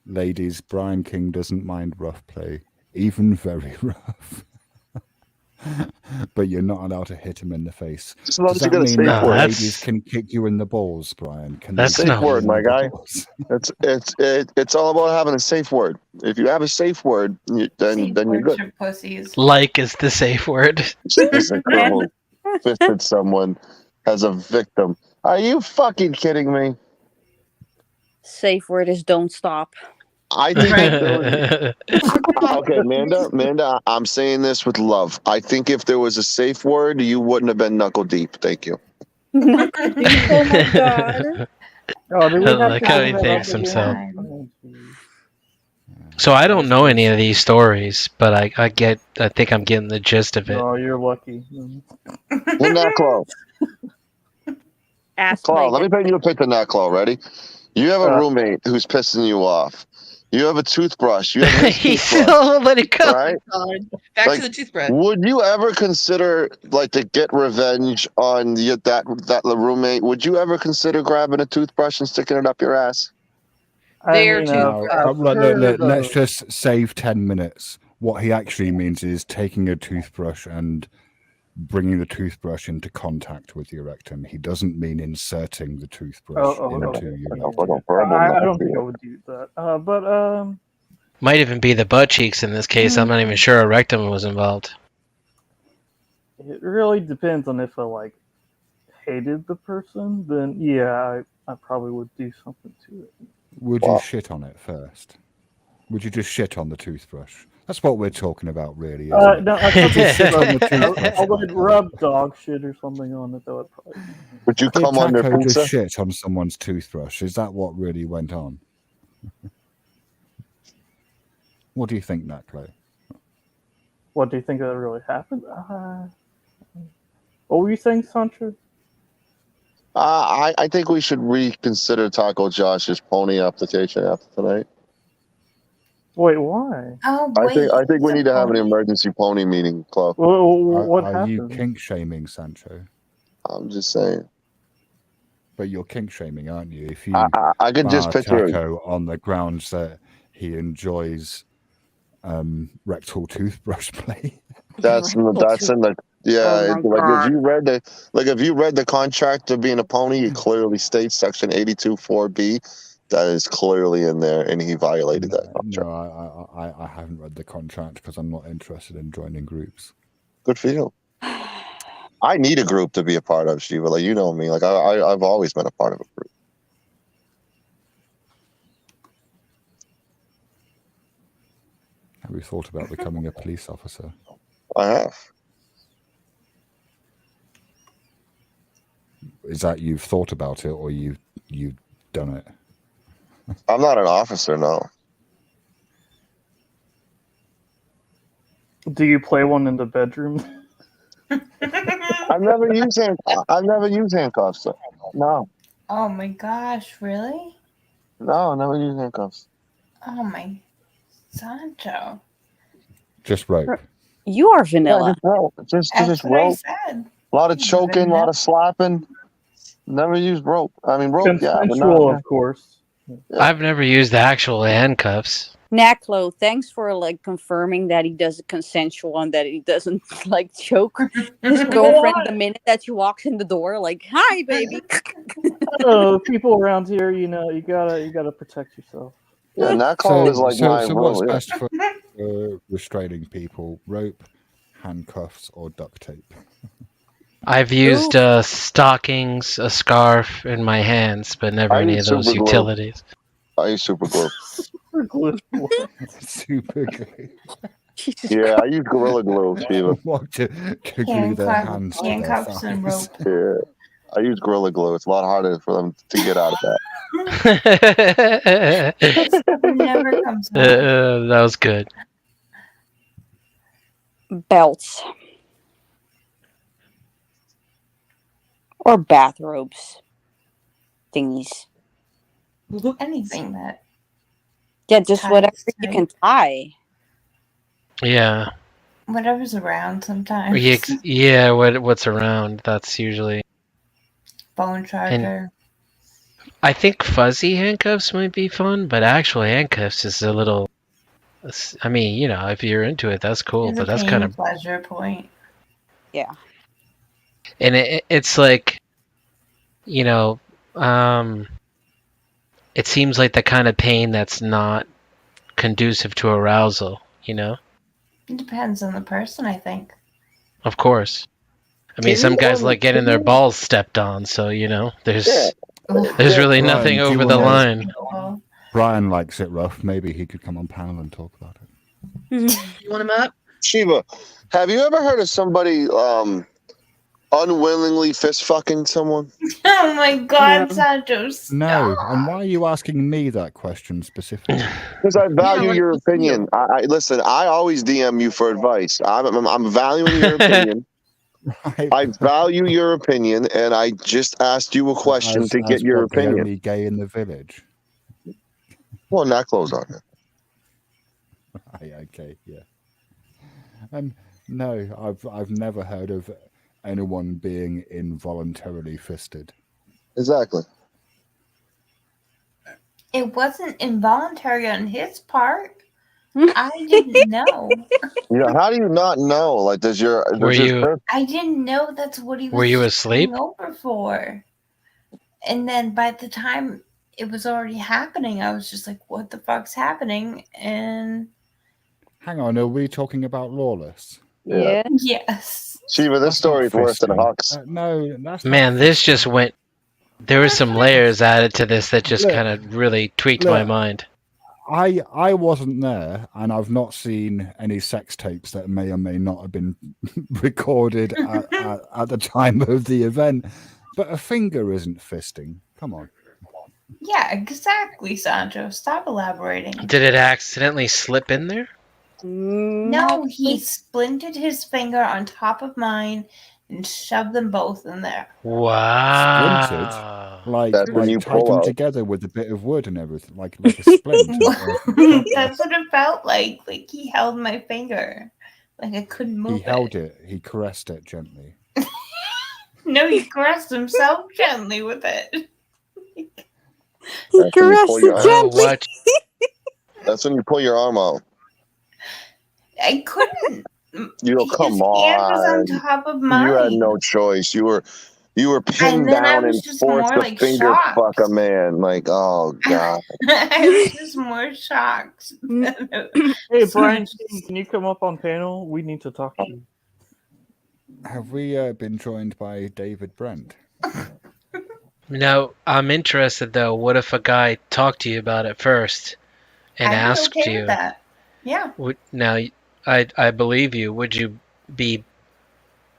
Ladies, Brian King doesn't mind rough play, even very rough. But you're not allowed to hit him in the face. Just as long Does as you that get a mean safe that word. ladies can kick you in the balls, Brian? Can That's they Safe not- kick you word, in my the guy. balls? It's all about having a safe word. If you have a safe word, then you're good. For pussies. Like is the safe word. Just a criminal fisted someone as a victim. Are you fucking kidding me? Safe word is don't stop. I think okay, Amanda, I'm saying this with love. I think if there was a safe word, you wouldn't have been knuckle deep. Thank you. Knuckle deep, oh my god. Oh, do we I have like to how bring he that thinks up again? himself. Oh, geez. So I don't know any of these stories, but I think I'm getting the gist of it. Oh, you're lucky. In that claw. Ask Claw, my let me dad. paint you a picture, that claw. Ready? You have a Uh. roommate who's pissing you off. You have a toothbrush. You have his He toothbrush. still let it go. Right? Back Like, to the toothbrush. Would you ever consider, like, to get revenge on that roommate? Would you ever consider grabbing a toothbrush and sticking it up your ass? Their No, toothbrush. let's just save 10 minutes. What he actually means is taking a toothbrush and bringing the toothbrush into contact with your rectum. He doesn't mean inserting the toothbrush into your rectum. I don't think I would do that. But Might even be the butt cheeks in this case. I'm not even sure a rectum was involved. it really depends on if I like hated the person. Then yeah, I probably would do something to it. Would you shit on it first? Would you just shit on the toothbrush? That's what we're talking about, really. Isn't No, it? I Just shit on the toothbrush. I would rub dog shit or something on it. That would probably. Would you Did come on their Taco pizza? just shit on someone's toothbrush? Is that what really went on? What do you think, Naklo? What do you think that really happened? What were you saying, Sancho? I think we should reconsider Taco Josh's pony application after tonight. Wait, why? Oh, I think we need to have an emergency pony meeting, Chloe. What Are happened? you kink shaming, Sancho? I'm just saying. But you're kink shaming, aren't you? If you I could just bar picture Taco on the grounds that he enjoys rectal toothbrush play. that's in the yeah. Oh my Like God. if you read the contract of being a pony, it clearly states section 82(4)(b. That is clearly in there, and he violated that contract. No, I haven't read the contract because I'm not interested in joining groups. Good for you. I need a group to be a part of, Shiva. Like, you know me. Like I've always been a part of a group. Have you thought about becoming a police officer? I have. Is that you've thought about it or you've done it? I'm not an officer, no. Do you play one in the bedroom? I've never used handcuffs. So. No, Oh my gosh, really? no, never used handcuffs. Oh my Sancho. Just rope. You are vanilla. Just rope. Just That's what I rope. said. A lot of choking, a lot of slapping. Never used rope. I mean, rope, yeah, but Consensual, not. of course. I've never used the actual handcuffs. Naklo, thanks for like confirming that he does it consensual and that he doesn't like choke his girlfriend the minute that she walks in the door. Like, hi, baby. Oh, people around here, you know, you gotta protect yourself. Yeah, Naklo is like my what's rule. Yeah. best for restraining people? Rope, handcuffs, or duct tape? I've used stockings, a scarf in my hands, but never any of those utilities. I use super glue. Super glue. Super glue. Yeah, I use Gorilla Glue, Shiva. What, to glue their hands to their handcuffs and thighs. rope. Yeah, I use Gorilla Glue. It's a lot harder for them to get out of that. It never comes out. That was good. Belts. Or bathrobes. Thingies. Anything that. Yeah, just ties whatever you tight. can tie. Yeah. Whatever's around sometimes. Yeah, what's around, that's usually... Phone charger. I think fuzzy handcuffs might be fun, but actual handcuffs is a little... I mean, you know, if you're into it, that's cool, There's but a that's pain kind and of... pleasure point. Yeah. And it's like, you know, it seems like the kind of pain that's not conducive to arousal, you know? It depends on the person, I think. Of course. I mean, some guys like getting their balls stepped on, so, you know, there's really nothing over the line. Brian likes it rough. Maybe he could come on panel and talk about it. You want him up? Shiva, have you ever heard of somebody unwillingly fist fucking someone? Oh my God, Sancho! Stop. No, and why are you asking me that question specifically? Because I value your opinion. I listen. I always DM you for advice. I'm valuing your opinion. Right. I value your opinion, and I just asked you a question to get your opinion. The only gay in the village. Well, not clothes on it. Right, okay, yeah. No, I've never heard of anyone being involuntarily fisted. Exactly. It wasn't involuntary on his part. I didn't know. Yeah, how do you not know? Like, I didn't know that's what he was. Were you asleep? Over for, and then by the time it was already happening, I was just like, "What the fuck's happening?" And hang on, are we talking about Lawless? Yeah. Yes. Shiva, this story is worse than Hawks. No, that's Man, this just went... There were some layers added to this that just kind of really tweaked my mind. I wasn't there, and I've not seen any sex tapes that may or may not have been recorded at the time of the event. But a finger isn't fisting. Come on. Yeah, exactly, Sancho. Stop elaborating. Did it accidentally slip in there? No, he splinted his finger on top of mine and shoved them both in there. Wow. Splintered? Like tied them together with a bit of wood and everything, like a splint. That's what it felt like. Like he held my finger. Like I couldn't move it. He held it. He caressed it gently. No, he caressed himself gently with it. He caressed it gently. That's when you pull your arm out. I couldn't. Come His on. hand was on top of mine. You had no choice. You were pinned down and forced to finger fuck a man. Like, oh god. I was just more shocked. Hey Brian, can you come up on panel? We need to talk to you. Have we been joined by David Brent? No, I'm interested though. What if a guy talked to you about it first and asked you? With that. Yeah. Now, I believe you. Would you be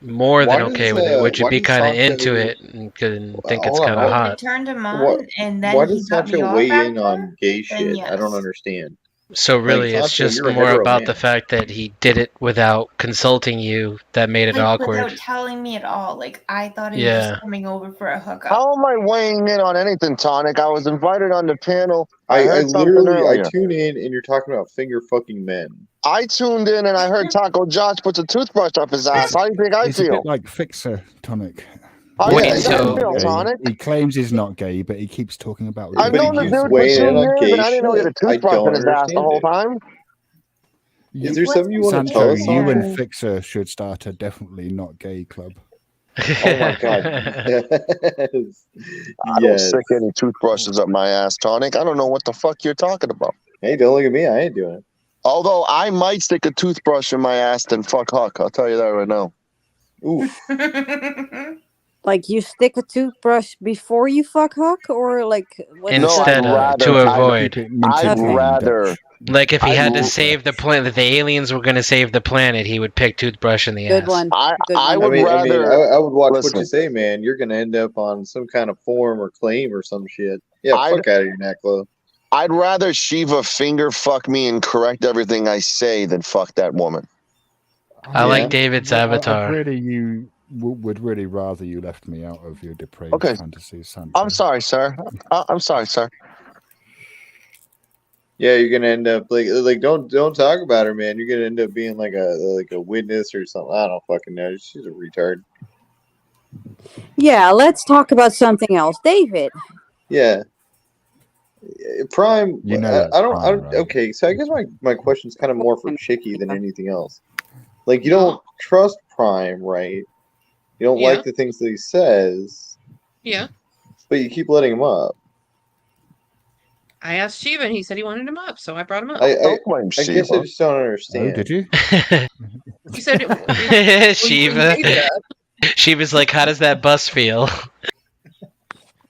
more than okay with it? Would you be kind of into it and think it's kind of hot? I turned him on, and then why he does got me Sancho off weigh in after? on gay shit? Yes. I don't understand. So really, Like, it's Sancho, just you're a more hetero about man. the fact that he did it without consulting you that made it awkward. Without telling me at all. Like I thought he was just coming over for a hookup. How am I weighing in on anything, Tonic? I was invited on the panel. I tune in and you're talking about finger fucking men. I tuned in and I heard Taco Josh puts a toothbrush up his ass. How do you think I It's feel? a bit like Fixer Tonic. How do you think I feel, Gay. Tonic? He claims he's not gay, but he keeps talking about. I've known the dude for 2 years, and I didn't know he had a toothbrush in his ass the whole time. Is there something you want to Sancho, tell us? you and Fixer should start a definitely not gay club. Oh my god! I don't stick any toothbrushes up my ass, Tonic. I don't know what the fuck you're talking about. Hey, don't look at me. I ain't doing it. Although I might stick a toothbrush in my ass and fuck Huck. I'll tell you that right now. Oof. Like you stick a toothbrush before you fuck Huck, or like what's Instead, I'd to rather, avoid. I'd Okay. rather, Like if he I'd had to r- save the planet, if the aliens were going to save the planet, he would pick toothbrush in the Good ass. one. Good I one. would rather. I would watch what Listen, you say, man. You're gonna end up on some kind of form or claim or some shit. Yeah, I'd fuck out of your neck, Lo. I'd rather Shiva finger fuck me and correct everything I say than fuck that woman. I like David's avatar. Would really rather you left me out of your depraved Okay. fantasies, Sancho. I'm sorry, sir. I'm sorry, sir. Yeah, you're gonna end up like don't talk about her, man. You're gonna end up being like a witness or something. I don't fucking know. She's a retard. Yeah, let's talk about something else, David. Yeah. Prime. You know I that's don't. Prime, right? Okay, so I guess my question's kind of more for Chicky than anything else. Like, you don't trust Prime, right? You don't like the things that he says. Yeah. But you keep letting him up. I asked Shiva, and he said he wanted him up, so I brought him up. I guess I just don't understand. Oh, did you? You said Shiva. Shiva's like, how does that bus feel?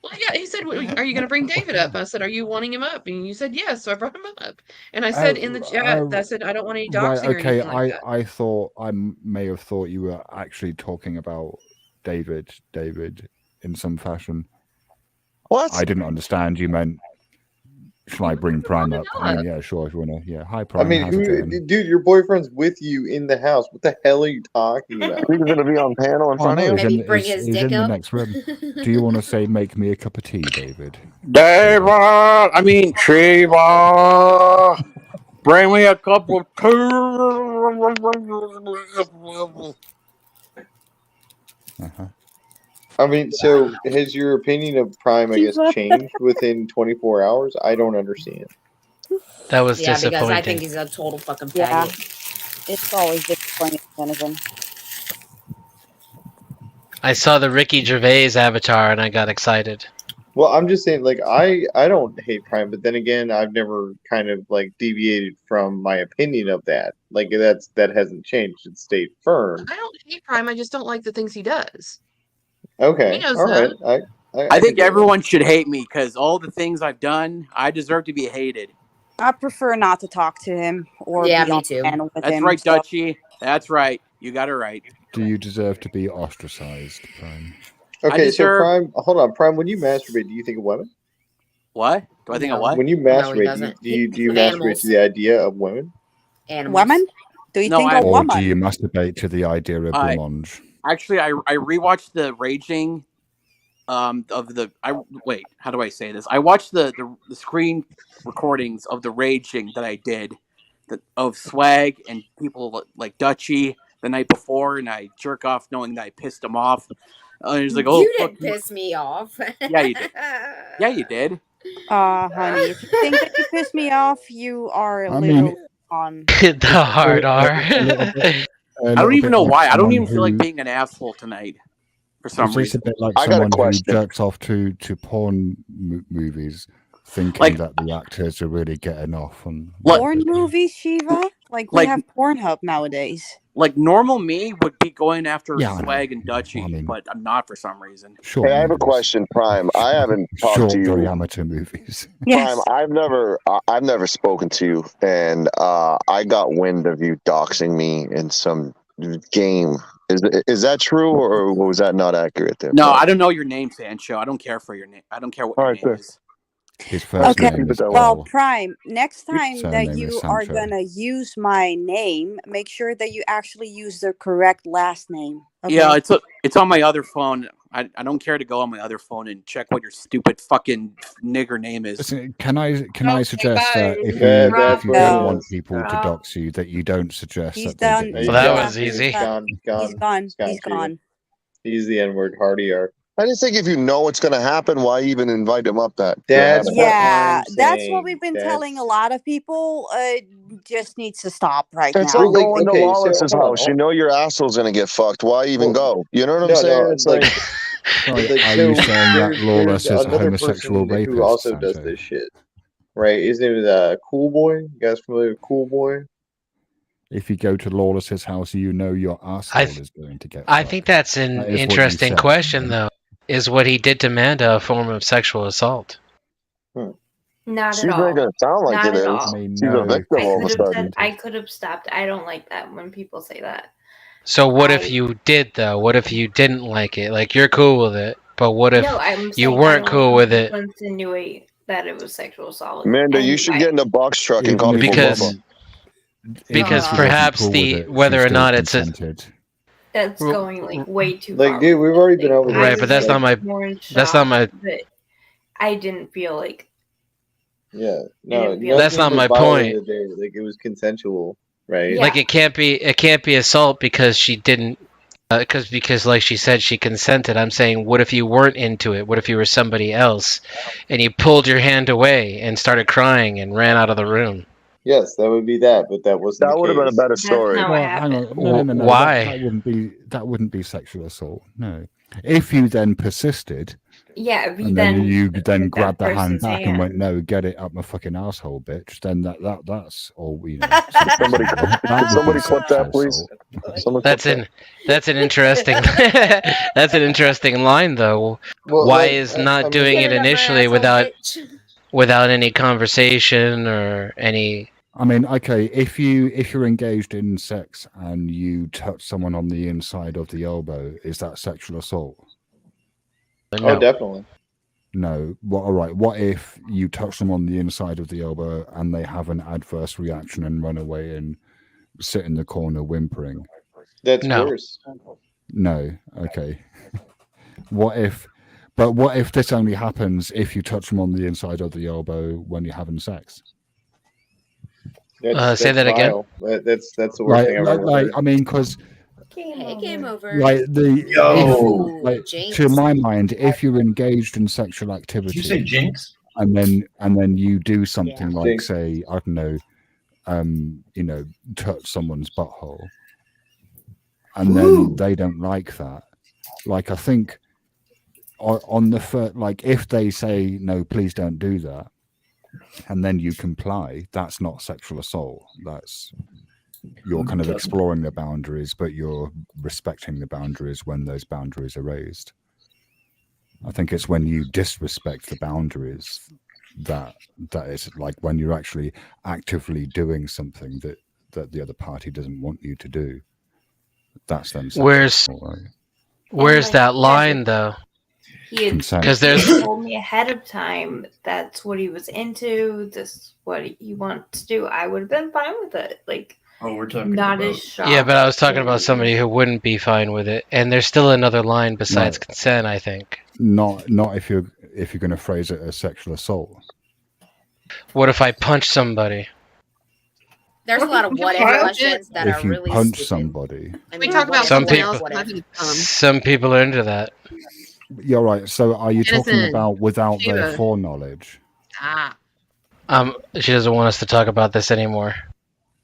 Well, yeah, he said, are you going to bring David up? I said, are you wanting him up? And you said, yes, so I brought him up. And I said in the chat, I said, I don't want any doxing or anything like that. I thought, I may have thought you were actually talking about David in some fashion. What? I didn't understand. You meant, shall I bring Prime up? I mean, yeah, sure, if you want to. Yeah, hi, Prime. I mean, dude, your boyfriend's with you in the house. What the hell are you talking about? He's going to be on panel in front of you? Maybe bring his dick in the up. next room. Do you want to say, make me a cup of tea, David? David! I mean, Shiva! Bring me a cup of tea! Uh-huh. I mean, so has your opinion of Prime, I guess, changed within 24 hours? I don't understand. That was disappointing. Because I disappointing. think he's a total fucking faggot. Yeah. It's always disappointing, Shenanigans. I saw the Ricky Gervais avatar and I got excited. Well, I'm just saying, like, I don't hate Prime, but then again, I've never kind of like deviated from my opinion of that. Like, that hasn't changed; it stayed firm. I don't hate Prime. I just don't like the things he does. Okay, He knows all right. that. I think everyone should hate me because all the things I've done, I deserve to be hated. I prefer not to talk to him or be on panel with That's him. right, Dutchie. That's right. You got it right. Do you deserve to be ostracized, Prime? Okay, so Prime, hold on, Prime. When you masturbate, do you think of women? What? Do I think of what? When you masturbate, do you masturbate to the idea of women? Women? Do you think of Or women? do you masturbate to the idea of blancmange? Actually, I rewatched the Raging how do I say this? I watched the screen recordings of the Raging that I did of Swag and people like Dutchie the night before, and I jerk off knowing that I pissed him off. And he's like, "Oh, you fuck didn't piss me off." Yeah, you did. Yeah, you did. Honey, if you think that you piss me off, you are I little mean- on The hard R. I don't even know why. I don't even feel like being an asshole tonight for some Is this reason. a bit like I got a someone who question. jerks off to porn movies, thinking Like- that the actors are really getting off on porn movies, Shiva? Like we Like- have Pornhub nowadays. Like normal me would be going after Yeah, I know. Swag and Dutchie, but I'm not for some reason. short Hey, I have a movies. question, Prime. I haven't talked Short, to you. very amateur movies. Yes. Prime, I've never spoken to you, and I got wind of you doxing me in some game. Is that true, or was that not accurate there? No, Prime? I don't know your name, Sancho. I don't care for your name. I don't care what your name is. His first Okay, name is well, Paul. Prime, next time that Surname you is are Sancho. gonna use my name, make sure that you actually use the correct last name. Okay? Yeah, it's on my other phone. I don't care to go on my other phone and check what your stupid fucking nigger name is. Listen, can I suggest that if That's you what don't it want is. people to dox you, that you don't suggest He's that done. they He's Well, that done. was easy. He's gone. He's gone. He's gone. He's the N-word, Hardy R. I just think if you know what's going to happen, why even invite him up? That's that? what Yeah, I'm that's saying. what we've been telling a lot of people. Just needs to stop right It's now. like going to okay, so Lawless's hold on, house. You know your asshole's going to get fucked. Why even go? You know what I'm saying? It's like, Sorry, like, are so you saying that there's Lawless is a another homosexual person rapist? who also does Sancho? this shit, right? His name is Cool Boy. You guys familiar with Cool Boy? If you go to Lawless's house, you know your asshole is going to get I fucked. think that's an interesting question, though. Is what he did to Amanda a form of sexual assault? Not She's at all. making it sound like Not it at is. all. I mean, She's a victim all of a sudden. I could have stopped. I don't like that when people say that. So what if you did, though? What if you didn't like it? Like, you're cool with it, but what if No, I'm you saying weren't I don't cool want with to it? insinuate that it was sexual assault. Amanda, you And should get in a box truck and call people Bubba. Because perhaps whether or not it's that's going like way too Like, far. dude, we've already been over right, this. but that's Like, not my. But I didn't feel like. Yeah, no, That's not nothing my was violated point. there. Like, it was consensual, right? Like it can't be assault because she didn't. Because like she said, she consented. I'm saying, what if you weren't into it? What if you were somebody else, and you pulled your hand away and started crying and ran out of the room? Yes, that would be that, but that wasn't. That would have been a better story. not Well, what hang happened. on. No. Why? That wouldn't be sexual assault. No. If you then persisted. Yeah, if and then you then grabbed the hand person's back and went, hand. "No, get it up my fucking asshole, bitch." Then that's all we know. Somebody clip that, please. That's an interesting that's an interesting line, though. Well, Why like, is not I mean, doing get it it up my initially asshole, without any conversation or any? I mean, okay, if you're engaged in sex and you touch someone on the inside of the elbow, is that sexual assault? No. Oh, definitely. No. Well, all right. What if you touch them on the inside of the elbow and they have an adverse reaction and run away and sit in the corner whimpering? That's worse. No. Okay. What if this only happens if you touch them on the inside of the elbow when you're having sex? Say that again. That's the worst thing I've ever heard. I mean, because Game over. like Jinx. to my mind, if you're engaged in sexual activity, Did you say Jinx? And then you do something like, Jinx. say, I don't know, touch someone's butthole, and then they don't like that. Like, I think on the first, like, if they say no, please don't do that, and then you comply, that's not sexual assault. That's you're kind of exploring the boundaries, but you're respecting the boundaries when those boundaries are raised. I think it's when you disrespect the boundaries that is like when you're actually actively doing something that the other party doesn't want you to do. That's then sexual assault, right? Where's that line, though? He had told me ahead of time that's what he was into, this is what he wants to do. I would have been fine with it. Like, we're talking not about... as shocked. Yeah, but I was talking about somebody who wouldn't be fine with it, and there's still another line besides consent, I think. Not if you're going to phrase it as sexual assault. What if I punch somebody? There's a lot of what if questions that if are you really punch stupid. somebody. I We talk about some something people. else. Some people are into that. You're right. So are you talking Innocent. about without their Shiva. foreknowledge? She doesn't want us to talk about this anymore.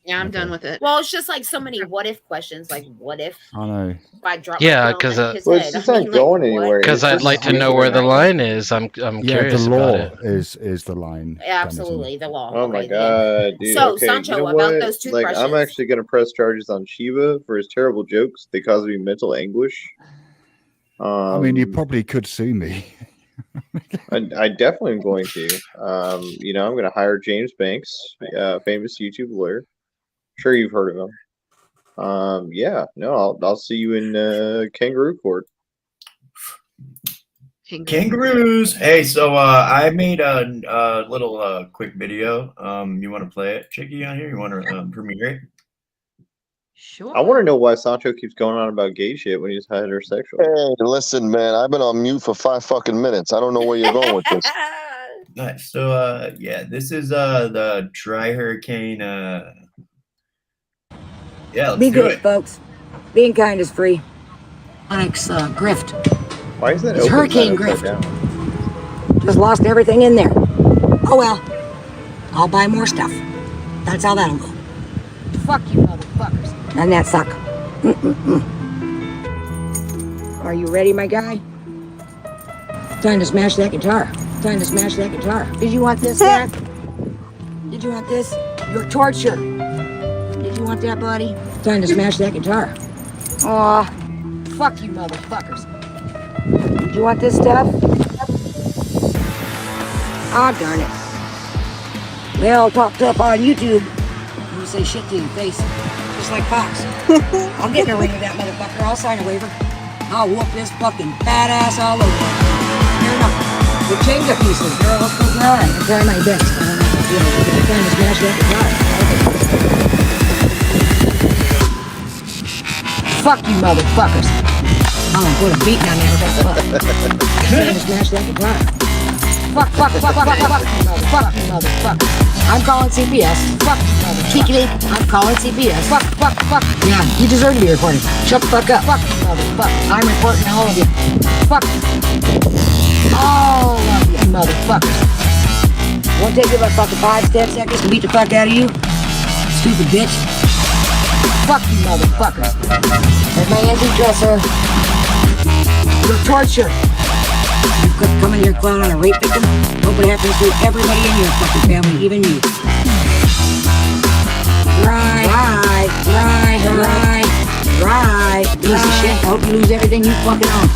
Yeah, I'm done with it. Well, it's just like so many what if questions. Like, what if I know. if I drop Yeah, my because phone on his Well, head? it's just I not mean, going like, anywhere. Because I'd like to know where the line is. I'm curious the law about it. is the line. Absolutely, the law. Oh my Okay, god, dude. So, okay, Sancho, you know about what? those Like, I'm toothbrushes. actually gonna press charges on Shiva for his terrible jokes. They cause me mental anguish. I mean, you probably could sue me. I definitely am going to. You know, I'm going to hire James Banks, famous YouTube lawyer. I'm sure you've heard of him. Yeah, no, I'll see you in kangaroo court. Kangaroos. Hey, so I made a little quick video. You want to play it, Chicky, on here? You want to premiere it? Sure. I want to know why Sancho keeps going on about gay shit when he's heterosexual. Hey, listen, man, I've been on mute for 5 fucking minutes. I don't know where you're going with this. Nice. So, yeah, this is the Dry Hurricane. Yeah, let's Be do good, it. folks. Being kind is free. Onyx grift. Why is that It's open hurricane upside grift. down? Just lost everything in there. Oh well. I'll buy more stuff. That's how that'll go. Fuck you, motherfuckers. And that suck. Are you ready, my guy? Time to smash that guitar. Time to smash that guitar. Did you want this, Zach? Did you want this? Your torture. Did you want want that, buddy? Time to smash that guitar. Aw, fuck you, motherfuckers. You want this stuff? Aw, darn it. Well, talk tough on YouTube. You say shit to your face. Just like Fox. I'll get in a ring with that motherfucker. I'll sign a waiver. I'll whoop this fucking badass all over. Fair enough. The Jenga pieces, they're all so dry. I'm trying my best. I don't know if you know, I'm trying to smash that guitar. Fuck you, motherfuckers. I'm gonna put a beat on there. I'm trying to smash that guitar. Fuck, you motherfucker. I'm calling CPS. Fuck, motherfucker. I'm calling CPS. Fuck. Yeah, you deserve to be reported. Shut the fuck up. Fuck, motherfucker. I'm reporting all of you. Fuck. All of you motherfuckers. Won't take you about fucking 5-10 seconds to beat the fuck out of you. Stupid bitch. Fuck you motherfuckers. There's my anti-dresser. Your torture. You could come in here clown on a rape victim. Hope it happens to everybody in your fucking family, even you. Right. Piece of shit. I hope you lose everything you fucking own.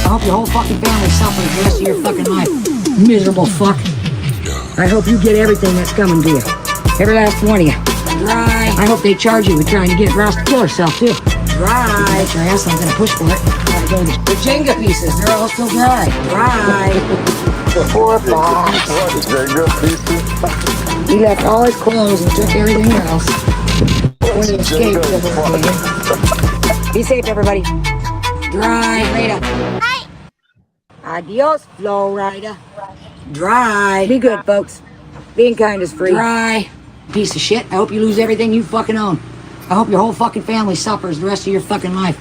I hope your whole fucking family suffers the rest of your fucking life. Miserable fuck. I hope you get everything that's coming to you. Every last one of you. I hope they charge you with trying to get Ross to kill herself, too. Get your ass, I'm gonna push for it. The Jenga pieces, they're all still dry. Poor Fox. Jenga pieces? He left all his clothes and took everything else. When he escaped, be safe, everybody. Dry, Rita. Adios, Florida. Dry. Be good, folks. Being kind is free. Dry. Piece of shit. I hope you lose everything you fucking own. I hope your whole fucking family suffers the rest of your fucking life.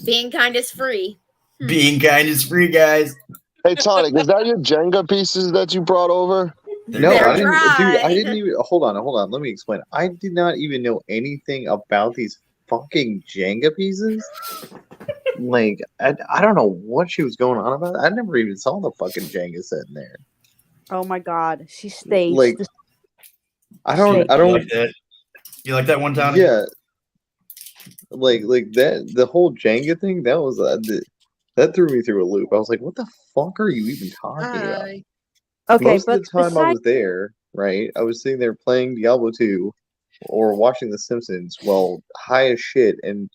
Being kind is free. Being kind is free, guys. Hey, Tonic, is that your Jenga pieces that you brought over? No, I didn't, dude. I didn't even. Hold on. Let me explain. I did not even know anything about these fucking Jenga pieces. Like, I don't know what she was going on about. I never even saw the fucking Jenga set in there. Oh my god, she staged. Like, I don't. Like that. You like that one, Tony? Yeah. Like that. The whole Jenga thing. That was that threw me through a loop. I was like, what the fuck are you even talking about? Okay, Most but of the time I was there, right? I was sitting there playing Diablo 2 or watching The Simpsons while high as shit and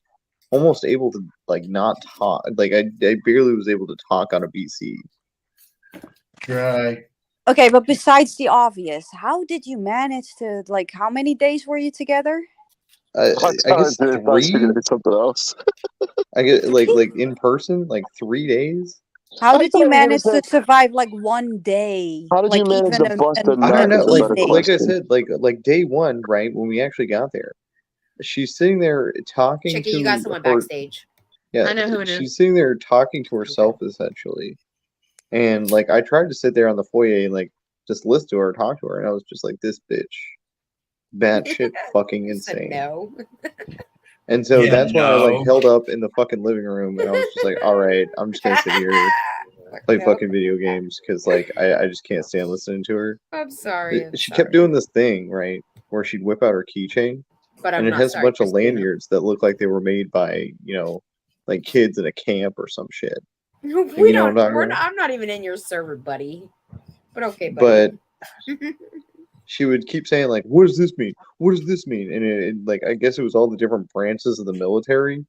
almost able to like not talk. Like I barely was able to talk on a PC. Try. Okay, but besides the obvious, how did you manage to, like, how many days were you together? I guess 3. Something else. I get like in person, like 3 days. How did you manage to survive like one day? How did you manage to bust a nut? I don't know. Like I said, like day one, right when we actually got there, she's sitting there talking Chicky, to you got someone her, backstage. Yeah, I know who it is. She's sitting there talking to herself essentially, and like I tried to sit there on the foyer and like just listen to her, talk to her, and I was just like, this bitch, batshit fucking insane. No. And so that's when I like held up in the fucking living room, and I was just like, all right, I'm just gonna sit here, play fucking video games because like I just can't stand listening to her. I'm sorry. She kept doing this thing, right, where she'd whip out her keychain, and it has a bunch of lanyards that look like they were made by, you know, like kids in a camp or some shit. We don't. I'm not even in your server, buddy. But okay, buddy. But she would keep saying like, "What does this mean? What does this mean?" And it like I guess it was all the different branches of the military.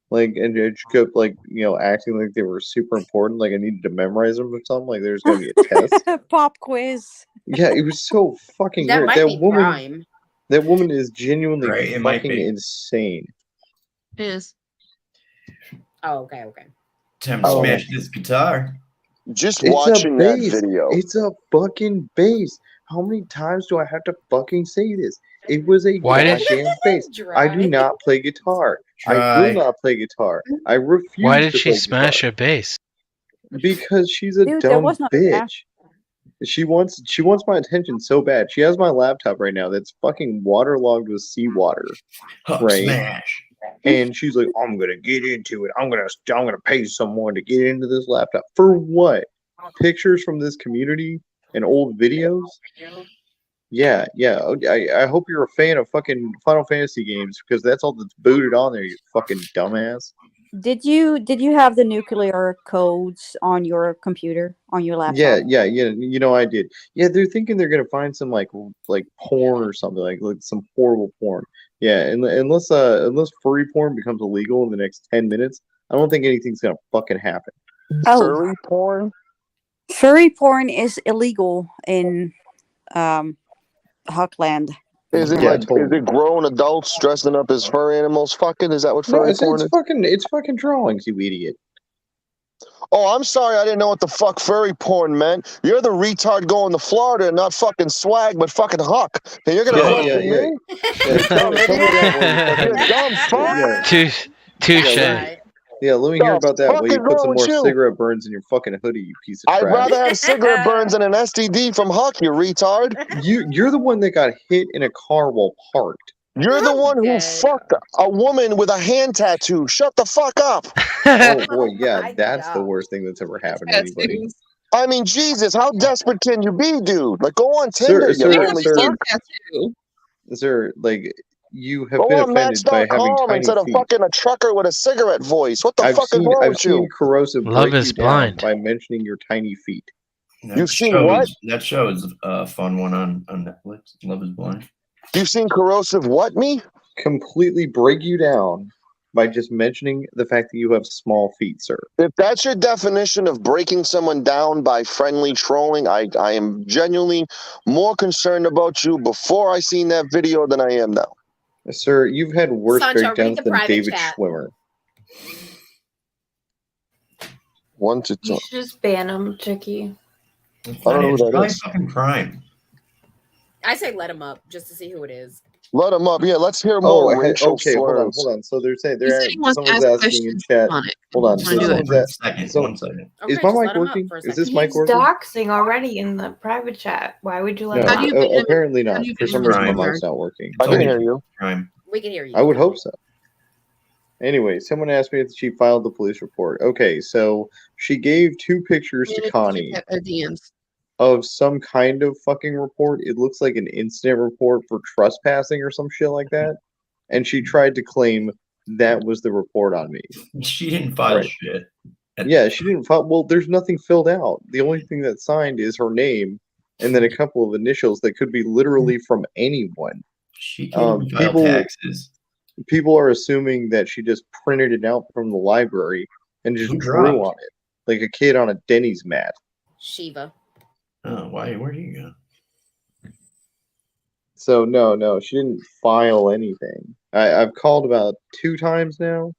Like, and she kept like, you know, acting like they were super important. Like I needed to memorize them or something. Like there's gonna be a test. Pop quiz. Yeah, it was so fucking that weird. Might That be woman. crime. That woman is genuinely Right, fucking insane. Is. Oh, okay. Time to smash this guitar. Just It's watching a that bass. video. It's a fucking bass. How many times do I have to fucking say this? It was a goddamn bass. I do not play guitar. I will not play guitar. I refuse. Why did to she play smash guitar. a bass? Because she's a Dude, there dumb was no bitch. She wants my attention so bad. She has my laptop right now that's fucking waterlogged with seawater. Right. Smash. And she's like, I'm gonna get into it. I'm gonna pay someone to get into this laptop. For what? Pictures from this community and old videos? Yeah. I hope you're a fan of fucking Final Fantasy games because that's all that's booted on there. You fucking dumbass. Did you have the nuclear codes on your computer, on your laptop? Yeah. You know I did. Yeah, they're thinking they're gonna find some like porn or something like some horrible porn. Yeah, unless furry porn becomes illegal in the next 10 minutes, I don't think anything's gonna fucking happen. Oh, Furry porn? furry porn is illegal in Huckland. Is it Yeah, like totally. is it grown adults dressing up as fur animals fucking? Is that what No, furry porn is? it's fucking drawings, you idiot. Oh, I'm sorry, I didn't know what the fuck furry porn meant. You're the retard going to Florida and not fucking swag, but fucking Huck. And you're gonna question me? Tell me that while you fucking You dumb fuck. Touche. Yeah, let me hear The about that fuck while you is put wrong some with more you? cigarette burns in your fucking hoodie, you piece of I'd trash. rather have cigarette burns than an STD from Huck, you retard. You're the one that got hit in a car while parked. You're the one who fucked a woman with a hand tattoo. Shut the fuck up. Oh boy, yeah, that's the worst thing that's ever happened to anybody. I mean, Jesus, how desperate can you be, dude? Like, go on Tinder, you lonely fuck. Sir, like, you have Go been on offended by having Match.com tiny instead of feet. fucking a trucker with a cigarette voice. What the fuck is wrong I've with seen you? Corrosive Love break is you down blind. by mentioning your tiny feet. You've seen what? That show is a fun one on Netflix. Love is Blind. You've seen Corrosive what me? Completely break you down by just mentioning the fact that you have small feet, sir. If that's your definition of breaking someone down by friendly trolling, I am genuinely more concerned about you before I seen that video than I am now. Sir, you've had worse Sancho, read breakdowns the than private David chat. Schwimmer. 1 to 2. You should just ban him, Chicky. I don't know who that Probably is. fucking crime. I say let him up just to see who it is. Let him up. Yeah, let's hear more racial okay, slurs. hold on. So they're saying He said he wants to someone's ask asking in questions chat. on it. Hold on. Wanna do it? One second. Is Okay, my just mic let him up working? for a Is second. this mic He's working? doxing already in the private chat. Why would you let No, him How do up? you ban him? apparently How not. do you For ban some him reason, from my Discord? mic's not working. I can hear you. Crime. We can hear you. I would hope so. Anyway, someone asked me if she filed the police report. Okay, so she gave 2 pictures to Connie DMs. of some kind of fucking report. It looks like an incident report for trespassing or some shit like that. And she tried to claim that was the report on me. She didn't file shit. Yeah, she didn't file. Well, there's nothing filled out. The only thing that's signed is her name and then a couple of initials that could be literally from anyone. She can't even file taxes. People are assuming that she just printed it out from the library and just drew on it, like a kid on a Denny's mat. Shiva. Oh, why? Where do you go? So no, she didn't file anything. I've called about 2 times now.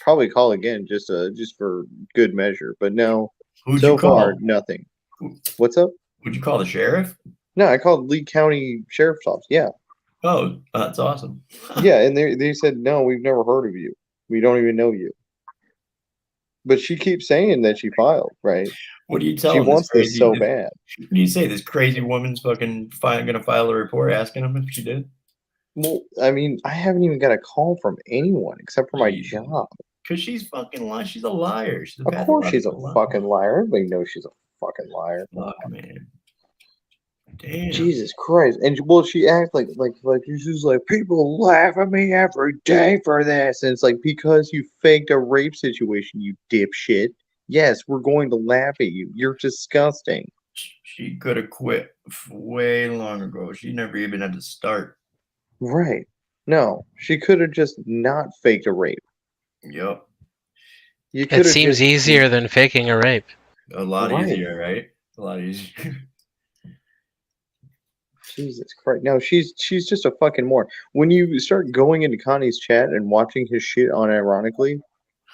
Probably call again just for good measure. But no, Who'd so you call? far nothing. What's up? Would you call the sheriff? No, I called Lee County Sheriff's Office. Yeah. Oh, that's awesome. Yeah, and they said no, we've never heard of you. We don't even know you. But she keeps saying that she filed, right? What do you tell She him? wants this so bad. What do you say? This crazy woman's fucking gonna file a report asking him if she did? Well, I mean, I haven't even got a call from anyone except for my job. Because she's fucking lying. She's a liar. She's Of course she's a fucking liar. Everybody knows she's a fucking liar. Fuck, man. Damn. Jesus Christ. And well, she acts like she's just like, people laugh at me every day for this. And it's like, because you faked a rape situation, you dipshit. Yes, we're going to laugh at you. You're disgusting. She could have quit way long ago. She never even had to start. Right. No, she could have just not faked a rape. Yep. It seems easier than faking a rape. A lot easier, right? A lot easier. Jesus Christ. No, she's just a fucking moron. When you start going into Connie's chat and watching his shit unironically,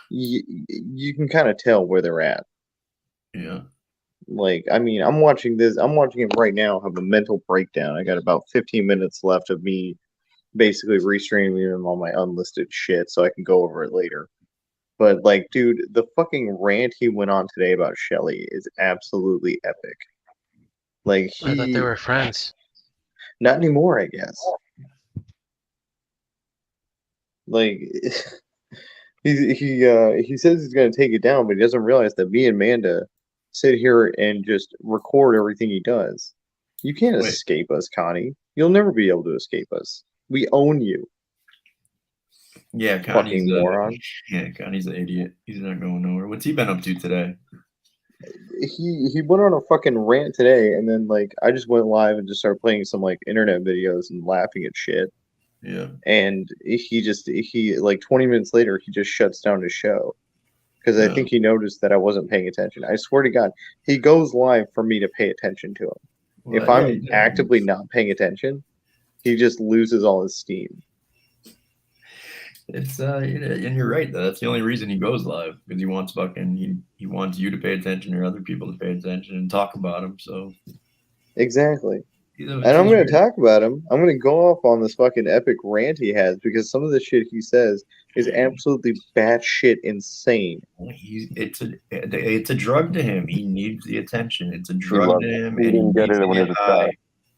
you can kind of tell where they're at. Yeah. Like, I mean, I'm watching him right now have a mental breakdown. I got about 15 minutes left of me basically restreaming him on my unlisted shit so I can go over it later. But, like, dude, the fucking rant he went on today about Shelly is absolutely epic. Like, I thought they were friends. Not anymore, I guess. Like, he says he's going to take it down, but he doesn't realize that me and Amanda sit here and just record everything he does. You can't escape us, Connie. You'll never be able to escape us. We own you. Yeah, Connie's moron. Yeah, Connie's an idiot. He's not going nowhere. What's he been up to today? He went on a fucking rant today, and then like I just went live and just started playing some like internet videos and laughing at shit. Yeah. And he like 20 minutes later he just shuts down his show because I think he noticed that I wasn't paying attention. I swear to God, he goes live for me to pay attention to him. Well, if I'm actively not paying attention, he just loses all his steam. It's and you're right though. That's the only reason he goes live, because he wants he wants you to pay attention or other people to pay attention and talk about him. So exactly. And I'm going to talk about him. I'm going to go off on this fucking epic rant he has because some of the shit he says is absolutely batshit insane. It's a drug to him. He needs the attention. It's a drug to him, and he needs to get high.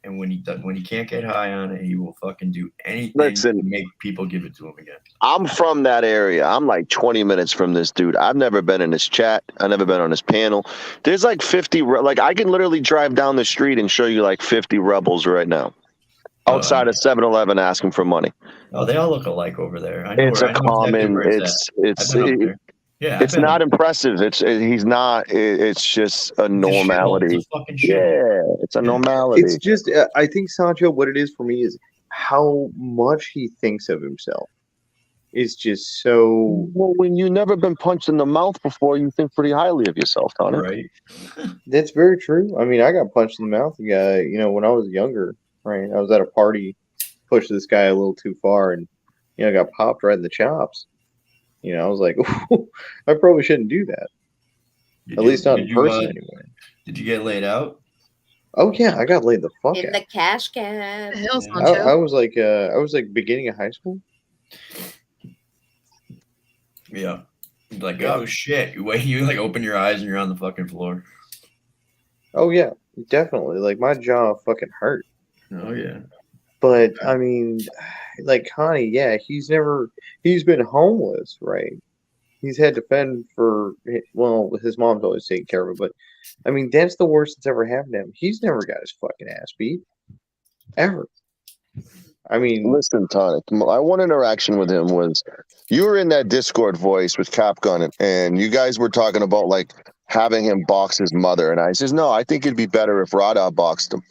And when he can't get high on it, he will fucking do anything to make people give it to him again. I'm from that area. I'm like 20 minutes from this dude. I've never been in his chat. I've never been on his panel. There's like 50. Like I can literally drive down the street and show you like 50 rebels right now outside of 7-Eleven asking for money. Oh, they all look alike over there. It's not impressive. He's not. It's just a normality. It's a normality. It's just I think Sancho, what it is for me is how much he thinks of himself. It's just so. Well, when you've never been punched in the mouth before, you think pretty highly of yourself, Tony. Right. That's very true. I mean, I got punched in the mouth. When I was younger, right? I was at a party, pushed this guy a little too far, and got popped right in the chops. I was like, I probably shouldn't do that. At least not in person anyway. Did you get laid out? Oh yeah, I got laid the fuck out. In the cash cab. I was like beginning of high school. Yeah. Like, oh shit. You like open your eyes and you're on the fucking floor. Oh yeah, definitely. Like my jaw fucking hurt. Oh yeah. But I mean, like Connie, yeah, he's been homeless, right? He's had to fend for, his mom's always taking care of him, but I mean, that's the worst that's ever happened to him. He's never got his fucking ass beat. Ever. I mean, listen, Tonic, my one interaction with him was you were in that Discord voice with Capgun, and you guys were talking about like having him box his mother, and I says, no, I think it'd be better if Rada boxed him.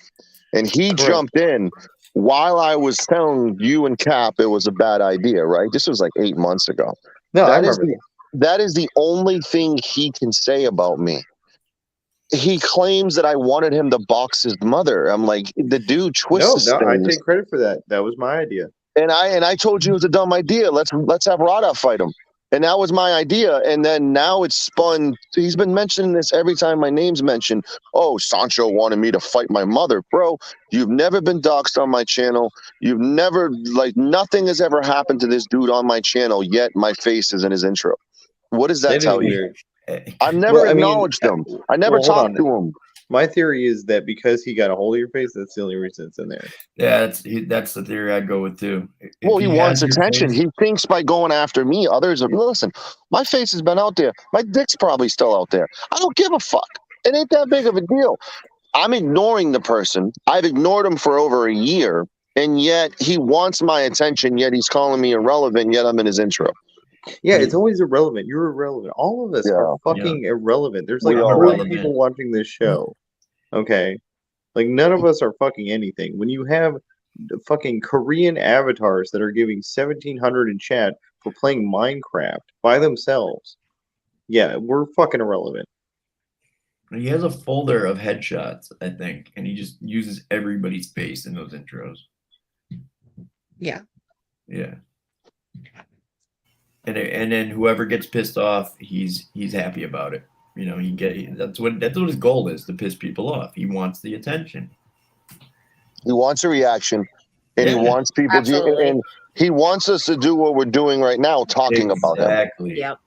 And he jumped in while I was telling you and Cap it was a bad idea, right? This was like 8 months ago. No, I remember that is the only thing he can say about me. He claims that I wanted him to box his mother. I'm like, the dude twists. No, I take credit for that. That was my idea. And I told you it was a dumb idea. Let's have Rada fight him. And that was my idea. And then now it's spun. He's been mentioning this every time my name's mentioned. Oh, Sancho wanted me to fight my mother. Bro, you've never been doxxed on my channel. You've never, nothing has ever happened to this dude on my channel, yet my face is in his intro. What does that tell you? I've never acknowledged him. I never talked to him. My theory is that because he got a hold of your face, that's the only reason it's in there. Yeah, that's the theory I'd go with too. Well, he wants attention. He thinks by going after me, others are. Listen, my face has been out there. My dick's probably still out there. I don't give a fuck. It ain't that big of a deal. I'm ignoring the person. I've ignored him for over a year, and yet he wants my attention. Yet he's calling me irrelevant. Yet I'm in his intro. Yeah, it's always irrelevant. You're irrelevant. All of us are fucking irrelevant. There's like 40 people watching this show. Okay? Like, none of us are fucking anything. When you have fucking Korean avatars that are giving 1,700 in chat for playing Minecraft by themselves, yeah, we're fucking irrelevant. He has a folder of headshots, I think, and he just uses everybody's face in those intros. Yeah. Yeah. And then whoever gets pissed off, he's happy about it. That's what his goal is, to piss people off. He wants the attention. He wants a reaction, and he wants people and he wants us to do what we're doing right now, talking about him. Exactly. Yep.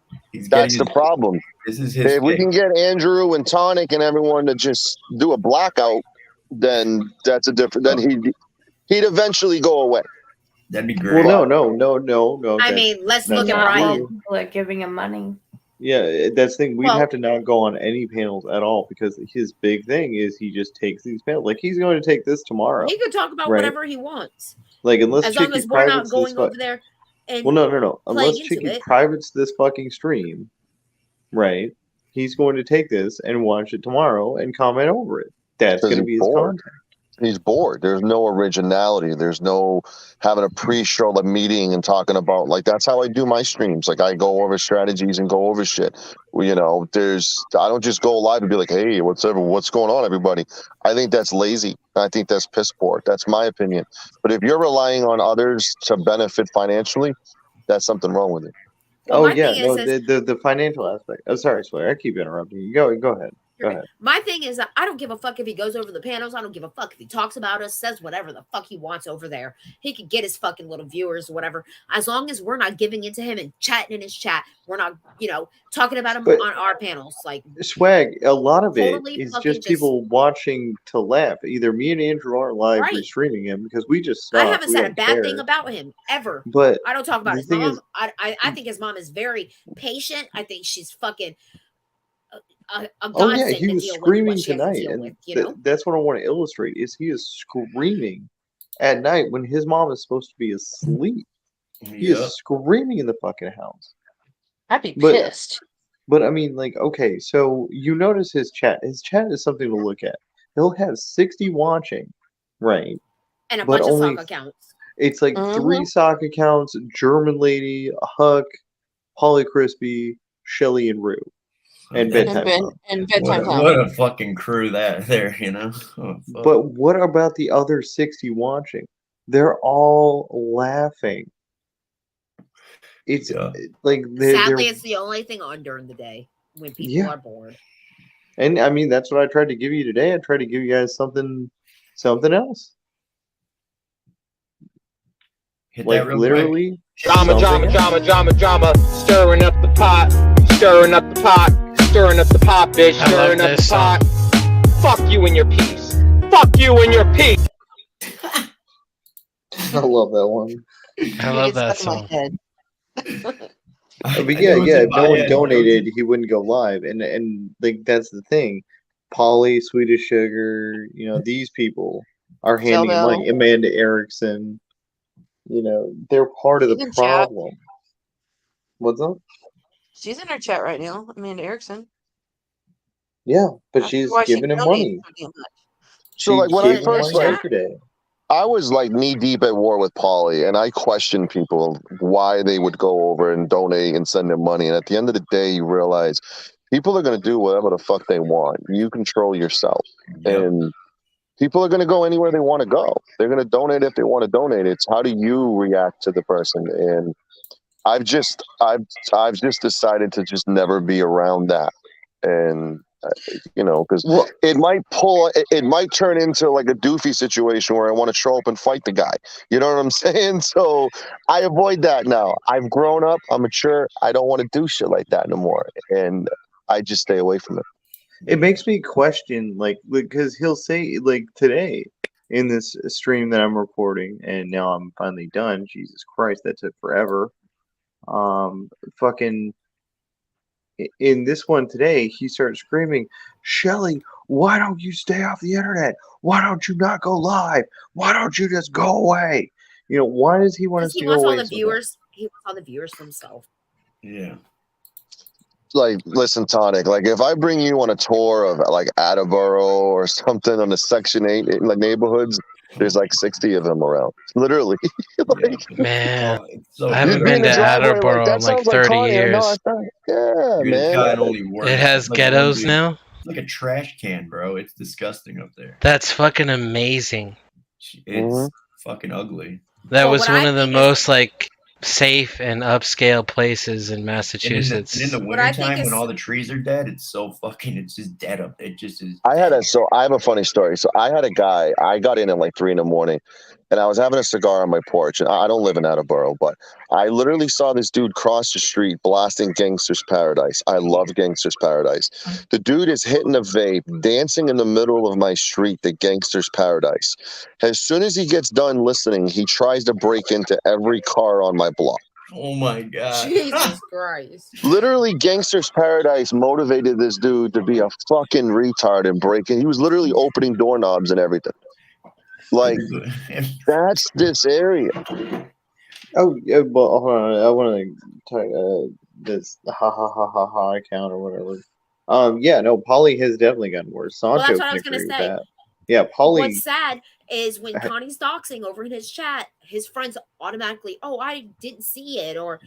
That's the problem. This is his. If we can get Andrew and Tonic and everyone to just do a blackout, then that's a different. Then he'd eventually go away. That'd be great. Well, no. I mean, let's look at Brian. Brian. People are giving him money. Yeah, that's the thing. We'd have to not go on any panels at all because his big thing is he just takes these panels. Like he's going to take this tomorrow. He can talk about whatever he wants. Like unless as Chicky long as we're not going over there and no. Unless Chicky privates this fucking stream, right? He's going to take this and watch it tomorrow and comment over it. That's going to be his content. He's bored. There's no originality. There's no having a pre-show meeting and talking about, like, that's how I do my streams. Like, I go over strategies and go over shit. You know, I don't just go live and be like, hey, what's going on, everybody? I think that's lazy. I think that's piss poor. That's my opinion. But if you're relying on others to benefit financially, that's something wrong with it. Well, the financial aspect. Oh, sorry, Slayer. I keep interrupting you. Go ahead. Go ahead. My thing is that I don't give a fuck if he goes over the panels. I don't give a fuck if he talks about us, says whatever the fuck he wants over there. He can get his fucking little viewers or whatever. As long as we're not giving into him and chatting in his chat, we're not, talking about him on our panels. Like Swag, a lot of totally it is just people watching to laugh. Either me and Andrew are live restreaming him because we just stop. I haven't said a bad thing about him ever. But I don't talk about his mom. I think his mom is very patient. I think she's fucking he was screaming tonight, and that's what I want to illustrate. Is he is screaming at night when his mom is supposed to be asleep? He is screaming in the fucking house. I'd be pissed. But I mean, like, okay, so you notice his chat. His chat is something to look at. He'll have 60 watching, right? And a bunch of sock accounts. It's like 3 sock accounts: German Lady, Huck, Polly Crispy, Shelly, and Rue. And bedtime What a fucking crew there, But what about the other 60 watching? They're all laughing. It's like sadly, it's the only thing on during the day when people are bored. And I mean, that's what I tried to give you today. I tried to give you guys something else. Hit like literally, drama, stirring up the pot, stirring up the pot. Stirring up the pot, bitch. Stirring up the pot. Fuck you and your piece. Fuck you and your piece. I love that one. I love that song. But if no one donated, he wouldn't go live. And like that's the thing. Polly, Swedish Sugar, these people are handing money. Amanda Erickson, they're part of the problem. What's up? She's in our chat right now, Amanda Erickson. Yeah, but she's giving him money. So, like, when I first I was like knee deep at war with Polly, and I questioned people why they would go over and donate and send them money. And at the end of the day, you realize people are going to do whatever the fuck they want. You control yourself, and people are going to go anywhere they want to go. They're going to donate if they want to donate. It's how do you react to the person? And I've just decided to just never be around that, and because it might turn into like a doofy situation where I want to show up and fight the guy. You know what I'm saying? So I avoid that now. I've grown up. I'm mature. I don't want to do shit like that no more, and I just stay away from it. It makes me question, because he'll say, today in this stream that I'm recording, and now I'm finally done. Jesus Christ, that took forever. Fucking in this one today, he started screaming, Shelly, why don't you stay off the internet? Why don't you not go live? Why don't you just go away? Why does he want us to go away? He wants all the viewers for himself. Yeah. Like, listen, Tonic, like if I bring you on a tour of like Attleboro or something on the Section 8 in like neighborhoods, there's like 60 of them around. Literally. Man, I haven't been to Attleboro in like 30 years. Man. It has ghettos now? It's like a trash can, bro. It's disgusting up there. That's fucking amazing. It's fucking ugly. That was one of the most safe and upscale places in Massachusetts. And in the wintertime when all the trees are dead, it's just dead up. It just is. I have a funny story. So I had a guy, I got in at like 3 a.m. and I was having a cigar on my porch. And I don't live in Attleboro, but I literally saw this dude cross the street blasting Gangster's Paradise. I love Gangster's Paradise. The dude is hitting a vape, dancing in the middle of my street, the Gangster's Paradise. As soon as he gets done listening, he tries to break into every car on my block. Oh my god. Jesus Christ. Literally, Gangster's Paradise motivated this dude to be a fucking retard and breaking. He was literally opening doorknobs and everything. Like, that's this area. Oh, yeah, but hold on. I want to talk this ha account or whatever. Yeah, no, Polly has definitely gotten worse. Well, Sancho that's what I can was gonna agree with say. that. Yeah, Polly. What's sad is when Connie's doxing over in his chat, his friends automatically, oh, I didn't see it, or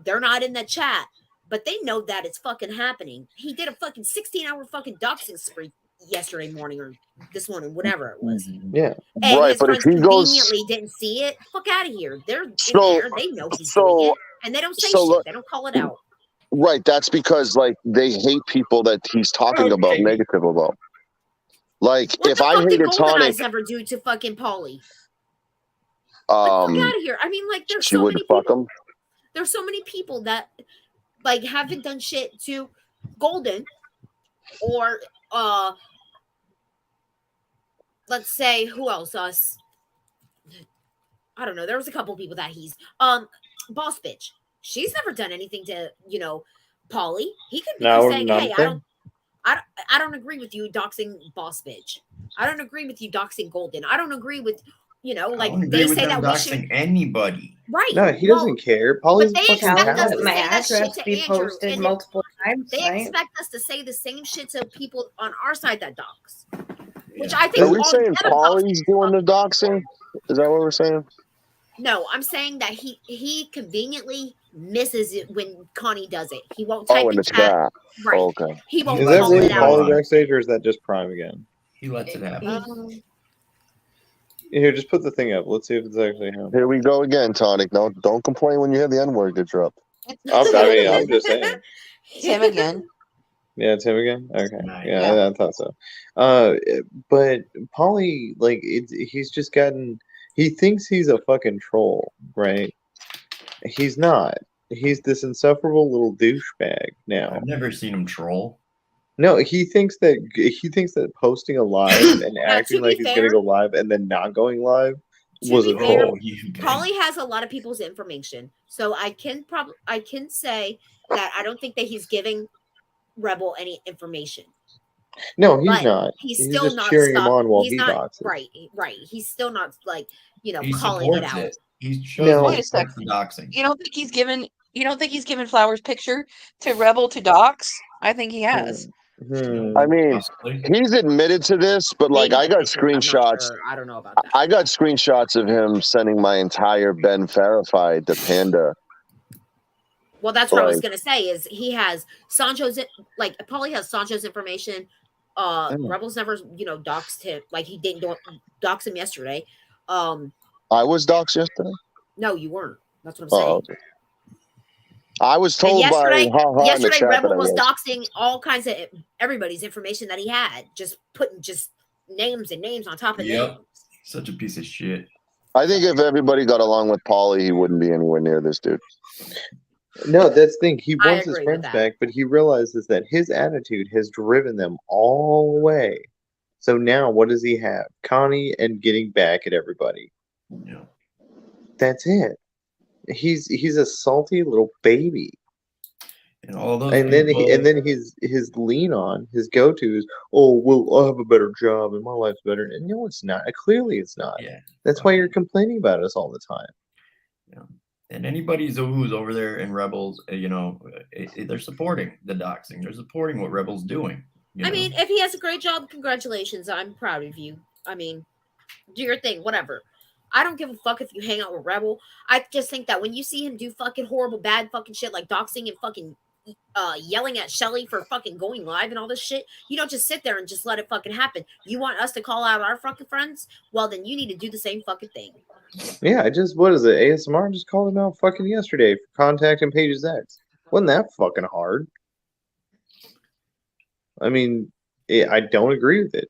they're not in the chat, but they know that it's fucking happening. He did a fucking 16-hour fucking doxing spree yesterday morning or this morning, whatever it was. Yeah, and right. his But if friends he goes, conveniently didn't see it. Fuck out of here. They're in so, there. They know he's doing it, and they don't say shit. They don't call it out. Right. That's because like they hate people that he's talking about negative about. Like What if the I fuck did hated Golden Tonic, Eyes ever do to fucking Pauly? Like, fuck out of here. I mean, like, there's she so would many fuck people. him. There's so many people that like haven't done shit to Golden, or let's say who else? Us. I don't know. There was a couple people that he's boss bitch. She's never done anything to Pauly. He could be saying, "Hey, I don't agree with you doxing boss bitch. I don't agree with you doxing Golden. I don't agree with like they say that we should anybody." Right. No, he doesn't care. Polly's but a they fucking expect us coward. to My say that shit address to be Andrew, posted and multiple times. they Right? expect us to say the same shit to people on our side that dox. Which I think Are we all saying the other docs. Polly's doing the doxing? Is that what we're saying? No, I'm saying that he conveniently misses it when Connie does it. He won't type Oh, in in the chat. chat. Right. Okay. He won't Is that call really it out. Polly backstage, or is that just Prime again? He lets it happen. Here, just put the thing up. Let's see if it's actually him. Here we go again, Tonic. No, don't complain when you hear the N-word get dropped. I'm just saying. It's him again. Yeah, it's him again. Okay, yeah. I thought so. But Polly, like, he's just gotten. He thinks he's a fucking troll, right? He's not. He's this insufferable little douchebag now. I've never seen him troll. No, he thinks that posting a live and acting like he's gonna go live and then not going live was a troll. Polly has a lot of people's information, so I can say that I don't think that he's giving Rebel any information. No, he's But not. He's He's still just not cheering him on while he's he not doxes. right. He's still not like He calling it supports out. it. He shows No. Wait a sec. the doxing. You don't think he's given Flowers' picture to Rebel to dox? I think he has. I mean, he's admitted to this, but like I got screenshots. Sure. I don't know about that. I got screenshots of him sending my entire Ben Verified to Panda. Well, that's what I was gonna say. Is he has Sancho's Pauly has Sancho's information. Rebels never doxed him. Like he didn't dox him yesterday. I was doxed yesterday. No, you weren't. That's what I'm saying. Okay. I was told yesterday, by yesterday Rebel was doxing all kinds of everybody's information that he had, just putting names and names on top of names. Such a piece of shit. I think if everybody got along with Pauly, he wouldn't be anywhere near this dude. No, that's the thing. He wants his friends back, but he realizes that his attitude has driven them all away. So now, what does he have? Connie and getting back at everybody. Yeah. That's it. He's a salty little baby. And all those and then his lean on, his go-to is, oh, well, I'll have a better job and my life's better. And no, it's not. Clearly it's not. Yeah. That's why you're complaining about us all the time. Yeah. And anybody who's over there in Rebels, they're supporting the doxing. They're supporting what Rebels doing. I mean, if he has a great job, congratulations. I'm proud of you. I mean, do your thing, whatever. I don't give a fuck if you hang out with Rebel. I just think that when you see him do fucking horrible, bad fucking shit like doxing and fucking yelling at Shelly for fucking going live and all this shit, you don't just sit there and just let it fucking happen. You want us to call out our fucking friends? Well, then you need to do the same fucking thing. Yeah, what is it? ASMR just called him out fucking yesterday for contacting Paige's ex. Wasn't that fucking hard? I mean, I don't agree with it.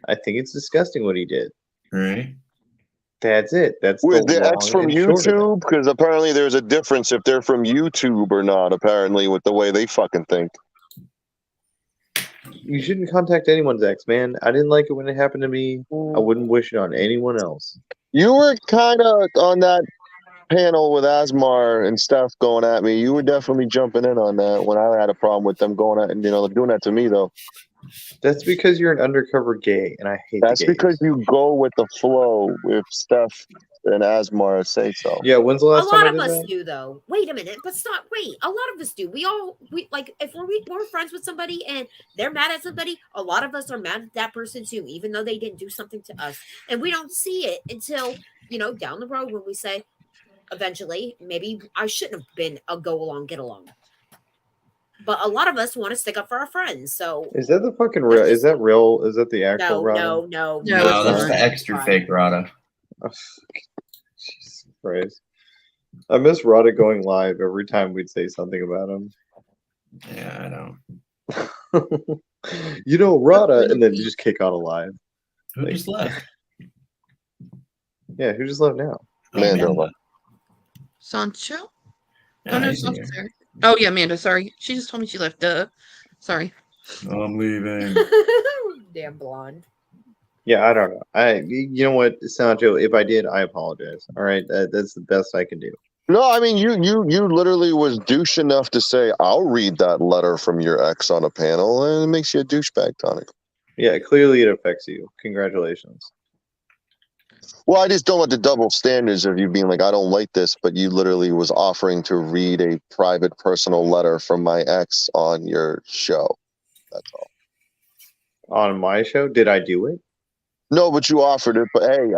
I think it's disgusting what he did. Right. That's it. That's Wait, the ex from YouTube? Because apparently there's a difference if they're from YouTube or not, apparently, with the way they fucking think. You shouldn't contact anyone's ex, man. I didn't like it when it happened to me. I wouldn't wish it on anyone else. You were kind of on that panel with Asmar and Steph going at me, you were definitely jumping in on that when I had a problem with them going at, doing that to me though. That's because you're an undercover gay, and I hate That's the gays. because you go with the flow if Steph and Asmar say so. Yeah, when's the last time I did A lot of us that? do, though. Wait a minute, but stop. Wait, a lot of us do. We like if we're friends with somebody and they're mad at somebody. A lot of us are mad at that person too, even though they didn't do something to us, and we don't see it until down the road when we say, eventually, maybe I shouldn't have been a go along, get along. But a lot of us want to stick up for our friends. So is that the fucking real? Is that real? Is that the actual Rada? No, that's the extra fake Rada. Oh, Jesus Christ. I miss Rada going live every time we'd say something about him. Yeah, I know. Rada, and then just kick out alive. Who just left? Yeah, who just left now? Mando. Sancho? No, no, Sancho's there. Oh yeah, Amanda. Sorry, she just told me she left. Sorry. I'm leaving. Damn blonde. Yeah, I don't know. You know what, Sancho? If I did, I apologize. All right, that's the best I can do. No, I mean you literally was douche enough to say I'll read that letter from your ex on a panel, and it makes you a douchebag, Tony. Yeah, clearly it affects you. Congratulations. Well, I just don't want the double standards of you being like, I don't like this, but you literally was offering to read a private, personal letter from my ex on your show. That's all. On my show? Did I do it? No, but you offered it. But hey,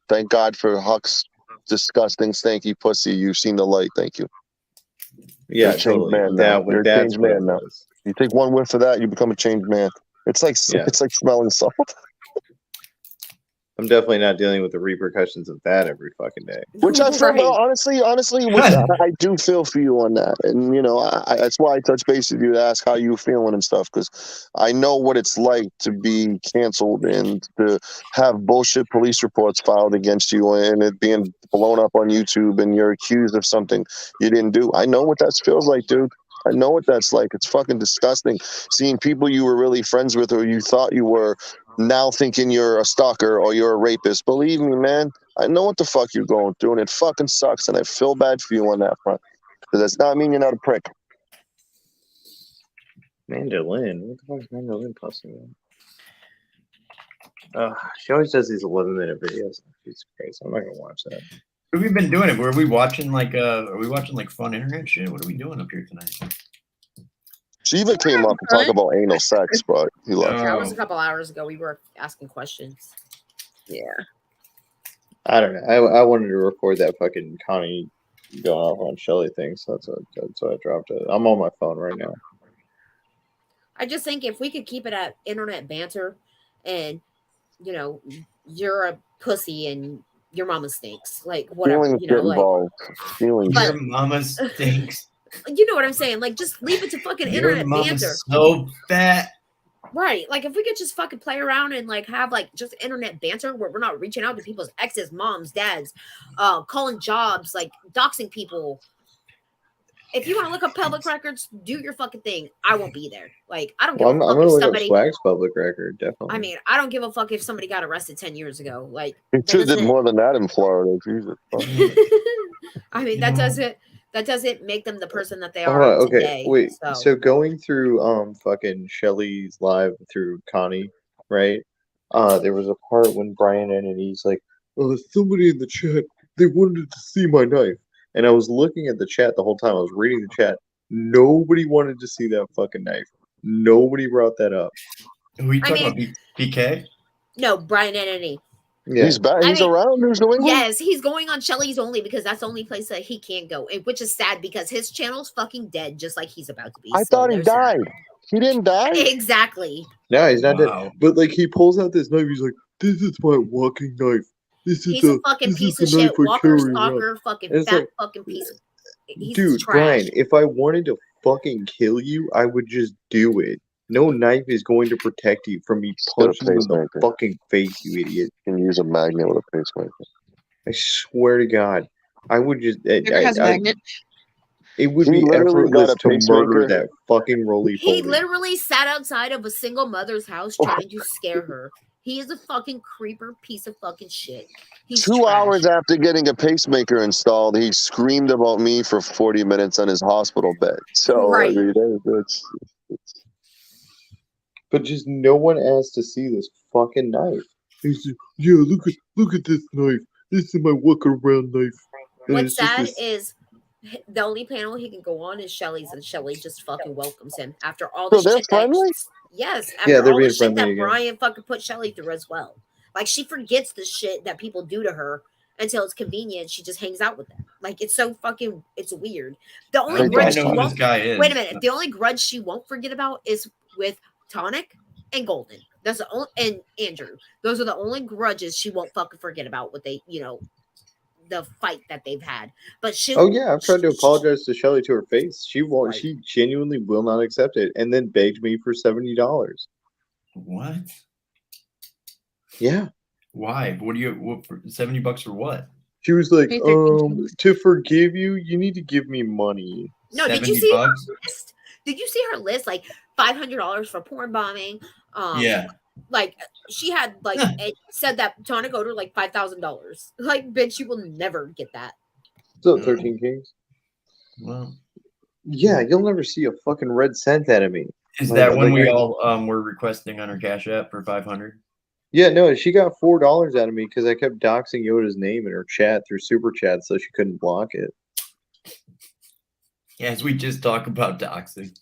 thank God for Huck's disgusting, stanky pussy. You've seen the light. Thank you. Yeah, you're a changed totally. man now. You're a that's changed what man now. You take one whiff of that, you become a changed man. It's like smelling salt. I'm definitely not dealing with the repercussions of that every fucking day. Which I feel, honestly, I do feel for you on that. And, that's why I touch base with you to ask how you feeling and stuff, because I know what it's like to be canceled and to have bullshit police reports filed against you and it being blown up on YouTube and you're accused of something you didn't do. I know what that feels like, dude. I know what that's like. It's fucking disgusting seeing people you were really friends with or you thought you were now thinking you're a stalker or you're a rapist. Believe me, man, I know what the fuck you're going through, and it fucking sucks, and I feel bad for you on that front. Because that's not mean you're not a prick. Mandolin? What the fuck is Mandolin posting on? She always does these 11-minute videos. Jesus Christ, I'm not gonna watch that. What have we been doing? Are we watching like fun internet shit? What are we doing up here tonight? Shiva came up to talk about anal sex, but he left. That was a couple hours ago. We were asking questions. Yeah. I don't know. I wanted to record that fucking Connie going off on Shelly thing, so that's why I dropped it. I'm on my phone right now. I just think if we could keep it at internet banter and, you're a pussy and your mama stinks. Like, whatever. Feelings. Your mama stinks. You know what I'm saying? Like, just leave it to fucking Your internet mama's banter. So fat. Right. Like, if we could just fucking play around and, have, just internet banter where we're not reaching out to people's exes, moms, dads, calling jobs, doxing people. If you want to look up public records, do your fucking thing. I won't be there. I don't give a fuck I'm gonna if look somebody... up Swag's public record, definitely. I mean, I don't give a fuck if somebody got arrested 10 years ago. He should have did more than that in Florida. Jesus. I mean, that doesn't make them the person that they are today. Wait. So going through fucking Shelly's live through Connie, right? There was a part when Brian and he's like, somebody in the chat, they wanted to see my knife. And I was looking at the chat the whole time. I was reading the chat. Nobody wanted to see that fucking knife. Nobody brought that up. Are we talking about PK? No, Brian and Yeah. He's back. He's around. There's no England. Yes, he's going on Shelly's only because that's the only place that he can't go, which is sad because his channel's fucking dead, just like he's about to be. I thought he died. He didn't die. Exactly. No, he's not dead. But he pulls out this knife. He's like, "This is my walking knife. He's a fucking piece of shit. Walker, stalker, fucking fat fucking piece of... Dude, Brian, if I wanted to fucking kill you, I would just do it. No knife is going to protect you from me punching you in the fucking face, you idiot. You can use a magnet with a pacemaker. I swear to God. I would just... has a magnet. It would be effortless to murder that fucking roly-poly. He literally sat outside of a single mother's house trying to scare her. He is a fucking creeper piece of fucking shit. He's 2 trash. hours after getting a pacemaker installed, he screamed about me for 40 minutes on his hospital bed. So, Right. I mean, it's... But just no one asked to see this fucking knife. He said, "Yeah, look at this knife. This is my walk around knife." And What's it's just sad this... is the only panel he can go on is Shelly's, and Shelly just fucking welcomes him after all So the they're shit friendly? yes, Yeah, after they're all the being shit that friendly again. Brian fucking put Shelly through as well. Like, she forgets the shit that people do to her until it's convenient. She just hangs out with them. Like, it's so fucking, it's weird. The only I grudge know she who won't, this guy is. wait a minute, the only grudge she won't forget about is with Tonic and Golden. That's the only, and Andrew. Those are the only grudges she won't fucking forget about what they, you know, the fight that they've had. But she, Oh yeah, I've tried to apologize to Shelly to her face. She won't. Right. She genuinely will not accept it, and then begged me for $70. What? Yeah. Why? What do you? What for $70 for what? She was like, to forgive you, you need to give me money. no, did you see her list? Did you see her list? Like $500 for porn bombing. Yeah. Like she had like it said that Tonic owed her like $5,000. Like, bitch, you will never get that. So 13 Kings. Well, yeah, you'll never see a fucking red cent out of me. Is that when we all were requesting on her Cash App for $500? Yeah, no, she got $4 out of me because I kept doxing Yoda's name in her chat through Super Chat, so she couldn't block it. Yeah, as we just talk about doxing.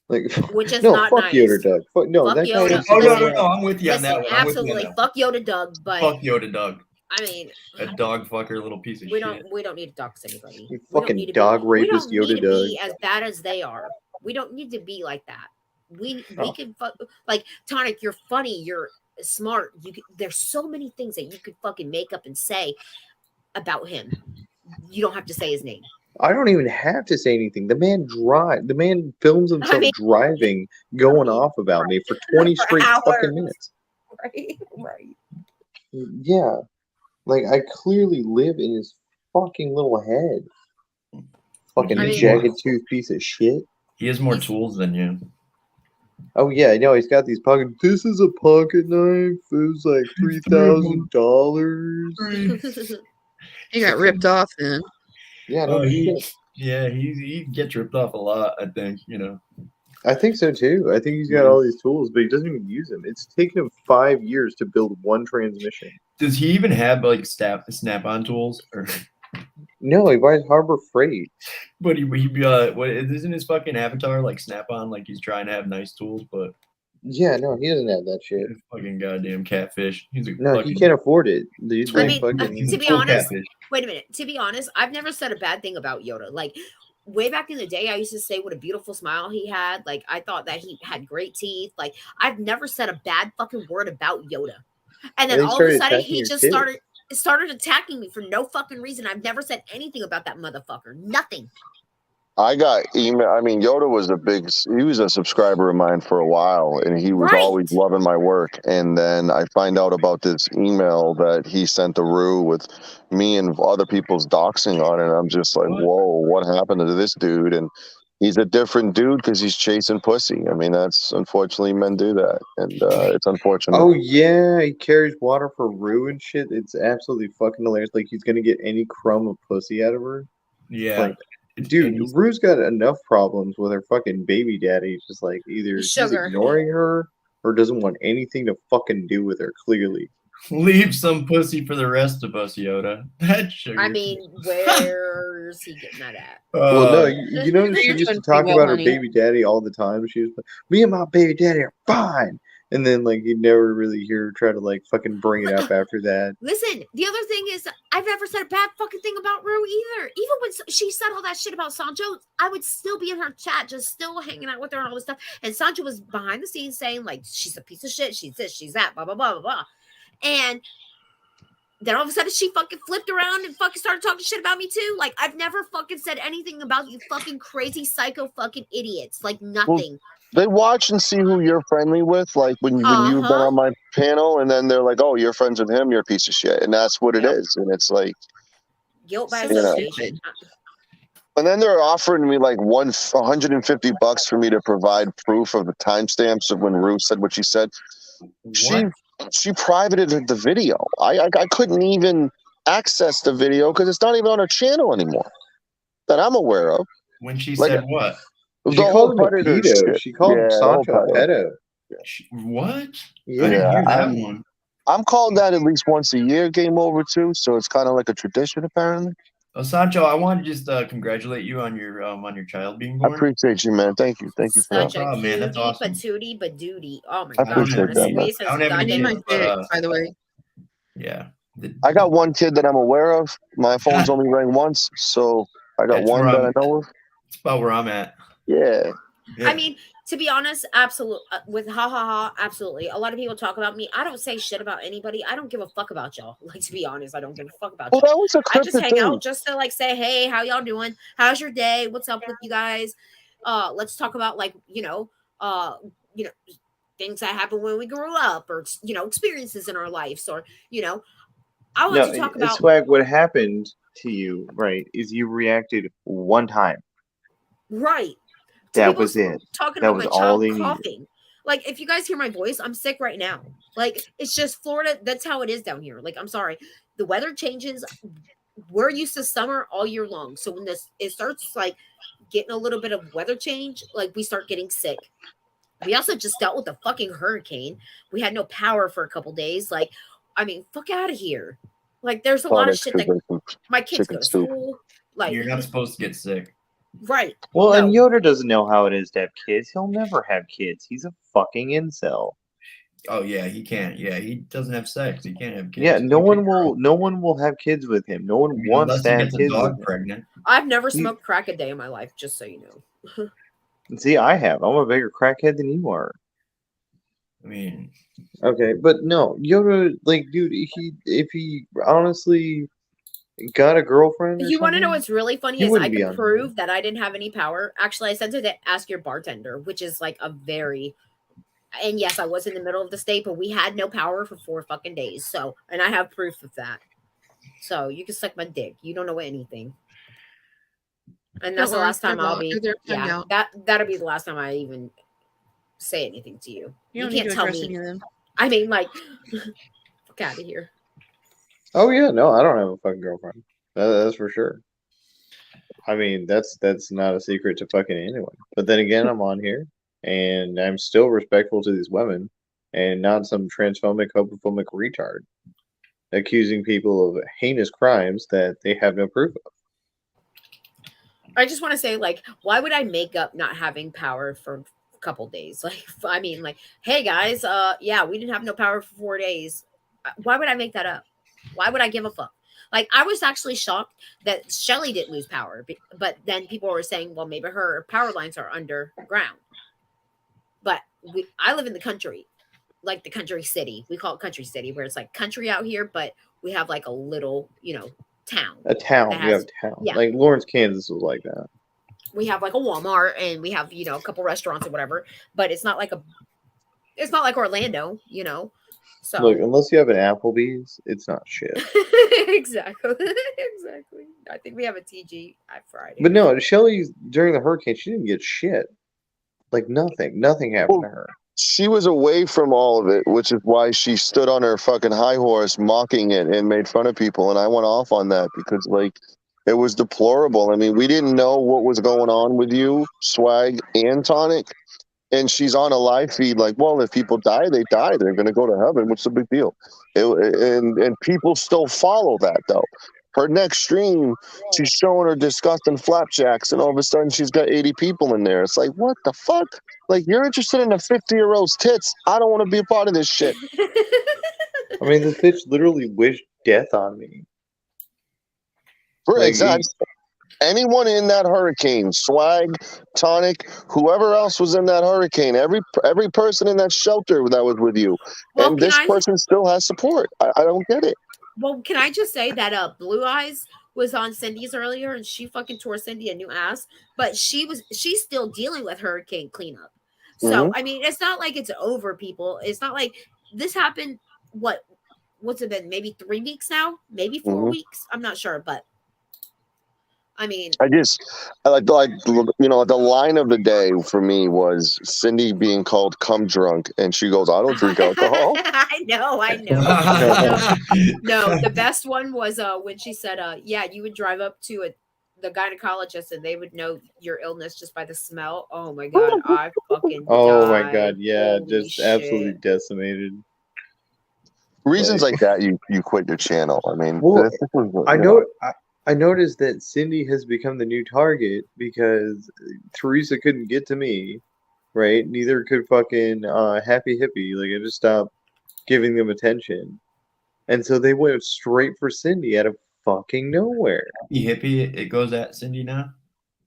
Like, which is no, not fuck nice. Yoda Doug. Fuck, no, fuck that Yoda. guy is no, I'm with you on that one. Absolutely, fuck Yoda Doug, but fuck Yoda Doug. I mean, a dog fucker, little piece of we shit. We don't need to dox anybody. You fucking dog rapist Yoda Doug. We don't need to be as bad as they are. We don't need to be like that. We can fuck like Tonic. You're funny. You're smart. There's so many things that you could fucking make up and say about him. You don't have to say his name. I don't even have to say anything. The man films himself driving, going off about me for 20 straight fucking minutes. Right. Yeah. Like, I clearly live in his fucking little head. Fucking jagged tooth piece of shit. He has more tools than you. Oh yeah, I know. He's got these pocket. This is a pocket knife. It was like $3,000. He got ripped off then. Yeah, no shit. He gets ripped off a lot. I think I think so too. I think he's got all these tools, but he doesn't even use them. It's taken him 5 years to build one transmission. Does he even have like snap-on tools? Or no, he buys Harbor Freight. But what isn't his fucking avatar like Snap-on? Like he's trying to have nice tools, but yeah, no, he doesn't have that shit. Fucking goddamn catfish. He's he can't afford it. Dude, I mean, to be honest, wait a minute. To be honest, I've never said a bad thing about Yoda. Like, way back in the day, I used to say what a beautiful smile he had. Like, I thought that he had great teeth. Like, I've never said a bad fucking word about Yoda. And then all of a sudden, he just started attacking me for no fucking reason. I've never said anything about that motherfucker. Nothing. I got email. I mean, Yoda was he was a subscriber of mine for a while, and he was always loving my work. And then I find out about this email that he sent to Rue with me and other people's doxing on it. And I'm just like, whoa, what happened to this dude? And he's a different dude because he's chasing pussy. I mean, that's unfortunately men do that, and it's unfortunate. Oh yeah, he carries water for Rue and shit. It's absolutely fucking hilarious. Like he's gonna get any crumb of pussy out of her. Yeah. Like, dude, Rue's got enough problems with her fucking baby daddy. Just like either he's ignoring her or doesn't want anything to fucking do with her. Clearly, leave some pussy for the rest of us, Yoda. That's sugar. I mean, where's he getting that at? Well, no, you know she used to talk about her baby daddy all the time. She was like, "Me and my baby daddy are fine." And then, like, you'd never really hear her try to, like, fucking bring it up after that. Listen, the other thing is, I've never said a bad fucking thing about Rue either. Even when she said all that shit about Sancho, I would still be in her chat, just still hanging out with her and all this stuff. And Sancho was behind the scenes saying, like, she's a piece of shit, she's this, she's that, blah, blah, blah, blah, blah. And then all of a sudden, she fucking flipped around and fucking started talking shit about me too. Like, I've never fucking said anything about you fucking crazy psycho fucking idiots. Like, nothing. Well, they watch and see who you're friendly with, like when you've been on my panel, and then they're like, "Oh, you're friends with him. You're a piece of shit," and that's what it is. And it's like guilt by association. And then they're offering me like $150 for me to provide proof of the timestamps of when Rue said what she said. She she privated the video. I couldn't even access the video because it's not even on her channel anymore that I'm aware of. When she said what? The She whole called him a predator pedo. shit. She called Sancho a pedo. What? Yeah, I didn't hear that one. I'm called that at least once a year, Game Over too. So it's kind of like a tradition, apparently. Oh, Sancho, I want to just congratulate you on your child being born. I appreciate you, man. Thank you for Such that. a man, that's cutie awesome. patootie badootie. Oh my I god, appreciate the that, man. sweetest I named my chick, by the way. Yeah. I got one kid that I'm aware of. My phone's only rang once, so I got That's one where that I know of. That's about where I'm at. Yeah. I mean, to be honest, absolutely. With ha ha ha, absolutely. A lot of people talk about me. I don't say shit about anybody. I don't give a fuck about y'all. Like, to be honest, I don't give a fuck about y'all. That was a I just cryptid hang thing. out just to like say, hey, how y'all doing? How's your day? What's up with you guys? Let's talk about like things that happened when we grew up, or experiences in our lives, or I want to talk about Swag. What happened to you, right? Is you reacted one time. Right. That was it. Talking That about was my all child they needed. coughing. Like, if you guys hear my voice, I'm sick right now. Like, it's just Florida. That's how it is down here. Like, I'm sorry. The weather changes. We're used to summer all year long. So when it starts like getting a little bit of weather change, like we start getting sick. We also just dealt with a fucking hurricane. We had no power for a couple days. Like, I mean, fuck out of here. Like, there's a lot of shit that my kids go to school. Like, you're not supposed to get sick. Right. Well, and Yoda doesn't know how it is to have kids. He'll never have kids. He's a fucking incel. Oh yeah, he can't. Yeah, he doesn't have sex. He can't have kids. Yeah, no one will have kids with him. No one wants unless to he have gets a kids dog with him. pregnant. I've never smoked crack a day in my life, just so you know. See, I have. I'm a bigger crackhead than you are. I mean, okay, but no, Yoda, like, dude, if he honestly got a girlfriend, or You want to know something, what's really funny he is wouldn't I be could on prove that I didn't have any power. Actually, I sent her to ask your bartender, which is like a very, and yes, I was in the middle of the state, but we had no power for 4 fucking days. So, and I have proof of that. So you can suck my dick. You don't know anything. And that's the last time I'll be. Yeah, that'll be the last time I even say anything to you. You can't tell me. I mean, like, fuck out of here. Oh yeah, no, I don't have a fucking girlfriend. That's for sure. I mean, that's not a secret to fucking anyone. But then again, I'm on here, and I'm still respectful to these women, and not some transphobic, homophobic retard accusing people of heinous crimes that they have no proof of. I just want to say, like, why would I make up not having power for a couple days? Like, I mean, like, hey guys, yeah, we didn't have no power for 4 days. Why would I make that up? Why would I give a fuck? Like, I was actually shocked that Shelly didn't lose power, but then people were saying, well, maybe her power lines are underground. But I live in the country, like the country city. We call it country city, where it's like country out here, but we have like a little, town. A town. We have town. Yeah. Like Lawrence, Kansas was like that. We have like a Walmart and we have, a couple restaurants or whatever, but it's not like Orlando, So Look, unless you have an Applebee's, it's not shit. Exactly. Exactly. I think we have a TG at Friday. But no, Shelly, during the hurricane, she didn't get shit. Like nothing. Nothing happened to her. She was away from all of it, which is why she stood on her fucking high horse mocking it and made fun of people. And I went off on that because, like, it was deplorable. I mean, we didn't know what was going on with you, Swag, and Tonic. And she's on a live feed like, well, if people die, they die. They're going to go to heaven. What's the big deal? And people still follow that, though. Her next stream, she's showing her disgusting flapjacks, and all of a sudden she's got 80 people in there. It's like, what the fuck? Like, you're interested in a 50-year-old's tits. I don't want to be a part of this shit. I mean, this bitch literally wished death on me. Exactly. Anyone in that hurricane, Swag, Tonic, whoever else was in that hurricane, every person in that shelter that was with you, and this person still has support. I don't get it. Well, can I just say that Blue Eyes was on Cindy's earlier, and she fucking tore Cindy a new ass, but she's still dealing with hurricane cleanup. So I mean, it's not like it's over, people. It's not like this happened. What's it been? Maybe 3 weeks now, maybe 4 weeks. I'm not sure, but I mean, I like you know, the line of the day for me was Cindy being called "cum drunk," and she goes, "I don't drink alcohol." I know. No, the best one was when she said, "Yeah, you would drive up to the gynecologist and they would know your illness just by the smell." Oh my god, I fucking Oh my died. god, yeah, Holy just shit. absolutely decimated. Reasons like that, you quit your channel. I mean, well, this was, I noticed that Cindy has become the new target because Teresa couldn't get to me, right? Neither could fucking Happy Hippie. Like, I just stopped giving them attention, and so they went straight for Cindy out of fucking nowhere. Happy Hippie, it goes at Cindy now.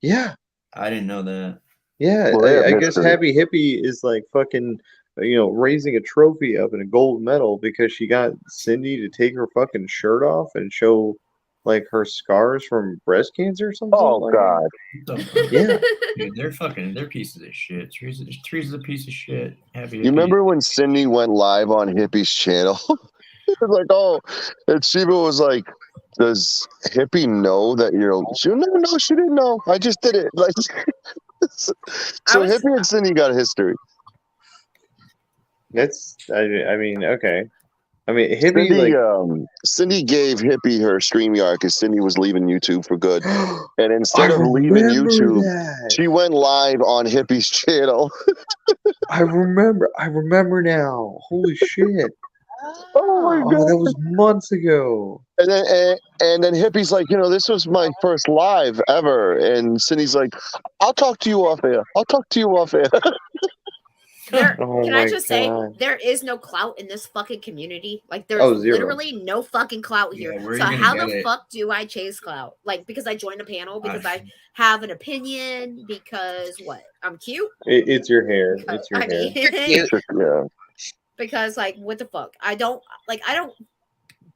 Yeah, I didn't know that. yeah. Well, I guess Happy Hippie is like fucking, raising a trophy up and a gold medal because she got Cindy to take her fucking shirt off and show like her scars from breast cancer or something. Oh like god. that. Yeah. Dude, they're pieces of shit. Teresa's a piece of shit. Happy You Hippie. remember when Cindy went live on Hippie's channel? Like, oh, and Sheba was like, "Does Hippie know that you're?" She no, she didn't know. I just did it. Like, so Hippie and Cindy got a history. That's. I mean, okay. I mean, Hippie Cindy gave Hippie her StreamYard because Cindy was leaving YouTube for good, and instead of leaving YouTube, she went live on Hippie's channel. I remember now. Holy shit! Oh my god, that was months ago. And then Hippie's like, this was my first live ever, and Cindy's like, "I'll talk to you off air. I'll talk to you off air." Can I just say there is no clout in this fucking community? Like there's literally no fucking clout here. So how the fuck do I chase clout? Like because I joined a panel, because I have an opinion, because what? I'm cute? It's your hair. It's your hair. Yeah. Because like what the fuck? I don't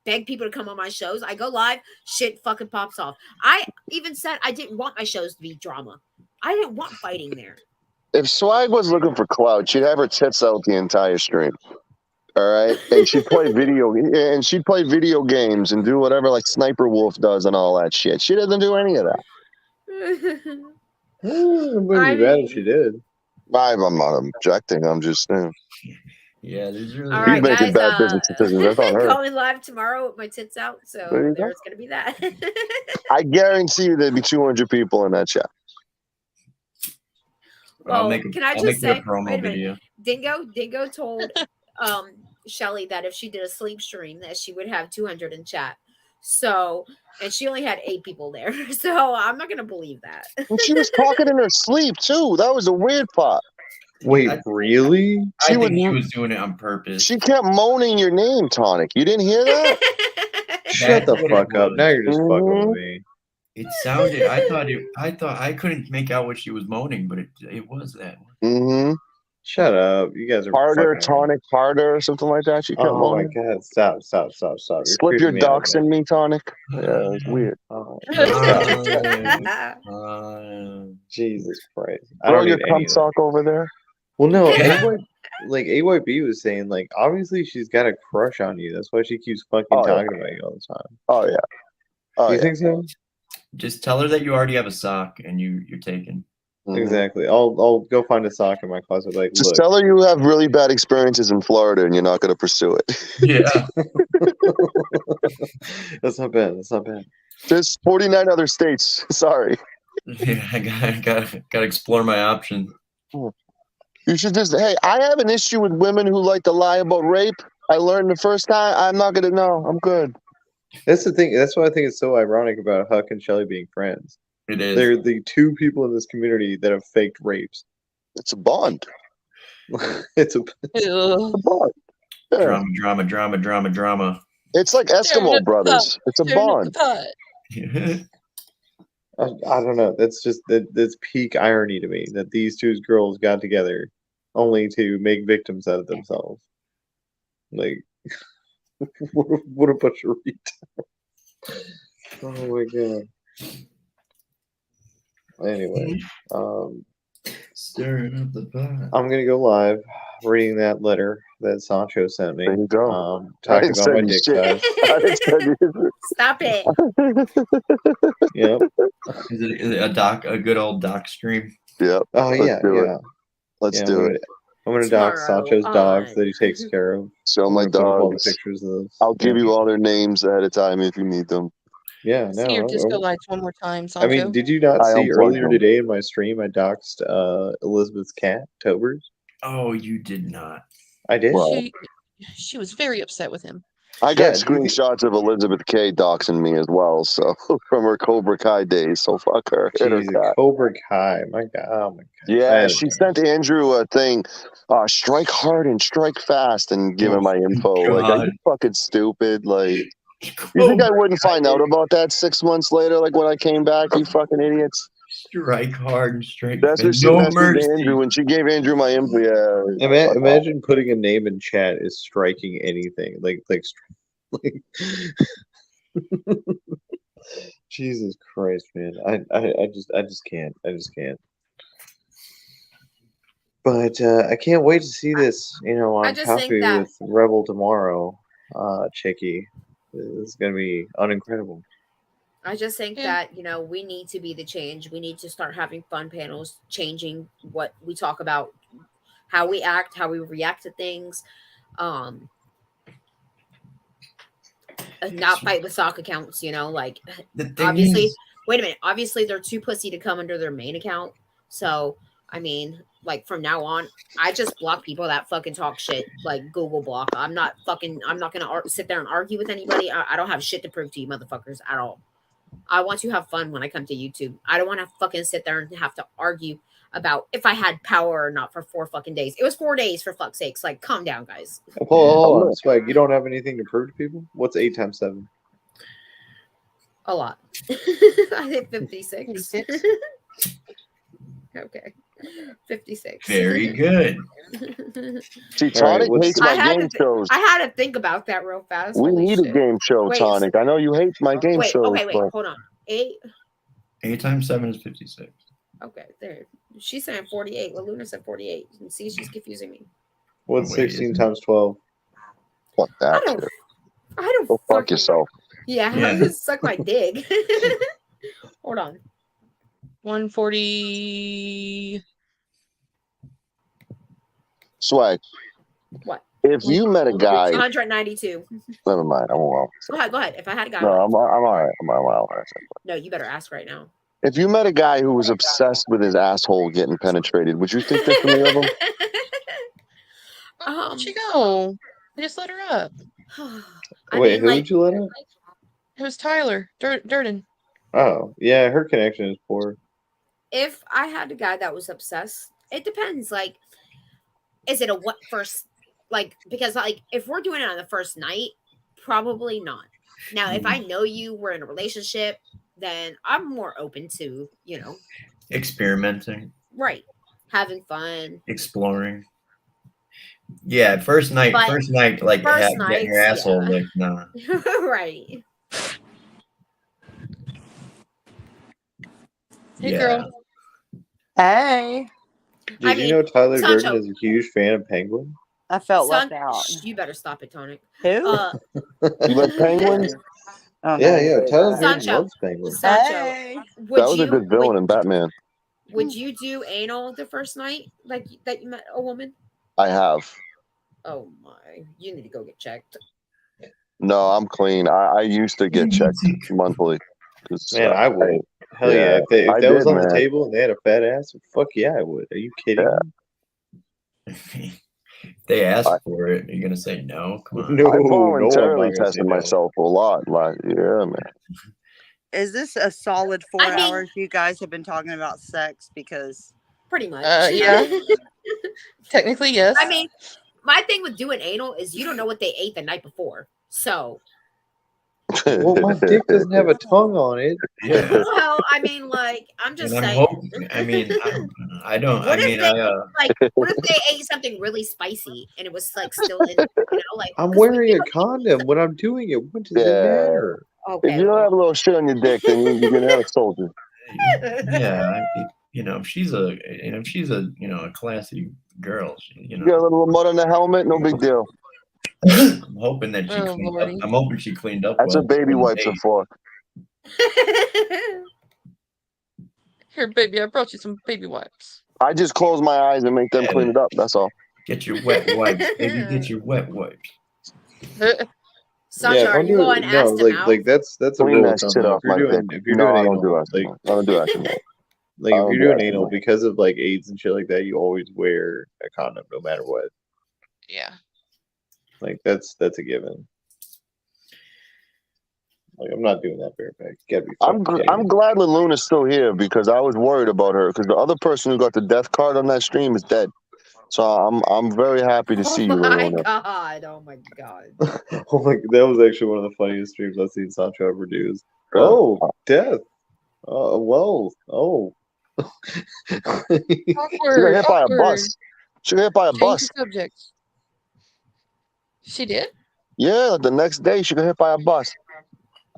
beg people to come on my shows. I go live, shit fucking pops off. I even said I didn't want my shows to be drama. I didn't want fighting there. If Swag was looking for clout, she'd have her tits out the entire stream. All right, and she'd play video games and do whatever like Sniper Wolf does and all that shit. She doesn't do any of that. It wouldn't be bad if she did. I'm not objecting. I'm just saying. Yeah, there's really. All right, making guys, bad business decisions. That's on her. Going live tomorrow with my tits out, so there's gonna be that. I guarantee you there'd be 200 people in that chat. Well, can I just say, wait a minute. Dingo told Shelly that if she did a sleep stream that she would have 200 in chat. So, and she only had 8 people there. So I'm not gonna believe that. And she was talking in her sleep too. That was a weird part. Wait, really? I think she was doing it on purpose. She kept moaning your name, Tonic. You didn't hear that? Shut the fuck up. Now you're just fucking with me. It sounded. I thought I couldn't make out what she was moaning, but it was that. Mm-hmm. Shut up. You guys are harder, Tonic, harder, or something like that. She kept moaning. Oh my god! Stop! Slip your ducks in me, Tonic. Yeah, it's weird. Jesus Christ! Throw your cum sock over there. Well, no, AYB was saying, like, obviously she's got a crush on you. That's why she keeps fucking talking about you all the time. Oh yeah. Do you think so? Just tell her that you already have a sock and you're taken. Exactly. I'll go find a sock in my closet. Like, just tell her you have really bad experiences in Florida and you're not going to pursue it. Yeah. That's not bad. There's 49 other states. Sorry. Yeah, I gotta explore my options. You should just, hey, I have an issue with women who like to lie about rape. I learned the first time. I'm not going to know. I'm good. That's the thing. That's why I think it's so ironic about Huck and Shelly being friends. It is. They're the 2 people in this community that have faked rapes. It's a bond. It's a bond. Yeah. Drama. It's like Eskimo brothers. It's a bond. I don't know. That's just that's peak irony to me that these 2 girls got together only to make victims out of themselves. Like, what a bunch of retards. Oh my god. Anyway, Stirring up the pot. I'm gonna go live, reading that letter that Sancho sent me. There you go. Talking about my dick size. Stop it. Yep. Is it a good old doc stream? Yep. Oh yeah, yeah. Let's do it. I'm gonna dock Sancho's dogs that he takes care of. Show my dogs. Pictures of those. I'll give you all their names ahead of time if you need them. Yeah, See your disco lights one more time, I Sancho. mean, did you not I see unplugged earlier them. today in my stream I doxed Elizabeth's cat, Tobers? Oh, you did not. I did. She was very upset with him. I got screenshots of Elizabeth K doxing me as well, so from her Cobra Kai days. So fuck her. Hit her Jeez, cat. Cobra Kai. My God. Oh my God. Yeah, she sent Andrew a thing. Strike hard and strike fast, and give him my info. Like, are you fucking stupid? Like, you think I wouldn't find out about that 6 months later? Like when I came back, you fucking idiots. Strike hard and strike That's what fast. she No messaged mercy. Andrew when she gave Andrew my info. Yeah. Imagine putting a name in chat is striking anything. Like Jesus Christ, man. I just can't. I just can't. But I can't wait to see this, on I just think Coffee that- with Rebel tomorrow, Chicky. It's gonna be unincredible. I just think that, we need to be the change. We need to start having fun panels, changing what we talk about, how we act, how we react to things. Not fight with sock accounts, like obviously, wait a minute. Obviously they're too pussy to come under their main account. So, I mean, like from now on, I just block people that fucking talk shit, like Google block. I'm not going to sit there and argue with anybody. I don't have shit to prove to you motherfuckers at all. I want to have fun when I come to YouTube. I don't want to fucking sit there and have to argue about if I had power or not for 4 fucking days. It was 4 days, for fuck's sakes. Like, calm down, guys. Hold on, Spike. You don't have anything to prove to people? What's 8 times 7? A lot. I think 56. Okay. 56. Very good. See, Tonic hates my game shows. I had to think about that real fast. We Holy need shit. a game show, Wait, Tonic. I know you hate my game shows. Okay, wait, but hold on. 8. 8 times 7 is 56. Okay, there. She's saying 48. Well, Luna said 48. And see, she's confusing me. What's 16 times 12? Fuck that. I don't Go fuck yourself. Yeah. Suck my dick. Hold on. 140. Swag. What? If you met a guy, 192. never mind. I won't. Go ahead. If I had a guy. No, I'm all right. I'm all right. No, you better ask right now. If you met a guy who was obsessed with his asshole getting penetrated, would you think differently of him? Where'd she go? I just let her up. Wait, who did you let up? It was Tyler Durden. Oh, yeah, her connection is poor. If I had a guy that was obsessed, it depends. Like, is it a what first? Like, because like if we're doing it on the first night, probably not. Now, if I know you, we're in a relationship, then I'm more open to, Experimenting. Right. Having fun. Exploring. Yeah, first night, like getting your asshole licked, nah. Right. Hey, girl. Hey. Did you know Tyler Durden is a huge fan of Penguin? I felt left out. You better stop it, Tonic. Who? You like Penguins? Oh, yeah. Tyler Durden loves Penguin. Hey. That was a good villain in Batman. Would you do anal the first night, like that you met a woman? I have. Oh my! You need to go get checked. No, I'm clean. I used to get checked monthly. Man, I would. Hell yeah! If that was on the table and they had a fat ass, fuck yeah, I would. Are you kidding me? They asked for it. Are you gonna say no? Come on. I voluntarily tested myself a lot. Like, yeah, man. Is this a solid 4 hours you guys have been talking about sex? Because pretty much. Yeah. Technically, yes. I mean, my thing with doing anal is you don't know what they ate the night before. So. Well, my dick doesn't have a tongue on it. Yeah. Well, I mean, like, I'm just saying. I don't. What if they ate something really spicy and it was like still in, like. I'm wearing a condom when I'm doing it. What does it matter? Okay. If you don't have a little shit on your dick, then you can have a soldier. Yeah. if she's a a classy girl, Get a little mud on the helmet, no big deal. I'm hoping that she cleaned up. I'm hoping she cleaned up. That's well what baby wipes are for. Here, baby, I brought you some baby wipes. I just close my eyes and make them clean it up. That's all. Get your wet wipes, baby. Get your wet wipes. Sasha, are you going ass to mouth? Like that's a Clean rule that of thumb. shit Though. off my dick. If you're No, doing I don't do anal, that. I don't do that. Like if you're doing anal because of like AIDS and shit like that, you always wear a condom no matter what. Yeah. Like that's a given. Like I'm not doing that bareback. You gotta be I'm glad Luna's still here because I was worried about her because the other person who got the death card on that stream is dead. So I'm very happy to see you, Luna. Oh my god. Oh my, that was actually one of the funniest streams I've seen Sancho ever do. Oh, death. Well, oh. She got hit by a bus. She got hit by a bus. Change the subject. She did? Yeah, the next day she got hit by a bus.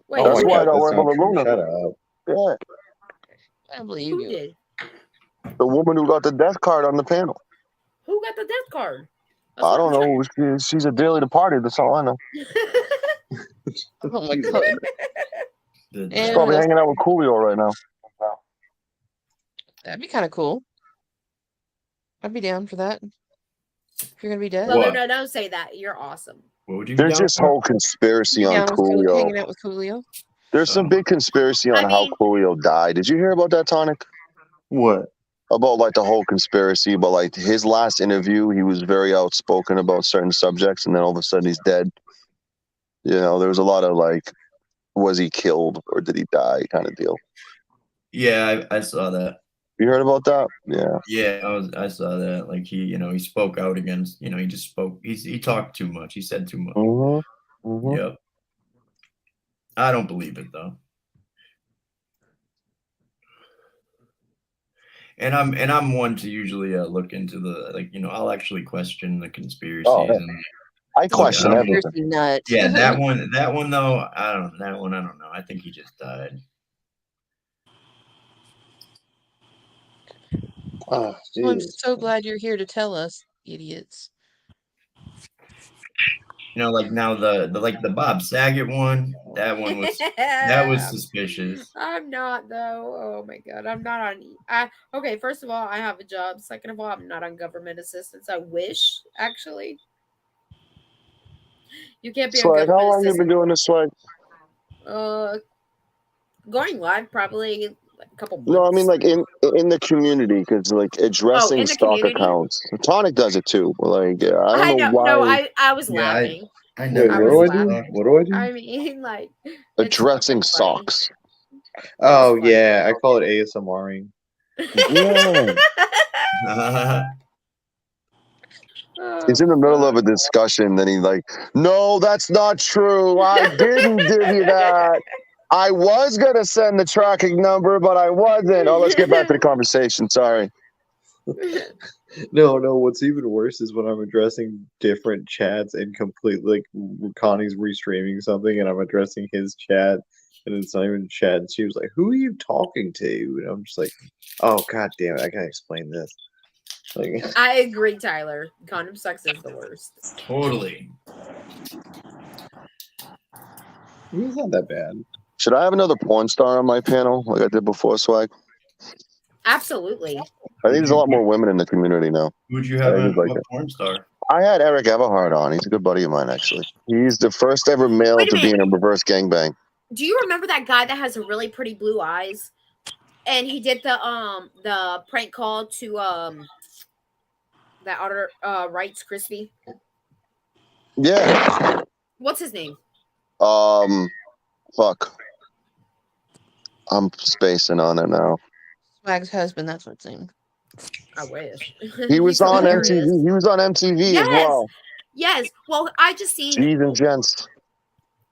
Wait, that's why I got that's worried not about true. Luna. Shut up. Yeah, I don't believe you. Did? the woman who got the death card on the panel. Who got the death card? I don't know. She's a dearly departed. That's all I know. Oh my god. She's probably hanging out with Coolio right now. That'd be kind of cool. I'd be down for that. If you're gonna be dead. Well, no, don't say that. You're awesome. What would you There's this whole conspiracy on Coolio. Hanging out with Coolio. There's some big conspiracy on how Coolio died. Did you hear about that, Tonic? What? About like the whole conspiracy, but like his last interview, he was very outspoken about certain subjects, and then all of a sudden he's dead. You know, there was a lot of like, was he killed or did he die kind of deal. Yeah, I saw that. You heard about that? Yeah. Yeah, I saw that. Like he spoke out against. He just spoke. He talked too much. He said too much. Yep. I don't believe it though. And I'm one to usually look into the I'll actually question the conspiracies. I question everything. Nut. Yeah, that one though, I don't know. I think he just died. Oh, I'm so glad you're here to tell us, idiots. Like now the Bob Saget one, that was suspicious. I'm not though. Oh my god, I'm not on. Okay, first of all, I have a job. Second of all, I'm not on government assistance. I wish actually. You can't be on Swag, government how long assistance. you been doing this, Swag? Going live probably like a couple months. No, I mean like in the community because like addressing stock accounts. Tonic does it too. Like I don't know why. No, I was laughing. I know. What do I do? I mean, like addressing socks. Oh yeah, I call it ASMRing. Yeah. He's in the middle of a discussion, then he's like, "No, that's not true. I didn't give you that. I was gonna send the tracking number, but I wasn't." Oh, let's get back to the conversation. Sorry. No. What's even worse is when I'm addressing different chats and completely like Connie's restreaming something, and I'm addressing his chat, and it's not even chat. And she was like, "Who are you talking to?" And I'm just like, "Oh god damn it! I gotta explain this." Like, I agree, Tyler. Condom sex is the worst. Totally. It's not that bad. Should I have another porn star on my panel like I did before, Swag? Absolutely. I think there's a lot more women in the community now. Who'd you have a porn star? I had Eric Everhart on. He's a good buddy of mine, actually. He's the first ever male to be in a reverse gangbang. Do you remember that guy that has really pretty blue eyes? And he did the prank call to that Outer Rights Crispy. Yeah. What's his name? Fuck. I'm spacing on it now. Swag's husband, that's what's name. I wish. He was on MTV. He was on MTV as well. Yes. Well, I just seen. G's and gents.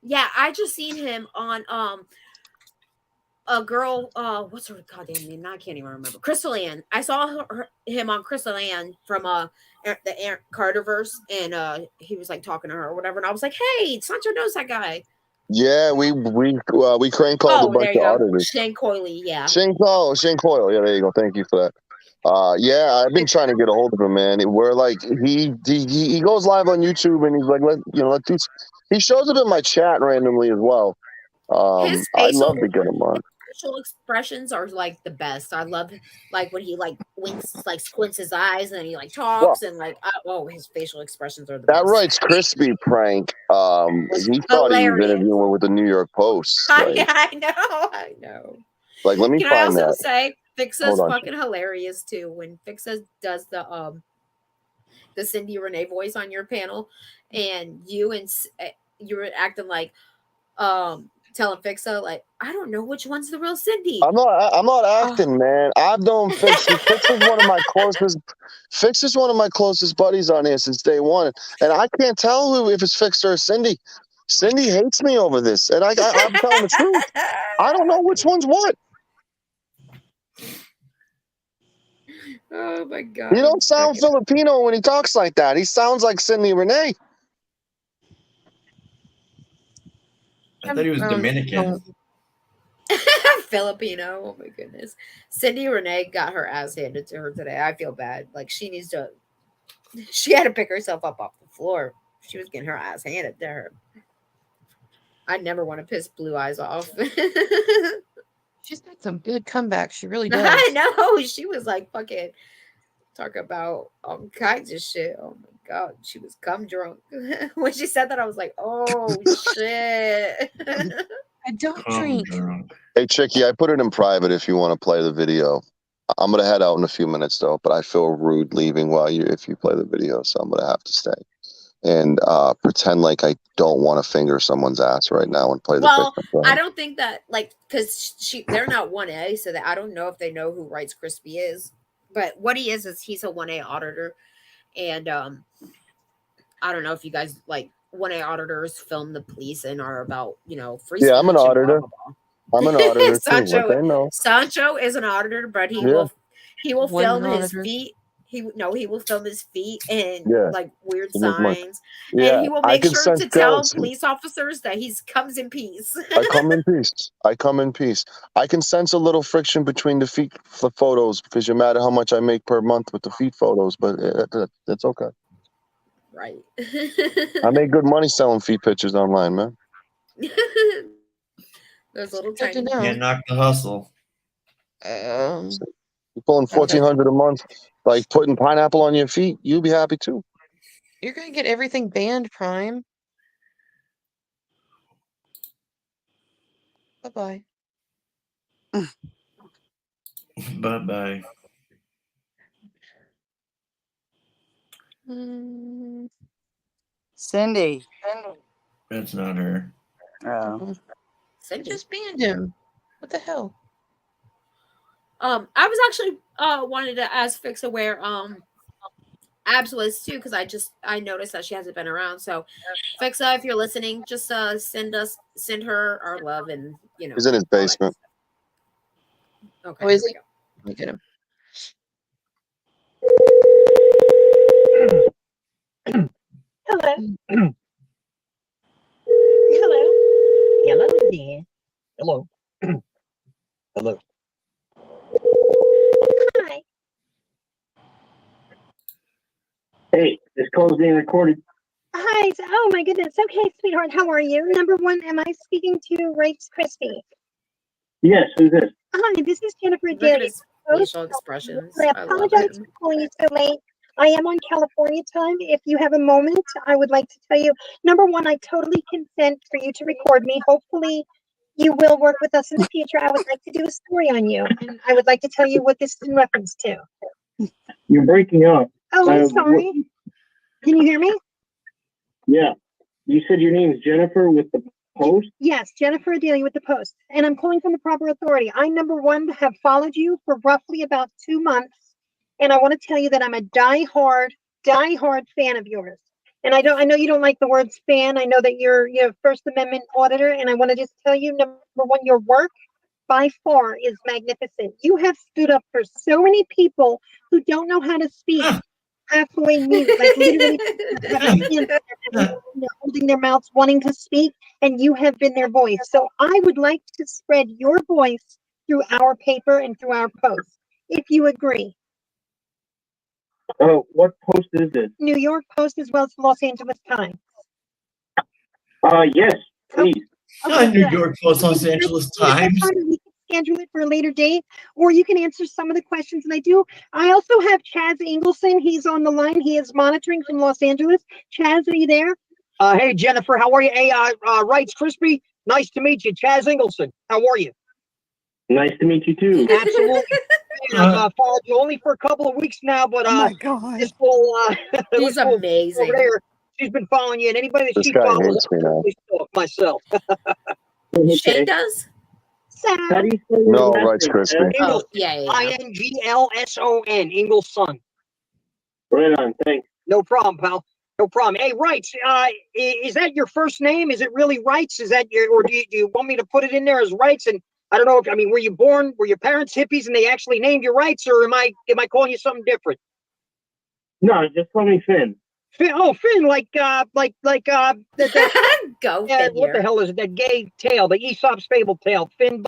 Yeah, I just seen him on a girl. What's her goddamn name? I can't even remember. Crystal Ann. I saw him on Crystal Ann from the Aaron Carterverse, and he was like talking to her or whatever, and I was like, "Hey, Sancho knows that guy." Yeah, we crank called a bunch there you of go. auditors. Shane Coyley, yeah. Shane Coyle. Yeah, there you go. Thank you for that. Yeah, I've been trying to get a hold of him, man. We're like he goes live on YouTube and he's like, let's do. He shows up in my chat randomly as well. His I'd love to get him on. facial expressions are like the best. I love like when he like winks, like squints his eyes, and he like talks and like his facial expressions are the That best. Wrights Crispy prank. He thought he was hilarious. interviewing with the New York Post. I know. Like, let me Can find I also that. say Fixa's Hold on. fucking hilarious too. When Fixa does the Cindy Renee voice on your panel, and you were acting like telling Fixa like, I don't know which one's the real Cindy. I'm not acting, man. I've known Fixa. Fixa's one of my closest. Fixa's one of my closest buddies on here since day one, and I can't tell if it's Fixa or Cindy. Cindy hates me over this, and I'm telling the truth. I don't know which one's what. Oh my god! He don't sound Filipino when he talks like that. He sounds like Cindy Renee. I thought he was Dominican. Filipino. Oh my goodness. Cindy Renee got her ass handed to her today. I feel bad. Like she had to pick herself up off the floor. She was getting her ass handed to her. I never want to piss Blue Eyes off. She's got some good comebacks. She really does. I know. She was like fucking talk about all kinds of shit. Oh my god. She was cum drunk. When she said that, I was like, oh shit. I don't drink. Hey, Chicky, I put it in private if you want to play the video. I'm gonna head out in a few minutes though, but I feel rude leaving if you play the video, so I'm gonna have to stay and pretend like I don't want to finger someone's ass right now and play the victim. I don't think that because they're not 1A, so that I don't know if they know who Wrights Crispy is. But what he is he's a 1A auditor, and I don't know if you guys like 1A auditors film the police and are about free speech. Yeah, I'm an auditor. I'm an auditor Sancho, too. I know. Sancho is an auditor, but he will film his feet. He will film his feet and like weird signs, and he will make sure to tell police officers that he comes in peace. I come in peace. I can sense a little friction between the feet photos because no matter how much I make per month with the feet photos, but that's okay. Right. I make good money selling feet pictures online, man. Those little tiny. Can't knock the hustle. You're pulling $1,400 a month, like putting pineapple on your feet. You'll be happy too. You're gonna get everything banned, Prime. Bye-bye. Bye-bye. Cindy. That's not her. Oh. Cindy just banned him. What the hell? I was actually wanted to ask Fixa where Abs was too, because I noticed that she hasn't been around. So Fixa, if you're listening, just send her our love, and he's in his basement. Okay. Oh, is he? Let me get him. Hello. Hello. Hello, dear. Hello. Hello. Hi. Hey, this call is being recorded. Hi. Oh my goodness. Okay, sweetheart. How are you? Number one, am I speaking to Wrights Crispy? Yes. Who's this? Hi. This is Jennifer Look at Daly. his facial expressions. I I love apologize him. for calling you so late. I am on California time. If you have a moment, I would like to tell you. Number one, I totally consent for you to record me. Hopefully, you will work with us in the future. I would like to do a story on you, and I would like to tell you what this is in reference to. You're breaking up. Oh, I'm sorry. Can you hear me? Yeah. You said your name is Jennifer with the Post? Yes, Jennifer dealing with the Post. And I'm calling from the proper authority. I, number one, have followed you for roughly about 2 months. And I want to tell you that I'm a diehard fan of yours. And I know you don't like the words fan. I know that you're First Amendment auditor. And I want to just tell you, number one, your work by far is magnificent. You have stood up for so many people who don't know how to speak, halfway mute, like literally they're holding their mouths, wanting to speak, and you have been their voice. So I would like to spread your voice through our paper and through our post, if you agree. Oh, what post is this? New York Post as well as the Los Angeles Times. Yes, please. Okay, New York Post, Los Angeles Times. We can schedule it for a later date, or you can answer some of the questions. And I also have Chaz Engelson. He's on the line. He is monitoring from Los Angeles. Chaz, are you there? Hey, Jennifer, how are you? Hey, Rights Crispy, nice to meet you. Chaz Engelson, how are you? Nice to meet you too. Absolutely. I've followed you only for a couple of weeks now, but oh my God. this will he's amazing. Over there, she's been following you, and anybody that she follows, myself. Shane does? How do you spell your No, last Rights name, Crispy. Chaz? Oh, yeah. Inglson, Inglson. Right on, thanks. No problem, pal. No problem. Hey, Rights, is that your first name? Is it really Rights? Is that or do you want me to put it in there as Rights? And I don't know. Were you born? Were your parents hippies and they actually named you Rights, or am I calling you something different? No, just call me Finn. Finn, Finn, Go, Finn. What the hell is it? That gay tale, the Aesop's fable tale. Finn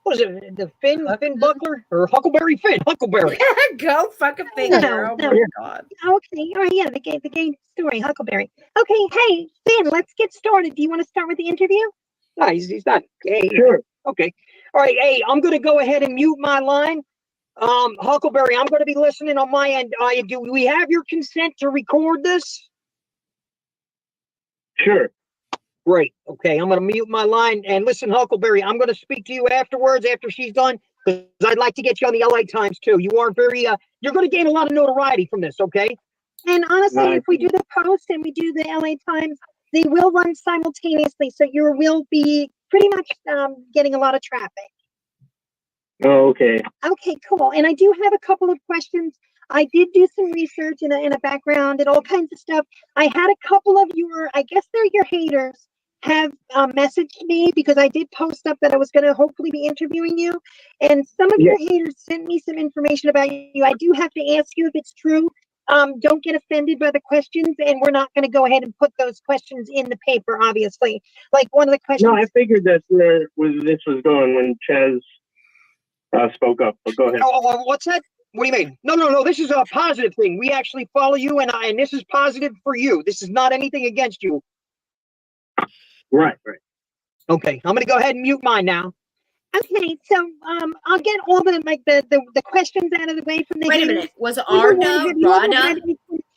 what is it? The Finn Buckler or Huckleberry Finn? Huckleberry. Go fucking figure. Oh my God. Okay, all right, yeah, the gay story, Huckleberry. Okay, hey, Finn, let's get started. Do you want to start with the interview? No, he's not gay. Sure. Okay. All right. Hey, I'm going to go ahead and mute my line. Huckleberry, I'm going to be listening on my end. Do we have your consent to record this? Sure. Great. Okay, I'm going to mute my line. And listen, Huckleberry, I'm going to speak to you afterwards after she's done, because I'd like to get you on the LA Times too. You are you're going to gain a lot of notoriety from this, okay? And honestly, if we do the Post and we do the LA Times, they will run simultaneously, so you will be pretty much getting a lot of traffic. Oh, okay. Okay, cool. And I do have a couple of questions. I did do some research in a background and all kinds of stuff. I had a couple of I guess they're your haters, have messaged me because I did post up that I was going to hopefully be interviewing you. And some of your haters sent me some information about you. I do have to ask you if it's true. Don't get offended by the questions, and we're not going to go ahead and put those questions in the paper, obviously. Like one of the questions. No, I figured that's where this was going when Chaz spoke up. But go ahead. Oh, what's that? What do you mean? No. This is a positive thing. We actually follow you, and this is positive for you. This is not anything against you. Right. Okay, I'm going to go ahead and mute mine now. Okay, so I'll get all the questions out of the way from the. Wait a minute. Was Arda Rada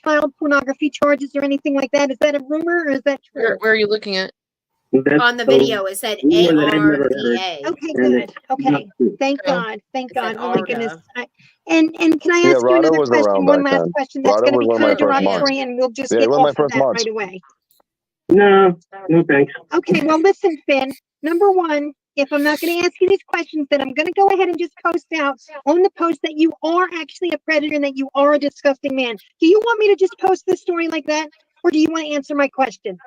child pornography charges or anything like that? Is that a rumor or is that true? Where are you looking at? On the video, it said ARDA. Okay, good. Okay, thank God. Oh my goodness. And can I ask you another question? One last question that's going to be kind of derogatory, and we'll just get off of that right away. No thanks. Okay, well, listen, Finn. Number one, if I'm not going to ask you these questions, then I'm going to go ahead and just post out on the post that you are actually a predator and that you are a disgusting man. Do you want me to just post this story like that, or do you want to answer my questions?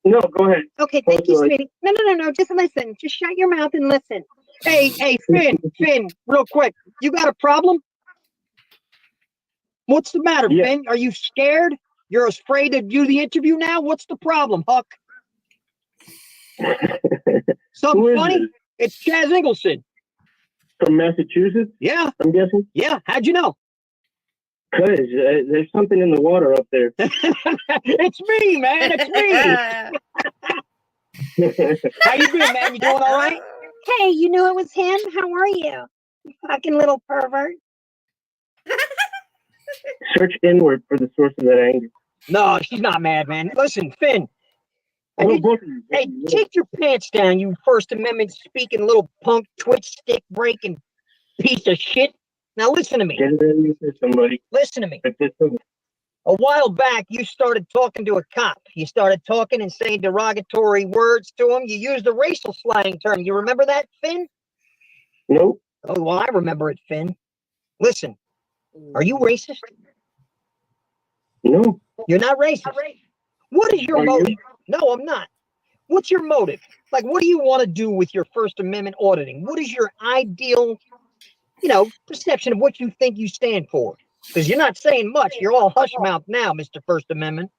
No, go ahead. Okay, thank you, sweetie. No. Just listen. Just shut your mouth and listen. Hey, Finn, real quick. You got a problem? What's the matter, Finn? Are you scared? You're afraid to do the interview now? What's the problem, Huck? Something funny? This? It's Chaz Engelson. From Massachusetts? Yeah. I'm guessing? Yeah. How'd you know? Because there's something in the water up there. It's me, man. It's me. How you doing, man? You doing all right? Hey, you knew it was him? How are you? You fucking little pervert. Search inward for the source of that anger. No, she's not mad, man. Listen, Finn. Hey, take your pants down, you First Amendment speaking little punk twitch stick breaking piece of shit. Now listen to me. Somebody. Listen to me. A while back, you started talking to a cop. You started talking and saying derogatory words to him. You used a racial slang term. You remember that, Finn? Nope. Oh, well, I remember it, Finn. Listen, are you racist? No. You're not racist. What is your motive? No, I'm not. What's your motive? Like, what do you want to do with your First Amendment auditing? What is your ideal, perception of what you think you stand for? Because you're not saying much. You're all hush mouth now, Mr. First Amendment.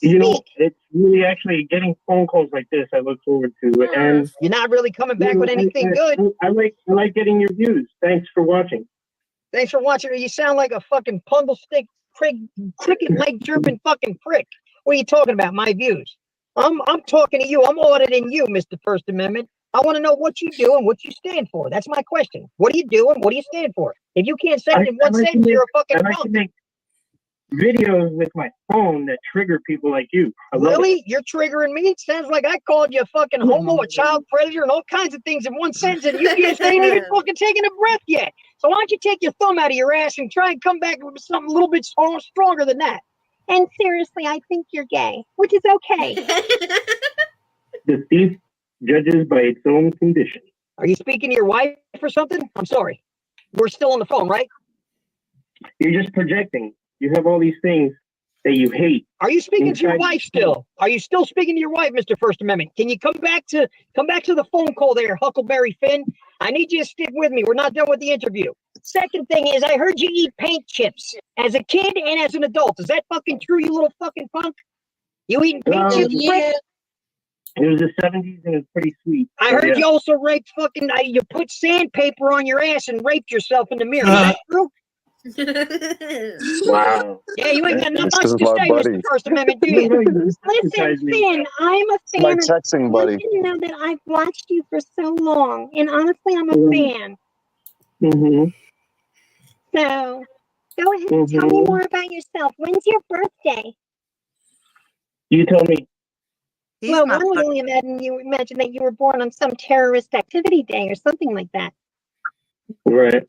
You know, it's really actually getting phone calls like this I look forward to. And you're not really coming back with anything good. I like getting your views. Thanks for watching. Thanks for watching. You sound like a fucking pumblestick cricket leg chirping fucking prick. What are you talking about? My views. I'm talking to you. I'm auditing you, Mr. First Amendment. I want to know what you do and what you stand for. That's my question. What do you do and what do you stand for? If you can't say it in one sentence, you're a fucking I like to make videos with my phone that trigger people like you. Really? You're triggering me? It sounds like I called you a fucking homo, a child predator, and all kinds of things in one sentence, and you just ain't even fucking taking a breath yet. So why don't you take your thumb out of your ass and try and come back with something a little bit stronger than that? And seriously, I think you're gay, which is okay. The thief judges by its own condition. Are you speaking to your wife or something? I'm sorry. We're still on the phone, right? You're just projecting. You have all these things that you hate. Are you speaking to your wife still? Are you still speaking to your wife, Mr. First Amendment? Can you come back to the phone call there, Huckleberry Finn? I need you to stick with me. We're not done with the interview. Second thing is, I heard you eat paint chips as a kid and as an adult. Is that fucking true, you little fucking punk? You eating paint chips, prick? It was the 70s and it was pretty sweet. I heard you also raped fucking, you put sandpaper on your ass and raped yourself in the mirror. Is that true? Wow. Yeah, you ain't got nothing much to say, Mr. First Amendment, do you? Listen, Finn, I'm a fan. My texting buddy. I want you to know that I've watched you for so long, and honestly, I'm a fan. Mm-hmm. So, go ahead and tell me more about yourself. When's your birthday? You tell me. Well, one would only imagine that you were born on some terrorist activity day or something like that. Right.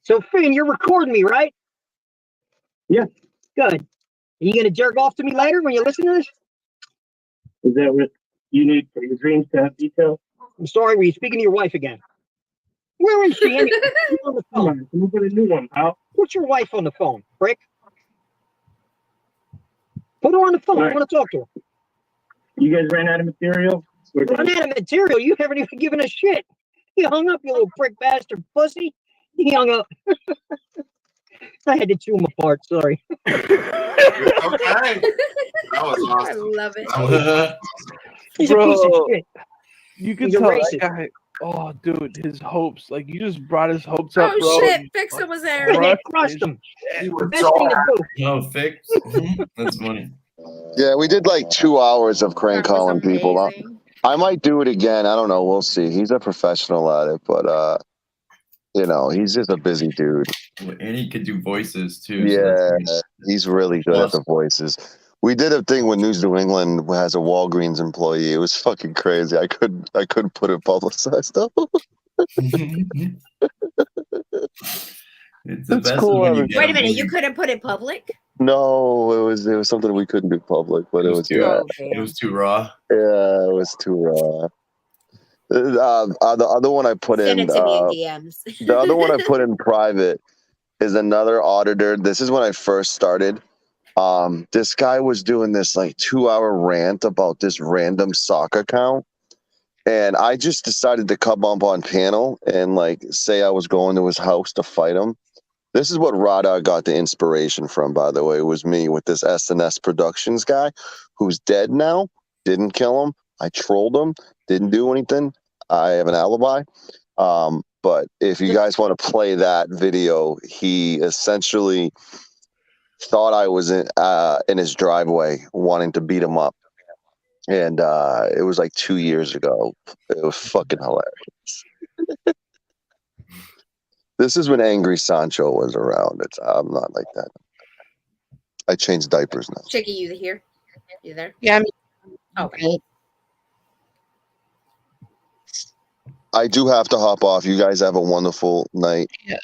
So, Finn, you're recording me, right? Yeah. Good. Are you going to jerk off to me later when you listen to this? Is that what you need for your dreams to have detail? I'm sorry, were you speaking to your wife again? Where is she anyway? She's on the phone. Come on, a new one, pal. Put your wife on the phone, prick. Put her on the phone. I want to talk to her. You guys ran out of material? Run out of material? You haven't even given a shit. You hung up, you little prick bastard pussy. He hung up. I had to chew him apart. Sorry. Okay. That was awesome. I love it. He's a piece of shit. You can He's a tell racist. that guy. Oh, dude, his hopes. Like, you just brought his hopes up, bro. Oh shit, Fixer was there. Crushed him. He The was best so thing to do. No, fix. That's funny. Yeah, we did like 2 hours of crank calling people. I might do it again. I don't know. We'll see. He's a professional at it, but you know, he's just a busy dude. And he could do voices too. Yeah, So he's really good at the voices. We did a thing with News New England who has a Walgreens employee. It was fucking crazy. I couldn't put it publicized though. It's the It's best cool when you having- get Wait a a minute, movie. you couldn't put it public? No, it was something we couldn't do public, but it was too, yeah. it was too raw. Yeah, it was too raw. The other one I put Send in it to me in DMs. the other one I put in private is another auditor. This is when I first started. This guy was doing this like 2-hour rant about this random sock account. And I just decided to come up on panel and like say I was going to his house to fight him. This is what Rada got the inspiration from, by the way. It was me with this SNS Productions guy who's dead now. Didn't kill him. I trolled him. Didn't do anything. I have an alibi. But if you guys want to play that video, he essentially thought I was in his driveway wanting to beat him up. And it was like 2 years ago. It was fucking hilarious. This is when Angry Sancho was around. I'm not like that. I changed diapers now. Chicky, you here? You there? Yeah, Okay. I do have to hop off. You guys have a wonderful night. Yeah.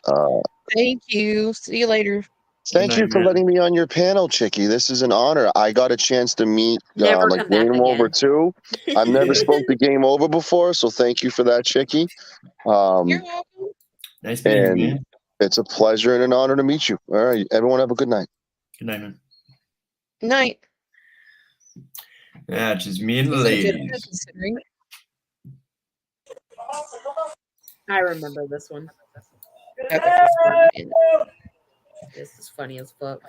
Thank you. See you later. Thank you for letting me on your panel, Chicky. This is an honor. I got a chance to meet Never like come back Game Over 2. I've never spoke to Game Over before, so thank you for that, Chicky. You're welcome. Nice meeting you, And man. it's a pleasure and an honor to meet you. All right, everyone have a good night. Good night, man. Night. Yeah, just me and the This is good ladies. considering. I remember this one. Okay. This is funny as fuck.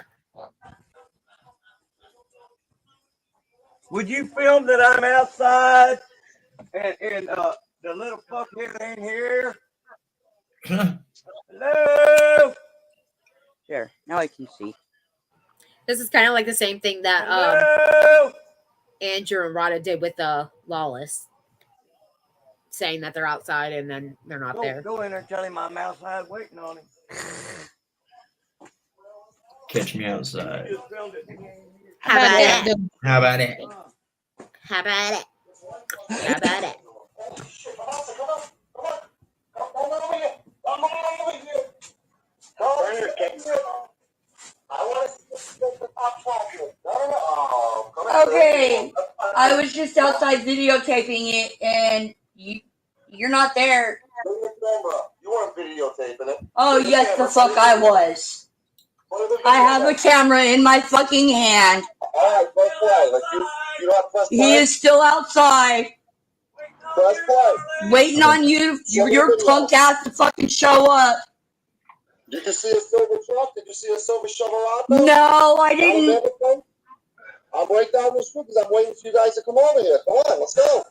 Would you film that I'm outside and the little fuckhead ain't here? Hello? There, now I can see. This is kind of like the same thing that Andrew and Rada did with Lawless, saying that they're outside and then they're not there. Go in there and tell him I'm outside waiting on him. Catch me outside. How about it? How about it? How about it? How about it? Okay, I was just outside videotaping it, and you're not there. You weren't videotaping it. Oh, yes, the fuck I was. I have a camera in my fucking hand. Alright, press play. You don't press play. He is still outside. Press play. Waiting on you, your punk ass to fucking show up. Did you see a silver truck? Did you see a silver Silverado? No, I didn't. I'll break down the street because I'm waiting for you guys to come over here. Come on, let's go.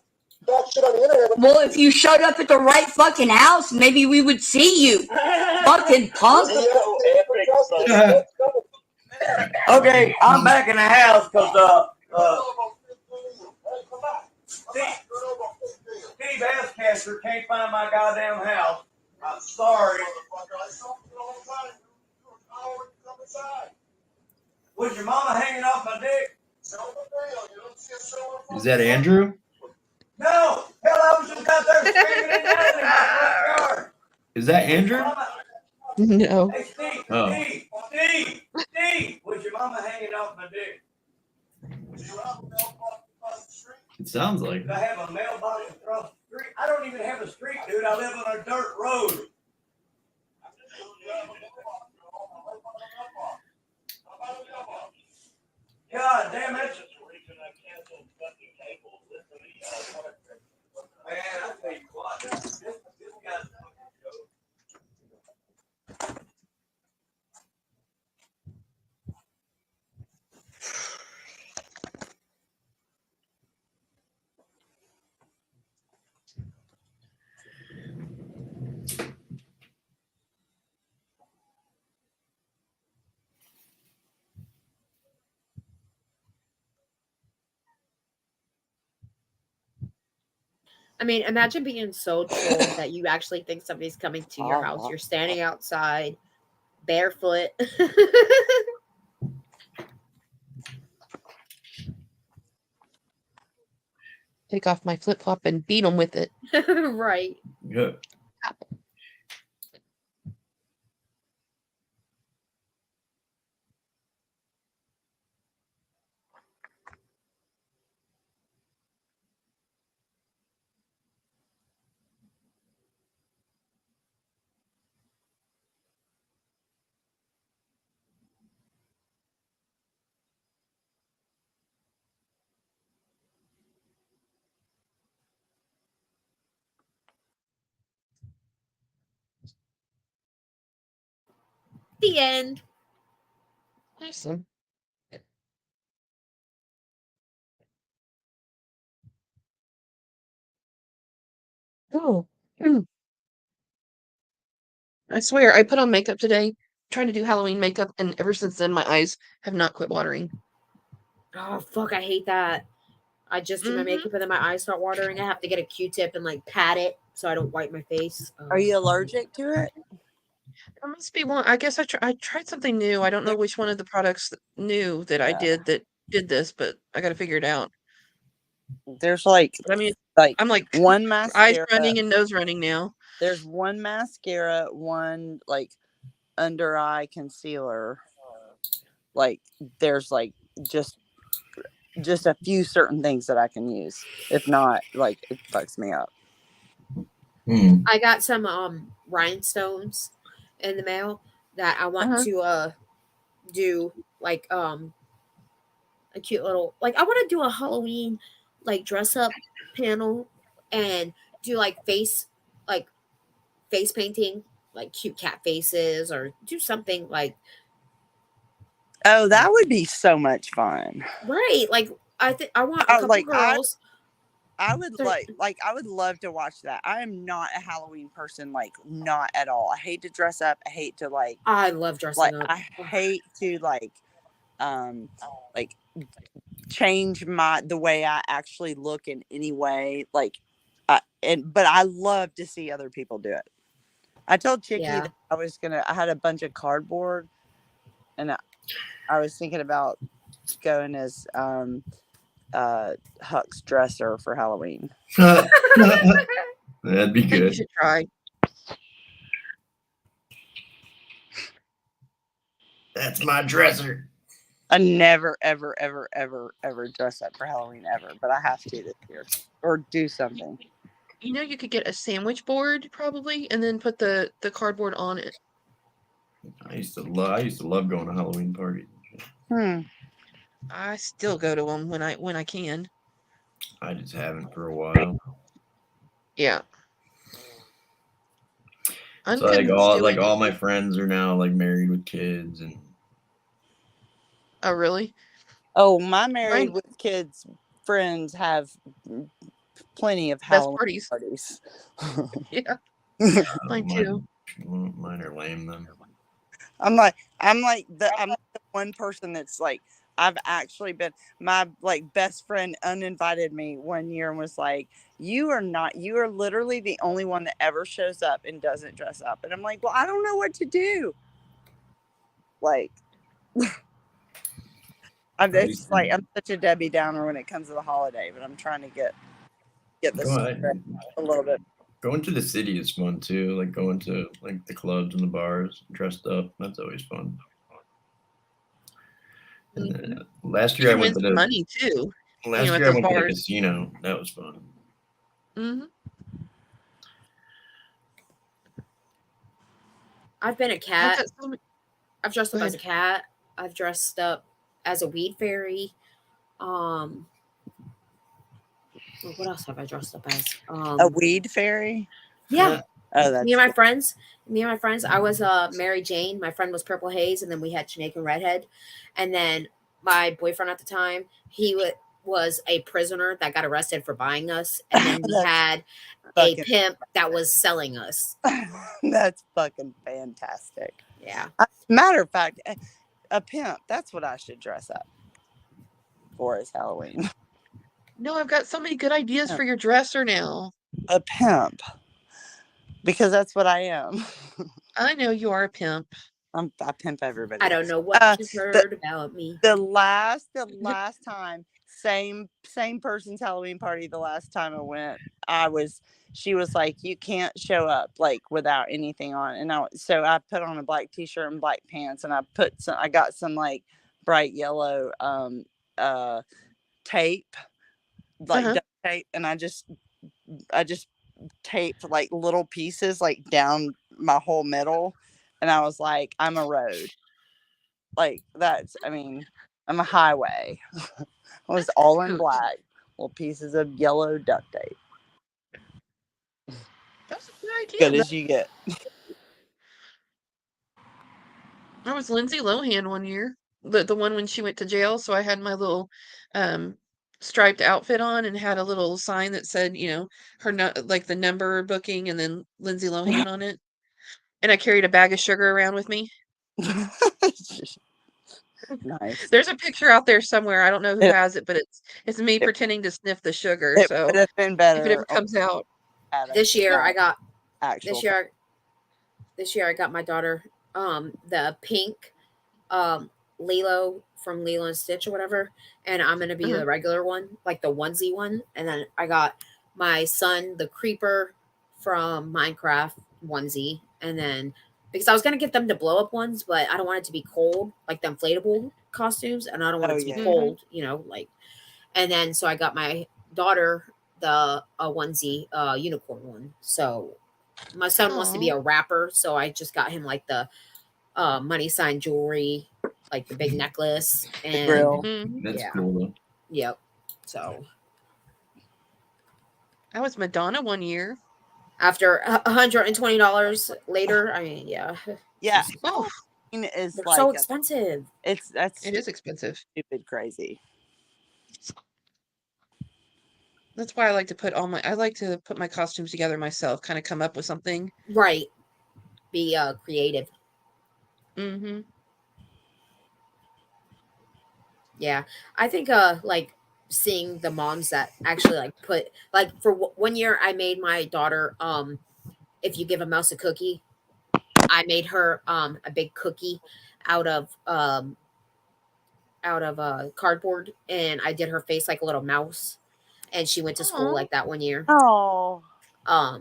Talk shit on the internet. Well, if you showed up at the right fucking house, maybe we would see you. Fucking punk. Okay, I'm back in the house because Steve Asscaster can't find my goddamn house. I'm sorry. Was your mama hanging off my dick? Is that Andrew? No! Hell, I was just out there screaming and yelling in my front yard. Is that Andrew? No. Hey, Steve, Oh. Steve, was your mama hanging off my dick? It sounds like Did I have a mailbox across the street? I don't even have a street, dude. I live on a dirt road. God damn it. Man, I tell you what, this guy's I mean, imagine being so trolled that you actually think somebody's coming to your house. You're standing outside, barefoot. Take off my flip flop and beat them with it. Right. Yeah. The end. Awesome. Oh. I swear, I put on makeup today, trying to do Halloween makeup, and ever since then, my eyes have not quit watering. Oh, fuck, I hate that. I just do my makeup and then my eyes start watering. I have to get a Q-tip and like pat it so I don't wipe my face. Are you allergic to it? There must be one. I guess I tried something new. I don't know which one of the products new that I did that did this, but I got to figure it out. There's like, I mean, I'm like one eyes mascara. running and nose running now. There's one mascara, one like under eye concealer. Like there's like just a few certain things that I can use. If not, like it fucks me up. I got some rhinestones in the mail that I want to do like a cute little, like I want to do a Halloween like dress up panel and do like face painting, like cute cat faces, or do something like Oh, that would be so much fun. Right. Like, I want a couple girls. I would I would love to watch that. I am not a Halloween person, like not at all. I hate to dress up. I hate to I love dressing up. I hate to change the way I actually look in any way. But I love to see other people do it. I told Chicky that I had a bunch of cardboard, and I was thinking about going as Huck's dresser for Halloween. That'd be good. You should try. That's my dresser. I never, ever, ever, ever, ever dress up for Halloween ever, but I have to this year or do something. You know, you could get a sandwich board probably, and then put the cardboard on it. I used to love going to Halloween parties. I still go to them when I can. I just haven't for a while. Yeah. So all my friends are now married with kids and. Oh really? Oh, my married with kids friends have plenty of Halloween parties. Yeah. Mine too. Mine are lame then. I'm the one person that's I've actually been, my best friend uninvited me one year and was like, you are literally the only one that ever shows up and doesn't dress up. And I'm like, well, I don't know what to do. I'm such a Debbie Downer when it comes to the holiday, but I'm trying to get this a little bit. Going to the city is fun too. Like going to the clubs and the bars dressed up. That's always fun. And then, last year I went to the money too. Last year I went to the casino. That was fun. Mm-hmm. I've been a cat. I've dressed up as a cat. I've dressed up as a weed fairy. What else have I dressed up as? A weed fairy? Yeah. Oh, that's me and my friends. I was Mary Jane. My friend was Purple Haze, and then we had Jamaican Redhead. And then my boyfriend at the time, he was a prisoner that got arrested for buying us. And then we had a pimp that was selling us. That's fucking fantastic. Yeah. Matter of fact, a pimp, that's what I should dress up for as Halloween. No, I've got so many good ideas for your dresser now. A pimp. Because that's what I am. I know you are a pimp. I pimp everybody. I don't know what you heard about me. The last time, same person's Halloween party. The last time I went, she was like, you can't show up without anything on. And so I put on a black t-shirt and black pants, and I got some bright yellow tape, duct tape, and I just taped little pieces down my whole middle, and I was like, I'm a road. I'm a highway. I was all in black, little pieces of yellow duct tape. That's a good idea. Good as you get. I was Lindsay Lohan one year, the one when she went to jail. So I had my little striped outfit on and had a little sign that said, her the number booking and then Lindsay Lohan on it. And I carried a bag of sugar around with me. Nice. There's a picture out there somewhere. I don't know who has it, but it's me pretending to sniff the sugar. So would have been better if it ever comes out. This year I got actual. This year I got my daughter the pink Lilo from Lilo and Stitch or whatever, and I'm gonna be the regular one, the onesie one, and then I got my son the Creeper from Minecraft onesie, and then because I was gonna get them to blow up ones, but I don't want it to be cold, the inflatable costumes, and I don't want it to be cold, and then so I got my daughter the onesie unicorn one. So my son wants to be a rapper, so I just got him the money sign jewelry, the big necklace and the grill. That's cool though. Yep. So I was Madonna one year. After $120 later, Yeah. Oh. is They're like so expensive. It is expensive. Stupid crazy. That's why I like to put my costumes together myself, kind of come up with something. Right. Be creative. Mm-hmm. Yeah. I think like seeing the moms that actually like put like for 1 year I made my daughter if you give a mouse a cookie, I made her a big cookie out of cardboard, and I did her face like a little mouse, and she went to school like that 1 year. Oh,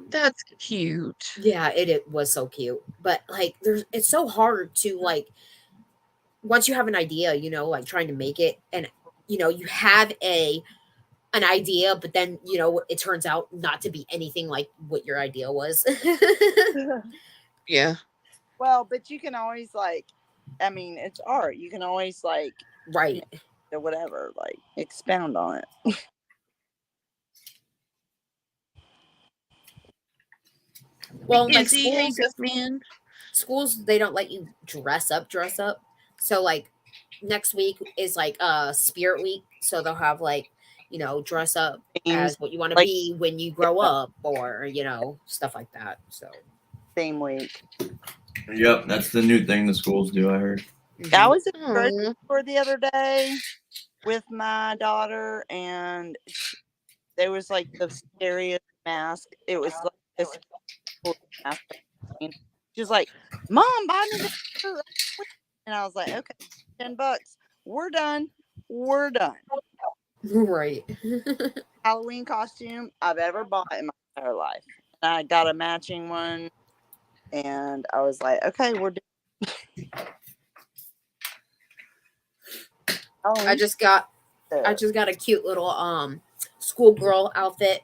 that's cute. Yeah, it was so cute. But like, it's so hard to like once you have an idea, you know, like trying to make it, and you know, you have an idea, but then you know it turns out not to be anything like what your idea was. Yeah. Well, but you can always like, I mean, it's art. You can always like, right, or whatever, like expound on it. Well, like Izzy, hey, schools, they don't let you dress up. So like next week is like Spirit Week, so they'll have like, you know, dress up as what you want to like, be when you grow up, or you know, stuff like that. So same week. Yep, that's the new thing the schools do, I heard. I was at the grocery store the other day with my daughter, and there was like the scariest mask. It was like this mask. She was like, "Mom, buy me this," and I was like, "Okay, $10. We're done. We're done." Right. Halloween costume I've ever bought in my entire life. And I got a matching one, and I was like, "Okay, we're done." I just got a cute little schoolgirl outfit,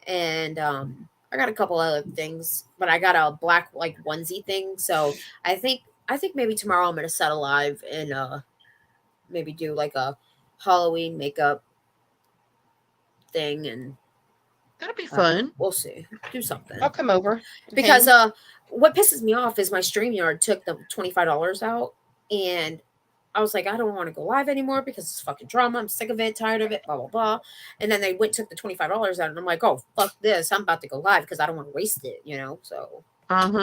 and I got a couple other things, but I got a black like onesie thing. So I think maybe tomorrow I'm gonna set alive and maybe do like a Halloween makeup thing, and that'll be fun. We'll see. Do something. I'll come over because what pisses me off is my StreamYard took the $25 out, and I was like, I don't want to go live anymore because it's fucking drama. I'm sick of it, tired of it, blah, blah, blah. And then they took the $25 out, and I'm like, oh, fuck this. I'm about to go live because I don't want to waste it, you know? So. Uh-huh. I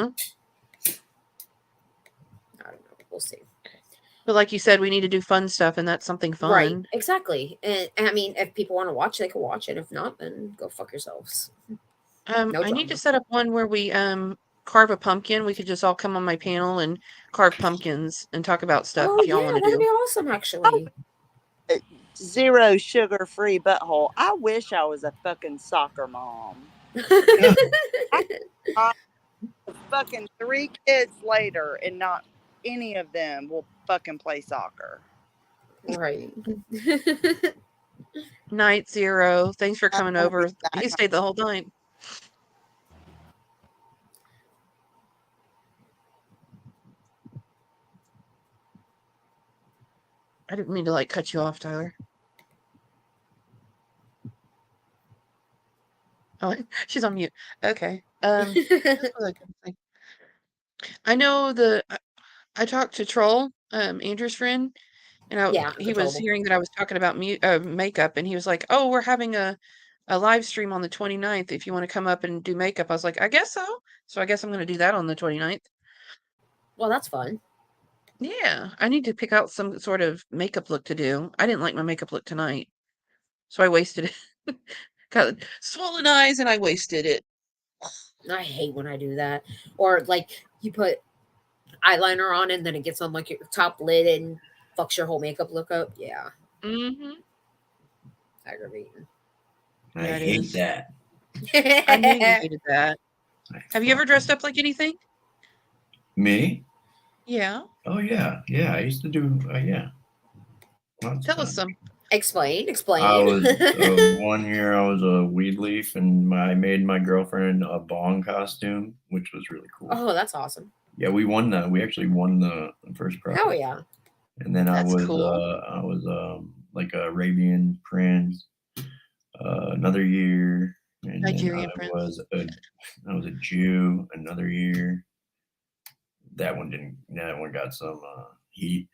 don't know. We'll see. But like you said, we need to do fun stuff, and that's something fun. Right. Exactly. And I mean, if people want to watch, they can watch it. If not, then go fuck yourselves. I need to set up one where we carve a pumpkin. We could just all come on my panel and carve pumpkins and talk about stuff if y'all want to do. That'd be awesome, actually. Zero sugar-free butthole. I wish I was a fucking soccer mom. Fucking 3 kids later, and not any of them will fucking play soccer. Right. Night Zero. Thanks for coming over. He stayed the whole time. I didn't mean to like cut you off, Tyler. Oh, she's on mute. Okay. What was I gonna say? I know I talked to Troll, Andrew's friend, and he was hearing that I was talking about makeup, and he was like, "Oh, we're having a live stream on the 29th if you want to come up and do makeup." I was like, "I guess so." So I guess I'm going to do that on the 29th. Well, that's fun. Yeah, I need to pick out some sort of makeup look to do. I didn't like my makeup look tonight, so I wasted it. Got swollen eyes, and I wasted it. I hate when I do that. Or like you put eyeliner on and then it gets on like your top lid and fucks your whole makeup look up. Yeah. Mm-hmm. Aggravating. I hate that. I knew you hated that. Have you ever dressed up like anything? Me? Yeah. Oh yeah, yeah. I used to do yeah. Tell us some. Explain. I was 1 year. I was a weed leaf, and I made my girlfriend a bong costume, which was really cool. Oh, that's awesome. Yeah, we won that. We actually won the first prize. Hell yeah! And then That's I was cool. like a Arabian prince another year, and Nigerian then prince. I was a Jew another year. that one didn't. That one got some heat.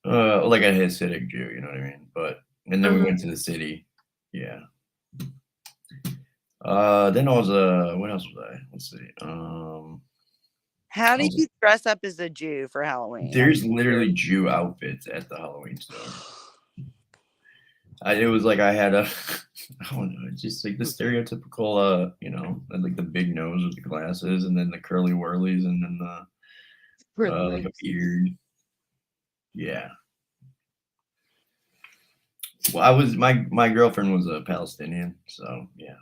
Like a Hasidic Jew, you know what I mean? And then we went to the city. Yeah. Then I was what else was I? Let's see. How do you dress up as a Jew for Halloween? There's literally Jew outfits at the Halloween store. It was like I had a, I don't know, it's just like the stereotypical, like the big nose with the glasses, and then the curly whirlies, and then the like a beard. Yeah. Well, I was my girlfriend was a Palestinian, so yeah.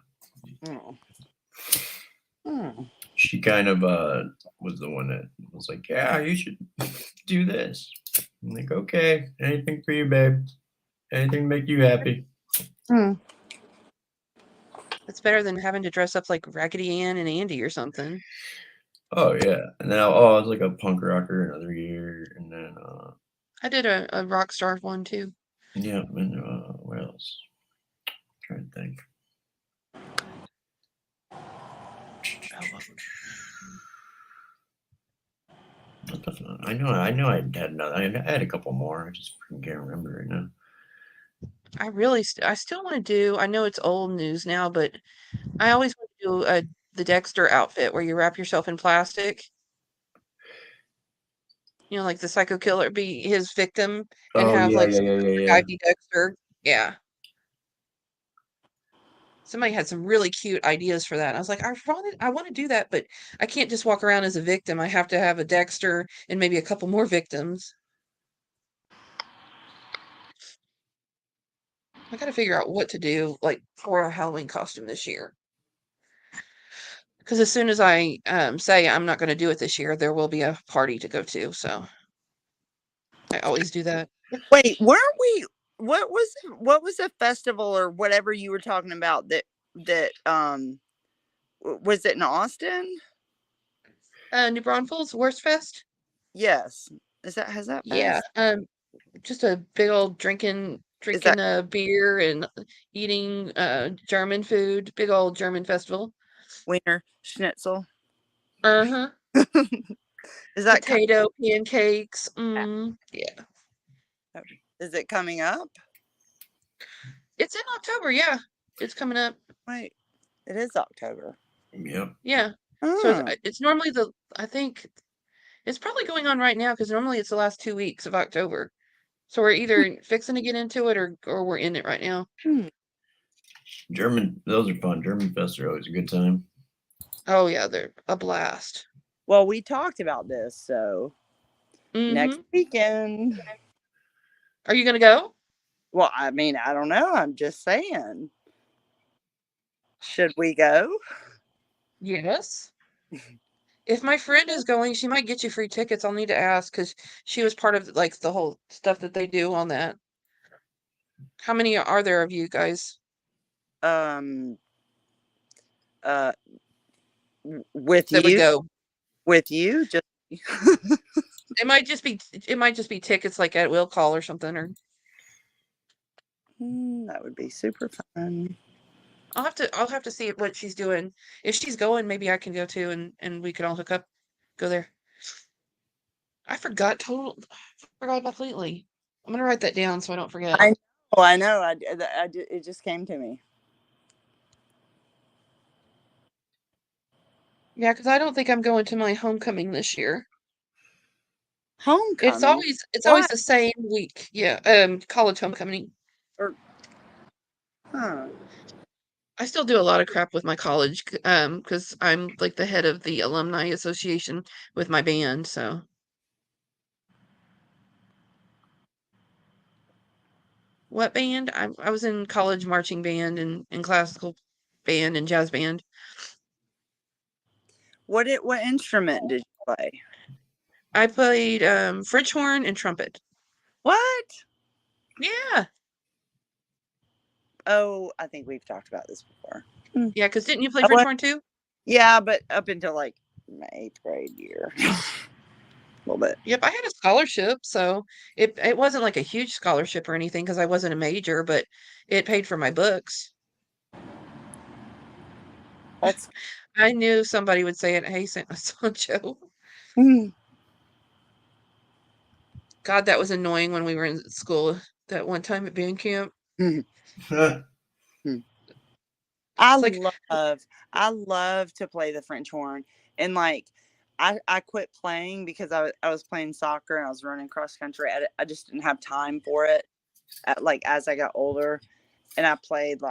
She kind of was the one that was like, yeah, you should do this. I'm like, okay, anything for you, babe. Anything to make you happy. It's better than having to dress up like Raggedy Ann and Andy or something. Oh yeah, and then I was like a punk rocker another year, and then I did a rock star one too. Yeah, and what else? I'm trying to think. I know I had another. I had a couple more. I just can't remember right now. I still want to do. I know it's old news now, but I always want to do the Dexter outfit where you wrap yourself in plastic. You know, like the psycho killer be his victim and have like the guy be Dexter. Yeah. Somebody had some really cute ideas for that. I was like, I want to do that, but I can't just walk around as a victim. I have to have a Dexter and maybe a couple more victims. I got to figure out what to do like for a Halloween costume this year. Because as soon as I say I'm not going to do it this year, there will be a party to go to. So I always do that. Wait, weren't we? What was the festival or whatever you were talking about that was it in Austin? New Braunfels Worst Fest. Yes, has that? Yeah, just a big old drinking beer and eating German food. Big old German festival. Wiener Schnitzel. Uh-huh. Is that potato pancakes? Yeah. Is it coming up? It's in October. Yeah, it's coming up. Wait, it is October. Yep. Yeah. So it's normally I think it's probably going on right now because normally it's the last 2 weeks of October. So we're either fixing to get into it or we're in it right now. Those are fun. German Fest are always a good time. Oh yeah, they're a blast. Well, we talked about this, so next weekend. Are you gonna go? Well, I mean, I don't know. I'm just saying. Should we go? Yes. If my friend is going, she might get you free tickets. I'll need to ask because she was part of like the whole stuff that they do on that. How many are there of you guys? With that you would go. With you, just it might just be tickets like at will call or something or that would be super fun. I'll have to see what she's doing. If she's going, maybe I can go too and we can all hook up, go there. I forgot completely. I'm gonna write that down so I don't forget. I know. It just came to me. Yeah, because I don't think I'm going to my homecoming this year. Homecoming? It's always the same week. Yeah, college homecoming. I still do a lot of crap with my college, because I'm like the head of the alumni association with my band. So. What band? I was in college marching band and classical band and jazz band. What instrument did you play? I played French horn and trumpet. What? Yeah. Oh, I think we've talked about this before. Yeah, because didn't you play French horn too? Yeah, but up until like my 8th grade year. A little bit. Yep, I had a scholarship, so it wasn't like a huge scholarship or anything because I wasn't a major, but it paid for my books. That's. I knew somebody would say it. Hey, Sancho. God, that was annoying when we were in school that one time at band camp. I love to play the French horn, and like I quit playing because I was playing soccer and I was running cross country. I just didn't have time for it. Like as I got older, and I played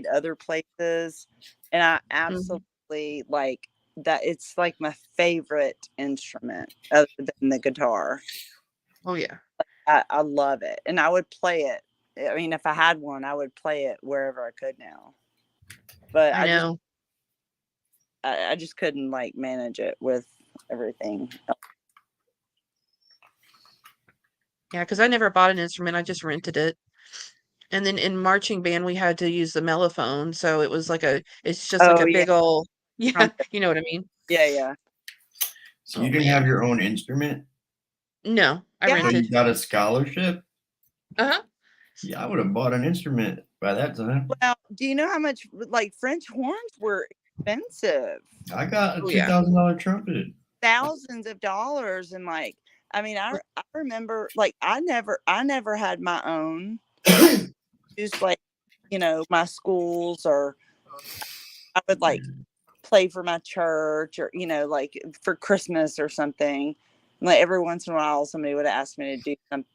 other places, and I absolutely like that. It's like my favorite instrument other than the guitar. Oh yeah, I love it, and I would play it. I mean, if I had one, I would play it wherever I could now. But I know. I just couldn't like manage it with everything. Yeah, because I never bought an instrument. I just rented it. And then in marching band, we had to use the mellophone. So it was it's just like a big old, yeah, you know what I mean? Yeah. So you didn't have your own instrument? No, I rented. You got a scholarship? Uh-huh. Yeah, I would have bought an instrument by that time. Well, do you know how much like French horns were expensive? I got a $2,000 trumpet. Thousands of dollars, and like I mean, I remember like I never had my own. Just like, my schools, or I would like play for my church, or like for Christmas or something. Like every once in a while somebody would ask me to do some,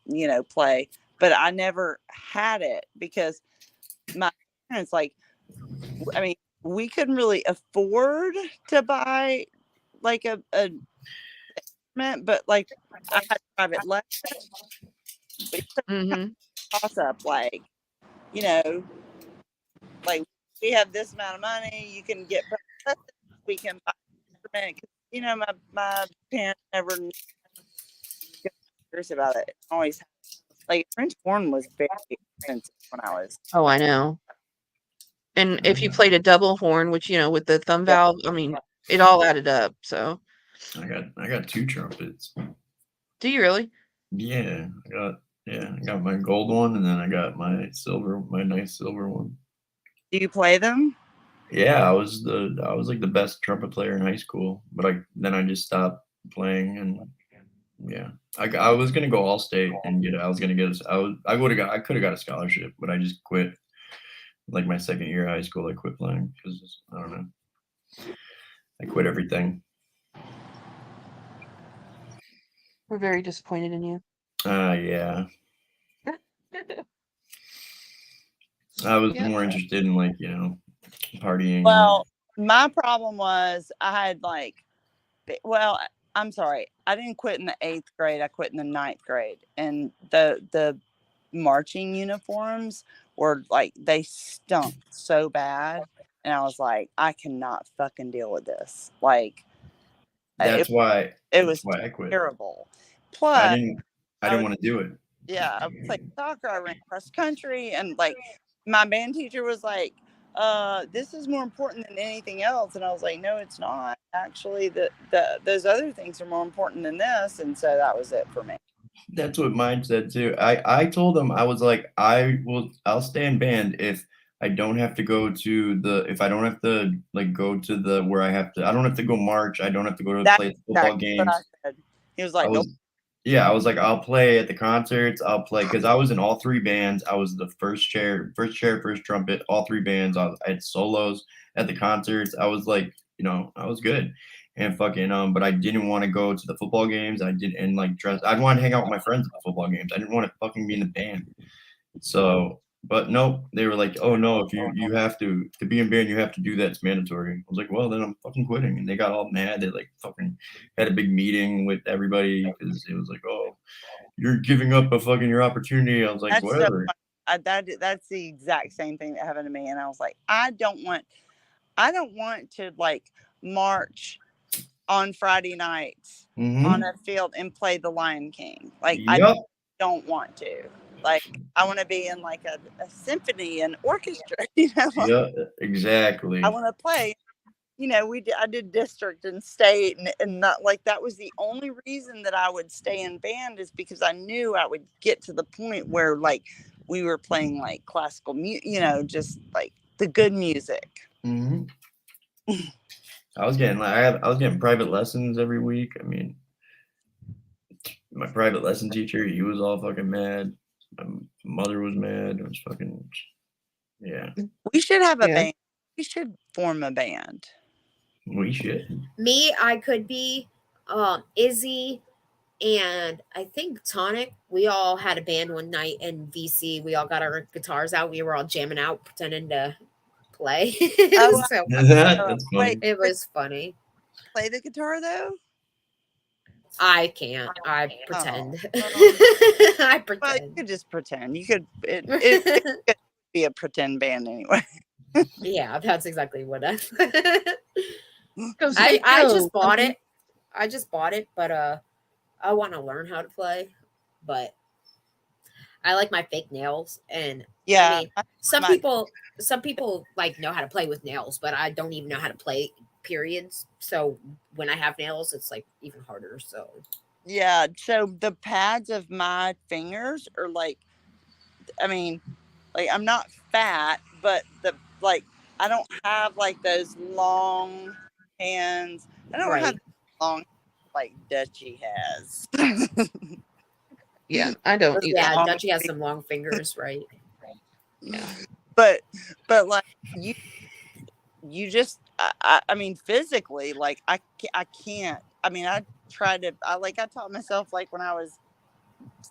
play, but I never had it because my parents, like, I mean, we couldn't really afford to buy like a but like I had private lessons. Toss up, like, like we have this amount of money, you can get private lessons, we can buy an instrument. My parents never curious about it. Always like French horn was very expensive when I was. Oh, I know. And if you played a double horn, which with the thumb valve, I mean, it all added up. So I got 2 trumpets. Do you really? Yeah, I got my gold one, and then I got my nice silver one. Do you play them? Yeah, I was like the best trumpet player in high school, but then I just stopped playing, and yeah, I was gonna go all state and I could have got a scholarship, but I just quit. Like my second year of high school, I quit playing because I don't know. I quit everything. We're very disappointed in you. Yeah. I was more interested in like, partying. Well, my problem was I had I'm sorry, I didn't quit in the 8th grade. I quit in the 9th grade, and the marching uniforms were like, they stunk so bad, and I was like, I cannot fucking deal with this. Like, that's why I quit. Terrible. Plus, I didn't want to do it. Yeah, I played soccer. I ran cross country, and like my band teacher was like, "This is more important than anything else," and I was like, "No, it's not. Actually, those other things are more important than this," and so that was it for me. That's what mine said too. I told them, I was like, I'll stay in band if I don't have to go to if I don't have to like go to where I don't have to go march. I don't have to go to play football games. He was like, nope. Yeah, I was like, I'll play at the concerts. I'll play because I was in all 3 bands. I was the first chair, first trumpet, all 3 bands. I had solos at the concerts. I was like, I was good. And fucking but I didn't want to go to the football games. I didn't like dress. I'd want to hang out with my friends at the football games. I didn't want to fucking be in the band. So, but no, they were like, oh no, if you have to be in band, you have to do that. It's mandatory. I was like, well, then I'm fucking quitting. And they got all mad. They like fucking had a big meeting with everybody because it was like, oh, you're giving up your opportunity. I was like, that's whatever. So that's the exact same thing that happened to me. And I was like, I don't want to like march on Friday nights on a field and play the Lion King. Like, I don't want to. Like, I want to be in like a symphony and orchestra, Yeah, exactly. I want to play. I did district and state, and not like that was the only reason that I would stay in band, is because I knew I would get to the point where like we were playing like classical music, just like the good music. Mm-hmm. I was getting private lessons every week. I mean, my private lesson teacher, he was all fucking mad. My mother was mad. It was fucking, yeah. We should have a band. We should form a band. We should. Me, I could be Izzy, and I think Tonic. We all had a band one night in VC. We all got our guitars out. We were all jamming out, pretending to play. It was so funny. That's funny. It was funny. Play the guitar though? I can't. I pretend. I pretend. Well, you could just pretend. You could. It could be a pretend band anyway. Yeah, that's exactly what I just bought it. I just bought it, but I want to learn how to play. But I like my fake nails, and yeah, I mean, some people like know how to play with nails, but I don't even know how to play. Periods. So when I have nails, it's like even harder. So yeah. So the pads of my fingers are like, I mean, like I'm not fat, but I don't have like those long hands. I don't have long like Dutchie has. Yeah, I don't. Yeah, Dutchie has some long fingers, right? Yeah, but like you just I mean physically like I can't. I mean I taught myself like when I was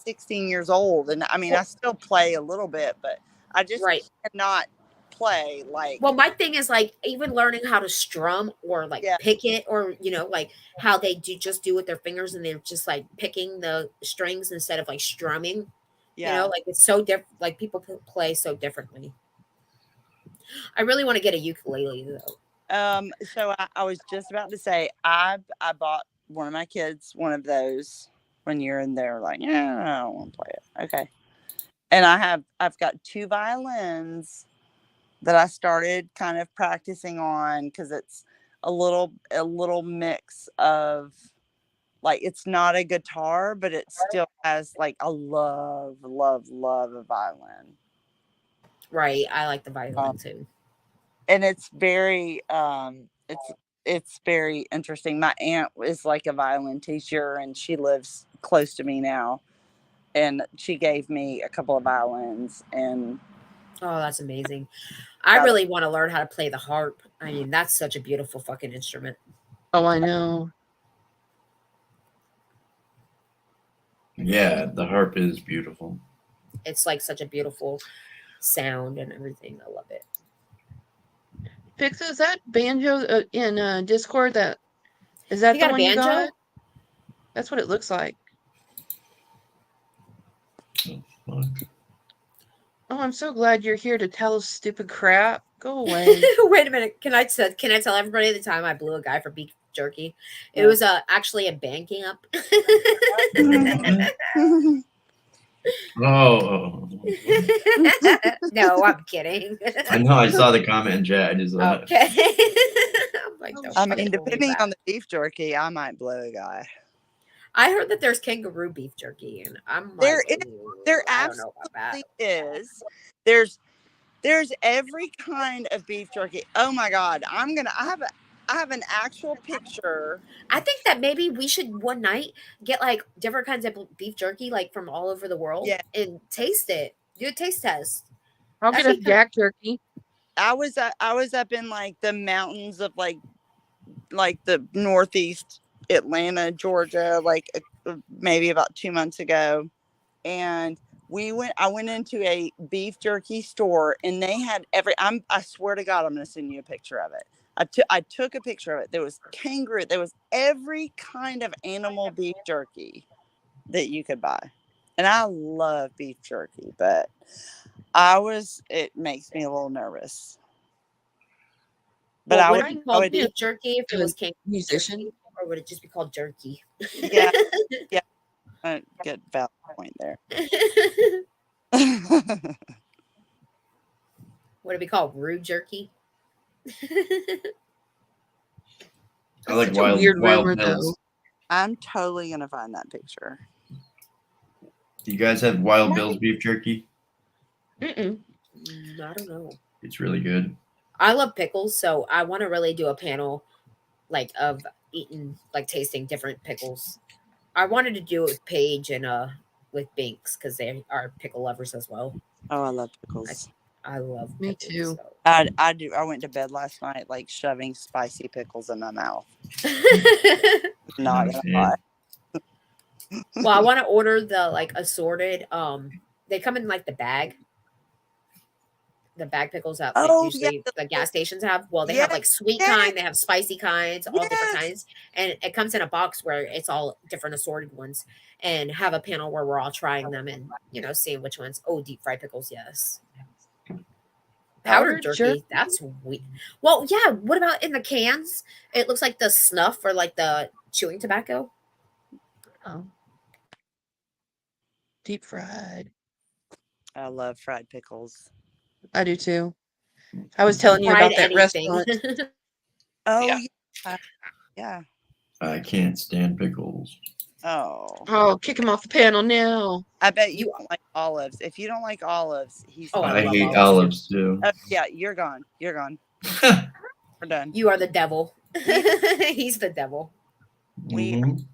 16 years old, and I mean I still play a little bit, but I just cannot play like. Well, my thing is like even learning how to strum or like pick it, or like how they do with their fingers, and they're just like picking the strings instead of like strumming. Like it's so different. Like people play so differently. I really want to get a ukulele though. So I was just about to say I bought one of my kids one of those one year, and they're like, yeah, I don't want to play it. Okay. And I've got 2 violins that I started kind of practicing on, because it's a little mix of like, it's not a guitar, but it still has like a love a violin. Right. I like the violin too. And it's very it's very interesting. My aunt is like a violin teacher, and she lives close to me now, and she gave me a couple of violins. And oh, that's amazing. I really want to learn how to play the harp. I mean, that's such a beautiful fucking instrument. Oh, I know. Yeah, the harp is beautiful. It's like such a beautiful sound and everything. I love it. Fix, is that banjo in Discord? Is that the one you got? That's what it looks like. Oh, I'm so glad you're here to tell us stupid crap. Go away. Wait a minute. Can I tell everybody the time I blew a guy for beef jerky? It was actually a band camp. Oh. No, I'm kidding. I know. I saw the comment in chat. I just okay. I mean, depending on the beef jerky, I might blow a guy. I heard that there's kangaroo beef jerky, and I'm like, there absolutely is. There's every kind of beef jerky. Oh my God, I have an actual picture. I think that maybe we should one night get like different kinds of beef jerky, like from all over the world, and taste it. Do a taste test. I'll get a jack jerky. I was up in like the mountains of like the northeast Atlanta, Georgia, like maybe about 2 months ago, and I went into a beef jerky store, and they had I swear to God, I'm going to send you a picture of it. I took a picture of it. There was kangaroo. There was every kind of animal beef jerky that you could buy. And I love beef jerky, but it makes me a little nervous. But well, would it be called beef jerky if it was kangaroo musician, or would it just be called jerky? Yeah. Good valid point there. Would it be called rude jerky? I like wild bills. I'm totally gonna find that picture. Do you guys have Wild Bill's beef jerky? I don't know. It's really good. I love pickles, so I want to really do a panel like of eating, like tasting different pickles. I wanted to do it with Paige and with Binks because they are pickle lovers as well. Oh, I love pickles. I love pickles. Me too. So. I do. I went to bed last night like shoving spicy pickles in my mouth. Not gonna lie. Well, I want to order the like assorted. They come in like the bag pickles that like usually the gas stations have. Well, they have like sweet kind, they have spicy kinds, all different kinds, and it comes in a box where it's all different assorted ones. And have a panel where we're all trying them and seeing which ones. Oh, deep fried pickles, yes. Powdered jerky, that's weird. Well, yeah. What about in the cans? It looks like the snuff or like the chewing tobacco. Oh, deep fried. I love fried pickles. I do too. I was telling you about that restaurant. Oh, yeah. I can't stand pickles. Oh, kick him off the panel now. I bet you don't like olives. If you don't like olives, he's. I hate olives too. Yeah, you're gone. You're gone. We're done. You are the devil. He's the devil. You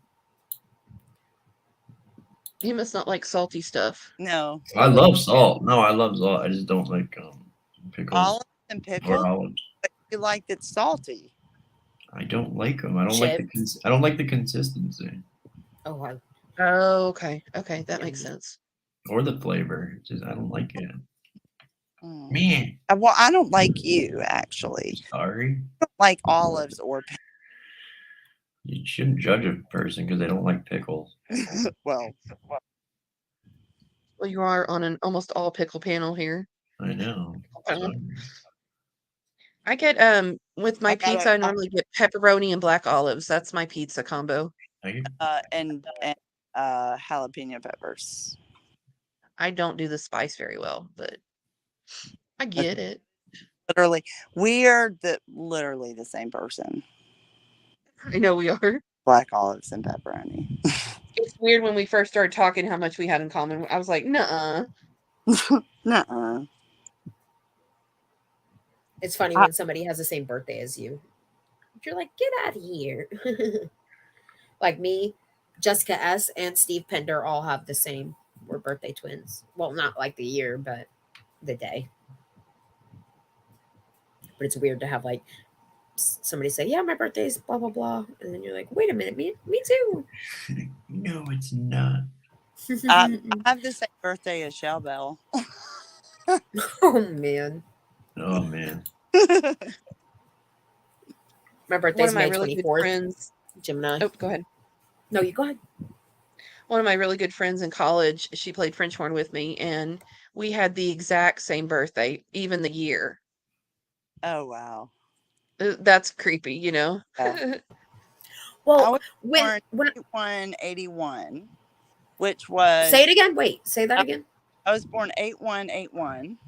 must not like salty stuff. No. I love salt. No, I love salt. I just don't like pickles. Olives and pickles. Or olives. But you like it salty. I don't like them. I don't like I don't like the consistency. Oh, okay. Okay, that makes sense. Or the flavor. Just I don't like it. Man. Well, I don't like you actually. Sorry. I don't like olives or pickles. You shouldn't judge a person because they don't like pickles. Well, you are on an almost all pickle panel here. I know. I get with my pizza. I normally get pepperoni and black olives. That's my pizza combo. And jalapeno peppers. I don't do the spice very well, but I get it. Literally, we are literally the same person. I know we are. Black olives and pepperoni. It's weird when we first started talking how much we had in common. I was like, nuh-uh. Nuh-uh. It's funny when somebody has the same birthday as you. You're like, get out of here. Like me, Jessica S. and Steve Pender all have the same. We're birthday twins. Well, not like the year, but the day. But it's weird to have like somebody say, yeah, my birthday's blah, blah, blah. And then you're like, wait a minute, me too. No, it's not. I have the same birthday as Shell Bell. Oh, man. Oh, man. My birthday's May 24th. Really good friends. Gemini. Oh, go ahead. No, you go ahead. One of my really good friends in college, she played French horn with me, and we had the exact same birthday, even the year. Oh, wow. That's creepy, you know? Yeah. Well, I was born 81, which was... Say it again. Wait, say that again. I was born 8181.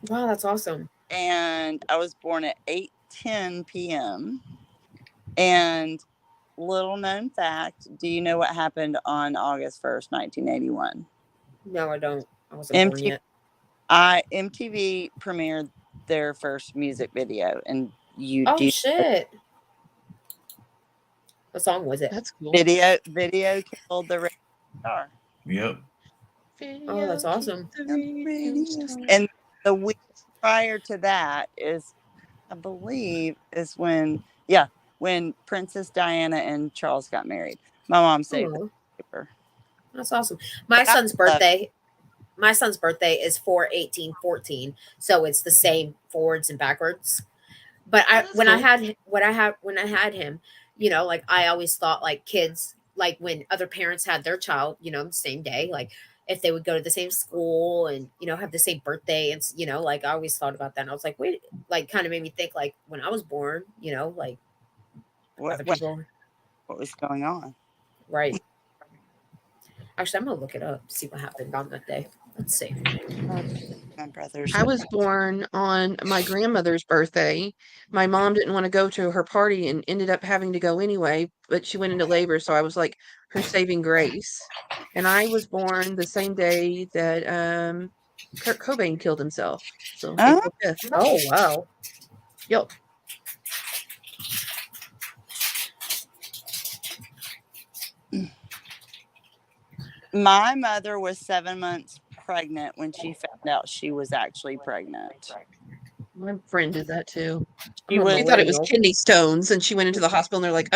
Wow, that's awesome. And I was born at 8:10 p.m. And little known fact, do you know what happened on August 1st, 1981? No, I don't. I wasn't born yet. MTV premiered their first music video, and shit. What song was it? That's cool. Video killed the radio star. Yep. Oh, that's awesome. And the week prior to that is, I believe, is when Princess Diana and Charles got married. My mom saved the paper. That's awesome. My son's birthday is 4/18/14, so it's the same forwards and backwards. But when I had him, you know, like I always thought like kids, like when other parents had their child, you know, the same day, like if they would go to the same school and, you know, have the same birthday. And, you know, like I always thought about that. And I was like, wait, like kind of made me think like when I was born, you know, like what was going on? Right. Actually, I'm going to look it up, see what happened on that day. Let's see. My brother's. I was born on my grandmother's birthday. My mom didn't want to go to her party and ended up having to go anyway, but she went into labor. So I was like her saving grace. And I was born the same day that Kurt Cobain killed himself. So April 5th. Oh, wow. Yep. My mother was 7 months pregnant when she found out she was actually pregnant. My friend did that too. She was She thought it was kidney stones, and she went into the hospital, and they're like,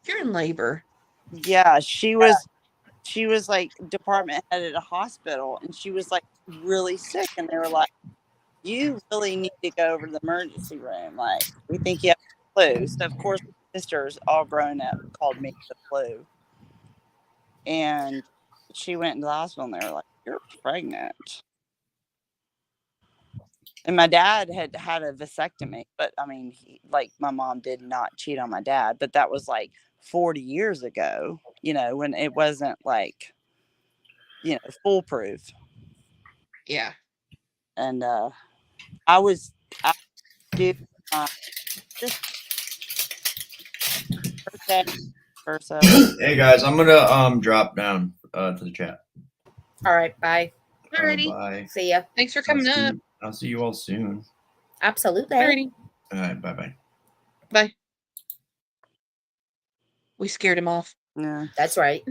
you're in labor. Yeah, she was like department head at a hospital, and she was like really sick, and they were like, you really need to go over to the emergency room. Like, we think you have the flu. So, of course, my sisters, all grown up, called me the flu. And she went into the hospital, and they were like, you're pregnant. And my dad had had a vasectomy, but I mean, my mom did not cheat on my dad, but that was like 40 years ago, when it wasn't like, foolproof. Yeah. And I due this birthday or so. Hey guys, I'm gonna drop down to the chat. All right, bye. Alrighty. Bye. See ya. Thanks for coming up. I'll see you all soon. Absolutely. Alrighty. All right, bye. Bye. We scared him off. Yeah. That's right.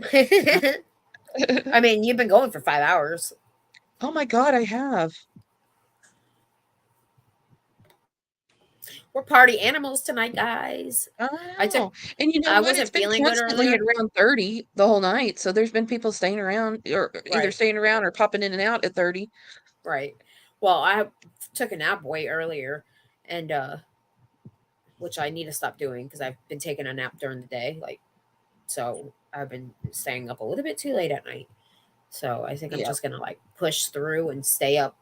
I mean, you've been going for 5 hours. Oh my God, I have. We're party animals tonight, guys. I know. And you know I what? wasn't It's been feeling good constantly at earlier. around 30 the whole night. So there's been people staying around, or either staying around or popping in and out at 30. Right. Well, I took a nap way earlier, and which I need to stop doing because I've been taking a nap during the day. So I've been staying up a little bit too late at night. So I think I'm just gonna push through and stay up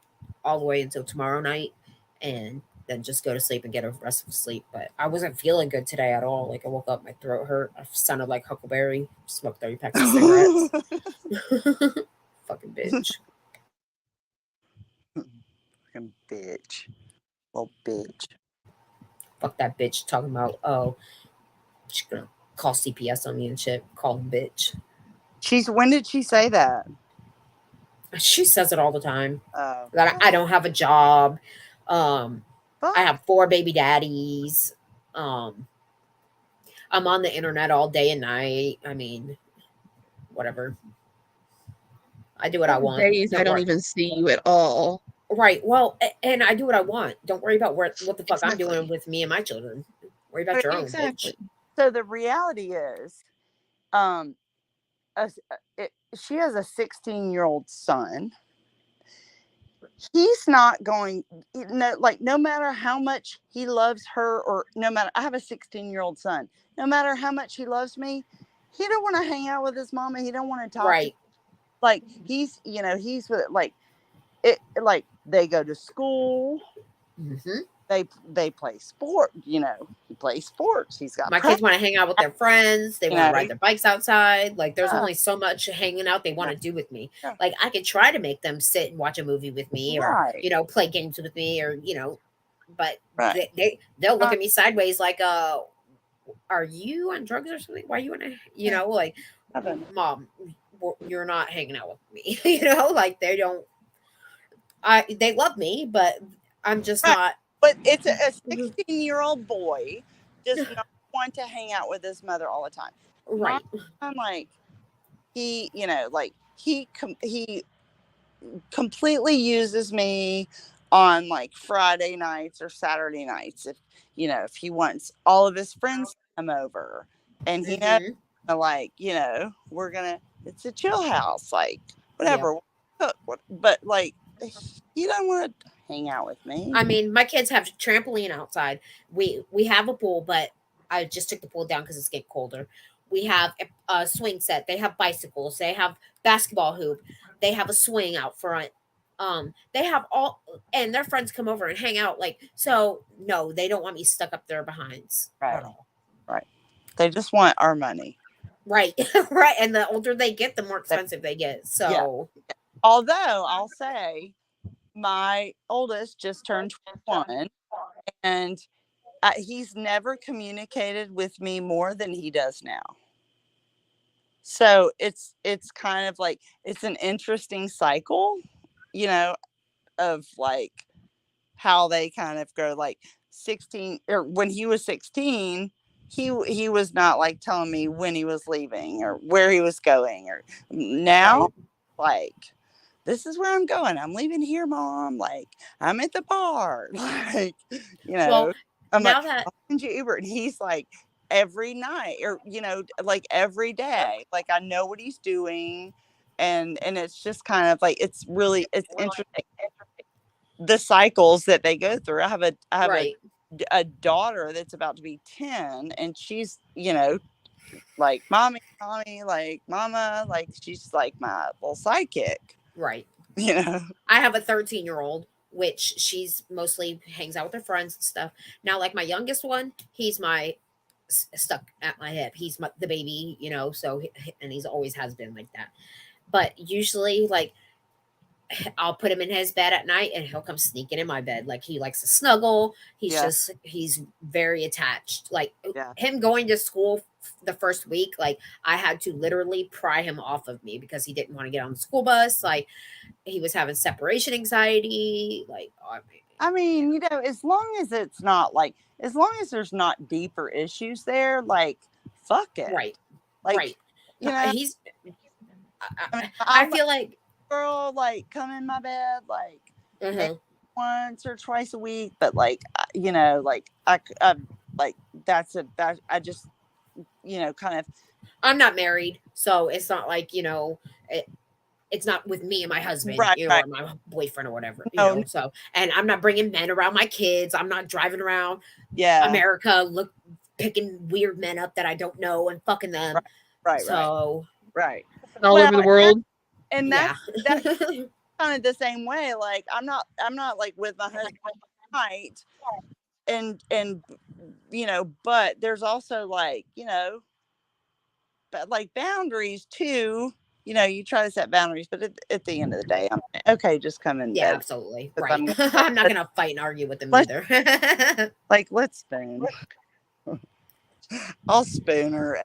all the way until tomorrow night, and then just go to sleep and get a rest of sleep. But I wasn't feeling good today at all. I woke up, my throat hurt. I sounded like Huckleberry. Smoked 30 packs of cigarettes. Fucking bitch. Fucking bitch. Little bitch. Fuck that bitch talking about, she's gonna call CPS on me and shit. Call him bitch. When did she say that? She says it all the time. That I don't have a job. I have 4 baby daddies. I'm on the internet all day and night. I mean, whatever. I do what I want. Days I don't even see you at all. Right. Well, and I do what I want. Don't worry about what the fuck I'm doing with me and my children. Worry about your own, bitch. So the reality is, she has a 16-year-old son. He's not going, no matter how much he loves her, or no matter, I have a 16-year-old son. No matter how much he loves me, he don't want to hang out with his mama. He don't want to talk. Right. He's with they go to school. Mm-hmm. They play sport. He plays sports. He's got my kids want to hang out with their friends. They want to ride their bikes outside. There's only so much hanging out they want to do with me. I could try to make them sit and watch a movie with me, or play games with me, or but they'll look at me sideways like, are you on drugs or something? Why are you want to Mom, you're not hanging out with me. They don't. They love me, but I'm just not. But it's a 16-year-old boy does not want to hang out with his mother all the time. Right. He completely uses me on Friday nights or Saturday nights if he wants all of his friends to come over, and he knows we're gonna, it's a chill house, whatever. Yeah. But he don't want to hang out with me. I mean, my kids have trampoline outside. We have a pool, but I just took the pool down because it's getting colder. We have a swing set. They have bicycles. They have basketball hoop. They have a swing out front. They have all, and their friends come over and hang out. So no, they don't want me stuck up their behinds. Right. Right. They just want our money. Right. Right. And the older they get, the more expensive they get. So, although I'll say, my oldest just turned 21, and he's never communicated with me more than he does now. So it's kind of it's an interesting cycle, of how they kind of go. 16 or when he was 16, he was not like telling me when he was leaving or where he was going. Or now, like, this is where I'm going. I'm leaving here, Mom. Like, I'm at the bar. Like, Well, I'm now like, that I'll send you Uber. And he's like, every night or, like every day. Like, I know what he's doing. And it's just kind of like, it's interesting the cycles that they go through. I have a daughter that's about to be 10, and she's, like, mommy, like, mama, like, she's like my little sidekick. Right. I have a 13-year-old, which she's mostly hangs out with her friends and stuff. Now, like my youngest one, he's my stuck at my hip. He's the baby, so, and he's always has been like that. But usually, like, I'll put him in his bed at night and he'll come sneaking in my bed. Like, he likes to snuggle. He's very attached. Like, him going to school the first week, like, I had to literally pry him off of me because he didn't want to get on the school bus. Like, he was having separation anxiety. Like, I mean, as long as it's not like, as long as there's not deeper issues there, like, fuck it. Right. Like, right. He's, I feel like, girl, like, come in my bed, like, mm-hmm. once or twice a week, but like, like, I like, that I just, kind of. I'm not married, so it's not like, it's not with me and my husband, right. or my boyfriend or whatever, so, and I'm not bringing men around my kids. I'm not driving around America picking weird men up that I don't know and fucking them. Right. So, right. All over the world. And that's kind of the same way. Like, I'm not like with my husband night, and but there's also, like, but like boundaries too. You try to set boundaries, but at the end of the day, I'm like, okay, just come in bed. Absolutely right. I'm not gonna fight and argue with them either. Like, let's spoon. I'll spoon her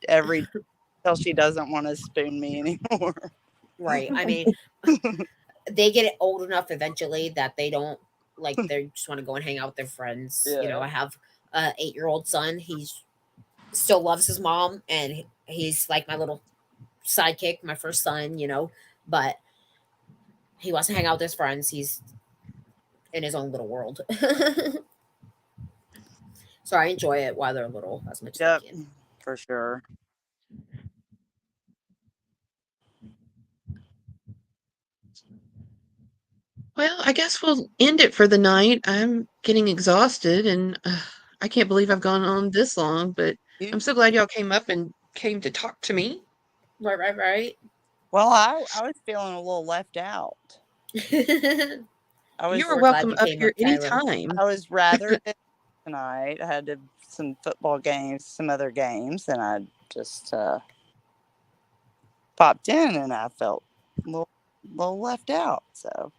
every till she doesn't want to spoon me anymore. Right. I mean, they get old enough eventually that they don't, like, they just want to go and hang out with their friends. I have an 8-year-old son. He's still loves his mom, and he's like my little sidekick, my first son, but he wants to hang out with his friends. He's in his own little world. So I enjoy it while they're little as much as I can. For sure. Well, I guess we'll end it for the night. I'm getting exhausted, and I can't believe I've gone on this long, but I'm so glad y'all came up and came to talk to me. Right. Well, I was feeling a little left out. You were welcome up here anytime. I was rather busy tonight. I had some football games, some other games, and I just popped in, and I felt a little left out. So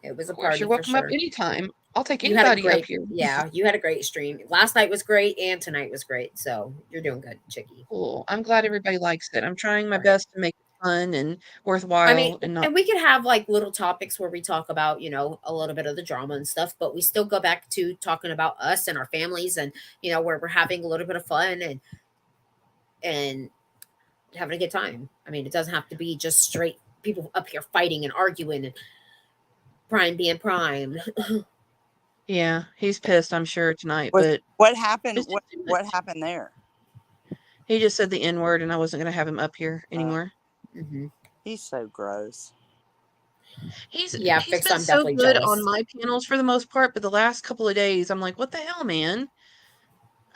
it was a party. You're welcome for up sure. anytime. I'll take You had a anybody great, up here. Yeah, you had a great stream. Last night was great, and tonight was great. So you're doing good, Chicky. Cool. I'm glad everybody likes it. I'm trying my best to make it fun and worthwhile. I mean, and we could have like little topics where we talk about, a little bit of the drama and stuff, but we still go back to talking about us and our families, and where we're having a little bit of fun and having a good time. I mean, it doesn't have to be just straight people up here fighting and arguing and Prime being Prime. Yeah, he's pissed, I'm sure, tonight. What but happened? What happened there? He just said the N-word, and I wasn't going to have him up here anymore. He's so gross. He's been so good jealous. On my panels for the most part, but the last couple of days, I'm like, what the hell, man?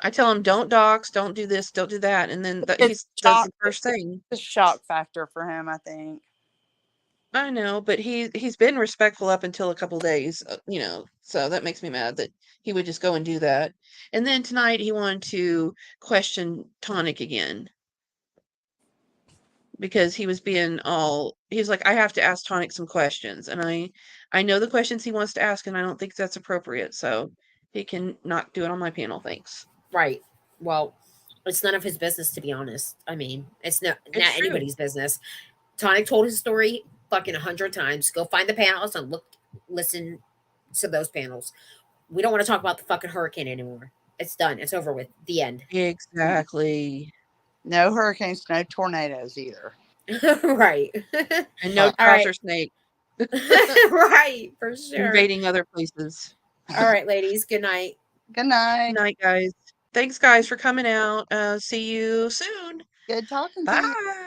I tell him, don't dox, don't do this, don't do that, and then he does the first thing. It's a shock factor for him, I think. I know, but he's been respectful up until a couple days, so that makes me mad that he would just go and do that. And then tonight he wanted to question Tonic again. Because he was being he's like, I have to ask Tonic some questions, and I know the questions he wants to ask, and I don't think that's appropriate, so he can not do it on my panel, thanks. Right. Well, it's none of his business, to be honest. I mean, it's not anybody's business. Tonic told his story fucking 100 times. Go find the panels and listen to those panels. We don't want to talk about the fucking hurricane anymore. It's done. It's over with. The end. Exactly. No hurricanes, no tornadoes either. Right. And no All trouser right. snake. Right, for sure. Invading other places. All right, ladies. Good night. Good night. Good night, guys. Thanks, guys, for coming out. See you soon. Good talking Bye. to you.